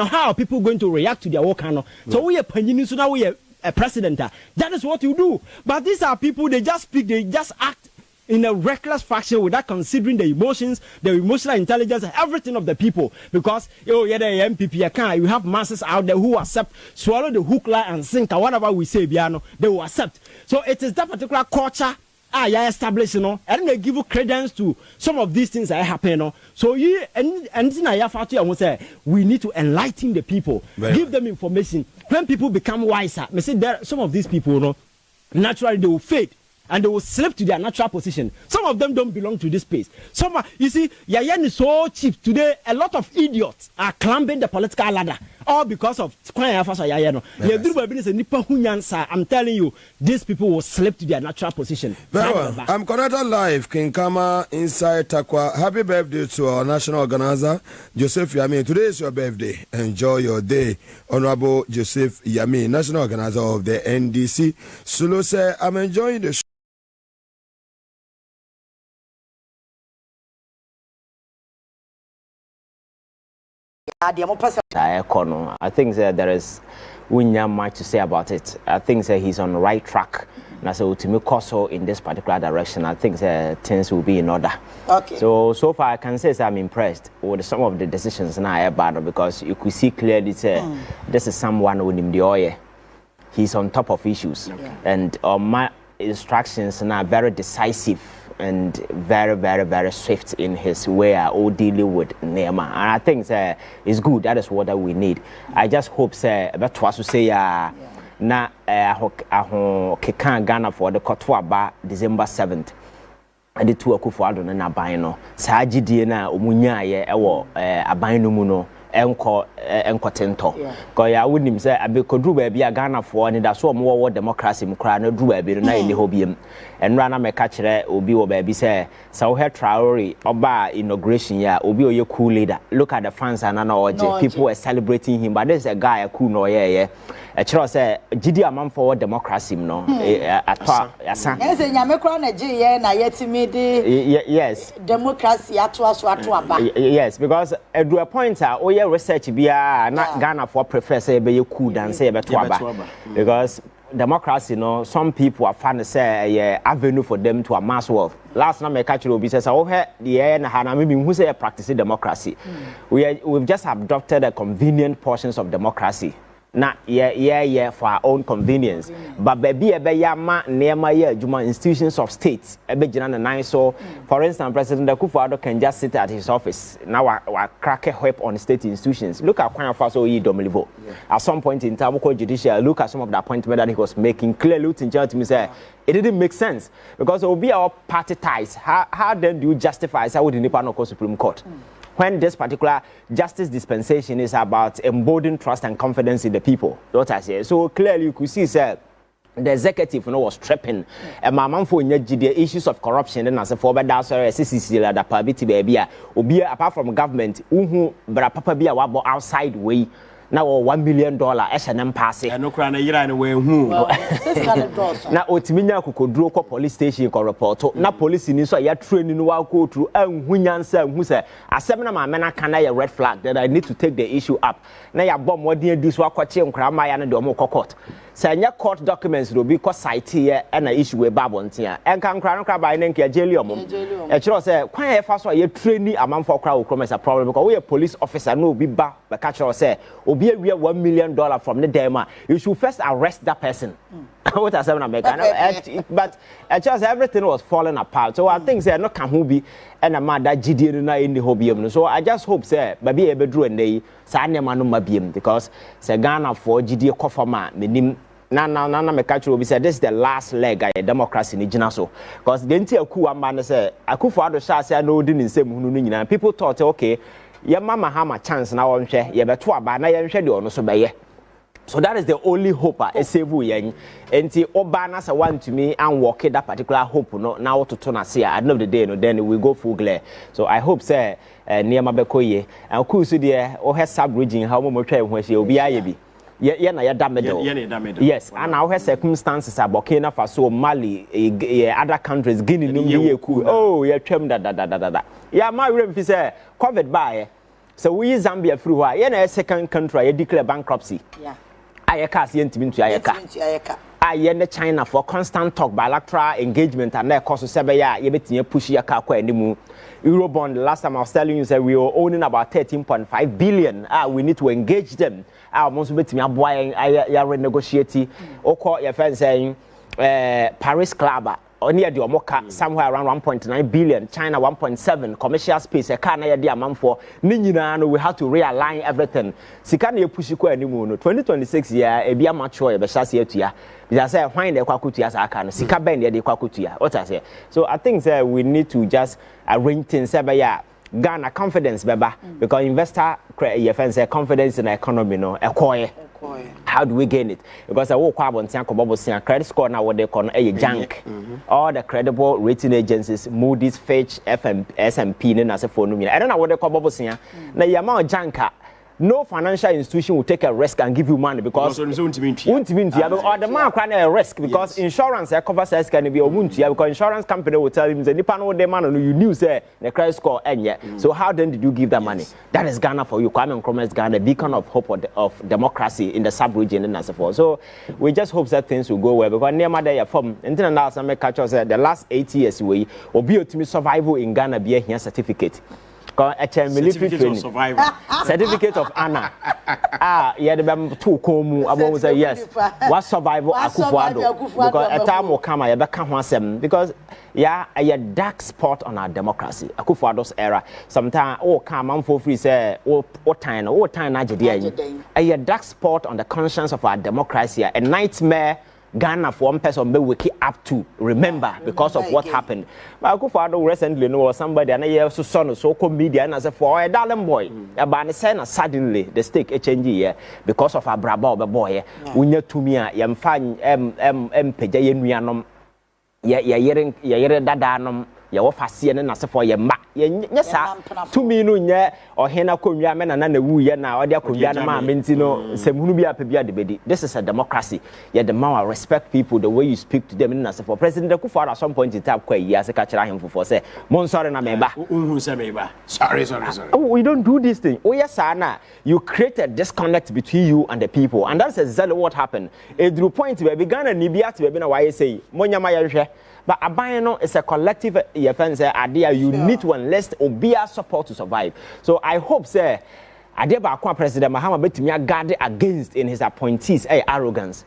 how people going to react to their work. So we are panyin so now we are a president. That is what you do. But these are people, they just speak, they just act in a reckless fashion without considering the emotions, the emotional intelligence, everything of the people. Because the MPP, you have masses out there who accept, swallow the hook, line and sinker, whatever we say, they will accept. So it is that particular culture established, and they give you credence to some of these things that happen. So we need to enlighten the people, give them information. when people become wiser, me say there some of these people, you know, naturally they will fade. And they will slip to their natural position. Some of them don't belong to this space. Some are, you see, Yayen is so cheap. Today, a lot of idiots are climbing the political ladder. All because of Yayen. I'm telling you, these people will slip to their natural position. Very well. I'm connected live. King Kama inside Takwa. Happy birthday to our national organizer, Joseph Yami. Today is your birthday. Enjoy your day. Honorable Joseph Yami, national organizer of the NDC. Sulu say, I'm enjoying the show. I think that there is much to say about it. I think that he's on the right track. And so to me, also in this particular direction, I think that things will be in order. Okay. So far, I can say that I'm impressed with some of the decisions now I have, because you could see clearly this is someone who named the oil. He's on top of issues, and my instructions are very decisive and very, very, very swift in his way of dealing with Nema. And I think it's good. That is what we need. I just hope about to say na kekan Ghana for the Kotwa December 7th. The two Akufo-Addo na Abano. Saa gidie na omunya ye ewo Abano mu no. Enkotento. Because I wouldn't say I be kodru baby a Ghana for and that's what more democracy mukra no dru baby na any hobium. And rana me catch obi wo baby say so her Traore oba inauguration ya obi oye cool leader. Look at the fans and oje. People were celebrating him, but there's a guy a cool no yeah. A chiro say gidi amam for democracy no. Atwa asa. Yes, nyame kra na gi ye na yetimi di. Yes. Democracy atwa so atwa ba. Yes, because at a point research bia na Ghana for prefer say be cool than say be toaba, because democracy, some people are trying to say a avenue for them to amass wealth. Last night, my catcher will be says, "Oh, the air and Hana, maybe who say practicing democracy." We've just adopted a convenient portions of democracy. Not for our own convenience, but baby yama near Juma institutions of states. So, for instance, President Akufo-Addo can just sit at his office. Now, I crack a whip on state institutions. Look at Kwame Faso Domilivo. At some point in time, judicial. Look at some of the appointments that he was making. Clearly, to me say it didn't make sense, because it will be our party ties. How then do you justify? How would the Nippon Supreme Court? When this particular justice dispensation is about emboldening trust and confidence in the people, what I say. So clearly you could see, the executive was tripping. And my man for the issues of corruption, and as a former dancer, CCC, that probably baby, apart from government, but papa be a wabo outside way. Now $1 million S&M passing. And no crying a year and away. Now Otiminia could draw police station or report. Now police in so you're training while go through and who say a seminar man can I a red flag that I need to take the issue up. Now you bomb what dear this work watching Kramaya and Domo court. Send your court documents will be cause site here and an issue with Babon here. And can crown crab by Nenka Jelium. A child say, quite fast while you're training a man for crowd as a problem because we a police officer no be back. But catch or say, be a real $1 million from the demo. You should first arrest that person. What I said, but just everything was falling apart. So I think they're not can be and a man that GD in the hobby. So I just hope say maybe able to and they sign manu mabim because say Ghana for GD Kofama minim. Nana me catch will be said this is the last leg of democracy in Jinaso. Because the entire coup man say Akufo-Addo say no didn't say people thought okay. Your mama have a chance now on share, you better about na so that is the only hope I save you. And the Obanas want to me and walk that particular hope now to turn us here. At the end of the day, then we go full glare. So I hope say near Mabekoye and Kusu there or her sub region how much when she will be IAB. Yes, and now her circumstances are Burkina Faso, Mali, other countries, Guinea, oh, yeah, da. Yeah, my room is covered by. So we Zambia through a second country, I declare bankruptcy. Yeah. I can't see anything to Ayaka. I end China for constant talk, bilateral engagement, and their cost of 7 years. You bet you push your car anymore. Eurobond, the last time I was telling you, we were owning about 13.5 billion. We need to engage them. I almost bet me a boy, I renegotiate. Or call your friend saying, Paris Club. near the Omoka, somewhere around 1.9 billion, China 1.7, commercial space, a car near the amount for Ninina, we have to realign everything. Sikani Pushiko anymore, 2026 year, a be mature, a Beshas year to ya. I say, find the Kwakutia Sakan, Sika Ben, the Kwakutia. What I say. So I think we need to just arrange things, Ghana confidence, beba, because investor confidence in the economy, no, acquire. How do we gain it? Because I walk up on credit score now what they call a junk. All the credible rating agencies, Moody's, Fitch, S&P, and as a phone. I don't know what they call bubble singer. Now the amount of junk. No financial institution will take a risk and give you money because or the man can a risk because insurance covers us can be a because insurance company will tell him the nipan no man you knew say the credit score and yet. So how then did you give that money? That is Ghana for you. Kwame Nkrumah's Ghana, a beacon of hope of democracy in the sub-region and so forth. So we just hope that things will go well because near my day from international some catch us the last 8 years we will be to survival in Ghana be a certificate. Military training. Certificate of honor. Yeah, the two come about say yes. What survival Akufo-Addo because a time will come I back come because yeah, a dark spot on our democracy. Akufo-Addo's era. Sometimes come for free say what time a dark spot on the conscience of our democracy. A nightmare Ghana for one person be wake up to remember because of what happened. But Akufo-Addo recently know somebody and I also saw so media and I said for a darling boy. About suddenly the stake change here because of a brabo boy. We need to me yam fan peja yenuanom ya yere dadanum ya wo fase ne na se for ye ma ye sa to me no nye ohena konwa me na na wu ye na ode akonwa na ma menti no semhunu bi apebia de bedi. This is a democracy. Yeah, the man respect people the way you speak to them na se for President Akufo-Addo at some point in time kwa yi ase ka kira him for say mon sorry na me ba unhu se me ba sorry we don't do this thing. Oh yes na you create a disconnect between you and the people and that's exactly what happened. A through point where Ghana ni bi ate be na why say monyama ya hwehwe. But Abayano is a collective offense idea. You need to enlist obia support to survive. So I hope, sir, Adeba President Mahama Betimia guard against in his appointees arrogance.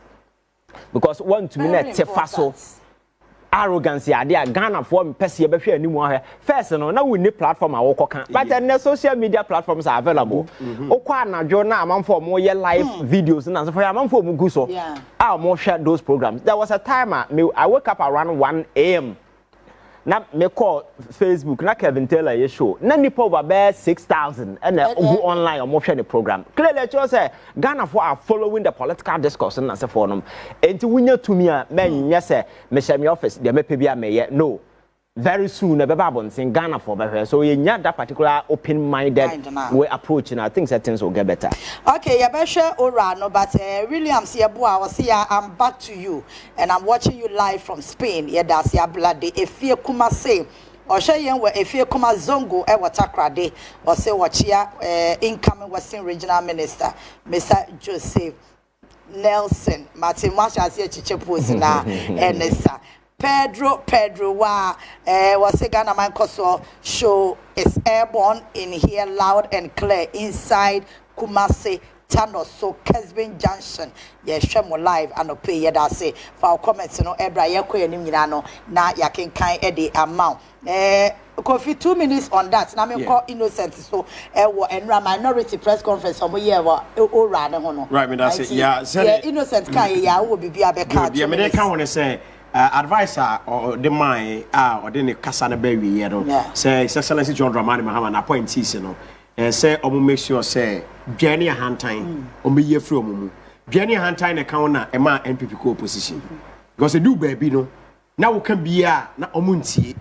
Because one to me tefaso arrogance idea Ghana for person be hwe animu first no na we need platform awokoka but the social media platforms are available okwa anadwo na amanfo mo ye live videos na so for amanfo mo gu so mo share those programs. There was a time I woke up around 1 a.m. na me call Facebook na Kevin Taylor ye show na nipa over 6,000 and go online or share the program. Clearly you say Ghana for are following the political discourse and say for them enti wunya to me men yes me share me office dey me pebia me no very soon e be babon sin Ghana for be so you nya that particular open minded way approach and I think that things will get better. Okay, you be share ora no but Williams here boa was here I'm back to you and I'm watching you live from Spain. Yeah, that's your bloody Efie Kumase or share yen we Efie Kuma Zongo e Watakrade or say watch here incoming Western Regional Minister Mr. Joseph Nelson Martin Masha here chichepozi na enesa Pedro was a Ghana man show is airborne in here loud and clear inside Kumasi Tano so Kesbin Junction. Yes, Shemo live and pay ya that say for comments no ebra ye ko yanim nyina no na ya ken kan e the amount. Coffee 2 minutes on that. Now me call innocent so and minority press conference omo ye wa ora ne ho no. Right, me that say yeah innocent kai ya wo bibia be ka. Yeah, me dey kan won say advisor or the mind or the kasa na be wi ye no. Say His Excellency John Dramani Mahama na appointees no. Say omo make sure say dwane a hantan omo ye free omo mu. Dwane a hantan na kan na e ma NPP ko opposition. Because do baby no. Na wo kan bia na omo ntie.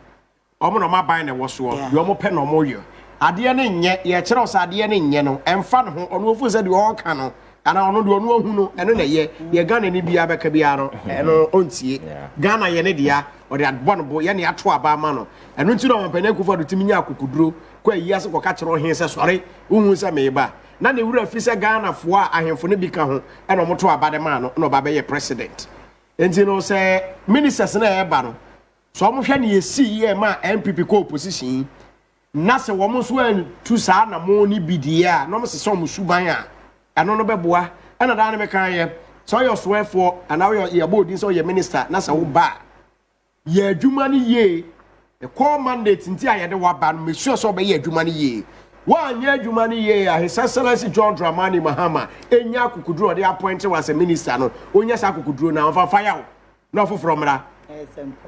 Omo no ma ban na wo so yo omo pe no omo yo. Ade ne nye ye kire o sa ade ne nye no emfa no ho ono ofu se de o kan no ana ono de ono ohu no eno na ye Ghana ni bia beka bia no eno ontie Ghana ye ne dia o de adbon bo ye ne ato aba ma no eno nti no mpane Akufo-Addo timi nya akukuduro kwa yi ase ko ka kire o hen se sore uhu se me ba na ne wura fi se Ghana fo a ahemfo ne bi ka ho eno mo to aba de ma no ba be ye president enti no se ministers na e ba no so mo hwe ne yesi ye ma MPP ko opposition na se wo mo so an tu sa na mo ni bidia no mo se so mo suban a ano no beboa ana da na me kan ye so your swear for and now your body so your minister na se wo ba ye adwuma ni ye the core mandate nti ayede wa ba no me sure so be ye adwuma ni ye wa anya adwuma ni ye His Excellency John Dramani Mahama enya akukuduro de appoint was a minister no onya sa akukuduro na on fire no foforo mra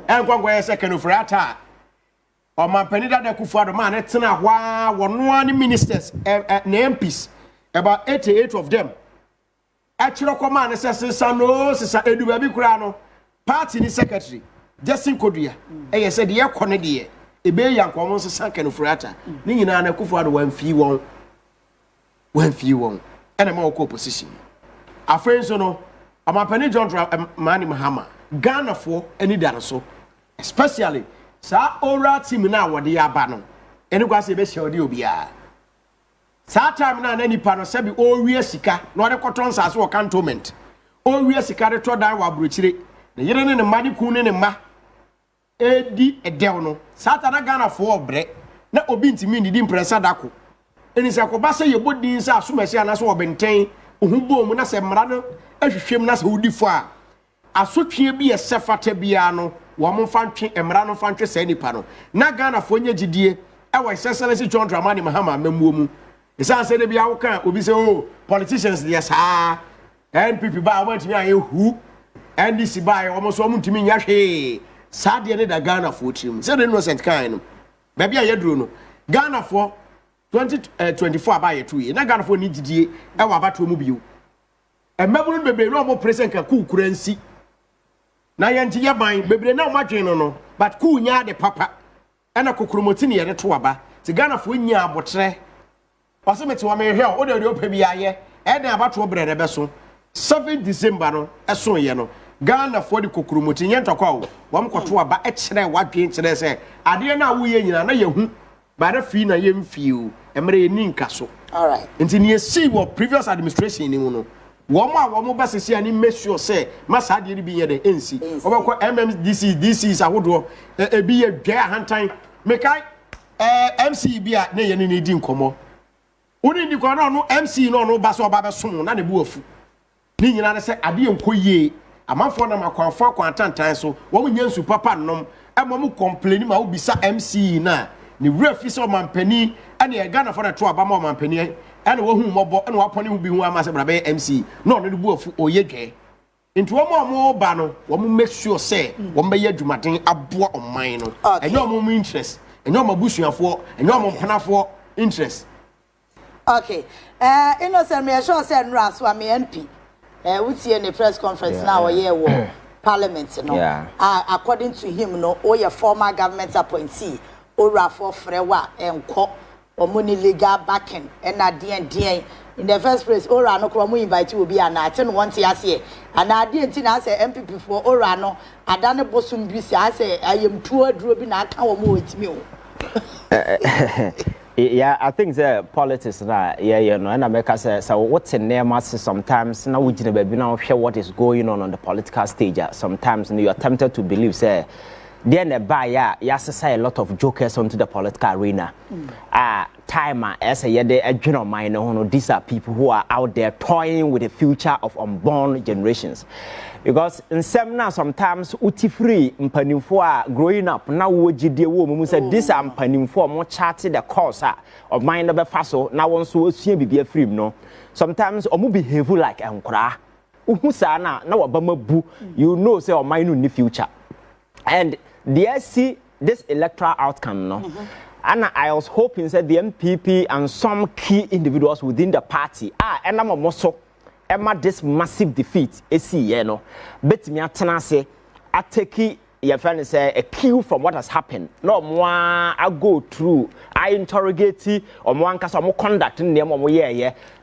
enkwankwa ye second ofrata o man penida de kufuado man ne tena hwa wono ani ministers na MPs about 88 of them actually come on sesa no sesa edu ba bi kura no party ni secretary Justin Kodua e said ye kone de e be yankom sesa kan ofrata ni nyina na kufuado wan fi won ena ma ko opposition afren so no amapani John Mani Mahama Ghana for any dare so especially sa ora team na wode aba no eni kwase be shode obia sa time na nipa no sebi owie sika no de koton sase wo cantonment owie sika de to dan wa brochire ne yere ne ma de kun ne ma edi edew no sa ta na Ghana for obre na obi ntimi ndidi impressa dako eni se ko ba se ye bodin sa asomase ana so obenten ohun mu na se mra no ahwehwem na se wudi fo a asotwe bi ye sefata bia no wo mo fantwe emra no fantwe sa nipa no na Ghana fo nya gidie e wa His Excellency John Dramani Mahama mamuo mu isa se de bia wo kan obi se oh politicians yes ah NPP ba want me ayehu NDC ba wo mo so mo ntimi nya hwe sa de ne da Ghana fo trim se de innocent kan no ba bia ye duro no Ghana fo 2024 ba ye 2 ye na Ghana fo ni gidie e wa abato mu biu emabunu bebre no mo present ka ku kuransi na yanti yaban bebre na omadwen no but ku nya de papa ena kokromoti ne ye de to aba ti Ghana fo nya abotre pase meti wa me hwe o de opa bi aye e de abato brere be so 7 December no eso ye no Ghana fo de kokromoti nye ntokwa wo wam koto aba e kire wadwen kire se ade na wo ye nyina na yehu ba da fi na ye mfiu emre ye ninka so all right nti ne see wo previous administration ni mu no womo ba sesi ani make sure say masa de bi ye de ensi obekọ MMDC DC is ahodo e bi ye dwa hantan mekai MC bi a na ye ne di nkomo woni ndi ko no MC no ba so ba be so na ne bu afu ni nyina na say ade enkoyie amanfo na makwanfo kwantantan so wo nya nsu papa nom e mo complain ma obi sa MC na ni refi so mampani ane e Ghana for na to aba ma mampani ane wo hu mobo ane wa pone hu bi hu ama se bra be MC no no bu afu oyedwe nti wo mo ba no wo make sure say wo be yadumaden aboa oman no enye wo mo interest enye wo mabusuafo enye wo mpanafo interest okay innocent me sure say nra so am MP we see in the press conference now ye wo parliament no according to him no o your former government appointee ora for frewa enko omuni legal backing and na den in the first place ora no kro mo invite obi ana ate no want ya se ana den ti na say MPP for ora no adane bosum bi se ase ayem tuo aduro bi na aka wo mo wetimi o yeah, I think the politics na you know, and I make us so what's in there mass sometimes now we now share what is going on the political stage. Sometimes you are tempted to believe say then you say a lot of jokers onto the political arena. Time as a general minor, these are people who are out there toying with the future of unborn generations. Because in some now sometimes uti free mpanimfo growing up now wojide wo mu say this are mpanimfo mo chart the course of mind be faso now won so osua bibia free no sometimes omo behave like enkra uhu sa na wabama bu you know say o mind no future and they see this electoral outcome no and I was hoping that the MPP and some key individuals within the party and I'm also Emma this massive defeat you know bet me atena say I take your friend say a cue from what has happened no more I go through I interrogate or more ankasa more conduct in them or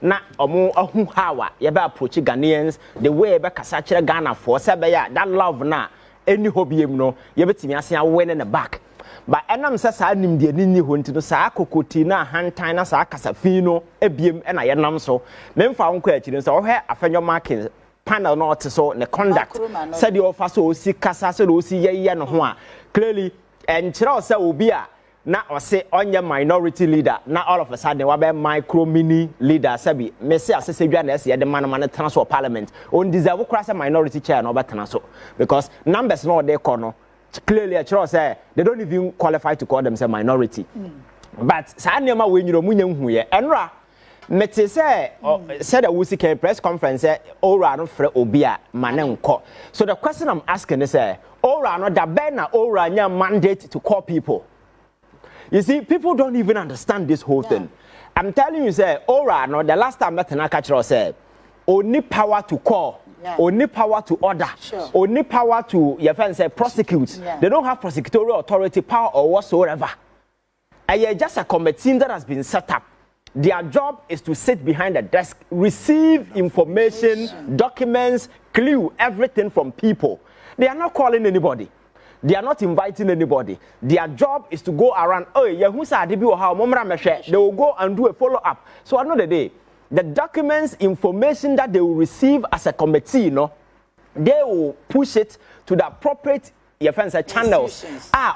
na omo ahu hawa you be approach Ghanaians the way be kasa kire Ghana for say be that love na any hobby no you bet me say win in the back but enam say sa nim de ni ho ntino sa kokoti na hantan na sa kasafin no ebiem na ye nam so memfa wonko akire so wo hwe afenyo marking panel no so ne conduct said the offer so si kasa so o si ye no ho a clearly enchira say obi a na o say onye minority leader na all of a sudden wa be micro mini leader sabi me say asese dwa na ese de man transfer parliament on deserve cross minority chair no be transfer because numbers no dey kono clearly a choice say they don't even qualify to call themselves minority. But sa nneema we nyiro munye hu ye enra mete say said a wusike press conference say ora no frɛ obi a mane nkɔ. So the question I'm asking is ora no da ben na ora nya mandate to call people. You see, people don't even understand this whole thing. I'm telling you, say, ora no, the last time Metana Kachiro said, only power to call, only power to order, only power to, your friend say, prosecute. They don't have prosecutorial authority, power, or whatsoever. And you're just a committee that has been set up. Their job is to sit behind the desk, receive information, documents, clue, everything from people. They are not calling anybody. They are not inviting anybody. Their job is to go around. Oh, they will go and do a follow-up. So another day, the documents, information that they will receive as a committee, they will push it to the appropriate channels.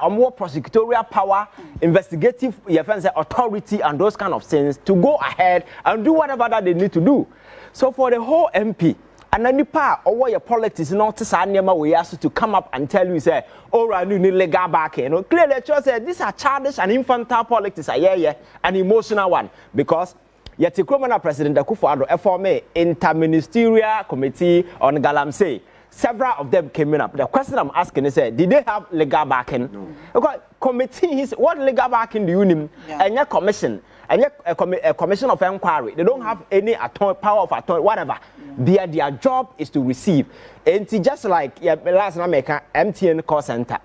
More prosecutorial power, investigative authority, and those kind of things to go ahead and do whatever that they need to do. So for the whole MP, and then nipa or your politics not to say we ask to come up and tell you say ora you need legal back. Clearly just said these are childish and infantile politics an emotional one because yet the criminal president Akufo-Addo formed interministerial committee on Galamsey. Several of them came up. The question I'm asking is did they have legal backing? No. Because committees, what legal backing do you need? And your commission, and a commission of inquiry. They don't have any power of authority, whatever. Their job is to receive. And it's just like last night make MTN call center.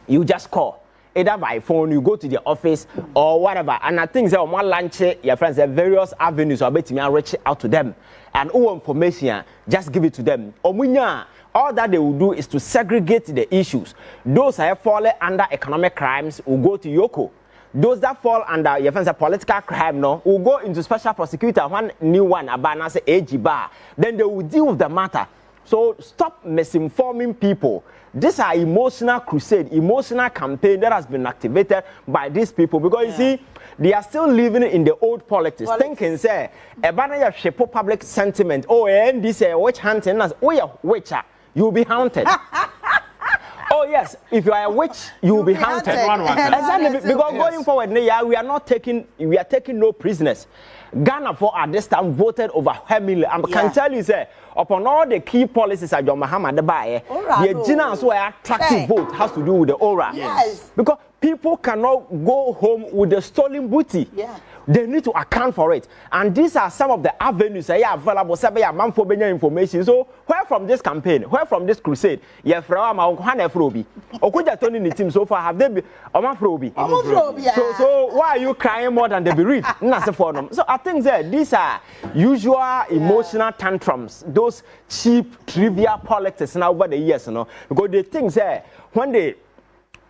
You just call. Either by phone, you go to the office or whatever. And I think that one launch your friends have various avenues or bet me reach out to them. And all information, just give it to them. All that they will do is to segregate the issues. Those that fall under economic crimes will go to Yoko. Those that fall under your friends political crime will go into special prosecutor. One new one, Abana say AG bar. Then they will deal with the matter. So stop misinforming people. These are emotional crusade, emotional campaign that has been activated by these people because you see, they are still living in the old politics. Thinking say, "Ebana shape public sentiment. Oh, and this witch hunting us. Oh, yeah, witcher, you'll be haunted." Oh yes, if you are a witch, you will be haunted. Exactly, because going forward, we are taking no prisoners. Ghana for at this time voted over 1 million. I can tell you, say, upon all the key policies of John Mahama Debaye, the general so attractive vote has to do with the aura. Yes. Because people cannot go home with the stolen booty. Yeah. They need to account for it. And these are some of the avenues that are available. Information. So, where from this campaign, where from this crusade, so far have they been so why are you crying more than the bereaved? So I think that these are usual emotional tantrums, those cheap, trivial politics now over the years, because they think that when they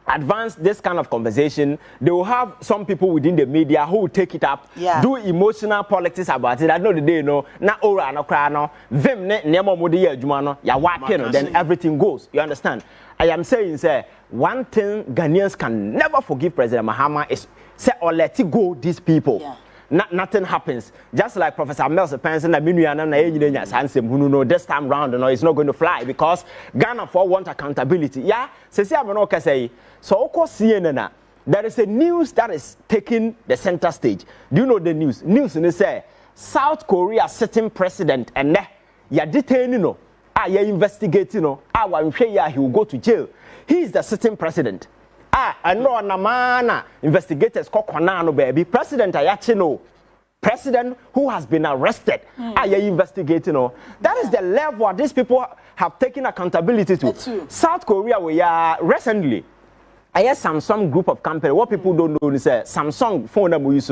advance this kind of conversation, they will have some people within the media who will take it up, do emotional politics about it. I know the day, na ora no cry no, vim ne nemo modi adwuma no, ya wapie then everything goes. You understand? I am saying, say, one thing Ghanaians can never forgive President Mahama is say or let it go these people. Yeah. Nothing happens. Just like Professor Mel's pension that this time round, it's not going to fly because Ghana for want accountability. Yeah, say so of course CNN. There is a news that is taking the center stage. Do you know the news? News and they say South Korea sitting president and you're detaining you're investigating he will go to jail. He is the sitting president. I know Namana investigators call baby. President Ayachino. President who has been arrested. You're investigating. That is the level these people have taken accountability to. South Korea, we are recently. I hear Samsung group of company. What people don't know is Samsung phone that we use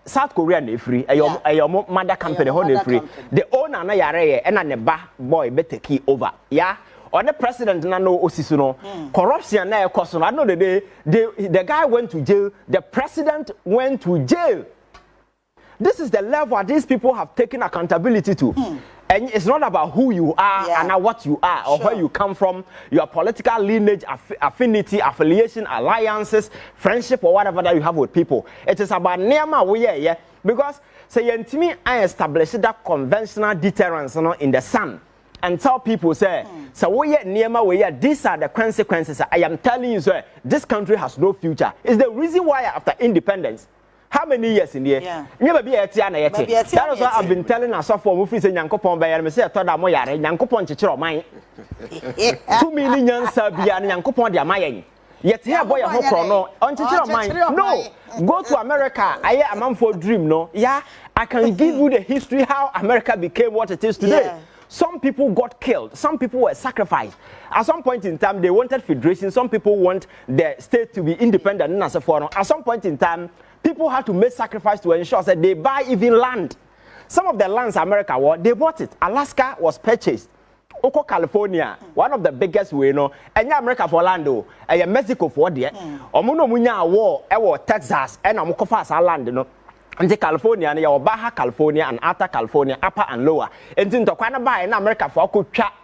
South Korea they free. Your mother company they free. The owner na yare and an boy better key over. Yeah. Or the president na no osisuno corruption na ekoso. I know the guy went to jail. The president went to jail. This is the level these people have taken accountability to. And it's not about who you are and what you are or where you come from, your political lineage, affinity, affiliation, alliances, friendship, or whatever that you have with people. It is about Nema we because say to me I established that conventional deterrence in the sun. and tell people, say, so we are near my way, these are the consequences. I am telling you, sir, this country has no future. It's the reason why after independence, how many years in the year? Never be a tiana yet. That is why I've been telling us for Mufis and Yankopon by and say, I thought I'm more Yankopon Chicho mine. 2 million Serbian Yankopon dia mine. Yet here boy a whole no on Chicho mine. No, go to America. I am a man for dream, no? Yeah, I can give you the history how America became what it is today. Yeah. Some people got killed. Some people were sacrificed. At some point in time, they wanted federation. Some people want the state to be independent. At some point in time, people had to make sacrifice to ensure that they buy even land. Some of the lands America won, they bought it. Alaska was purchased. Oko California, one of the biggest we know. And America for land, and Mexico for there. Omuno munya war, Texas, and Amukofas land, you know. And California, and your Baja California and Alta California, upper and lower. And in Tokana Bay in America for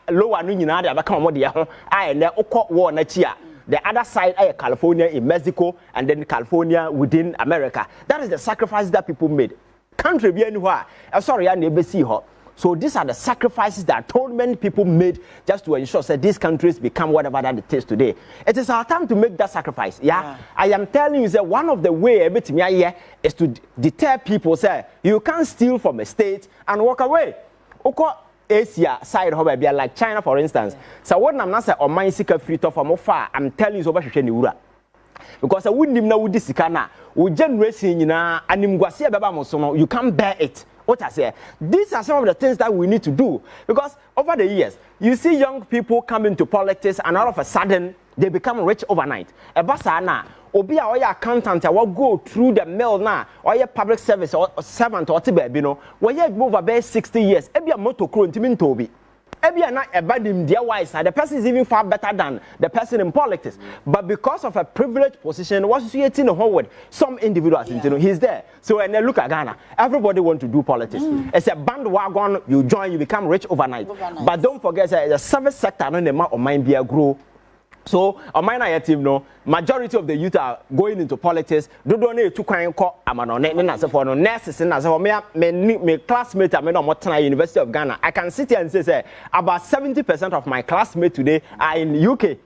lower Nunina, become I and the Oko war next year. The other side, California in Mexico, and then California within America. That is the sacrifice that people made. Country be anywhere. Sorry, I never see her. So these are the sacrifices that atonement people made just to ensure that these countries become whatever that it is today. It is our time to make that sacrifice. Yeah. I am telling you that one of the ways is to deter people. Say you can't steal from a state and walk away. Asia side however, like China for instance. So what I'm not saying on my secret free to from far, I'm telling you so much because I wouldn't even know this kana. We generation and you can't bear it. What I say, these are some of the things that we need to do because over the years, you see young people come into politics and all of a sudden they become rich overnight. Ebasana, obi a oya accountant, I will go through the mill now, or your public service or servant or tibe, you know, when you move about 60 years, ebi a motor crew in Toby. Ebi not a bad in their wise, the person is even far better than the person in politics. But because of a privileged position, what's he in the whole world? Some individuals, you know, he's there. So when they look at Ghana, everybody want to do politics. It's a bandwagon, you join, you become rich overnight. But don't forget, the service sector, no, the mind be a grow. So, on my team, no, majority of the youth are going into politics. Don't need to call for nurses and as my classmates are at University of Ghana. I can sit here and say about 70% of my classmates today are in UK.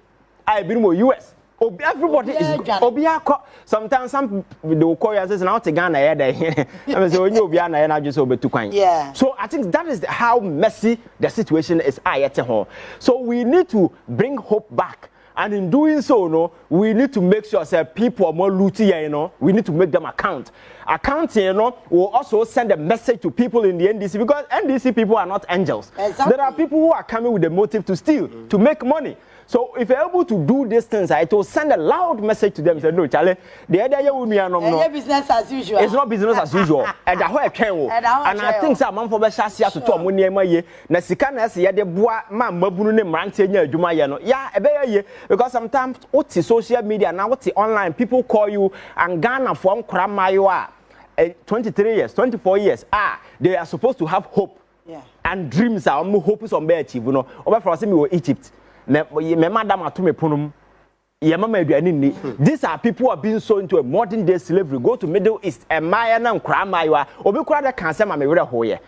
I've been in US. Everybody is Obiako. Sometimes some they will call you and say, "Now to Ghana, I say, when you be Ghana, I just over to Kyei." Yeah. So I think that is how messy the situation is at home. So we need to bring hope back. And in doing so, no, we need to make sure that people are more looty, you know. We need to make them account. Accounting, you know, will also send a message to people in the NDC because NDC people are not angels. Exactly. There are people who are coming with the motive to steal, to make money. So if you're able to do these things, it will send a loud message to them. Say, no, Charlie, the idea with me, no, business as usual. It's not business as usual. And I think some man for be share to talk money emaye. Na sika na se ye de boa ma mabunu ne mrante nya adwuma ye no. Yeah, ebe ye because sometimes what social media now what online people call you and Ghana for nkra mayo a 23 years, 24 years. They are supposed to have hope. Yeah. And dreams are hopes on be achieve, you know. Over for us me Egypt. Madam Atume Punum, these are people who are being sold into a modern day slavery. Go to Middle East and Mayana and Kramaiwa, or be quite a cancer, my hoye.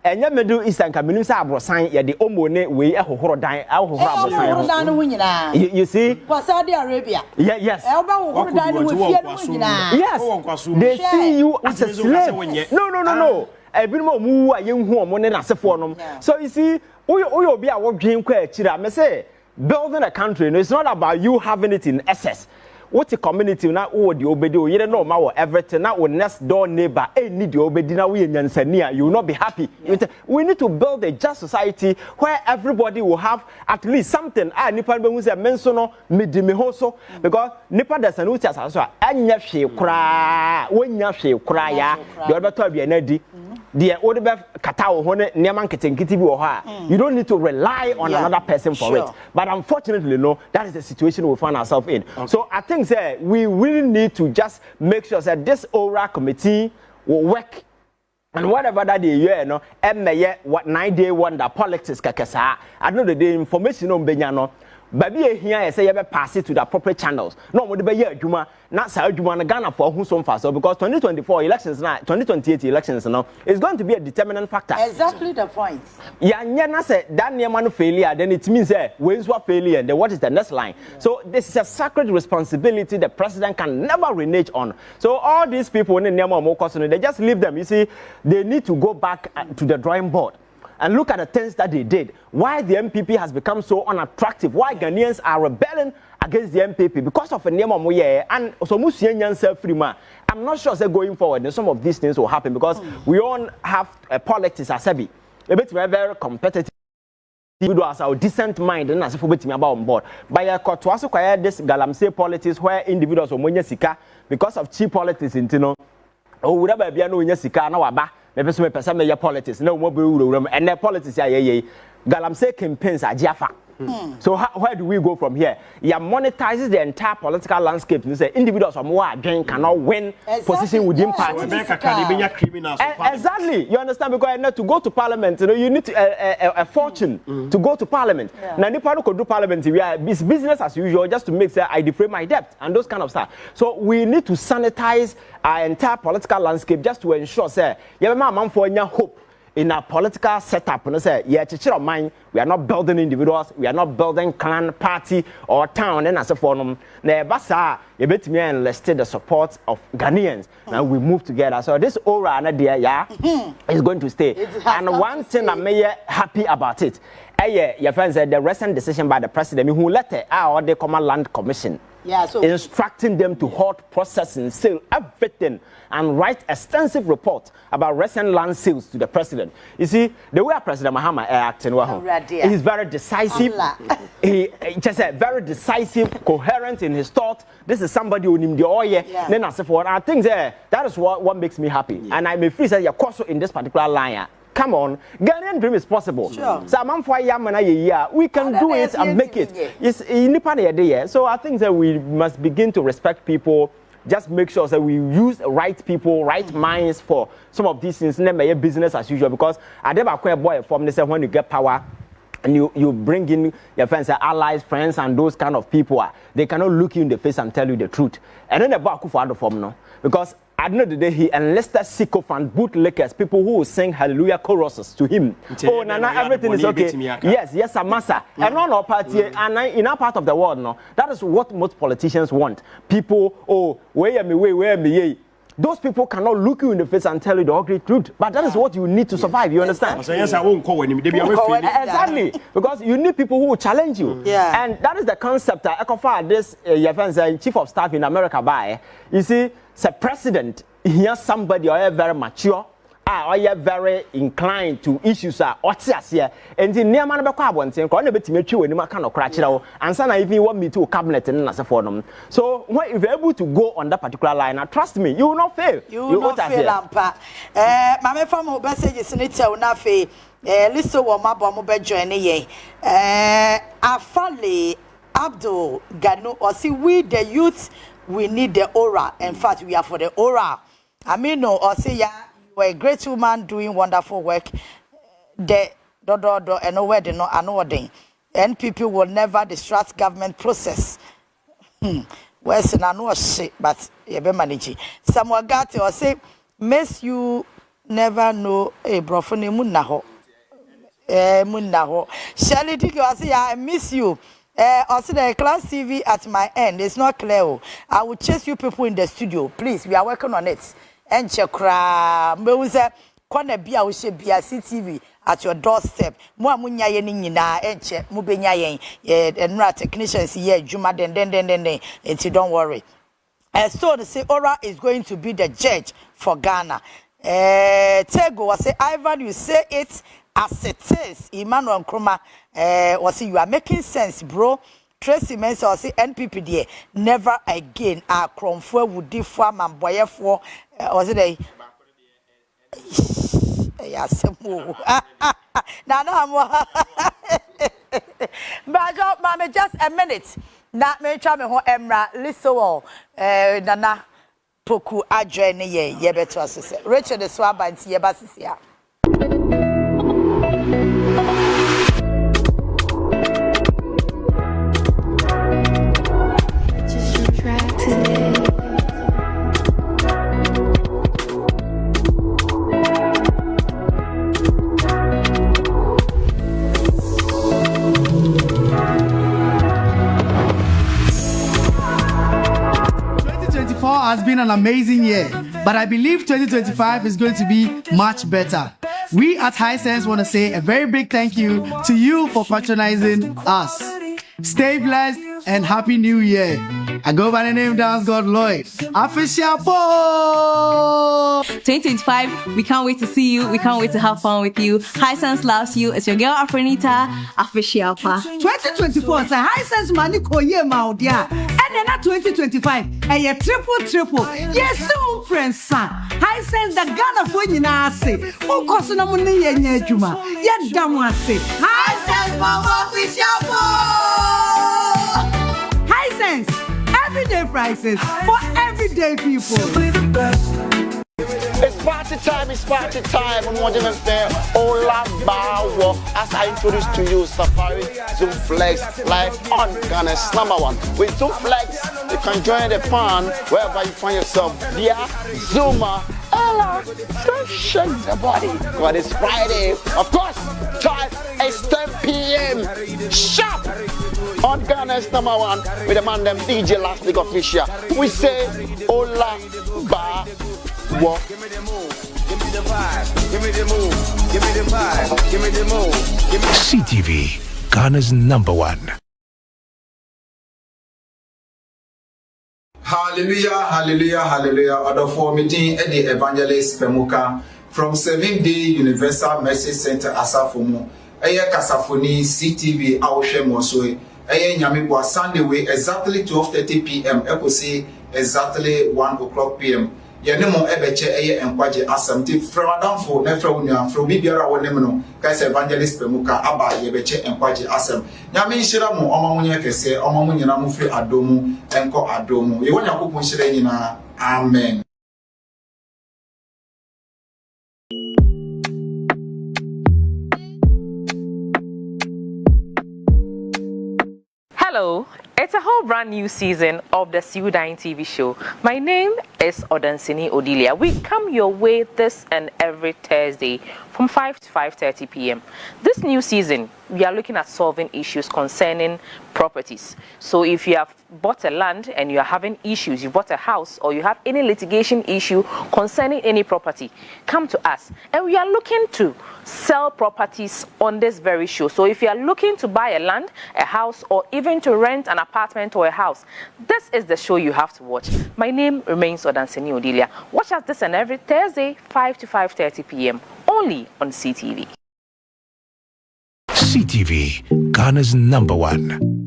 And your Middle East and community are sign the Omone way a horror die out of you see, Saudi Arabia. Yes. Yes. They see you as a slave. No. I've been more move a young woman and as a forum. So you see, we be our dream question. I say, building a country, it's not about you having it in excess. What's a community now? Oh, the obedi, you don't know my everything. Now, next door neighbor, need the obedi now. You will not be happy. We need to build a just society where everybody will have at least something. Nipa be say mensono medimi hoso because nipa da sanu tia so anya hwe kra wonya hwe kra ya the other to be enadi the old be kata wo ho ne niam nketenkiti bi wo ha. You don't need to rely on another person for it. But unfortunately, no, that is the situation we find ourselves in. So I think we really need to just make sure that this oral committee will work and whatever that they hear, no, what 9-day wonder politics kakasa. I know the information on Benyano. baby here say you pass it to the appropriate channels. No more be year juma, not sa juma na Ghana for who so far. So because 2024 elections now, 2028 elections now is going to be a determinant factor. Exactly the point. Yeah, na say that near failure, then it means when you failure, then what is the next line? So this is a sacred responsibility the president can never renege on. So all these people in the they just leave them. You see, they need to go back to the drawing board and look at the things that they did. Why the MPP has become so unattractive? Why Ghanaians are rebelling against the MPP because of a name of Moye and so free. I'm not sure that going forward some of these things will happen because we all have politics as a bit very competitive. Individuals are decent mind and as if we about on board. By a court to also acquire this galamsey politics where individuals are sika because of cheap politics in Tino. Oh, whatever be no sika na waba. Maybe some person may politics. No more room and their politics galamsey campaigns are Jaffa. So where do we go from here? You monetizes the entire political landscape. You say individuals or more cannot win position within parties. Exactly. You understand? Because to go to parliament, you need a fortune to go to parliament. Now, Nepal could do parliament. It's business as usual, just to make sure I defray my debt and those kind of stuff. So we need to sanitize our entire political landscape just to ensure, say, you have a for hope. In a political setup, and say, yeah, of mine, we are not building individuals, we are not building clan, party, or town, and as a form. Nebasa, you bet me enlisted the support of Ghanaians. Now we move together. So this aura and idea, is going to stay. And one thing I'm happy about it. Your friend said the recent decision by the president who let out the Common Land Commission. Yeah, so instructing them to halt processing, sale, everything, and write extensive report about recent land sales to the president. You see, the way President Mahama acting, he's very decisive. He just said very decisive, coherent in his thought. This is somebody who named the oil. Then I said, for I think that is what makes me happy. And I'm a free say you're also in this particular line. Come on, Ghanaian dream is possible. Sure. We can do it and make it. It's in so I think that we must begin to respect people. Just make sure that we use right people, right minds for some of these things. Never business as usual because I never quite boy from this when you get power. And you bring in your friends, allies, friends, and those kind of people. They cannot look you in the face and tell you the truth. And then the back for the form, no, because at the end of the day, he enlisted sycophant bootlickers, people who will sing hallelujah choruses to him. Oh, Nana, everything is okay. Yes, Amasa. And on our party, and in our part of the world, no, that is what most politicians want. People, where me. Those people cannot look you in the face and tell you the ugly truth. But that is what you need to survive. You understand? Exactly. Because you need people who will challenge you. Yeah. And that is the concept that this chief of staff in America by. You see, the president, he has somebody who is very mature, or you very inclined to issues here. And the near man about one thing, can't be to you and kind of crash it. And some even want me to cabinet and as a forum. So if you're able to go on that particular line, trust me, you will not fail. You will not fail, Lampa. My family messages in it will not fail. Listen, what my bomb be joining ye. Afali Abdul Ganu, or see, we the youth, we need the aura. In fact, we are for the aura. I mean, no, or say, yeah. A great woman doing wonderful work. The and nowhere they know another. NPP will never distract government process. Where's I know shit, but you be managing. Someone got or say, miss you never know a brofone munaho. Munaho. Shall it I say I miss you. Also the class TV at my end. It's not clear. I will chase you people in the studio. Please, we are working on it. And chekra mewuze kona bia wo she bia CTV at your doorstep mo amunya ye ni nyina enche mo benya yen enra technicians here juma den until don't worry. So they say Ora is going to be the judge for Ghana. Tego was say Ivan, you say it as it is. Emmanuel Nkrumah was say you are making sense, bro. Tracy Mensah say NPP there never again a cromfo would differ man boy for was it yes now but mama just a minute na me try me ho emra liso nana poku adwene ye beto asese Richard the swaba nti ye basisi a has been an amazing year, but I believe 2025 is going to be much better. We at Hisense want to say a very big thank you to you for patronizing us. Stay blessed and Happy New Year. I go by the name Dance God Lloyd. Official 2025, we can't wait to see you. We can't wait to have fun with you. Hisense loves you. It's your girl Afrenita, Official 2024, say Hisense money koye maudia. And then 2025, and you triple. Yes, so friends, Hisense the Ghana for you now say. Who costs no money in your juma? Yet damn say. Hisense mama Official 4. Hisense. Everyday prices for everyday people. It's party time. I'm watching them there. Ola Bawo. As I introduce to you, Safari Zoom Flex live on Ghana's #1. With Zoom Flex, you can join the fun wherever you find yourself. Via Zoomer. Ella, just shake the body. But it's Friday. Of course, time is 10 p.m. Sharp. On Ghana's #1 with the man them DJ Last Week Official. We say Ola Ba Wo. Give me the move, give me the vibe, give me the move, give me the vibe, give me the move, give me CTV, Ghana's #1. Hallelujah. Order for meeting at the Evangelist Pemuka from 7-Day Universal Mercy Center Asafomu. Eye Kasafoni CTV Awoshe Moswe. Eye Nyamibwa Sunday way exactly 12:30 p.m. Ekosi exactly 1 o'clock p.m. Yanemo ebeche eye enkwaje asamti from adamfo na fra unya from bibiara wonem no kaise Evangelist Pemuka aba yebeche enkwaje asam nyame nhira mo omamunye kese omamunyina mo fri adomu enko adomu ye wonya kokon nhira nyina amen. Hello, it's a whole brand new season of the Siudine TV show. My name is Odansini Odilia. We come your way this and every Thursday from 5 to 5:30 p.m. This new season, we are looking at solving issues concerning properties. So if you have bought a land and you are having issues, you bought a house or you have any litigation issue concerning any property, come to us. And we are looking to sell properties on this very show. So if you are looking to buy a land, a house, or even to rent an apartment or a house, this is the show you have to watch. My name remains Odansini Odilia. Watch us this and every Thursday, 5 to 5:30 p.m. only on CTV. CTV, Ghana's #1.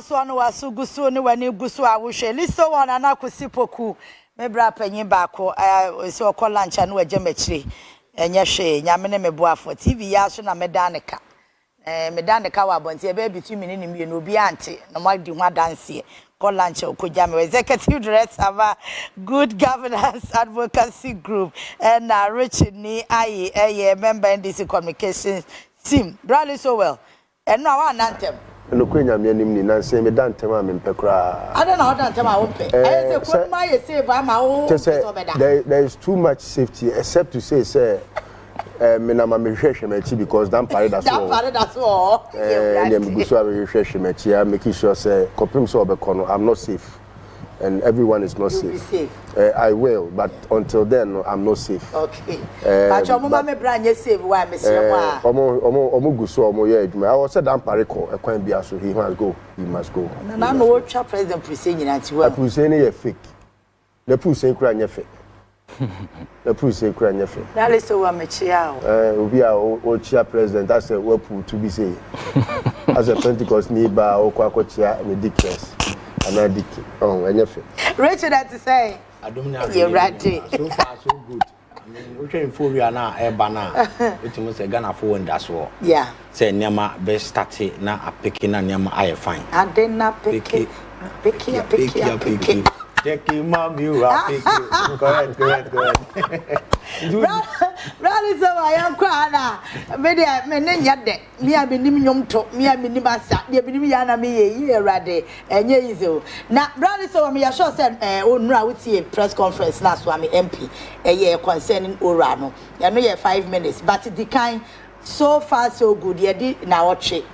So no was so gusu ni wani gusu awuhwe liso wona na kusipoku mebra panyin baako so okọ lunch anu eje machire enye hwe nyame ne meboafo TV ya so na medaneka medaneka wa bonti e be between ni mi no bi ante no madi ho adanse ko lunch okoja me executive director of Good Governance Advocacy Group and Richard ni aye member in this communications team Bradley so well and now one anthem no kwenya me anim ni nanse me dantem a me mpekra ada na dantem a wo pe say ko ma ye save ama wo there is too much safety except to say me na ma me hwehwe machi because dan pare that's all and me go so me hwehwe machi I make sure say kopim so obekono I'm not safe and everyone is not safe. I will, but until then, I'm not safe. Okay. But your mama me brand safe. Why me say why? Omo guso omo ye adwuma. I was said am pareko. Ekwan bia so he must go. He must go. Na no what president Hussein nyina wa. Hussein ye fake. The Hussein kura nye fake. The Hussein kura nye fake. That is so wa me chia o. Obi a o chia president I say we put to be say. As a Pentecost ni ba o kwa chia me dictates. Richard had to say, you're ready. So far, so good. I mean, we're trying for you now, Ebana. It must say Ghana for and that's all. Yeah. Say, Nyama, best started now a picking and Nyama, I fine. And then not picky. Checking mom, you are correct. Rally, so I am crying. Maybe I may yet de. Me, I been him to me, I been basa. Me, been yana me a year ready. And ye so. Now, Rally, so me, I sure said, oh, no, I would see a press conference last one, MP, a year concerning Urano. I know you 5 minutes, but the kind so far so good. You did now watch it.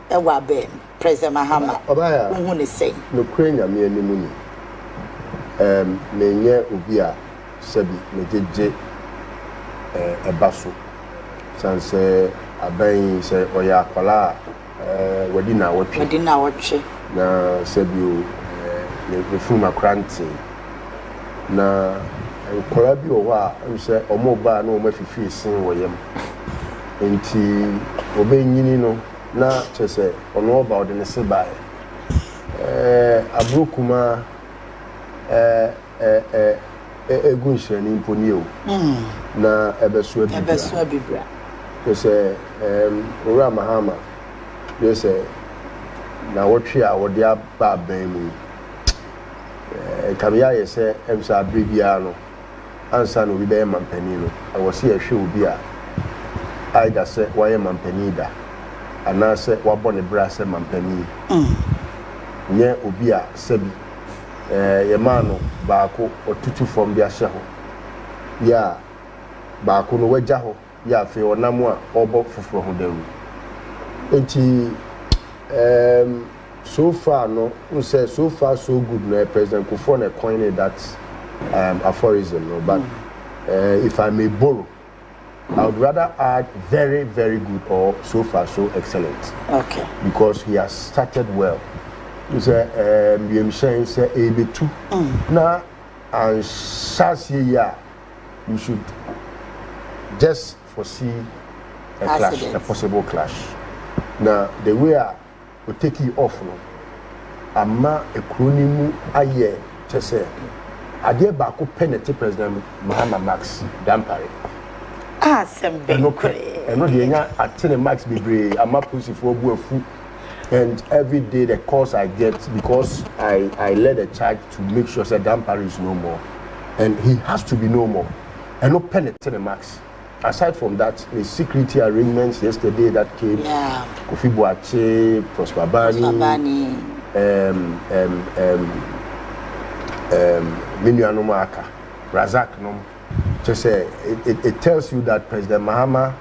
Ewabe, President Mahama. Obaya, who is saying? No crane, me any money. Menye ubia sebi mejeje ebaso sanse aban se oya kwala wedi na watche na sebi le fuma kranti na kwala bi o wa se omo ba na o mafifi sin woyem enti obenyini no na chese ono oba odene se bae abrukuma egun sheni imponi o na ebesu abibra say ora mahama they say na wotwe a wode aba ban mu kamia ye say emsa abibia no ansa no bi be mampani no awose ye hwe obi a aida say waye mampani da ana say wabɔ ne bra say mampani nye obi a sebi yemano baako otutu fom bia hye ho ya baako no wagya ho ya fe onam a obo foforo ho dawu enti so far no say so far so good no President Kufuor coined that aphorism no but if I may borrow I would rather add very very good or so far so excellent, okay, because he has started well. You say saying say AB2 na and Shasia you should just foresee a clash, a possible clash. Now the way I will take you off no ama ekronimu aye chese ade ba ko penalty President Mahama Max Dampare sembe no de nya atene Max bebre ama pussy for buafu. And every day the calls I get, because I led a charge to make sure that Dampare is no more. And he has to be no more. And no penetrate the max. Aside from that, the security arrangements yesterday that came, Kofi Boache, Prosper Bani, Minuano Maka, Razak Nom. Just say it tells you that President Mahama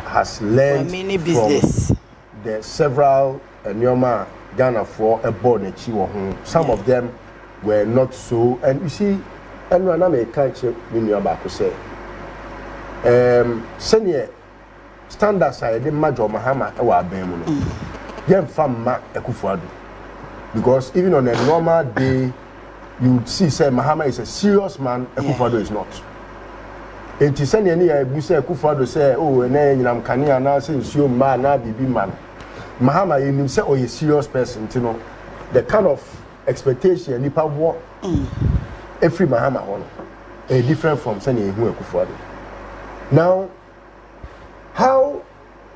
has learned from the several Nyoma Ghana for a board that some of them were not so, and you see, and when I may catch Minya Bako say, senior standards I didn't Major Mahama or Bemuno. Yem Fama Ekufuado. Because even on a normal day, you would see, say, Mahama is a serious man, Ekufuado is not. And to send any Busa Ekufuado say, oh, and then I'm Kania now says, you man, now be man. Mahama, you say, oh, a serious person, you know, the kind of expectation you have what every Mahama one, a different from sending who Ekufuado. Now, how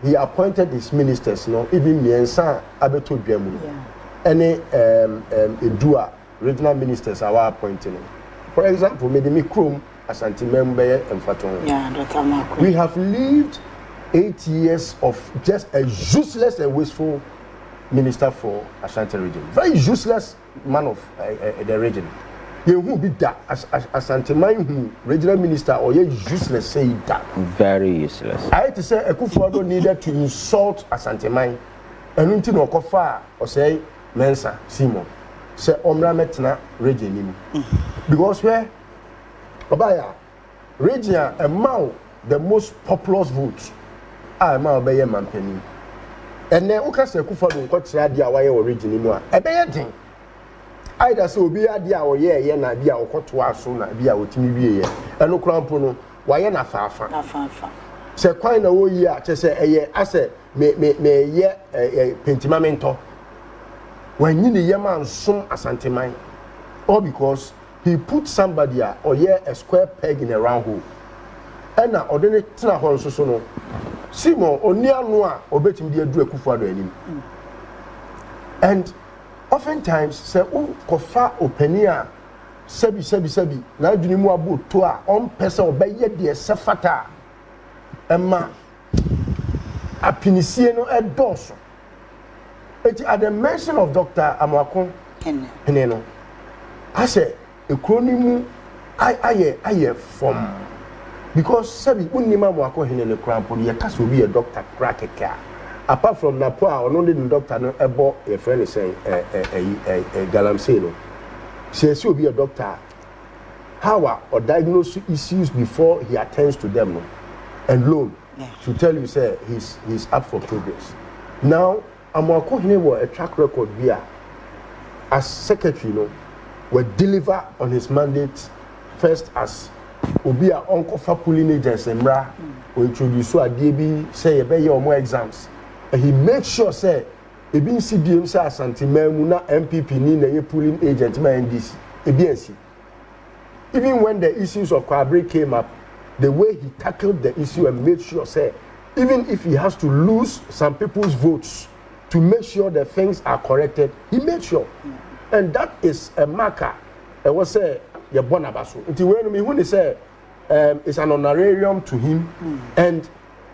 he appointed his ministers, you know, even Miensa Abeto Dwemu, any Edua regional ministers are appointing. For example, Medemi Krum as anti-member and Faton. We have lived 8 years of just a useless and wasteful minister for Ashanti region. Very useless man of the region. You who be that as Ashanti who regional minister or you useless say that. Very useless. I had to say Ekufuado needed to insult Ashanti and until no kofa or say Mensa Simon say Omra Metna region because where Obaya region among the most populous votes. I'm a Bayer Mampeni. And then Uka Ekufuado got Radia Wire origin in a bad thing. Either so be a dear or yeah, na be our cotua soon, be our Timmy, and no crampono, why na fafa. Say, quite a year, to say a year, I say, may ye a pentimamento. When you the man soon as antimine, or because he put somebody or yeah a square peg in a round hole. And now, ordinary Tina Honso Sono. Simon Onia Noa obetim de adu Ekufuado anim. And oftentimes say kofa openia sebi na adwene mu abo to a on pese obeye de sefata emma apinisie no edoso at the mention of Dr. Amakon no I say a cronimu I from because sebi unima Amakon hene ne krampo ye kase obi a doctor crackeka apart from na po a only the doctor no ebo a friend is saying galamsey no say obi a doctor how or diagnose issues before he attends to them no and loan to tell you say he's up for progress now Amakon hene was a track record here as secretary no will deliver on his mandate first as obi a uncle for polling agents emra or introduce so adiebi say ebe ye omo exams and he made sure say ebi CDM say asantemam na MPP ni na ye polling agent ma NDC ebi even when the issues of Kwabri came up the way he tackled the issue and made sure say even if he has to lose some people's votes to make sure that things are corrected he made sure and that is a marker I was say your bonabaso until when he say it's an honorarium to him and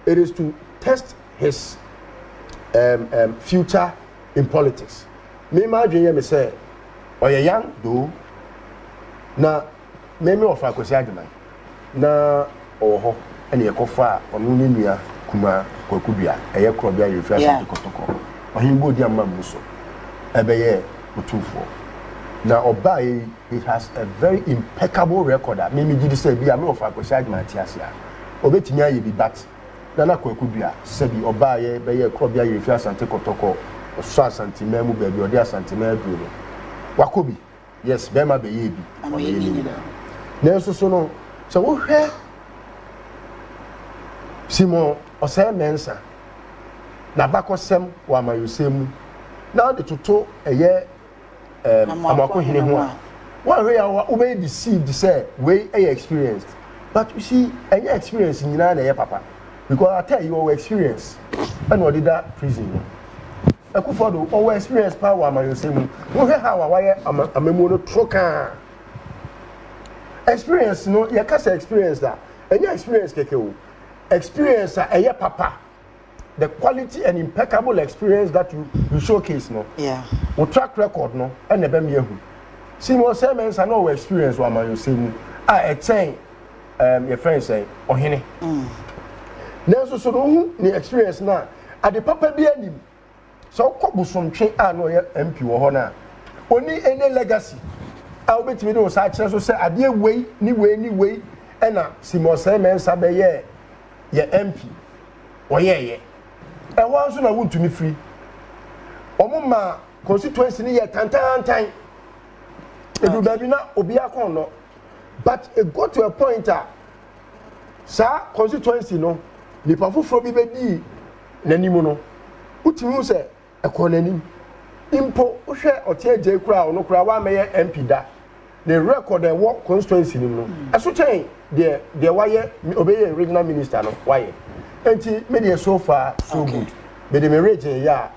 it is to test his future in politics me imagine me say oye young do na me offer kwesi adwuma na oho ene yekofa onu ni nua kuma kwakubia eye krobia refresh kotoko ohimbo di amma muso ebeye otufo na obai he has a very impeccable record me gidi say bia me offer kwesi adwuma tiasia obetimi aye bi bat na kwakubia sebi obai beye krobia refresh kotoko so asantima mu baabi odi asantima aduro wakobi yes bema be ye bi oyeni na so no so wo hwe Simon osay mensa na bakosem wa mayosemu na de toto eye Amakon hene ho a one way we be deceived say we experienced but you see any experience nyina na ye papa because I tell you our experience and what did that prison Akufodo our experience power mayosemu wo hwe how wa amemu no troka experience no you can say experience that any experience keke experience a papa the quality and impeccable experience that you showcase no o track record no and ebe me ehu see mo say men say no experience wa man you say mu a etain your friend say ohene na so no ni experience na ade papa bi anim so kwobusomtwe a no ye MP wo ho na oni any legacy a obetimi do sa kire so say ade wei ni wei ena Simon Semen sabe ye MP oye e wan so na wuntumi free omuma constituency ni ye tantan edu baby na obi akon no but it got to a point sa constituency no ni pafufro bi bedi nanimu no utimi se ekon nanim impo hwe otie kura ono kura wa meye MP da the record and work constituency no aso chen the why obey regional minister no why enti me so far so good but the region yeah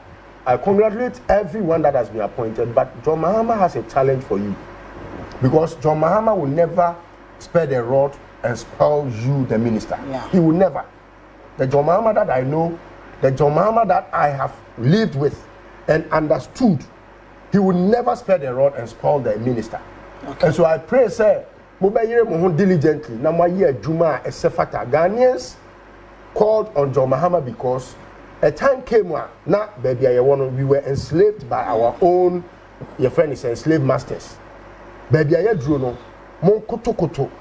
I congratulate everyone that has been appointed but John Mahama has a challenge for you because John Mahama will never spare the rod and spoil you the minister he will never the John Mahama that I know the John Mahama that I have lived with and understood he will never spare the rod and spoil the minister. And so I pray, say, diligently. Now, my year Juma Esefata Ghanaians called on John Mahama because a time came when, now, baby, we were enslaved by our own, your friend is enslaved masters. Baby, I drew no, mon koto,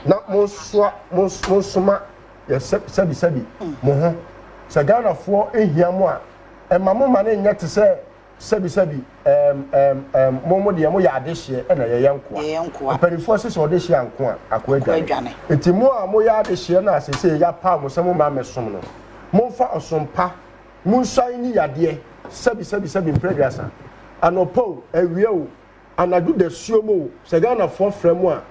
not mon soma, yes, sebi, mon, Sagana for a year more, and my mama yet to say. Sebi momo de mo ya adehye na ye yankoa periforces odehye ankoa akoadwane enti mo a mo ya adehye na asese ya pa mo se mo ma mesom no mo fa osompa mo nsai ni yade sebi pregrasa anopo awie o anadu de suomo se Ghana for frem a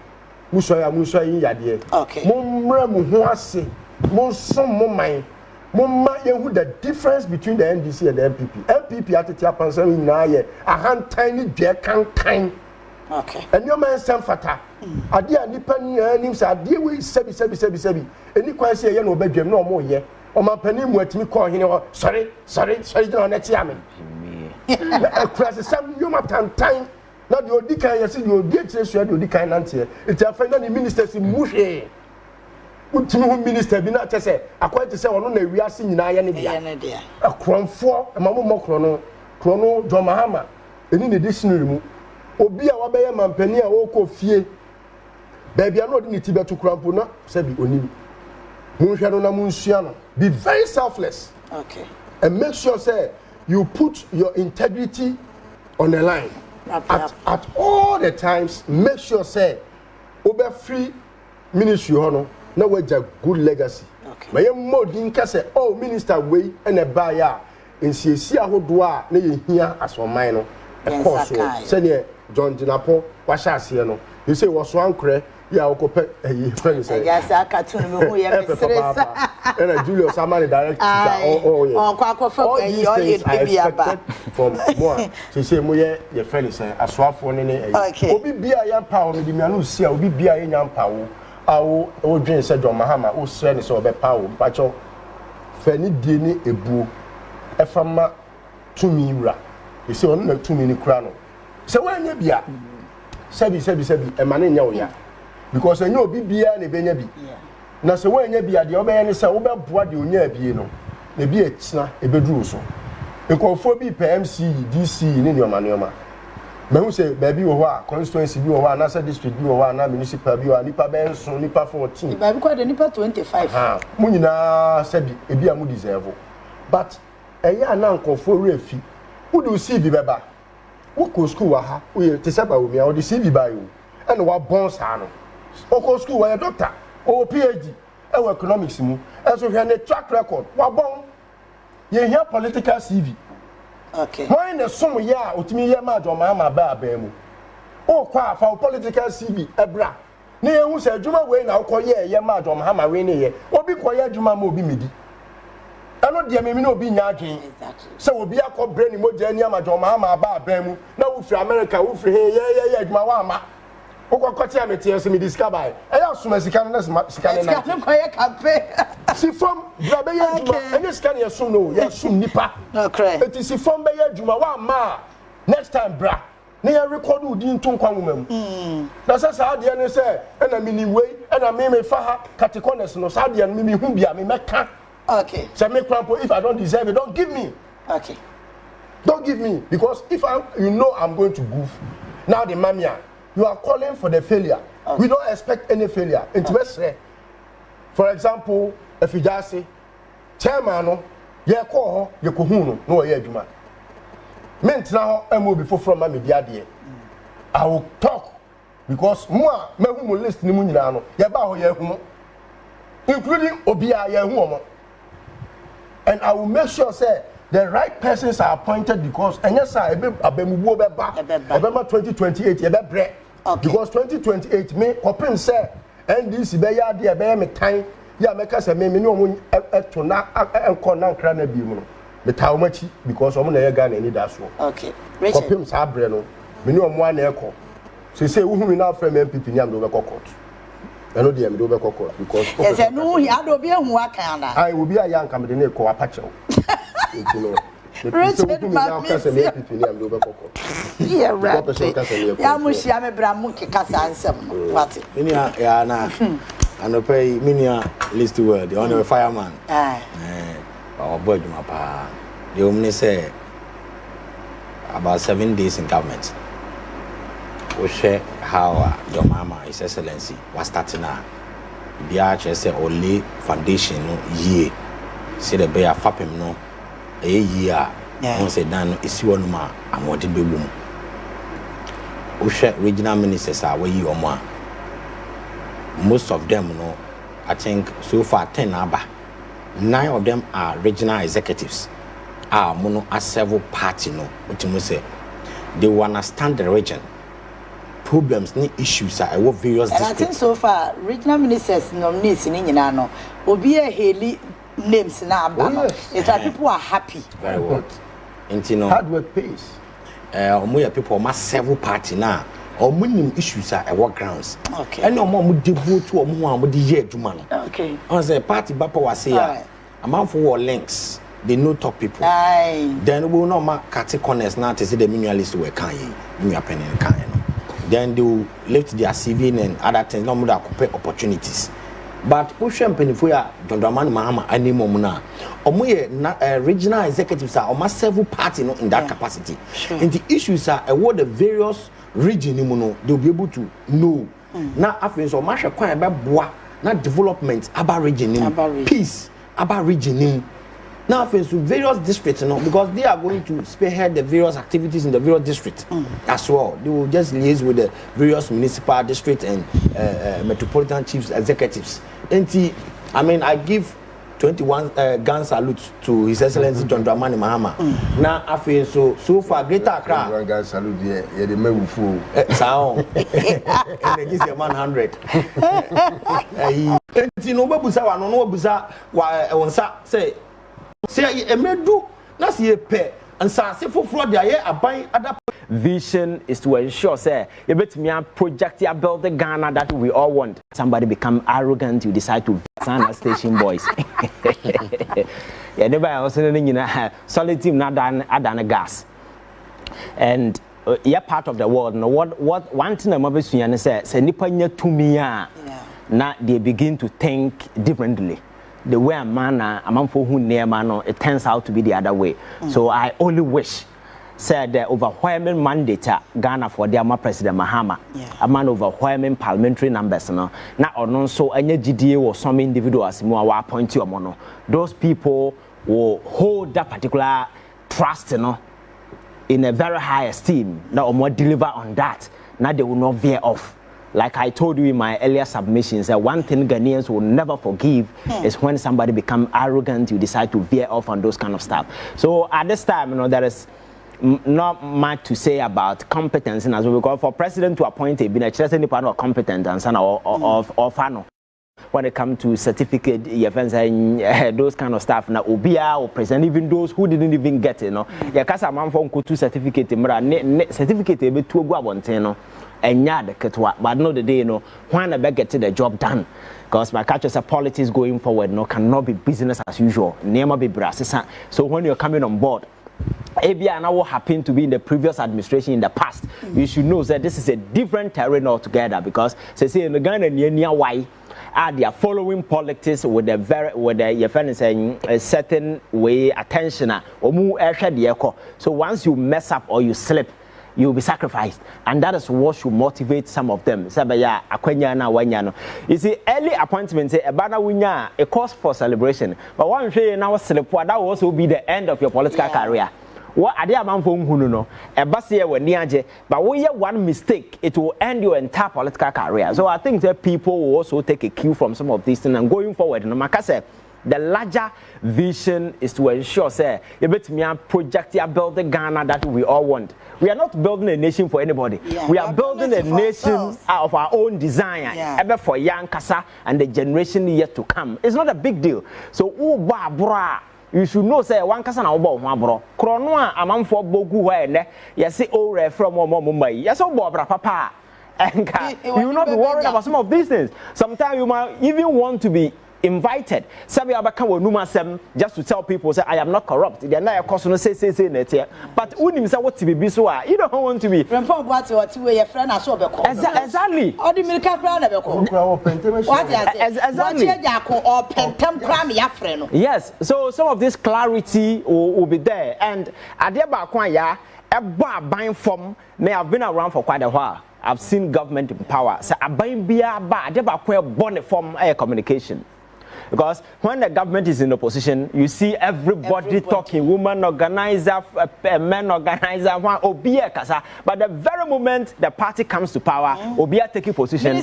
mo nsai yade mo mra mo ho ase mo som mo man Mama, you the difference between the NDC and the MPP. MPP at the Japan na ye a hand tiny dear kind Okay. And your man stand fata. Adia nipa ni names adia we sebi. Any kwan say ye no bedwam no mo ye. O ma pani mu atimi call hine sorry no na tia me. Na class some you ma tantan na the odikan ye say the odietire so the odikan nante. It afa na the ministers mu hwe. Utimi minister bi na che say akwa te say ono na wiase nyina ye ne dia. Akronfo ma mo krono John Mahama eni ne dictionary mu obi a wabeye mampani a woko fie baby no de niti beto krampo na sabi onim munhwe no na munsua no be very selfless, okay, and make sure say you put your integrity on the line at all the times. Make sure say over free ministry hono na waja good legacy, okay, maye modin ka say oh minister we and a buyer in siesi ahodo a na ye hia asoman no e course so say John Dinapo washase no you say was one kre ya okope friend say yes aka tunu me hu ye stress and Julius Amani directives on kwa for you bia from more say mo ye friend say asoafo ne obi bia ya pa o me di mianu si a obi bia ye nya pa wo awo o dwen say John Mahama o sre ne say obe pa wo pacho fani die ni ebu efama tumi wura you say on na tumi ni kura no se wanya bia sabi e mane nya wo ya because enyo obi bia na benya bi na se wanya bia de obeye ne se wo be boa de onya bie no na bi etina ebeduru so ekofo bi PMC DC ni nyoma mehu se baabi wo ho a constituency bi wo ho a na se district bi wo ho a na municipal bi wo a nipa ben so nipa 14 baabi kwa de nipa 25 mu nyina sabi ebi a mu deserve but eya na nkofo refi wo do see bi beba wo ko school wa ha wo te se ba wo mi a wo de see bi ba yo and wa bon sa no wo ko school wa doctor o PhD e wo economics mu e so hwe ne track record wa bon ye hia political CV. Okay. Why na some ya otimi ye ma John Mahama ba mu o kwa fa political CV ebra na ye hu se adwuma we na wo ye ma John Mahama we ne ye obi koye adwuma ma obi medi ano de me na obi nya adwen se obi akọ brain mo je ni ama John Mahama ba mu na wo firi America wo firi ye adwuma wa ama wo kwakọti amete se me discover e ya suma sika na sika na sika ko ye campaign si from brabe ye adwuma ene sika na ye sum no ye sum nipa okay it is from be ye adwuma wa ma next time bra na ye record udin to nkwa nwoma mu na se sa ade ne se na mini wei na me fa ha categories no sa ade no me hu bia me meka. Okay. So make crampo if I don't deserve it, don't give me. Okay. Don't give me because if you know I'm going to goof. Now the mamia, you are calling for the failure. Okay. We don't expect any failure. Okay. For example, if you just say, chairman no, ye call ye kuhunu no ye juma. Meant now I will be from my media dear. I will talk because moi me who will list ni mu nyina no ye ba ho ye hu including obia ye hu. And I will make sure say the right persons are appointed because and yes sir abemuwo beba 2028 ye bebre because 2028 me open say NDC be ya de be me tan ya meka say me ni omo eto na enko na nkra na bi mu no me tawo machi because omo na ye ga na ni da so okay open sa bre no me ni omo ana ekọ say wo hu me na frame MPP ni am do be court. I know the M do be court because yes no ya do be hu aka na I will be a young come dey ko apache o you know Richard yeah right ya mo shia me bra mo keka sansem what mini ya na anope mini list word the on fireman our boy juma pa the omni say about 7 days in government we share how John Mahama His Excellency was starting a BRH say only foundation no year say the bear fapem no a year on say dan isi wonu ma amode bebum we share regional ministers are we omo most of them no I think so far 10 aba 9 of them are regional executives mono a several party no what you say they will understand the region problems ni issues are what various districts. I think so far regional ministers nominees in nyina no obi e heli names na aba no it's like people are happy very well intino hard work pays omo ya people ma several party na or minim issues are what grounds. Okay. And no more devote to a more the year to man. Okay. On the party Bapa was say a man for links. They know top people. Then we will not mark corners now to see the minimalist were Kyei, then they will lift their CV and other things, no more opportunities. But push them Penifuya, John Dramani Mahama, and Nimomuna. Regional executives are almost several parties in that capacity. And the issues are what the various regions they'll be able to know. Now, after so much about bois, not development, about region, peace, about region. Now, for various districts, because they are going to spearhead the various activities in the various districts as well. They will just liaise with the various municipal district and metropolitan chiefs executives. And I give 21 gun salute to His Excellency John Dramani Mahama. Now, I feel so far Greater Accra. Gun salute, yeah, the man fool. Sound. And they give you 100. Vision is to ensure, say, you bet me a project you build the Ghana that we all want. Somebody become arrogant, you decide to sign station boys. Yeah, never also solid team not done a gas. And you're part of the world. No, what one thing I'm always saying say nipa to me now they begin to think differently. The way a man for who near man, it turns out to be the other way. So I only wish said the overwhelming mandate Ghana for their President Mahama, a man overwhelming parliamentary numbers. Now or so any GDA or some individuals more appoint you mono. Those people will hold that particular trust, in a very high esteem. Now or more deliver on that. Now they will not veer off. Like I told you in my earlier submissions, that one thing Ghanaians will never forgive is when somebody become arrogant, you decide to veer off on those kind of stuff. So at this time, there is not much to say about competence, and as we call for president to appoint a beneficiary part of competence and or final. When it comes to certificate, those kind of stuff, now Obia or president, even those who didn't even get it, yeah, cause a man from to certificate, certificate be to go on, and yard but no the day when I get the job done. Because my catch is a politics going forward, cannot be business as usual. Never be brass. So when you're coming on board, ABI now what happened to be in the previous administration in the past, you should know that this is a different terrain altogether, because say in the Ghana near why they are following politics with a certain way attention or more. So once you mess up or you slip, you will be sacrificed, and that is what should motivate some of them. You see, early appointments say a cause for celebration, but one day now that will also be the end of your political career. What are the amount for a basia when near, but when you one mistake, it will end your entire political career. So I think that people will also take a cue from some of these things and going forward. The larger vision is to ensure, say, you bet me a project you build the Ghana that we all want. We are not building a nation for anybody. We are building a nation of our own design, ever for young Kasa and the generation yet to come. It's not a big deal. So, you should know, say, one Kasa na obo one bro. Kronwa among for bogu where you see all from Mumbai. Yes, oh, papa. And you will not be worried about some of these things. Sometimes you might even want to be invited. Just to tell people, say, I am not corrupt. They are not a person who say but when you say what to be so, you don't want to be. Exactly. Yes. So some of this clarity will be there. And a buying form may have been around for quite a while. I've seen government in power. So a buying beer bar, they born form air communication. Because when the government is in opposition, you see everybody talking, woman organizer, men organizer, Obia Kasa. But the very moment the party comes to power, Obia taking position,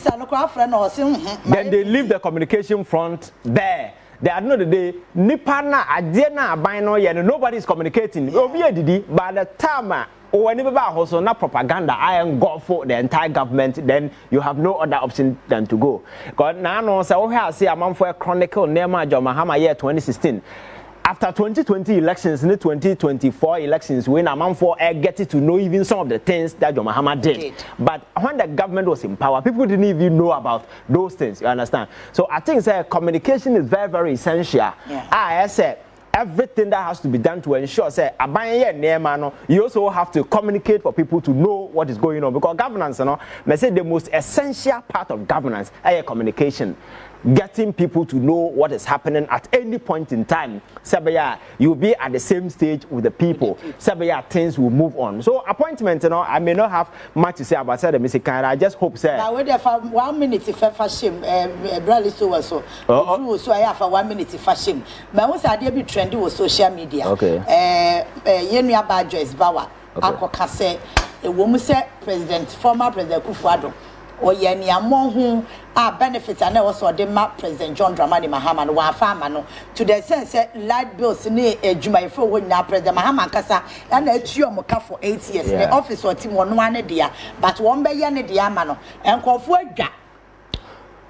then they leave the communication front there. They are not the day, Nipana, Adena, Bino, and nobody is communicating. Obia Didi, by the time. Or whenever also not propaganda, I am God for the entire government, then you have no other option than to go. God now say, oh, I say a man for a chronicle near my job, Mahama year 2016. after 2020 elections in the 2024 elections, when a man for getting to know even some of the things that John Mahama did. But when the government was in power, people didn't even know about those things. You understand? So I think communication is very, very essential. Yeah. I said everything that has to be done to ensure you also have to communicate for people to know what is going on, because governance, may say the most essential part of governance is communication. Getting people to know what is happening at any point in time. Sabaya, you'll be at the same stage with the people. Sabaya, things will move on. So appointment, I may not have much to say about the music. I just hope, sir. Now, wait for 1 minute if I shame, Bradley so. So I have a 1 minute if I shame. My most idea be trendy with social media. Okay. Yenya Badger is Bawa. Ako Kase, a woman said former President Kufuado. Or Yeni among whom are benefits and also the map President John Dramani Mahama and one farmer to the sense light bills near a Jumaifo when now President Mahama Kasa and a Chiomoka for 8 years. The office or team on 1 year, but 1 billion diamano and call for a gap.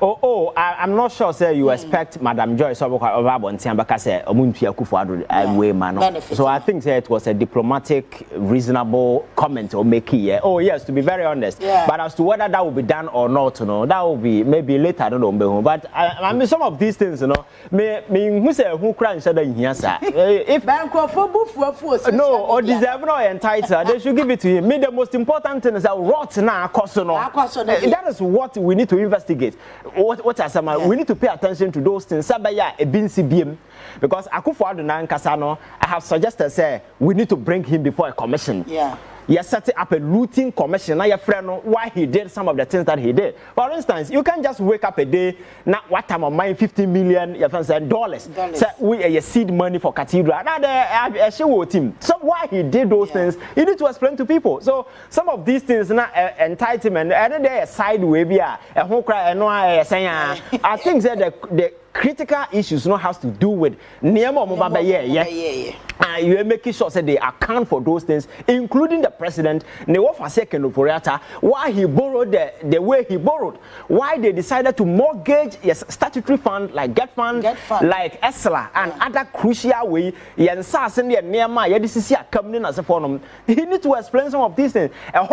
I'm not sure, sir. You expect Madam Joy Soboka of Abontiambaka say Omuntia Kufuadu way man. So I think it was a diplomatic, reasonable comment or make here. Oh yes, to be very honest. Yeah. But as to whether that will be done or not, that will be maybe later. I don't know. But I mean, some of these things, me who say who cry instead of here, sir. If no or deserve no entitled, they should give it to him. Me the most important thing is that rot now cost that is what we need to investigate. What are some? We need to pay attention to those things. Sabaya a bin CBM, because Akufo-Addo na Kasano, I have suggested say we need to bring him before a commission. Yeah. You're setting up a looting commission. Now your friend know why he did some of the things that he did. For instance, you can just wake up a day, not what time of mine $50 million your friend said dollars. So we seed money for cathedral. Now I show team. So why he did those things, you need to explain to people. So some of these things not entitlement, and then a side way be a whole cry and no I think that the critical issues has to do with you are making sure that they account for those things, including the president. Why he borrowed the way he borrowed, why they decided to mortgage statutory fund like Get Fund, like ESLA and other crucial way. He need to explain some of these things. Now,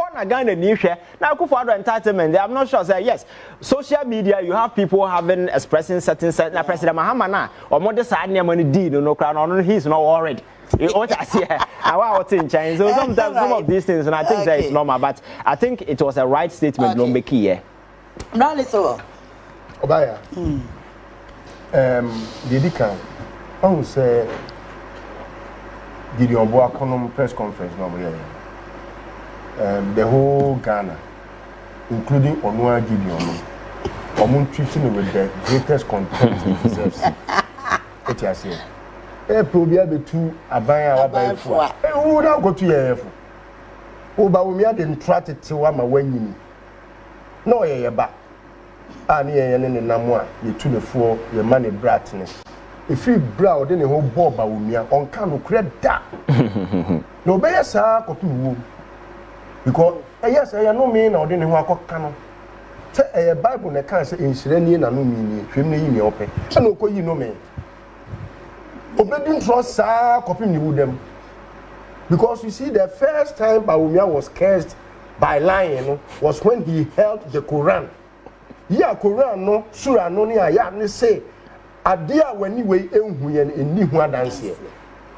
entitlement. I'm not sure. Say yes, social media. You have people having expressing certain. Now, President Mahama or more side money did no crown. He's not worried. What I see, I in China. So sometimes some of these things, and I think that is normal. But I think it was a right statement. No make here. No, listen. Obaya. Didika. I say Gideon Boakonom press conference. No, the whole Ghana, including Onua Gideon, treating him with the greatest contempt he deserves. What I say. Probably be too abaya for. Who now go to your effort? Oh, but we had entrusted to one my when no, ye back. And ye and Namwa, you to the floor, your money bratness. If you brow, then a whole bob by me on can credit that. No better, sir, go to because yes, I know me or didn't walk canon. Say a Bible that can't say in Serenian and no meaning, him in your pay. I know you know me. Obedient trust copying you them. Because you see, the first time Bawumia was cursed by lying was when he held the Quran. Yeah, Quran no, Surah no ni ayat say, Adia when you way in Nihua dance here.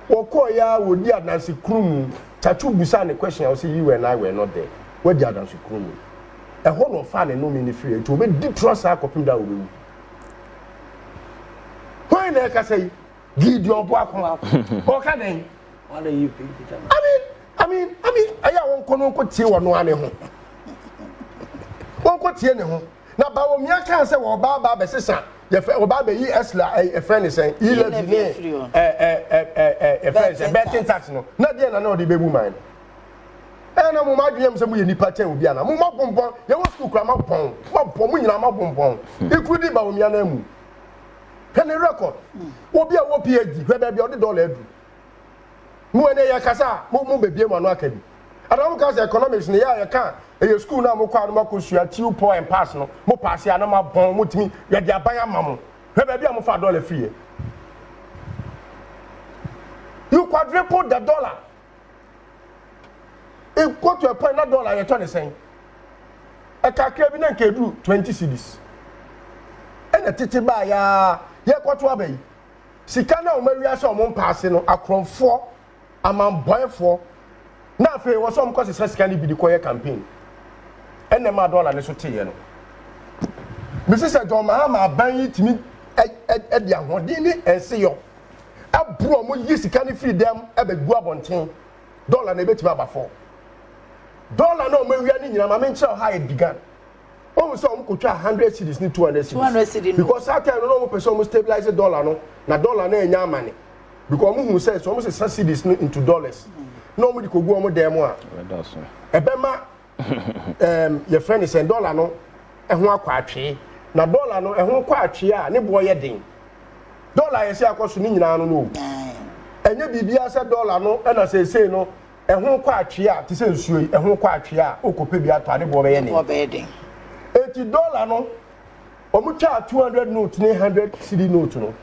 Okoya would dear Nancy Krum, Tachu Busan the question, I'll see you and I were not there. Where dear Nancy Krum? A whole of fun and no meaning free to obey deep trust copying that will. When I can say, Give your book. Okay, then. What are you thinking? I mean, I won't go to you on one. Won't go to you. Now, Bawumia can't say, well, Baba, sister, your Baba, a friend is saying, he lives in a friend, betting tax. Not yet, I know the baby mine. And I'm my dreams of any pattern will be an among bonbon. You want to cram up on what bonbon. You could be Bawumia name. Can a record? Will be a PhD, where baby on the dollar. Muene Yakasa, Momo baby on Academy. I don't cause economics in the area can. A school now, Mokamus, you are 2 point pass no, Mopassia, no more with me, you are buying mamma. Where baby I'm $5 fee. You quadruple the dollar. It got to a point that dollar you're trying to say. A calculator can do 20 cedis. And a titiba ya quite wabe. Sikana Umaria saw one passing across 4 among boy 4. Now, if it was some cause it's can be the choir campaign. And the dollar and so tea. Mrs. John Mahama bang it me at the Ahodini and say yo. A bro use can free them a big guabontin. Dollar never to have 4. Dollar no Mariani, I mean, how high it began. Oh, so could try 100 cedis, 200 cedis. 200 cedis. Because I can no person stabilize the dollar, no. Now, dollar no money. Because who says almost a cedis into dollars. Nobody could go on them. A bema, your friend is saying dollar no, and one quatry. Now, dollar no, and one quatry, and a boy a ding. Dollar is a cost in no. And you be as a dollar no, and I say no, and one quatry, to say, and one quatry, who could pay a tiny boy any. $80 no, omucha 200 note, 900 CD note no.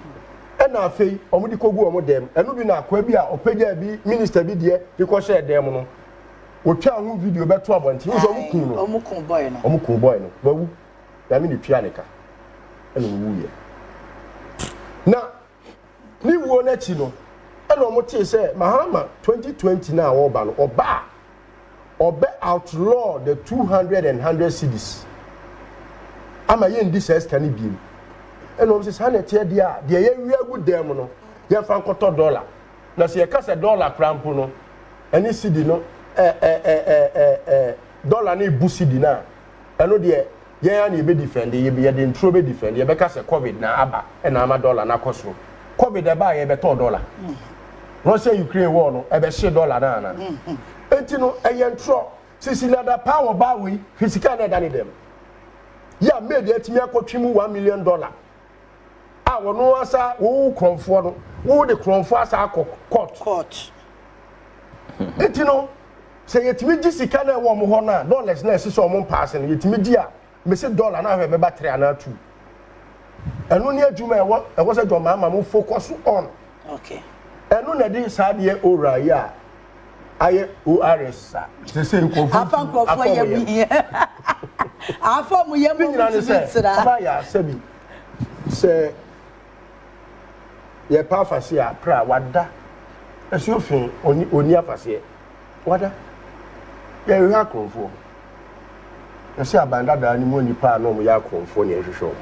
And I say, omudi kogu omo dem, and no be na kwa bi a opeja bi minister bi de because share dem no. Ocha hu video beto abonti, wo so omukun no. Omukun boy no. Omukun boy no. Bawu. Ya mi ni tua nika. And wu ye. Na ni wo na chi no. And omo te say Mahama 2020 na wo ba no. Oba outlaw the 200 and 100 CDs. Ama yen this can be. And I'm saying, "Hanete dia, dia ye good dem no. Dia fan koto dollar. Na se ye kasa dollar crampo no. Any cedi no, dollar na bu cedi na. Eno de ye na be defend, ye be de intro be defend. Ye be kasa COVID na aba, e na ama dollar na koso. COVID e ba ye be to dollar. Russia Ukraine war no, e be share dollar na. Enti no e ye ntro. Sisi da power ba we, physical na dani dem. Ya made it me akotwimu $1 million. Ah, wono asa wo kronfo no, wo de kronfo asa court. Etino say yetimi gisika na wo mo ho na dollars na ese so mo pass na yetimi gi a me say dollar na be battery na 2. Eno ne adwuma e wo say do ma mo focus on. Okay. Eno na dey sa de ora ya aye ORS. Say nkofo. Afa ye mi. Afa mu ye mu tsira. Ba ya sabi. Say ye pa afase a pra wada. Esofin oni afase. Wada. Ye wi akonfo. You say abanda da ni mo nipa na mo ya akonfo na ehwehwe.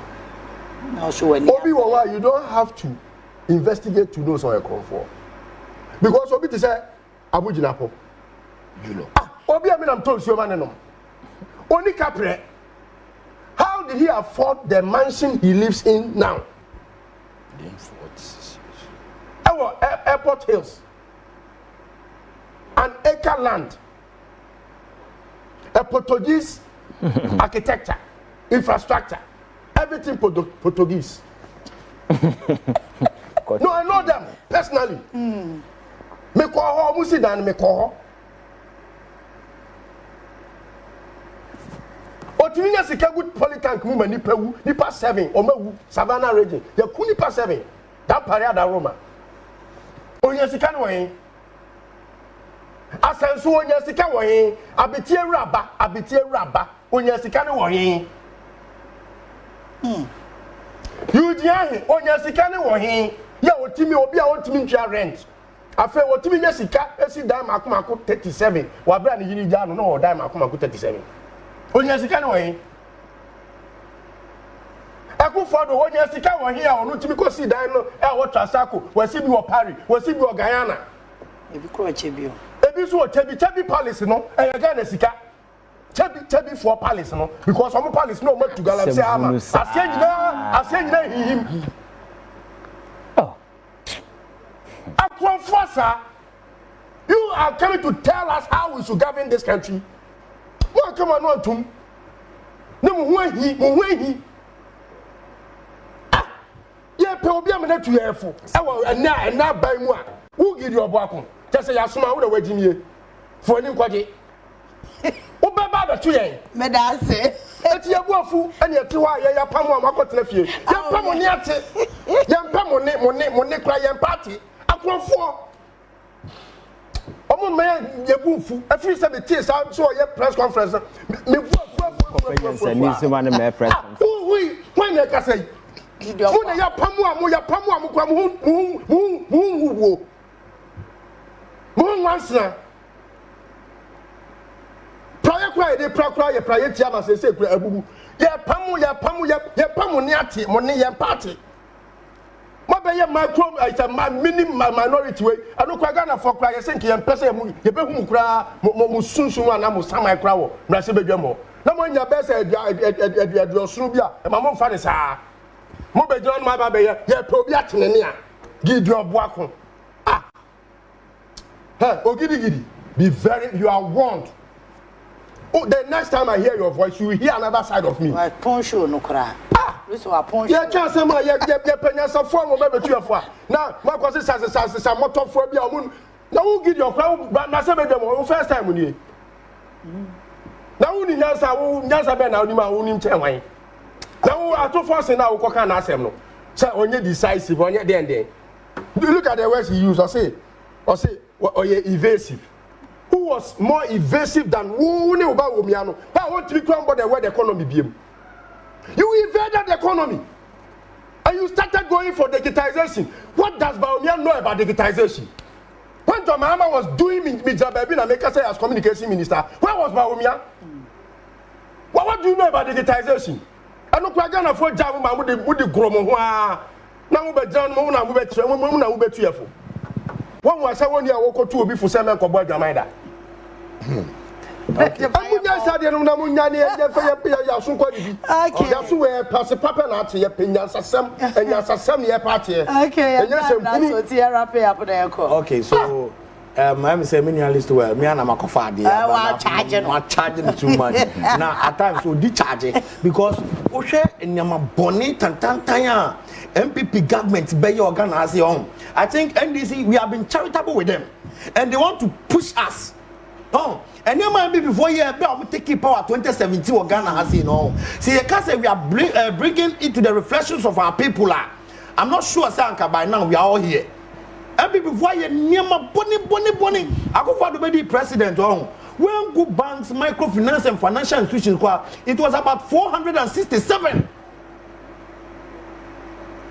Na so wani. Obi wo wa you don't have to investigate to know so akonfo. Because obi to say abujinapo. You know. Obi am na told you man no. Only Capre. How did he afford the mansion he lives in now? Our airport hills, an acre land, a Portuguese architecture, infrastructure, everything Portuguese. No, I know them personally. Me call her, Musidan, me call her. Otimina sika good polytank mu mani pewu nipa 7 omawu Savannah region ya ku nipa 7 that parade Roma onya sika no yin asanso onya sika wo yin abetie raba onya sika no wo yin yudia onya sika no wo yin ya otimi obi a otimi ntwa rent afa otimi nya sika esi dan makomako 37 wa bra ne yiri ja no dan makomako 37 Onya sika no yin. Akufado onya sika wo hia onu timi ko si dan no e wo Trasako, wasi bi wo Paris, wasi bi wo Guyana. Ebi ko chebio. Ebi so chebi palace no e ya Ghana sika. Chebi for palace no because some palace no make to Galaxy ama. Asenjina him. Oh. Akufasa, you are coming to tell us how we should govern this country. What come on no tum? No mo he. Ah. Ye pe obi amena tu yefo. E wo na ban mu a. Who give you obo just say yasoma wo da wagimie. For any kwaje. Wo be ba tu yen. Me da se. Eti ye buafu ene eti ho a ye ya pam a makotena fie. Ye pam ni ate. Ye pam mo ne kra ye party. Akrofo. Omo man ye bufu. Every say me tea so ye press conference. Me Who when they can say who ya pamu amu kwa mu wansa prayer cry dey prayer tiama say abubu ye pamu ne ate mo ne ye party mo be ye micro mini minority way anu kwa Ghana for cry ye think ye pese mu ye be hu kra mo sunsun ana mo samai kra wo mra se bedwa mo na mo nya be say adrosunu bia e ma mo fa ne saa mo be John ma ba be ye to bi atenene a Gideon Boako hey ogidi you are warned. Oh, the next time I hear your voice, you will hear another side of me. Like poncho no cry. This was poncho. Yeah, can't say my penya some form of baby to for. Now, my question says some motor phobia moon. Now who give your crowd but na say be dem first time we. Now who nyasa be na onima who nim chen wan. Now ato force na wo koka na asem no. Say onye decisive onye den. Look at the words he used. Or say evasive. Who was more evasive than who knew about Womiano? I want to be crowned by the word economy. You invaded the economy and you started going for digitization. What does Baumia know about digitization? When John Mahama was doing Mijababin and Mekase as communication minister, where was Baumia? What do you know about digitization? I know Kwagana for Java with the Gromo. Now we John Mona, we bet cheerful. One was I want you to walk to be for seven Coboy Jamaica. Amunya sadia no namunya ne ya so kwadi bi ya so we pass papa na ate ya penya sasam enya sasam ne party enya sem so ti wrap up na eko. Okay, so I'm saying minimalist well me and amakofa dey charging too much now at times so di charge because o hwe nyama boni tantantan a MPP government be your organization. I think NDC we have been charitable with them and they want to push us. Oh, and you might be before you have taking power 2017 or Ghana has you know. See, you can't say we are bringing into the reflections of our people. I'm not sure, Sanka, by now we are all here. And before you near my bonny. I go for the president. Oh, when good banks, microfinance, and financial institutions, it was about 467.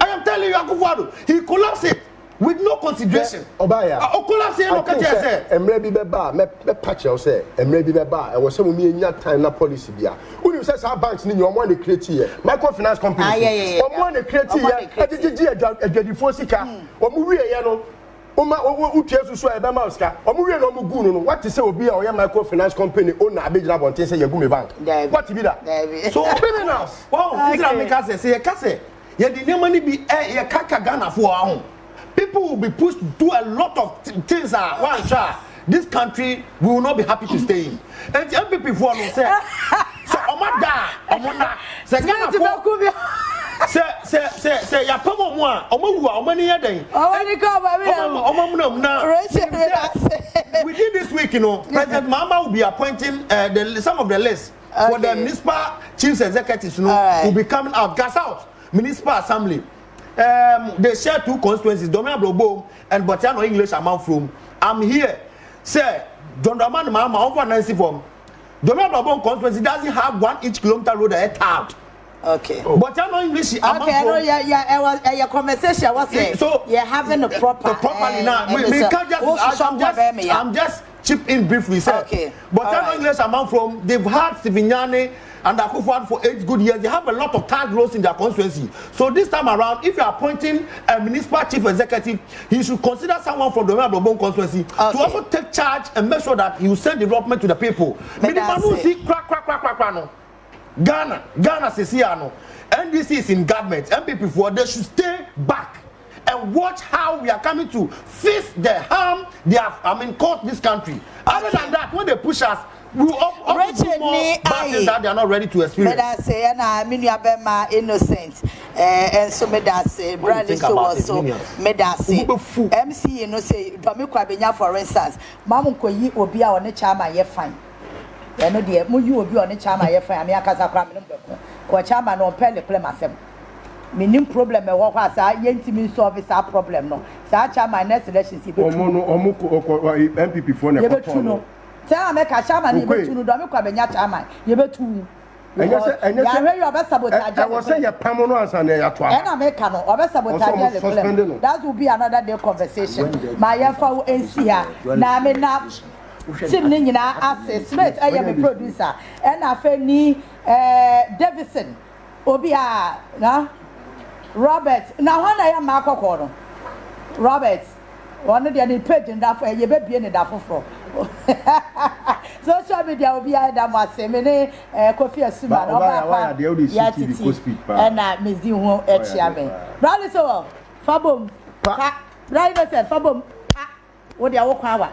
I am telling you, Akufo-Addo, he collapsed it. With no consideration. Obaya. Collapse no ka say. Emre bi beba me patch you say. Emre bi beba e wo say mo mi enya time na policy bia. Who say some banks ni omo na create here. Microfinance companies. Omo na create here. Agigi adwadifo sika. Omo wie ye no. Oma utie susu e be ma sika. Omo wie no omo gu no. What say obi a o microfinance company owner abegina bonten say ye gu me bank. What be that? So criminals. Wow, this make say ye ka say. Ye di money be ye kaka Ghana for ahun. People will be pushed to do a lot of things. One shot. This country we will not be happy to stay in. And the MPP for no say. So Omada, Omona. Say Ghana say ya pomo mo omowu omani yeden. Omani come na. Within this week, you know, President Mahama will be appointing some of the lists for the municipal chief executives, you know, will be coming out, gas out, municipal assembly. They share two constituencies, Dominion Blobo and Botiano English amount from. I'm here. Say, John Dramani Mahama over 90 form. Dominion Blobo constituency doesn't have 1 each kilometer road at out. Okay. Botiano English amount okay, I know your conversation was saying. So you're having a properly now. We can't just I'm just chip in briefly, sir. Okay. Botiano English amount from they've had Sivignani and Akufo-Addo for 8 good years. They have a lot of task roles in their constituency. So this time around, if you are appointing a municipal chief executive, he should consider someone from the Dominion constituency to also take charge and make sure that he will send development to the people. No. Ghana says here, NDC is in government. MPP for they should stay back and watch how we are coming to face the harm they have caused this country. Other than that, when they push us, we will also do more battles that they are not ready to experience. But I say, and I mean, you are my innocent. And so, me that say, Bradley so also, me that say, MC, you know, say, Dominic Kwabenya, for instance, Mamu Koyi will be on the chama, ye fine. You know, dear, you will be on the chama, ye fine. I mean, I can't have chama no pen the play myself. Meaning problem, I walk as I ain't me solve this problem. No, saa chairman next election si betu MPP for na yebetu no tell me ka chairman yebetu no do me kwa benya chairman yebetu I was saying your Pamono and a twat. And I make no or sabotage. That will be another day conversation. My FAO NCA. Now, I now. Sydney, I Smith, I am a producer, and I feel Davison, Obia, na Robert. Now, when I am Marco Corno, Robert, one of the page in that way, you better be in that for. Social media will be either my semene, coffee, a summer, and I miss you who HMA. Brother, so Fabum, right, I said Fabum, what do you walk?